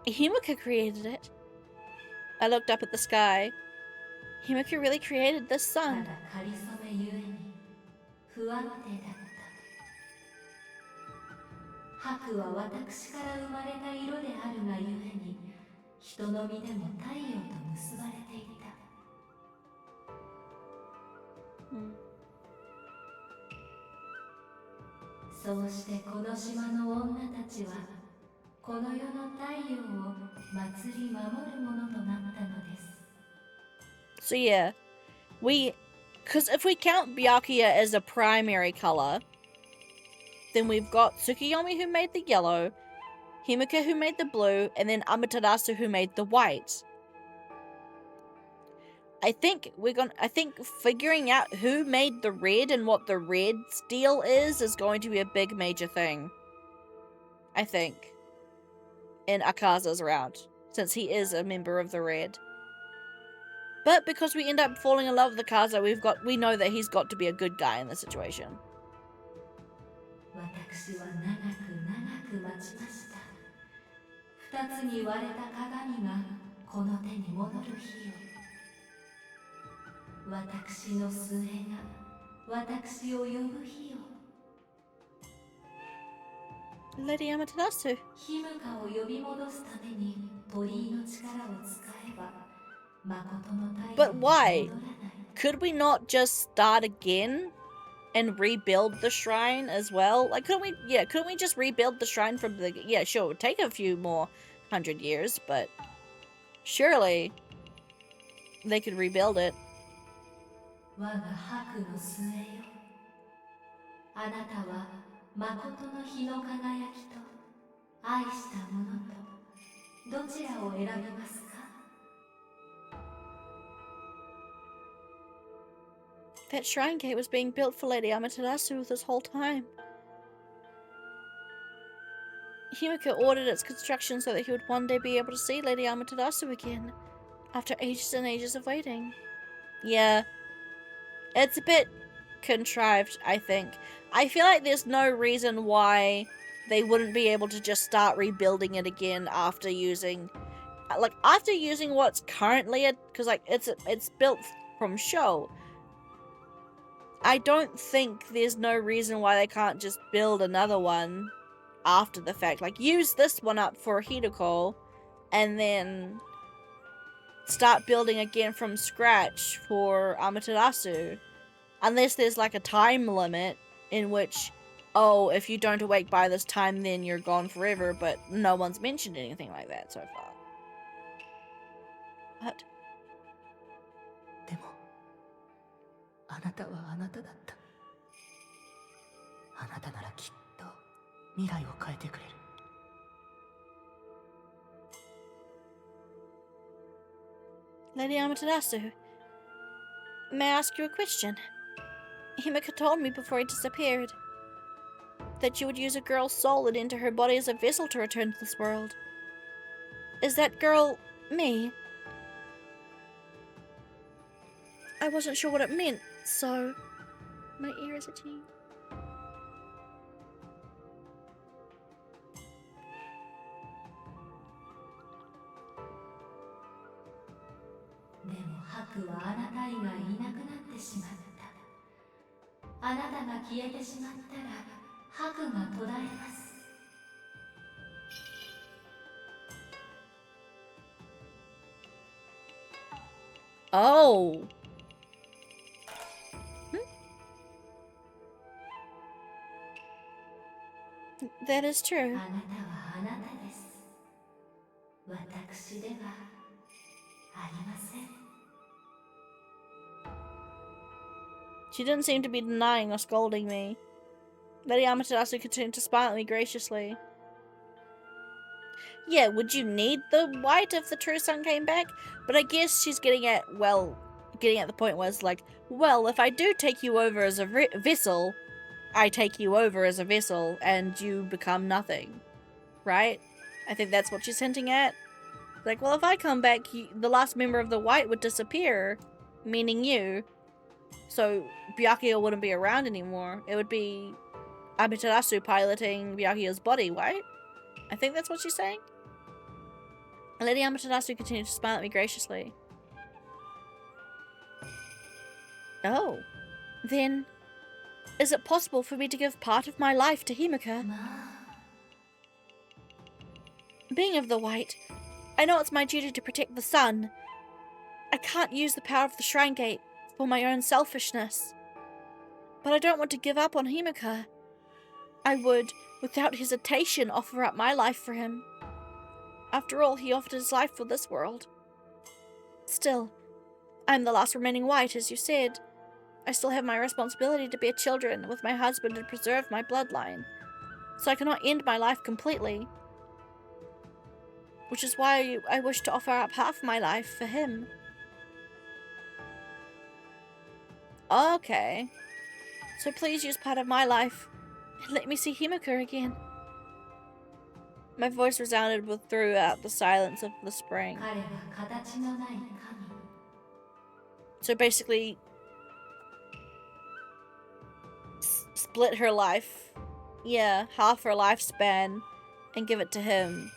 Himika created it. I looked up at the sky. Himika really created this sun. So yeah, because if we count Byakuya as a primary color, then we've got Tsukiyomi who made the yellow, Himika who made the blue, and then Amaterasu who made the white. I think figuring out who made the red and what the red's deal is going to be a big major thing. I think. In Akaza's route, since he is a member of the red. But because we end up falling in love with Akaza, we know that he's got to be a good guy in the situation. Lady Amaterasu. But why? Could we not just start again and rebuild the shrine as well? Like, couldn't we just rebuild the shrine from the... Yeah, sure, it would take a few more 100 years, but surely they could rebuild it. 誠の日の輝きと愛したものとどちらを選びますか？ That shrine gate was being built for Lady Amaterasu this whole time. Himiko ordered its construction so that he would one day be able to see Lady Amaterasu again, after ages and ages of waiting. Yeah, it's a bit contrived, I think. I feel like there's no reason why they wouldn't be able to just start rebuilding it again after using what's currently because like it's built from show. I don't think there's no reason why they can't just build another one after the fact. Like, use this one up for Hideko, and then start building again from scratch for Amaterasu. Unless there's like a time limit in which, oh, if you don't awake by this time, then you're gone forever, but no one's mentioned anything like that so far. What? でもあなたはあなただった。あなたならきっと未来を変えてくれる。Lady Amaterasu, may I ask you a question? Himiko told me before he disappeared that you would use a girl's soul and enter her body as a vessel to return to this world. Is that girl me? I wasn't sure what it meant, so my ear is itchy. Oh. That is true. She didn't seem to be denying or scolding me. Lady Amaterasu continued to smile at me graciously. Yeah, would you need the white if the true sun came back? But I guess she's getting at the point where it's like, well, if I do take you over as a vessel, I take you over as a vessel and you become nothing. Right? I think that's what she's hinting at. Like, well, if I come back, the last member of the white would disappear, meaning you. So Byakuya wouldn't be around anymore. It would be Amaterasu piloting Byakuya's body, right? I think that's what she's saying. Lady Amaterasu continued to smile at me graciously. Oh, then is it possible for me to give part of my life to Himiko? Being of the white, I know it's my duty to protect the sun. I can't use the power of the shrine gate for my own selfishness. But I don't want to give up on Himiko. I would, without hesitation, offer up my life for him. After all, he offered his life for this world. Still, I'm the last remaining white, as you said. I still have my responsibility to bear children with my husband and preserve my bloodline. So I cannot end my life completely. Which is why I wish to offer up half my life for him. Okay. So please use part of my life and let me see Himiko again. My voice resounded throughout the silence of the spring. So basically, split her life. Yeah, half her lifespan and give it to him.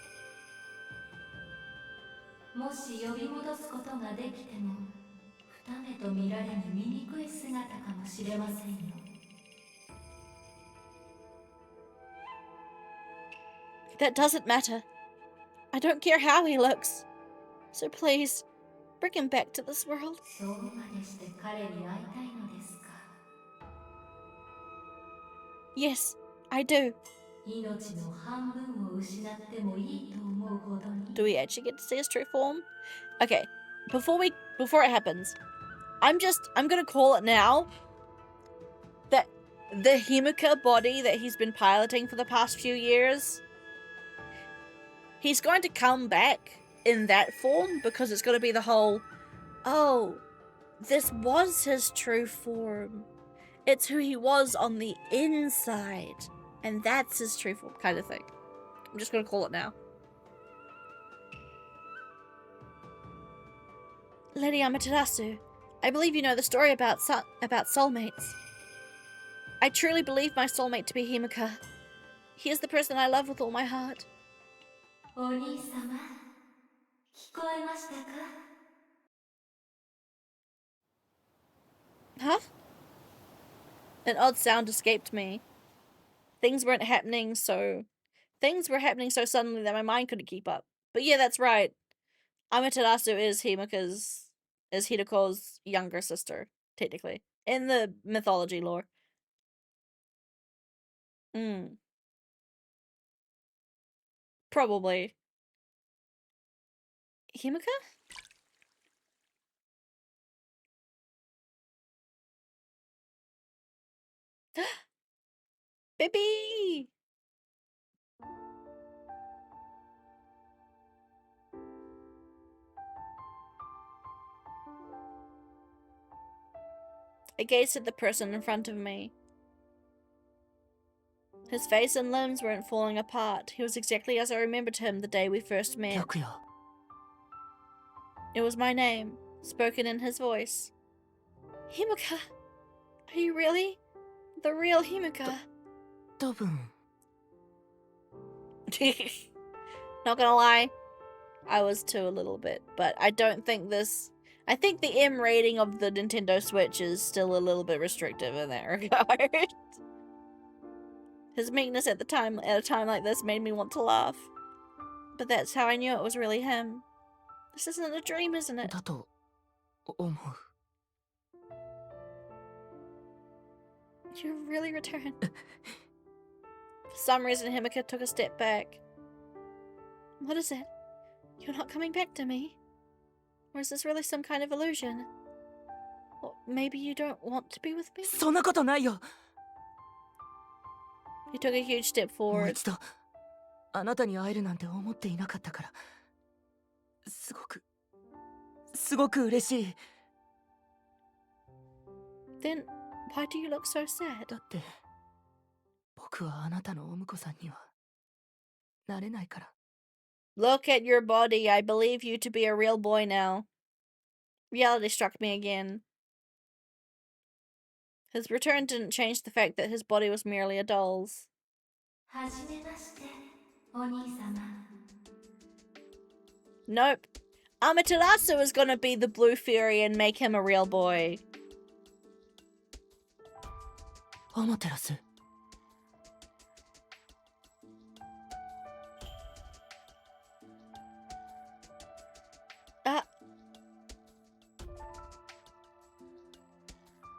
That doesn't matter. I don't care how he looks. So please, bring him back to this world. Yes, I do. Do we actually get to see his true form? Okay, before it happens, I'm gonna call it now that the Himika body that he's been piloting for the past few years, he's going to come back in that form because it's going to be the whole, oh, this was his true form. It's who he was on the inside. And that's his true form kind of thing. I'm just going to call it now. Lady Amaterasu, I believe you know the story about soulmates. I truly believe my soulmate to be Himika. He is the person I love with all my heart. Oni-sama, 聞こえましたか? Huh? An odd sound escaped me. Things were happening so suddenly that my mind couldn't keep up. But yeah, that's right. Amaterasu is Hideko's younger sister, technically. In the mythology lore. Probably. Himika? Baby! I gazed at the person in front of me. His face and limbs weren't falling apart. He was exactly as I remembered him the day we first met. It was my name, spoken in his voice. Himika! Are you really? The real Himika? 多分 Not gonna lie, I was too a little bit, but I don't think this... I think the M rating of the Nintendo Switch is still a little bit restrictive in that regard. His meekness at a time like this made me want to laugh. But that's how I knew it was really him. This isn't a dream, isn't it? だと思う You really returned. For some reason, Himika took a step back. What is it? You're not coming back to me? Or is this really some kind of illusion? Or maybe you don't want to be with me? そんなことないよ He took a huge step もう forward. 一度あなたに会えるなんて思っていなかったからすごく嬉しい Then why do you look so sad? だって僕はあなたのお婿さんにはなれないから Look at your body. I believe you to be a real boy now. Reality struck me again. His return didn't change the fact that his body was merely a doll's. はじめまして、お兄様。 Nope. Amaterasu is gonna be the Blue Fury and make him a real boy. アマテラス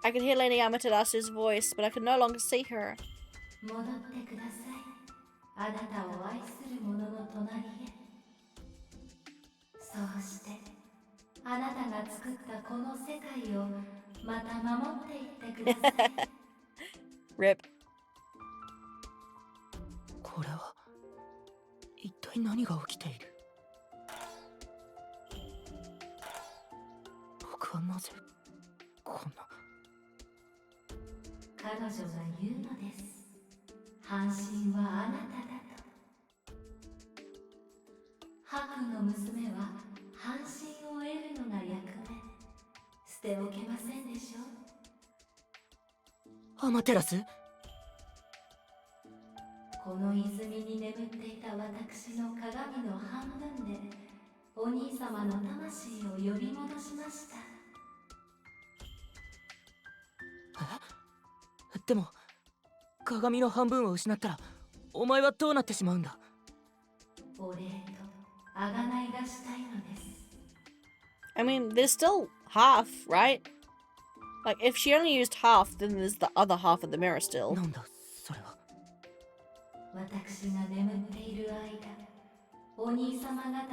I could hear Lady Amaterasu's voice, but I could no longer see her. 戻ってください。あなたを愛する者の隣へ。そうして、あなたが作ったこの世界をまた守っていってください。Rip. これは一体何が起きている僕はなぜこんな 彼女が言うのです。半身はあなただと。白の娘は半身を得るのが役目。捨ておけませんでしょう。アマテラス この泉に眠っていた私の鏡の半分でお兄様の魂を呼び戻しました。でも鏡の半分を失ったらお前はどうなってしまうんだお礼と贖いがしたいのです。 I mean, there's still half, right? Like, if she only used half, then there's the other half of the mirror still. なんだそれは私が眠っている間、お兄様方が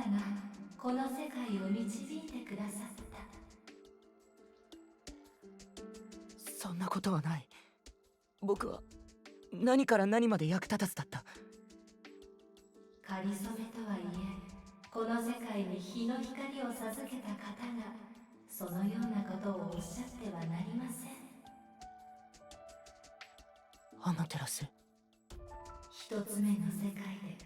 この世界を導いてくださった。そんなことはない僕は何から何まで役立たずだった。かりそめとはいえ、この世界に日の光を授けた方がそのようなことをおっしゃってはなりません。アマテラス。一つ目の世界で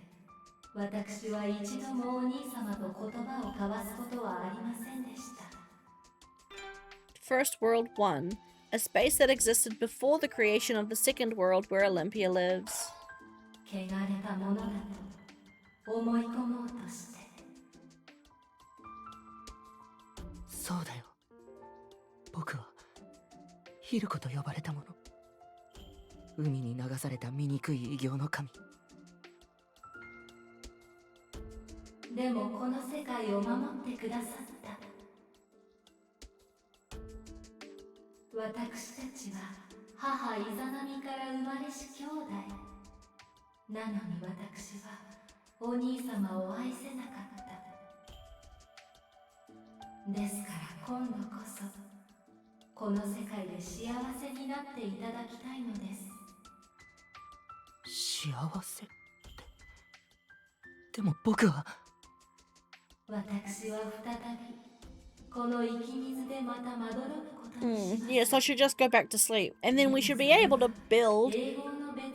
私は一度もお兄様と言葉を交わすことはありませんでした。First World 1, a space that existed before the creation of the second world where Olympia lives. 汚れたものだと思い込もうとして。そうだよ。僕はヒルコと呼ばれたもの。海に流された醜い異形の神。でもこの世界を守ってくださった。私たちは母イザナミから生まれし兄弟。なのに私はお兄様を愛せなかった。ですから今度こそこの世界で幸せになっていただきたいのです。幸せって。でも僕は。私は再びこの生き水でまたまどろむことにします。Yeah, so I should just go back to sleep. And then we should be able to build...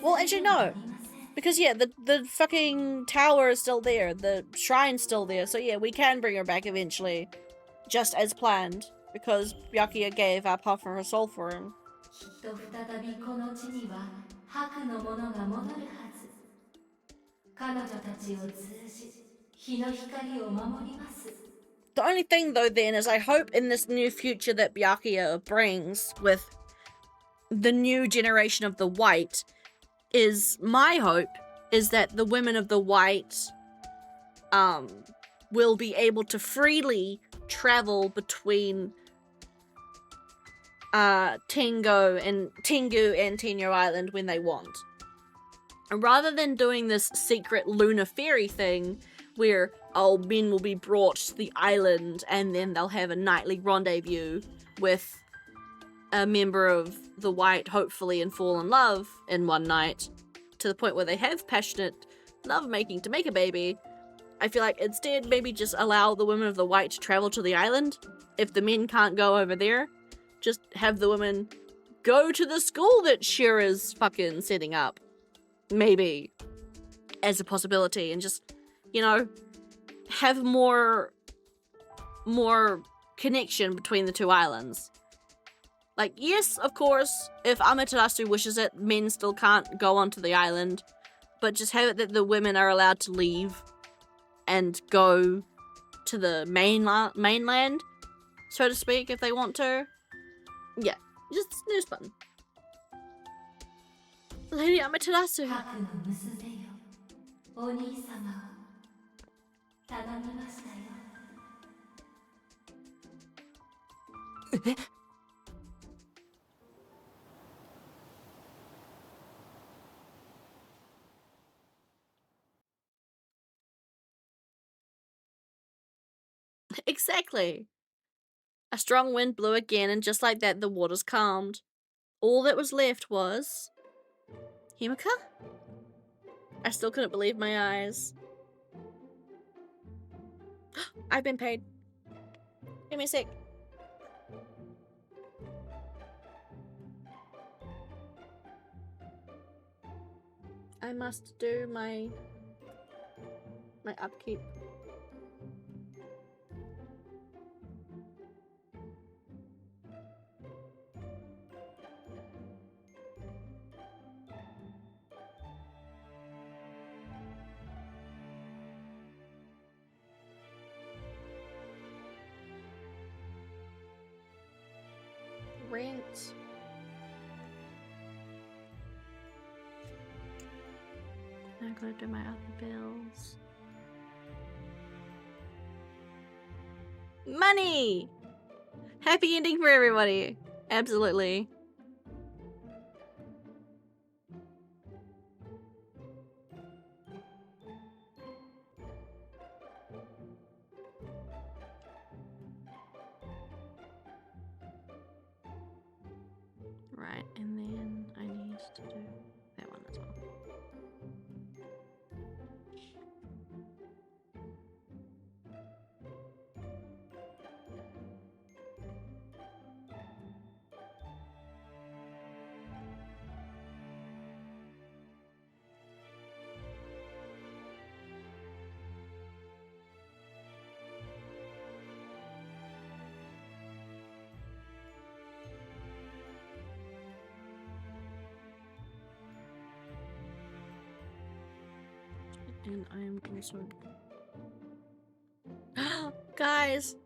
Well, actually, no. Because, yeah, the fucking tower is still there. The shrine's still there. So, yeah, we can bring her back eventually. Just as planned. Because Byakuya gave up half of her soul for him. きっと再びこの地には白のものが戻るはず。彼女たちを通じ日の光を守ります。 The only thing, though, then, is I hope in this new future that Byakuya brings with the new generation of the White is my hope is that the women of the White will be able to freely travel between Tengu and Tenyo Island when they want. And rather than doing this secret lunar fairy thing where men will be brought to the island and then they'll have a nightly rendezvous with a member of the White, hopefully, and fall in love in one night to the point where they have passionate lovemaking to make a baby. I feel like instead maybe just allow the women of the White to travel to the island. If the men can't go over there, just have the women go to the school that Shira's fucking setting up. Maybe. As a possibility. And just, you know, have more connection between the two islands. Like, yes, of course, if Amaterasu wishes it, men still can't go onto the island. But just have it that the women are allowed to leave and go to the mainland, so to speak, if they want to. Yeah, just snooze button. Lady Amaterasu. 白の娘よ、お兄様を頼みましたよ。え？ Exactly. A strong wind blew again, and just like that, the waters calmed. All that was left was... Himika? I still couldn't believe my eyes. I've been paid. Give me a sec. I must do my upkeep. Rent. I gotta do my other bills. Money! Happy ending for everybody. Absolutely. Right, and then I need things to do. That one as well. And I am concerned. Guys,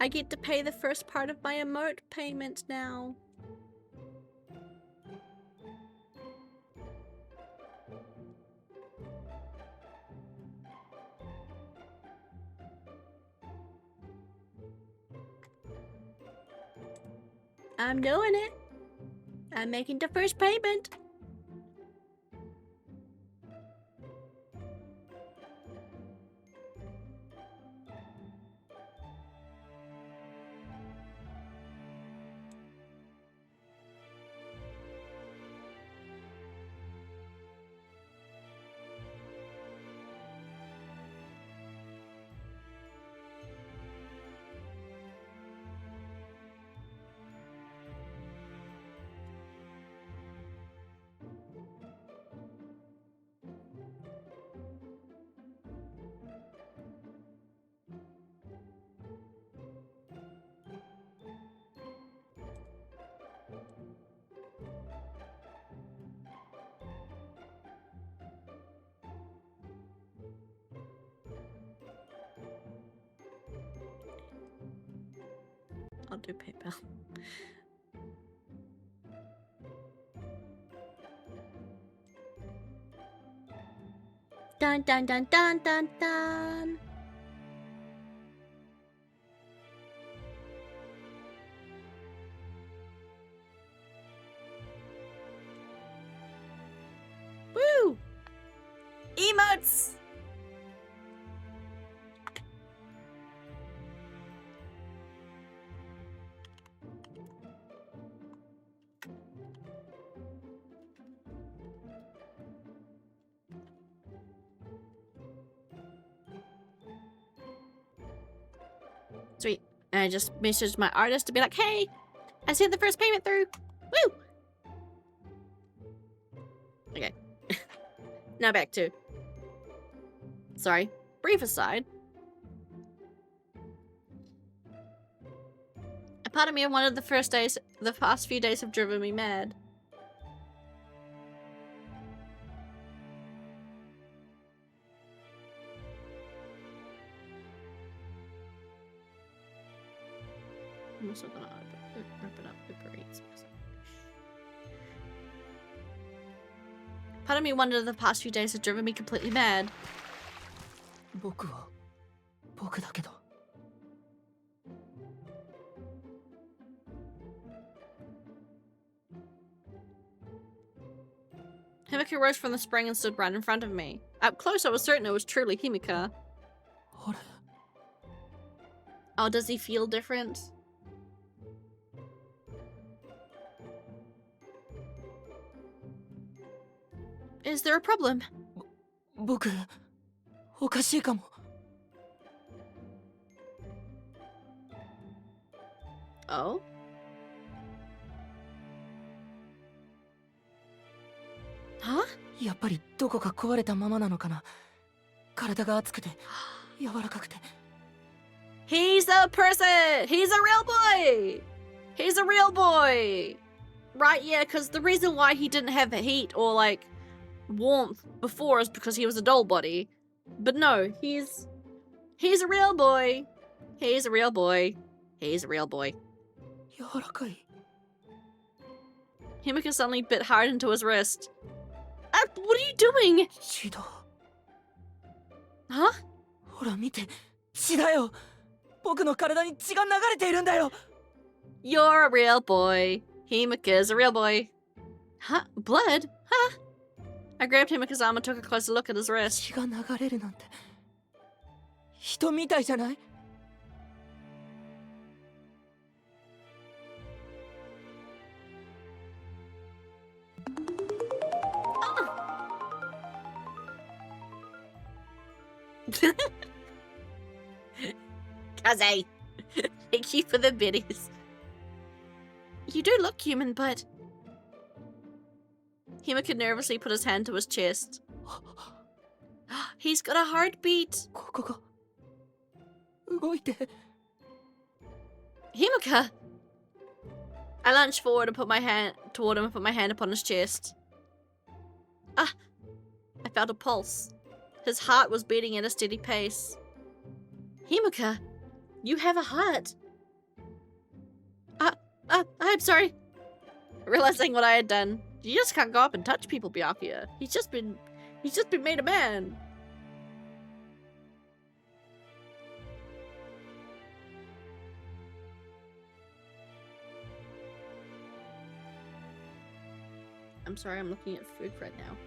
I get to pay the first part of my emote payment now. I'm doing it. I'm making the first payment. I'll do PayPal. Dun dun dun dun dun dun. Woo! Emotes! Sweet. And I just messaged my artist to be like, hey, I sent the first payment through. Woo! Okay. Now back to... Sorry. Brief aside. A part of me wanted the past few days have driven me mad. I'm also gonna open up Uber Eats. Part of me wondered the past few days have driven me completely mad. 僕は僕だけど Himika rose from the spring and stood right in front of me. Up close I was certain it was truly Himika. Oh, does he feel different? Is there a problem? 僕おかしいかも Oh? Huh? やっぱりどこか壊れたままなのかな体が熱くて柔らかくて He's a person! He's a real boy! He's a real boy! Right, yeah, because the reason why he didn't have heat or, like, warmth before is because he was a doll body. But no, he's a real boy. He's a real boy. He's a real boy. 柔らかい Himika suddenly bit hard into his wrist. What are you doing? 血だ Huh? ほら見て血だよ僕の体に血が流れているんだよ You're a real boy. Himika's a real boy. Huh? Blood? Huh? I grabbed Himika's arm and took a closer look at his wrist. 血が流れるなんて人みたいじゃない What Kaze, thank you for the biddies. You do look human, but... Himeka nervously put his hand to his chest. He's got a heartbeat. Himeka! I lunged forward and put my hand toward him and put my hand upon his chest. Ah! I felt a pulse. His heart was beating at a steady pace. Himeka, you have a heart. I'm sorry. Realizing what I had done, you just can't go up and touch people, Byakuya. He's just been made a man. I'm sorry, I'm looking at food right now.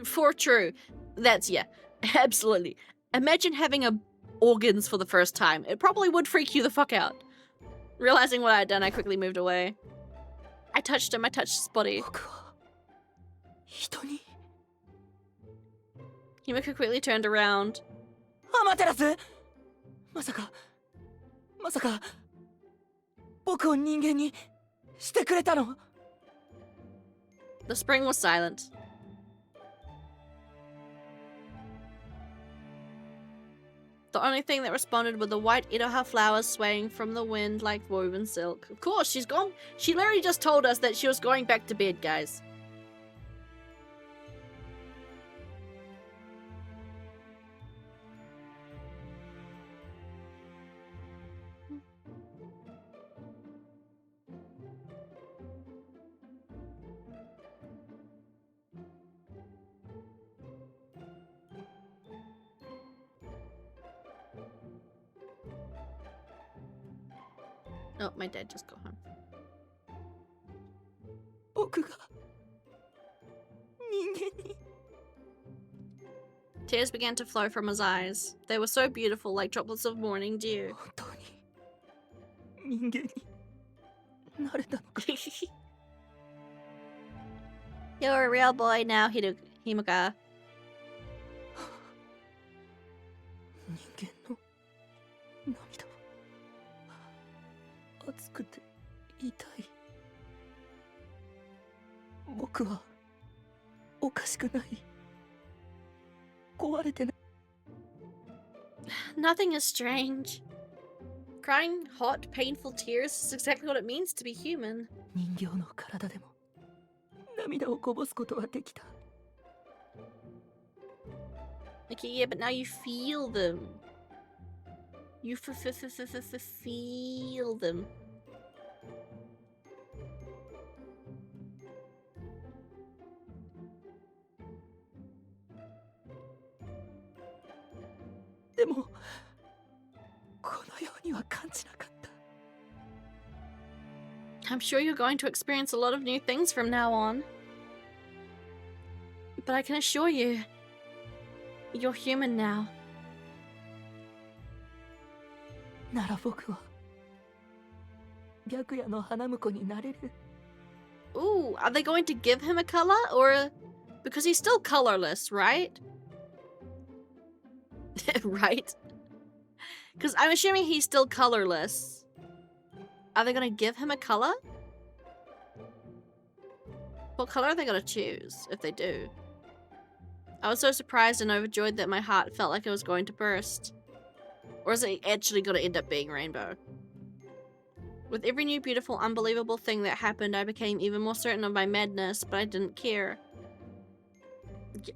For true. That's, yeah, absolutely. Imagine having organs for the first time. It probably would freak you the fuck out. Realizing what I had done, I quickly moved away. I touched him, I touched his body. Himeka quickly turned around. The spring was silent. The only thing that responded were the white iroha flowers swaying from the wind like woven silk. Of course, she's gone. She literally just told us that she was going back to bed, guys. Oh, my dad just got home. Tears began to flow from his eyes. They were so beautiful, like droplets of morning dew. You're a real boy now, Himeka. Nothing is strange. Crying hot, painful tears is exactly what it means to be human. Okay, yeah, but now you feel them. You feel them. I'm sure you're going to experience a lot of new things from now on. But I can assure you, you're human now. Ooh, are they going to give him a color? Or... because he's still colorless, right? Right? Because I'm assuming he's still colorless. Are they going to give him a color? What color are they going to choose, if they do? I was so surprised and overjoyed that my heart felt like it was going to burst. Or is it actually going to end up being rainbow? With every new beautiful, unbelievable thing that happened, I became even more certain of my madness, but I didn't care.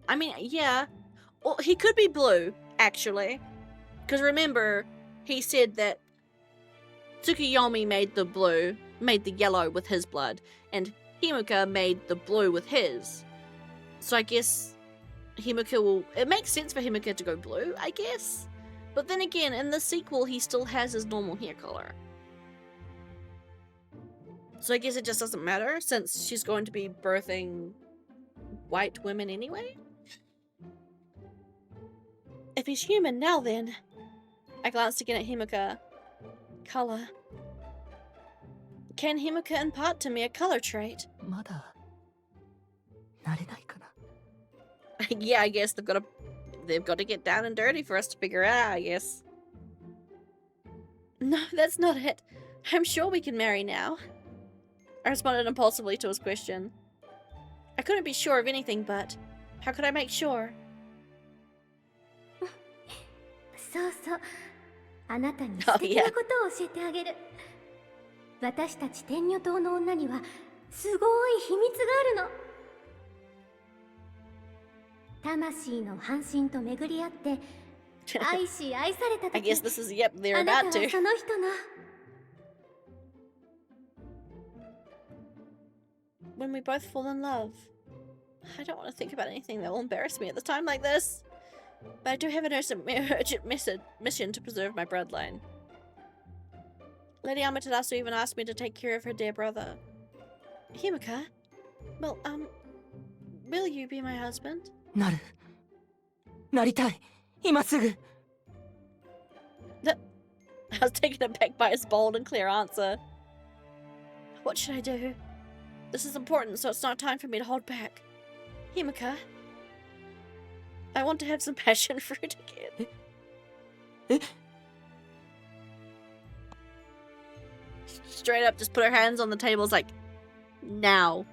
I mean, yeah. Well, he could be blue, actually. Because remember, he said that Tsukuyomi made the yellow with his blood, and Himeka made the blue with his. So I guess Himeka will... it makes sense for Himeka to go blue, I guess. But then again, in the sequel, he still has his normal hair color. So I guess it just doesn't matter, since she's going to be birthing white women anyway? If he's human now then... I glanced again at Himeka. Color. Can Himika impart to me a color trait? まだ慣れないかな。 Yeah, I guess they've got to get down and dirty for us to figure it out, I guess. No, that's not it. I'm sure we can marry now. I responded impulsively to his question. I couldn't be sure of anything, but how could I make sure? そうそう。あなたに素敵なことを教えてあげる。私たち天女島の女にはすごい秘密があるの。魂の半身と巡り合って愛し愛された I 時 guess this is, yep, they're あな about たは to. その人の When we both fall in love. I don't want to think about anything that will embarrass me at the time like this. But I do have an urgent mission to preserve my bloodline. Lady Amaterasu even asked me to take care of her dear brother. Himika? Well, will you be my husband? なりたい。今すぐ。 I was taken aback by his bold and clear answer. What should I do? This is important, so it's not time for me to hold back. Himika? I want to have some passion fruit again. Straight up just put her hands on the table. It's like, now.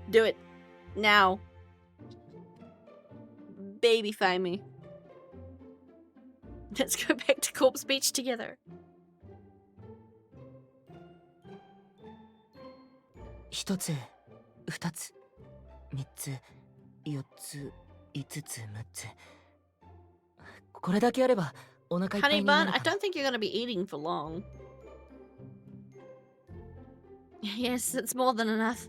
Do it. Now. Babyfy me. Let's go back to Corpse Beach together. 一つ、二つ、三つ、四つ、五つ、六つ。これだけあればお腹いっぱい Honey にな bun, る I から。 don't think you're gonna be eating for long. Yes, it's more than enough.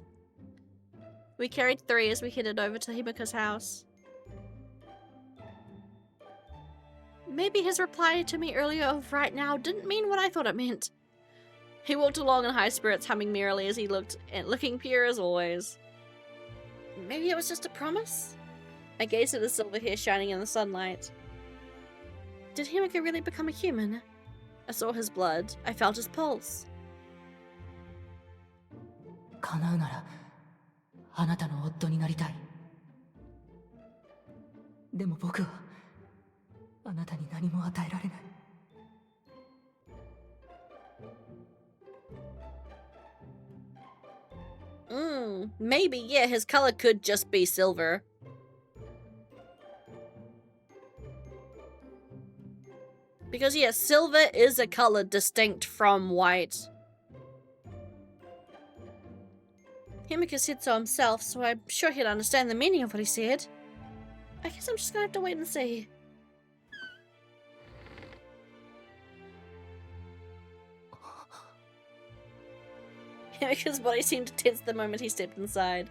We carried 3 as we headed over to Himika's house. Maybe his reply to me earlier of right now didn't mean what I thought it meant. He walked along in high spirits, humming merrily as he looking pure as always. Maybe it was just a promise? I gazed at his silver hair shining in the sunlight. Did Himika really become a human? I saw his blood. I felt his pulse. 叶うならあなたの夫になりたい。でも僕はあなたに何も与えられない。 Maybe, yeah, his color could just be silver. Because, yeah, silver is a color distinct from white. Himika said so himself, so I'm sure he'd understand the meaning of what he said. I guess I'm just gonna have to wait and see. Himika's body seemed to tense the moment he stepped inside.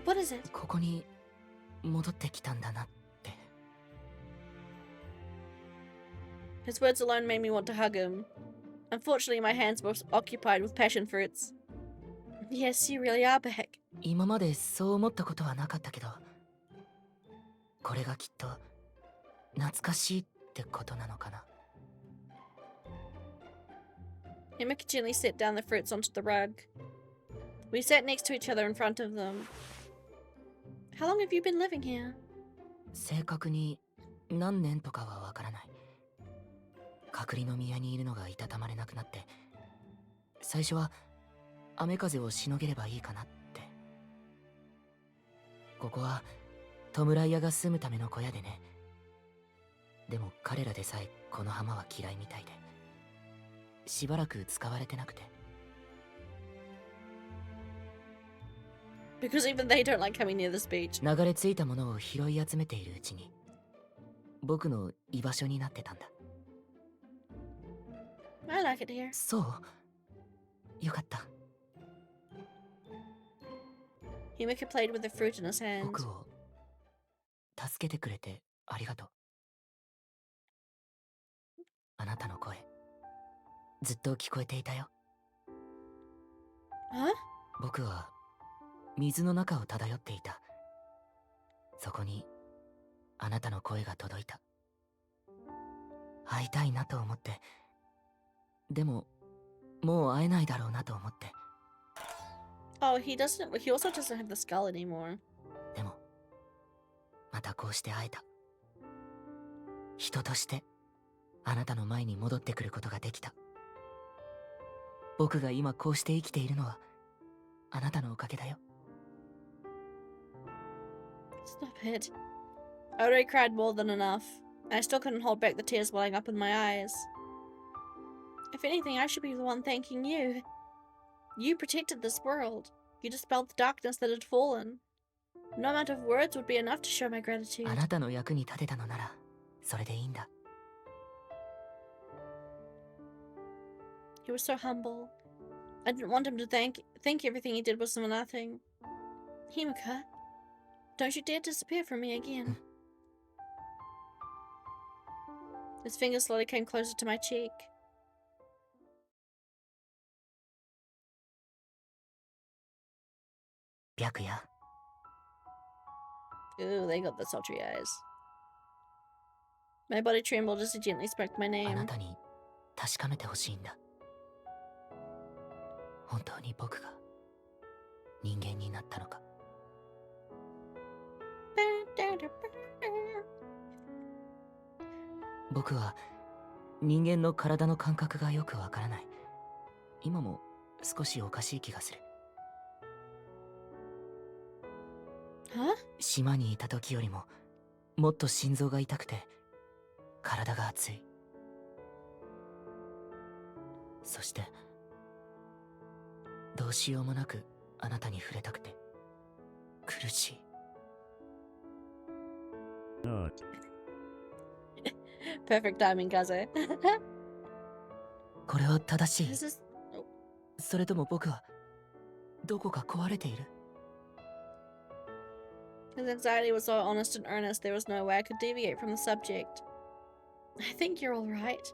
What is it? ここに戻ってきたんだなって。 His words alone made me want to hug him. Unfortunately, my hands were occupied with passion fruits. Yes, you really are back. 今までそう思ったことはなかったけど、これがきっと懐かしいってことなのかな。 Himika gently set down the fruits onto the rug. We sat next to each other in front of them. How long have you been living here? 正確に何年とかはわからない。隔離の宮にいるのがいたたまれなくなって、最初は雨風をしのげればいいかなって。ここは弔い屋が住むための小屋でね。でも彼らでさえこの浜は嫌いみたいで、しばらく使われてなくて。 Because even they don't like coming near this beach. 流れ着いたものを拾い集めているうちに、僕の居場所になってたんだ。 I like it here. そうよかった。 Himika played with the fruit in his hand. 僕を助けてくれてありがとう。あなたの声、ずっと聞こえていたよ。僕は水の中を漂っていた。そこにあなたの声が届いた。会いたいなと思って。でももう会えないだろうなと思って。 Oh, he also doesn't have the skull anymore. でもまたこうして会えた。人としてあなたの前に戻ってくることができた。僕が今こうして生きているのはあなたのおかげだよ。 Stop it. I already cried more than enough. I still couldn't hold back the tears welling up in my eyes. If anything, I should be the one thanking you. You protected this world. You dispelled the darkness that had fallen. No amount of words would be enough to show my gratitude. あなたの役に立てたのならそれでいいんだ。 He was so humble. I didn't want him to think everything he did was for nothing. Himika, don't you dare disappear from me again. His fingers slowly came closer to my cheek. Ooh, they got the sultry eyes. My body trembled as he gently spoke my あ name. なたに確かめてほしいんだ。本当に僕が人間になったのか。僕は人間の体の感覚がよくわからない。今も少しおかしい気がする。島にいた時よりももっと心臓が痛くて体が熱い。そしてどうしようもなくあなたに触れたくて苦しい。Perfect timing, Kaze. これは正しい。 This is... それとも僕はどこか壊れている？ His anxiety was so honest and earnest, there was no way I could deviate from the subject. I think you're all right.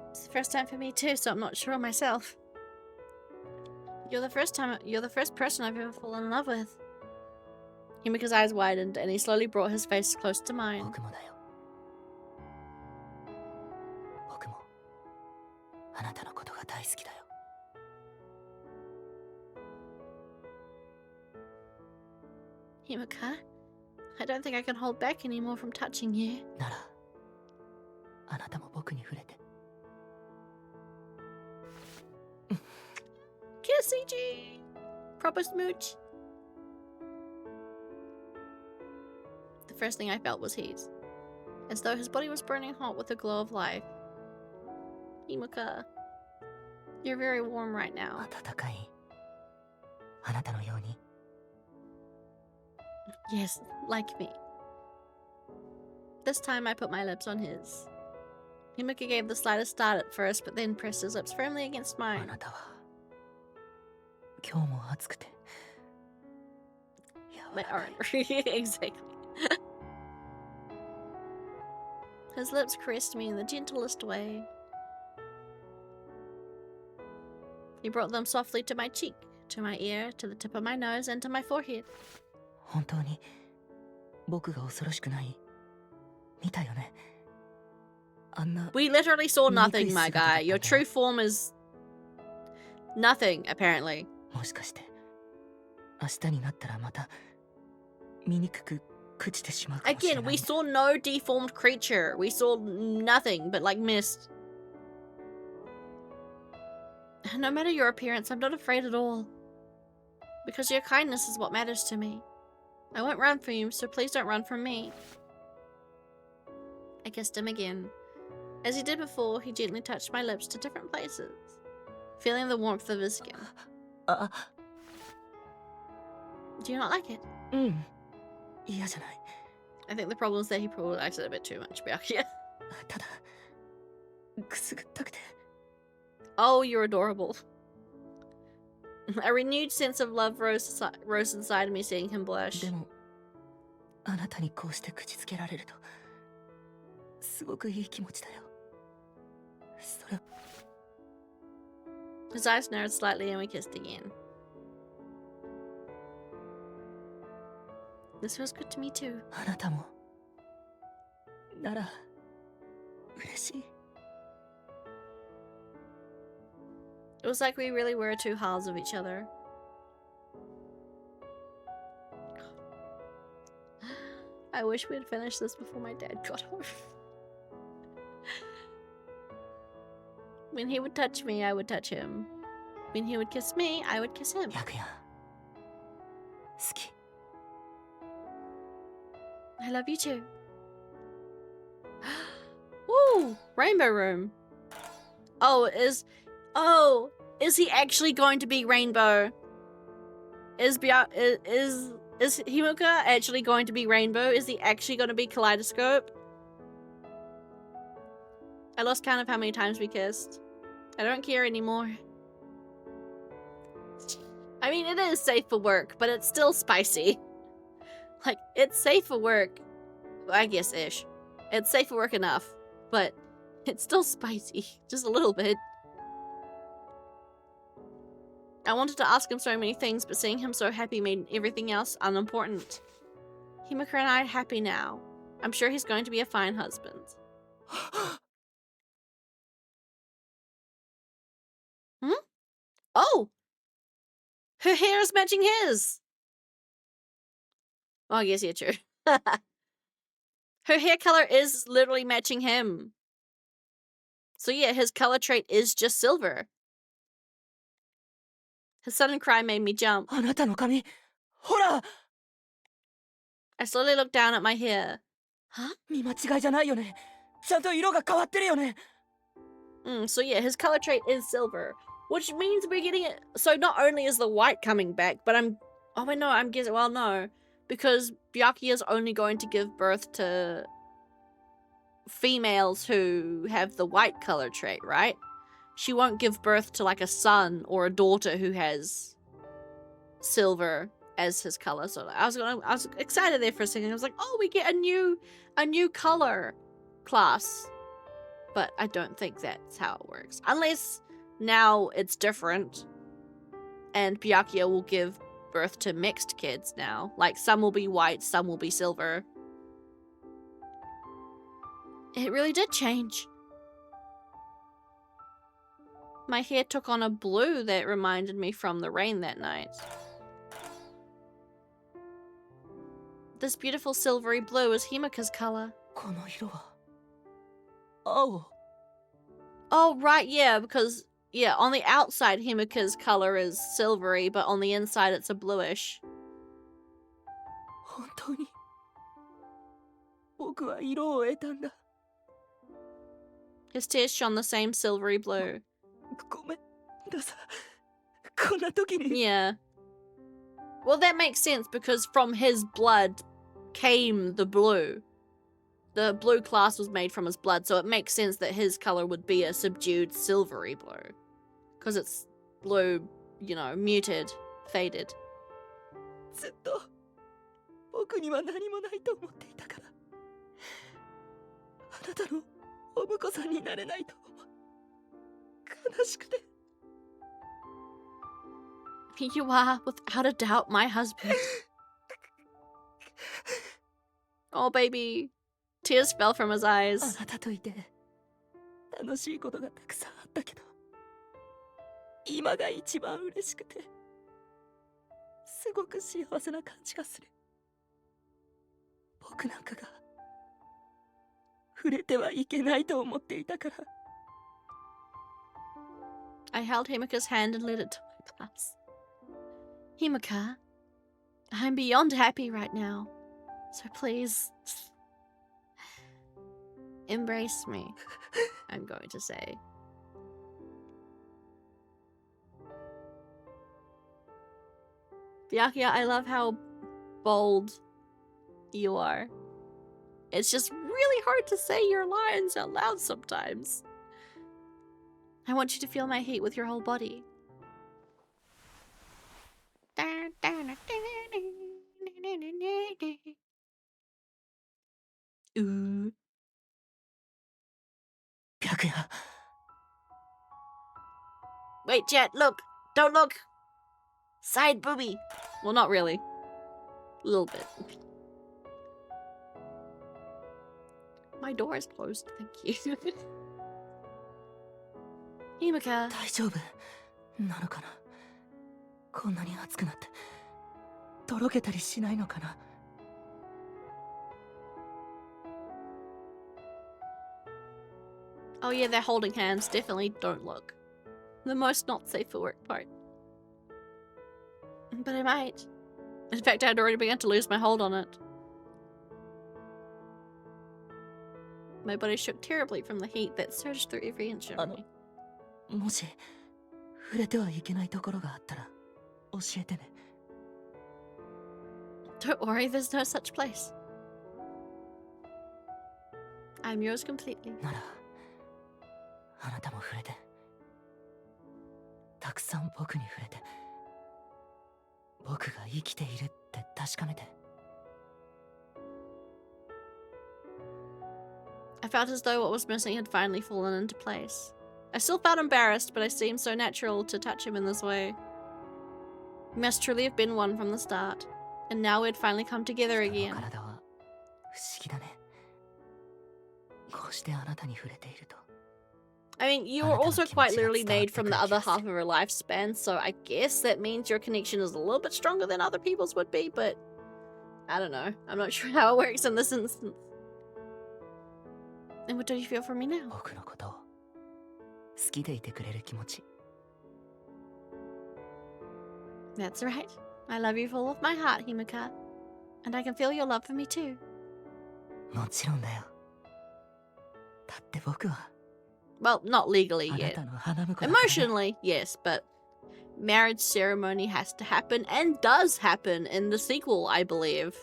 It's the first time for me too, so I'm not sure myself. You're the first person I've ever fallen in love with. Himika's eyes widened, and he slowly brought his face close to mine. 僕もだよ。僕もあなたのことが大好きだよ。 Himika, I don't think I can hold back anymore from touching you. ならあなたも僕に触れて。 Kissy Proper smooch. The first thing I felt was heat, as though his body was burning hot with the glow of life. Himika, you're very warm right now. 温かい。あなたのように。 Yes, like me. This time I put my lips on his. Himika gave the slightest start at first, but then pressed his lips firmly against mine. あなたは今日も暑くて。 Exactly. His lips caressed me in the gentlest way. He brought them softly to my cheek, to my ear, to the tip of my nose, and to my forehead. 本当に僕が恐ろしくない？見たよね。あんな。 We literally saw nothing, my guy. Your true form is nothing, apparently. もしかして明日になったらまた醜く朽ちてしまうかもしれない。 Again, we saw no deformed creature. We saw nothing but like mist. No matter your appearance, I'm not afraid at all. Because your kindness is what matters to me. I won't run from you, so please don't run from me. I kissed him again. As he did before, he gently touched my lips to different places, feeling the warmth of his skin. Do you not like it? 嫌じゃない。 I think the problem is that he probably likes it a bit too much, but yeah. ただくすぐったくて。 Oh, you're adorable. A renewed sense of love rose inside me seeing him blush. でもあなたにこうして口つけられるとすごくいい気持ちだよ。それ。 His eyes narrowed slightly and we kissed again. This feels good to me too. あなたもなら嬉しい。It was like we really were two halves of each other. I wish we had finished this before my dad got home. When he would touch me, I would touch him. When he would kiss me, I would kiss him. I love you too. Woo! Rainbow room. Is he actually going to be Rainbow? Is Himuka actually going to be Rainbow? Is he actually going to be Kaleidoscope? I lost count of how many times we kissed. I don't care anymore. I mean, it is safe for work, but it's still spicy. Like, it's safe for work. I guess-ish. It's safe for work enough, but it's still spicy. Just a little bit. I wanted to ask him so many things, but seeing him so happy made everything else unimportant. Himika and I are happy now. I'm sure he's going to be a fine husband. Hmm? Oh! Her hair is matching his! Oh, I guess, yeah, true. Her hair color is literally matching him. So yeah, his color trait is just silver. His sudden cry made me jump. I slowly looked down at my hair. Huh? So yeah, his color trait is silver. Which means we're getting it. So not only is the white coming back, but I'm guessing, well, no. Because Byakuya is only going to give birth to females who have the white color trait, right? She won't give birth to like a son or a daughter who has silver as his color. So I was excited there for a second. I was like, oh, we get a new color class. But I don't think that's how it works. Unless now it's different and Byakuya will give birth to mixed kids now. Like, some will be white, some will be silver. It really did change. My hair took on a blue that reminded me from the rain that night. This beautiful silvery blue is Himika's color. Oh, right, yeah, because, yeah, on the outside, Himika's color is silvery, but on the inside, it's a bluish. His tears shone the same silvery blue. Yeah. Well, that makes sense, because from his blood came the blue. The blue class was made from his blood, so it makes sense that his color would be a subdued silvery blue. Because it's blue, you know, muted, faded. You are, without a doubt, my husband. Oh, baby. Tears fell from his eyes. I held Himika's hand and led it to my palms. Himika, I'm beyond happy right now. So please, embrace me, I'm going to say. Byakuya, I love how bold you are. It's just really hard to say your lines out loud sometimes. I want you to feel my heat with your whole body. Ooh. Wait, Jet, look! Don't look! Side booby! Well, not really. A little bit. My door is closed, thank you. Himika. なのかな。こんなに熱くなってとろけたりしないのかな。Oh yeah, they're holding hands. Definitely don't look. The most not safe for work part. But I might. In fact, I'd already begun to lose my hold on it. My body shook terribly from the heat that surged through every inch of me. もし触れてはいけないところがあったら教えてね。Don't worry, there's no such place. I'm yours completely. ならあなたも触れて、たくさん僕に触れて、僕が生きているって確かめて。I felt as though what was missing had finally fallen into place. I still felt embarrassed, but it seemed so natural to touch him in this way. We must truly have been one from the start, and now we'd finally come together again. 体は不思議だね。こうしてあなたに触れていると。I mean, you were also quite literally made from the other half of her lifespan, so I guess that means your connection is a little bit stronger than other people's would be, but I don't know. I'm not sure how it works in this instance. And what do you feel for me now? 僕のことを好きでいてくれる気持ち。That's right. I love you full of my heart, Himika. And I can feel your love for me too. もちろんだよ。だって僕は Well, not legally あな yet. たの花婿だからね。 Emotionally, yes, but marriage ceremony has to happen and does happen in the sequel, I believe.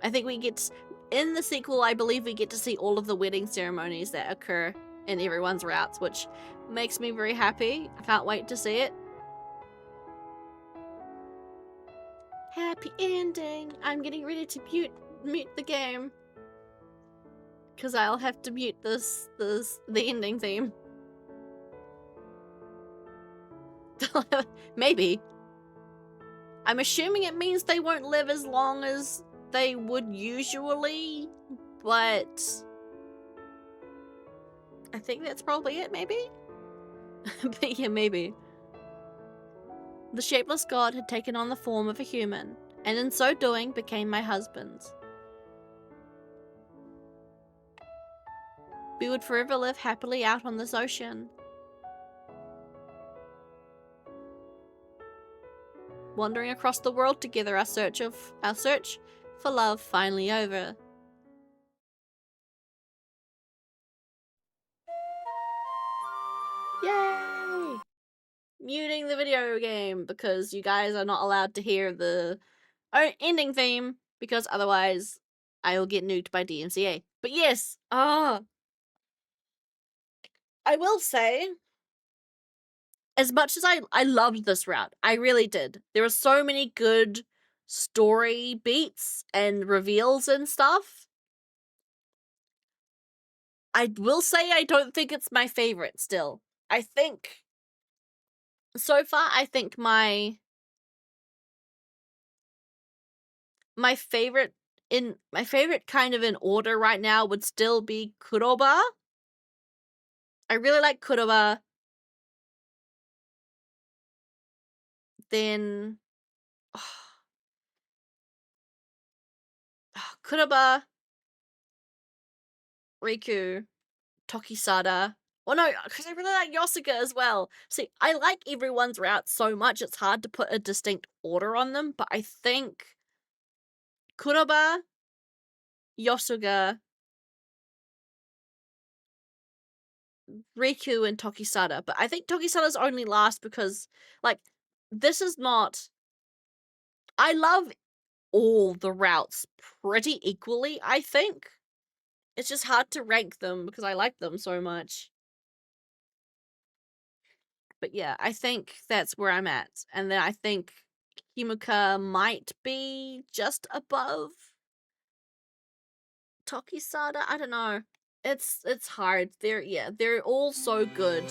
I think we get in the sequel, I believe we get to see all of the wedding ceremonies that occur in everyone's routes, which makes me very happy. I can't wait to see it. Happy ending. I'm getting ready to mute the game. Because I'll have to mute the ending theme. Maybe. I'm assuming it means they won't live as long as they would usually, but I think that's probably it, maybe? But yeah, maybe. The shapeless god had taken on the form of a human, and in so doing became my husband. We would forever live happily out on this ocean. Wandering across the world together, our search for love finally over. Yay! Muting the video game because you guys are not allowed to hear the ending theme because otherwise I'll get nuked by DMCA. But yes, I will say, as much as I loved this route, I really did. There were so many good story beats and reveals and stuff. I will say I don't think it's my favorite still. I think, so far, I think my favorite kind of in order right now would still be Kuroba. I really like Kuroba. Then Kuroba, Riku, Tokisada. Well, no, because I really like Yosuga as well. See, I like everyone's route so much, it's hard to put a distinct order on them, but I think Kuroba, Yosuga, Riku, and Tokisada. But I think Tokisada's only last because, like, this is not... I love all the routes pretty equally, I think. It's just hard to rank them because I like them so much. But yeah, I think that's where I'm at. And then I think Himuka might be just above Tokisada. I don't know. It's hard. They're all so good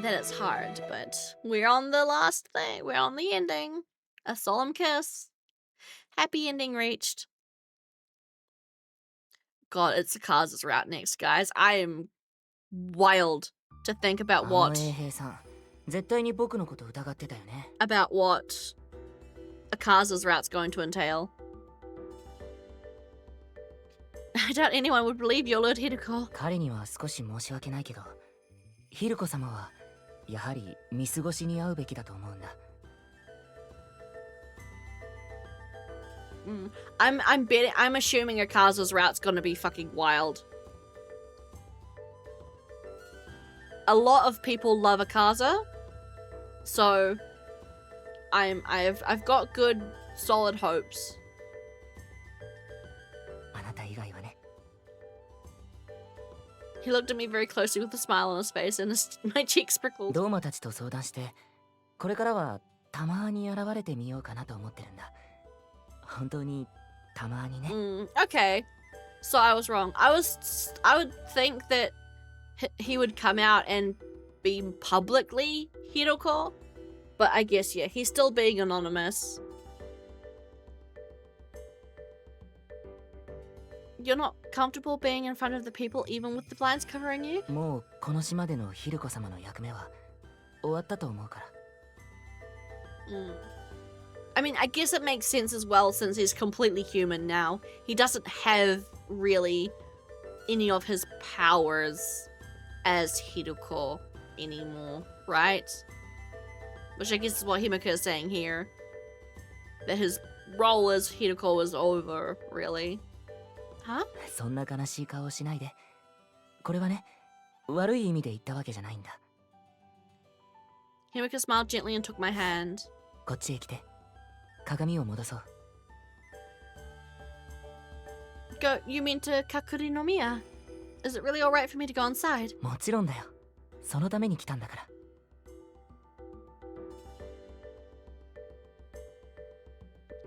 that it's hard, but we're on the last thing. We're on the ending. A solemn kiss. Happy ending reached. God, it's Akaza's route next, guys. I am wild to think about what 衛兵さん、絶対に僕のこと疑ってたよね。about what Akaza's route's going to entail. I doubt anyone would believe your Lord Hideko. 彼には少し申し訳ないけど、ヒルコ様はやはり見過ごしに会うべきだと思うんだ。I'm assuming Akaza's route's gonna be fucking wild. A lot of people love Akaza, so I've got good solid hopes. あなた以外はね。He looked at me very closely with a smile on his face and my cheeks prickled. ドーマたちと相談して、これからはたまに現れてみようかなと思ってるんだ。本当にたまにね。Okay, so I was wrong. I would think that he would come out and be publicly Hiroko, but I guess yeah, he's still being anonymous. You're not comfortable being in front of the people even with the blinds covering you? もうこの島でのヒルコ様の役目は終わったと思うから。I mean, I guess it makes sense as well since he's completely human now. He doesn't have really any of his powers as Hiroko anymore, right? Which I guess is what Himika is saying here. That his role as Hiroko is over, really. Huh? そんな悲しい顔をしないで。これはね、悪い意味で言ったわけじゃないんだ。Himika smiled gently and took my hand. こっちへ来て。鏡を戻そう。Go, you mean to Kakurinomiya? Is it really alright for me to go inside? もちろんだよ。そのために来たんだから。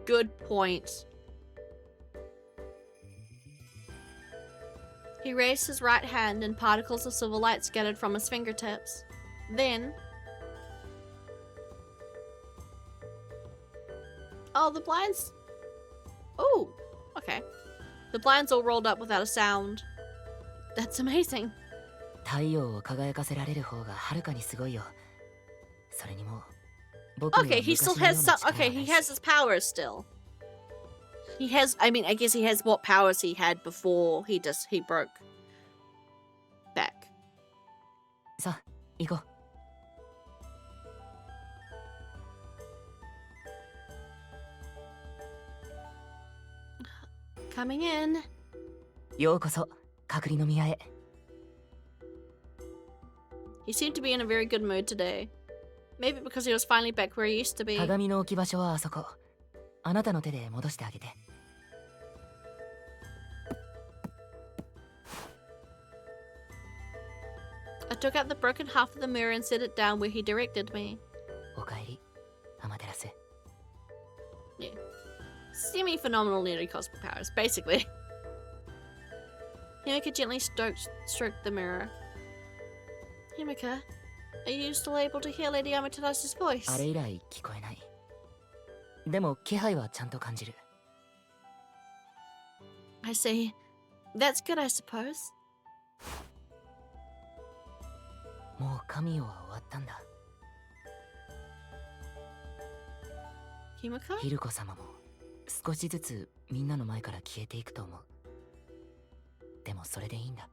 Good point. He raised his right hand and particles of silver light scattered from his fingertips. Then... Oh, the blinds... Oh, okay. The blinds all rolled up without a sound. That's amazing. 太陽を輝かせられる方がはるかにすごいよ。それにも僕には Okay, he still has some... Okay, he has his powers still. He has... I mean, I guess he has what powers he had before he broke back. さあ、行こう。Coming in. ようこそ、隔離の宮へ。He seemed to be in a very good mood today. Maybe because he was finally back where he used to be. 鏡の置き場所はあそこ。あなたの手で戻してあげて。I took out the broken half of the mirror and set it down where he directed me. おかえり、アマテラス。Yeah. Semi-phenomenal nearly cosmic powers, basically. Himika gently stroked the mirror. Himika, are you still able to hear Lady Amaterasu's voice? あれ以来聞こえない。でも気配はちゃんと感じる。I see. That's good, I suppose. もう神代は終わったんだ。Himika? ヒルコ様も少しずつみんなの前から消えていくと思う。でもそれでいいんだ。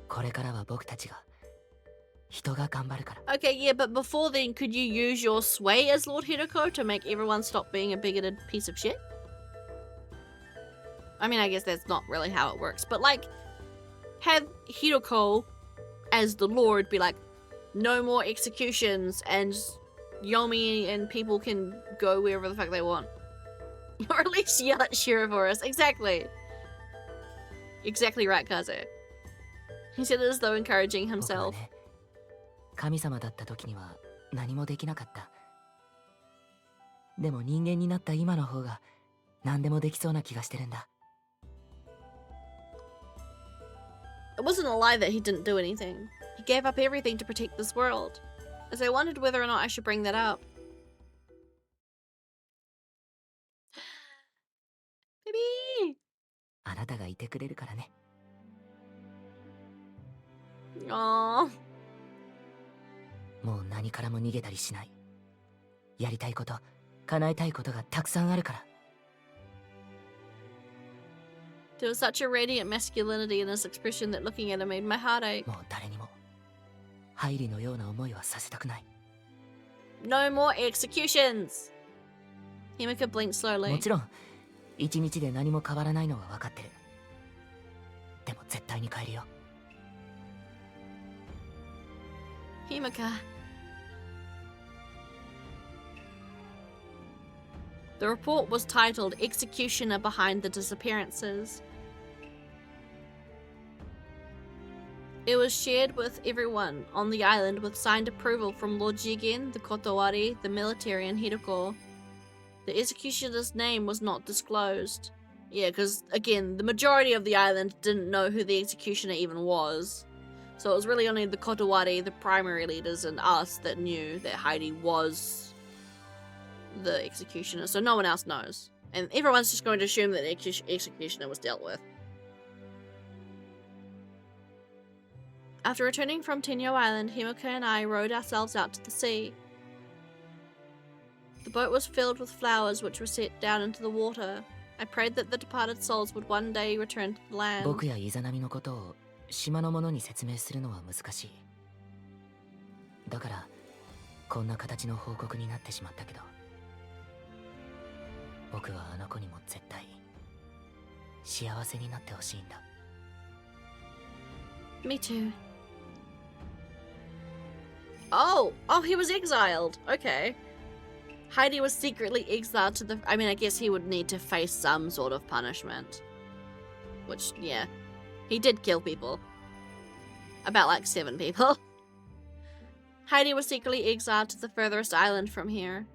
これからは僕たちが人が頑張るから。Okay, yeah, but before then, could you use your sway as Lord Hiroko to make everyone stop being a bigoted piece of shit? I mean, I guess that's not really how it works, but like, have Hiroko as the Lord be like, no more executions, and Yomi and people can go wherever the fuck they want. Or at least yell at Shiravorus. Exactly. Exactly right, Kaze. He said it as though encouraging himself. 神様だった時には何もできなかった。でも人間になった今の方が何でもできそうな気がしてるんだ。It wasn't a lie that he didn't do anything. He gave up everything to protect this world. As I wondered whether or not I should bring that up. Baby! あなたがいてくれるからね。Aww. もう何からも逃げたりしない。やりたいこと、叶えたいことがたくさんあるから。 There was such a radiant masculinity in his expression that looking at him made my heart ache. もう誰にもハイリのような思いはさせたくない。 No more executions! Himika blinked も slowly. ちろん一日で何も変わらないのは分かってる。でも絶対に帰るよ。 Himika. The report was titled Executioner Behind the Disappearances. It was shared with everyone on the island with signed approval from Lord Jigen, the Kotowari, the military, and Hiroko. The executioner's name was not disclosed. Yeah, because, again, the majority of the island didn't know who the executioner even was. So it was really only the Kotowari, the primary leaders, and us that knew that Heidi was the executioner. So no one else knows. And everyone's just going to assume that the executioner was dealt with. After returning from Tenyo Island, Himika and I rowed ourselves out to the sea. The boat was filled with flowers which were set down into the water. I prayed that the departed souls would one day return to the land. 僕やイザナミのことを島の者に説明するのは難しい。だからこんな形の報告になってしまったけど、僕はあの子にも絶対幸せになってほしいんだ。 Me too. Oh, he was exiled. Okay. Heidi was secretly exiled to the... I mean, I guess he would need to face some sort of punishment. Which, yeah. He did kill people. About like 7 people. Heidi was secretly exiled to the furthest island from here.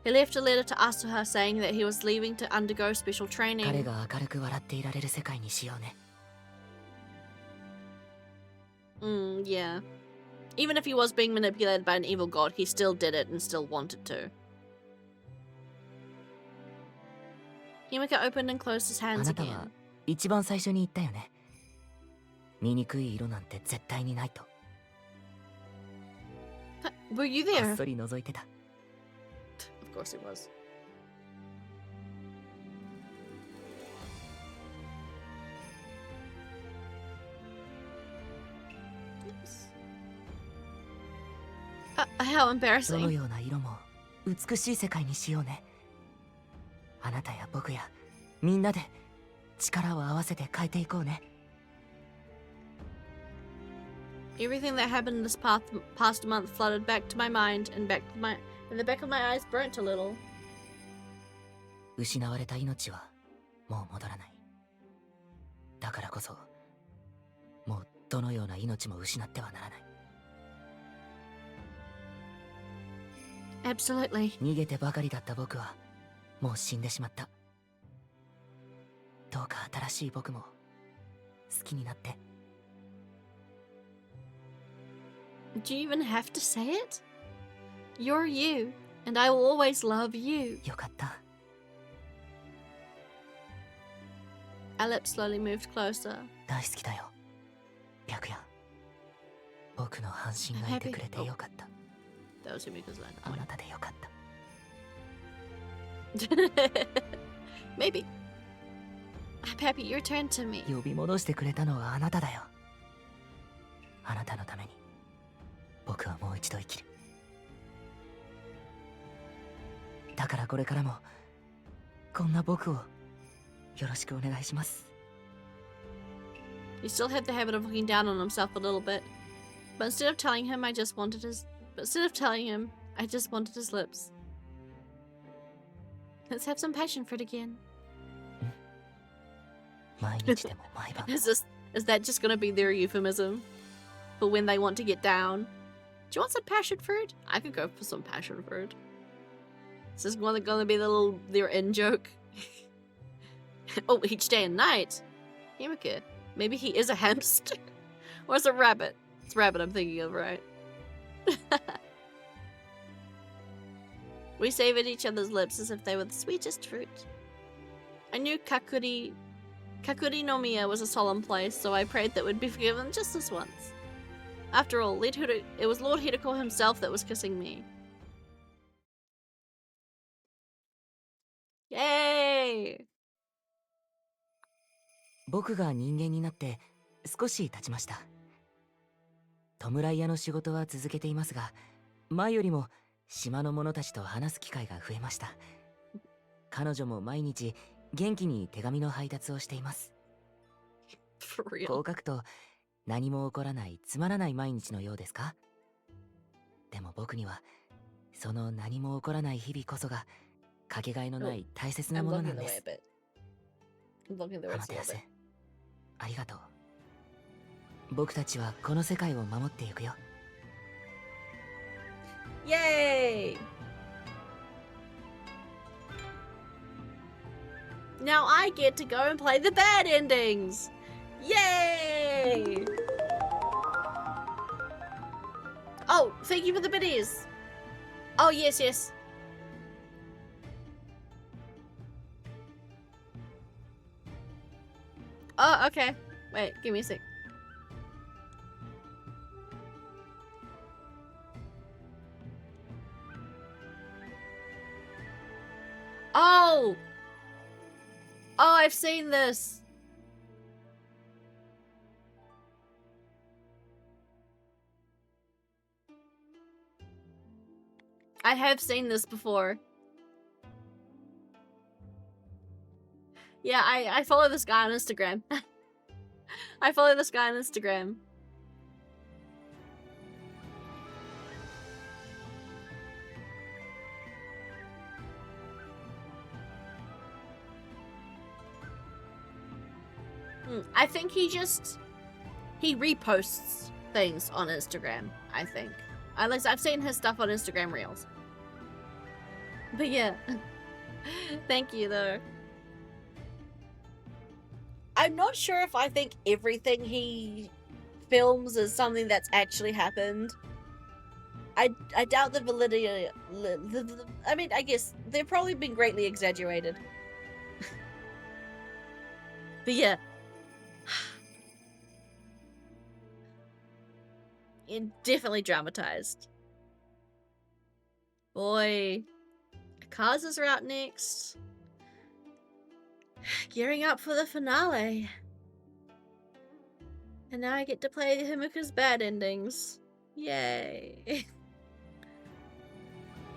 He left a letter to Asuha saying that he was leaving to undergo special 彼 training. が明るく笑っていられる世界にしようね。 Yeah. Even if he was being manipulated by an evil god, he still did it and still wanted to. Himika opened and closed his あ hands なた again. は一番最初に言ったよね。醜い色なんて絶対にないと。 Were you こ there? っそり覗いてた。 Of course it was. How どの embarrassing. ような色も美しい世界にしようね。あなたや僕やみんなで力を合わせて変えていこうね。 Everything that happened this past month flooded back to my mind and the back of my eyes burnt a little. 失われた命はもう戻らない。だからこそもうどのような命も失ってはならない。 Absolutely. 逃げてばかりだった僕はもう死んでしまった。どうか新しい僕も好きになって。 Do you even have to say it? You're you, and I will always love you. よかった。 Our lips slowly moved closer. 大好きだよ。白夜。僕の半身がいてくれてよかった。 That was Himika's line. あなたでよかった。 Maybe. I'm happy you returned to me. 呼び戻してくれたのはあなただよ。あなたのために僕はもう一度生きる。だからこれからもこんな僕をよろしくお願いします。 He still had the habit of looking down on himself a little bit. But instead of telling him I just wanted his lips. Let's have some passion fruit again. 毎日でも毎晩。 Is that just gonna be their euphemism for when they want to get down? Do you want some passion fruit? I could go for some passion fruit. Is this gonna be their in joke? Oh, each day and night. Himika. Maybe he is a hamster. Or is it a rabbit? It's rabbit I'm thinking of, right? We savored each other's lips as if they were the sweetest fruit. I knew Kakuri Kakuri no Miya was a solemn place, so I prayed that we'd be forgiven just this once. After all, it was Lord Hideko himself that was kissing me. Yay! 僕が人間になって少し経ちました。弔い屋の仕事は続けていますが、前よりも島の者たちと話す機会が増えました。彼女も毎日元気に手紙の配達をしています。こう書くと何も起こらないつまらない毎日のようですか？でも僕にはその何も起こらない日々こそがかけがえのない大切なものなんです。アマテラス、ありがとう。僕たちはこの世界を守っていくよ。Yay! Now I get to go and play the bad endings! Yay! Oh, thank you for the biddies! Oh, yes, yes. Oh, okay. Wait, give me a sec. Oh! Oh, I've seen this. I have seen this before. Yeah, I follow this guy on Instagram. I follow this guy on Instagram. I think he reposts things on Instagram, I think. At least I've seen his stuff on Instagram Reels. But yeah. Thank you though. I'm not sure if I think everything he films is something that's actually happened. I doubt the validity. I mean, I guess they've probably been greatly exaggerated. But yeah. Definitely dramatized. Boy. Akaza's are out next. Gearing up for the finale. And now I get to play Himuka's bad endings. Yay.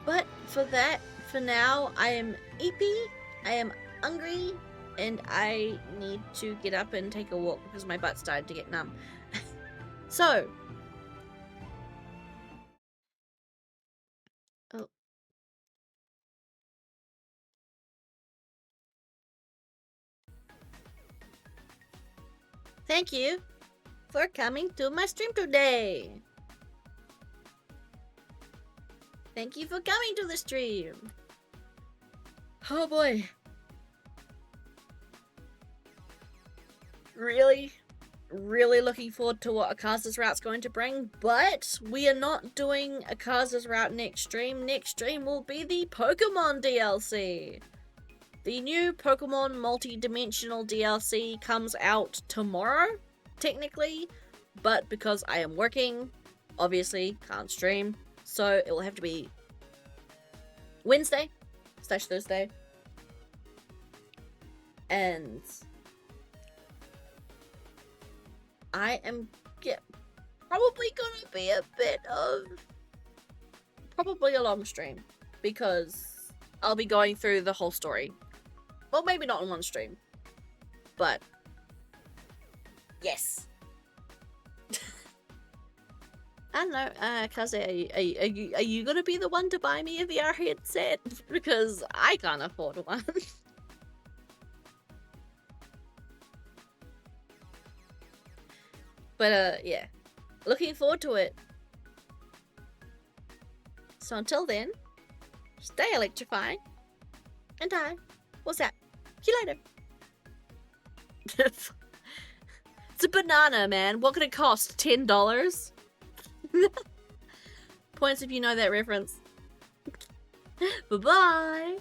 But for now, I am eepy, I am hungry, and I need to get up and take a walk because my butt started to get numb. So. Oh. Thank you for coming to my stream today. Thank you for coming to the stream. Oh boy. Really looking forward to what Akaza's Route's going to bring, but we are not doing Akaza's Route next stream. Next stream will be the Pokemon DLC. The new Pokemon multi-dimensional DLC comes out tomorrow, technically, but because I am working, obviously can't stream, so it will have to be Wednesday/Thursday. And I am probably gonna be probably a long stream, because I'll be going through the whole story. Well, maybe not in one stream, but yes. I don't know, Kaze, are you gonna be the one to buy me a VR headset? Because I can't afford one. But yeah, looking forward to it. So until then, stay electrifying, and I will see you later. It's a banana, man. What could it cost? $10? Points if you know that reference. Bye-bye.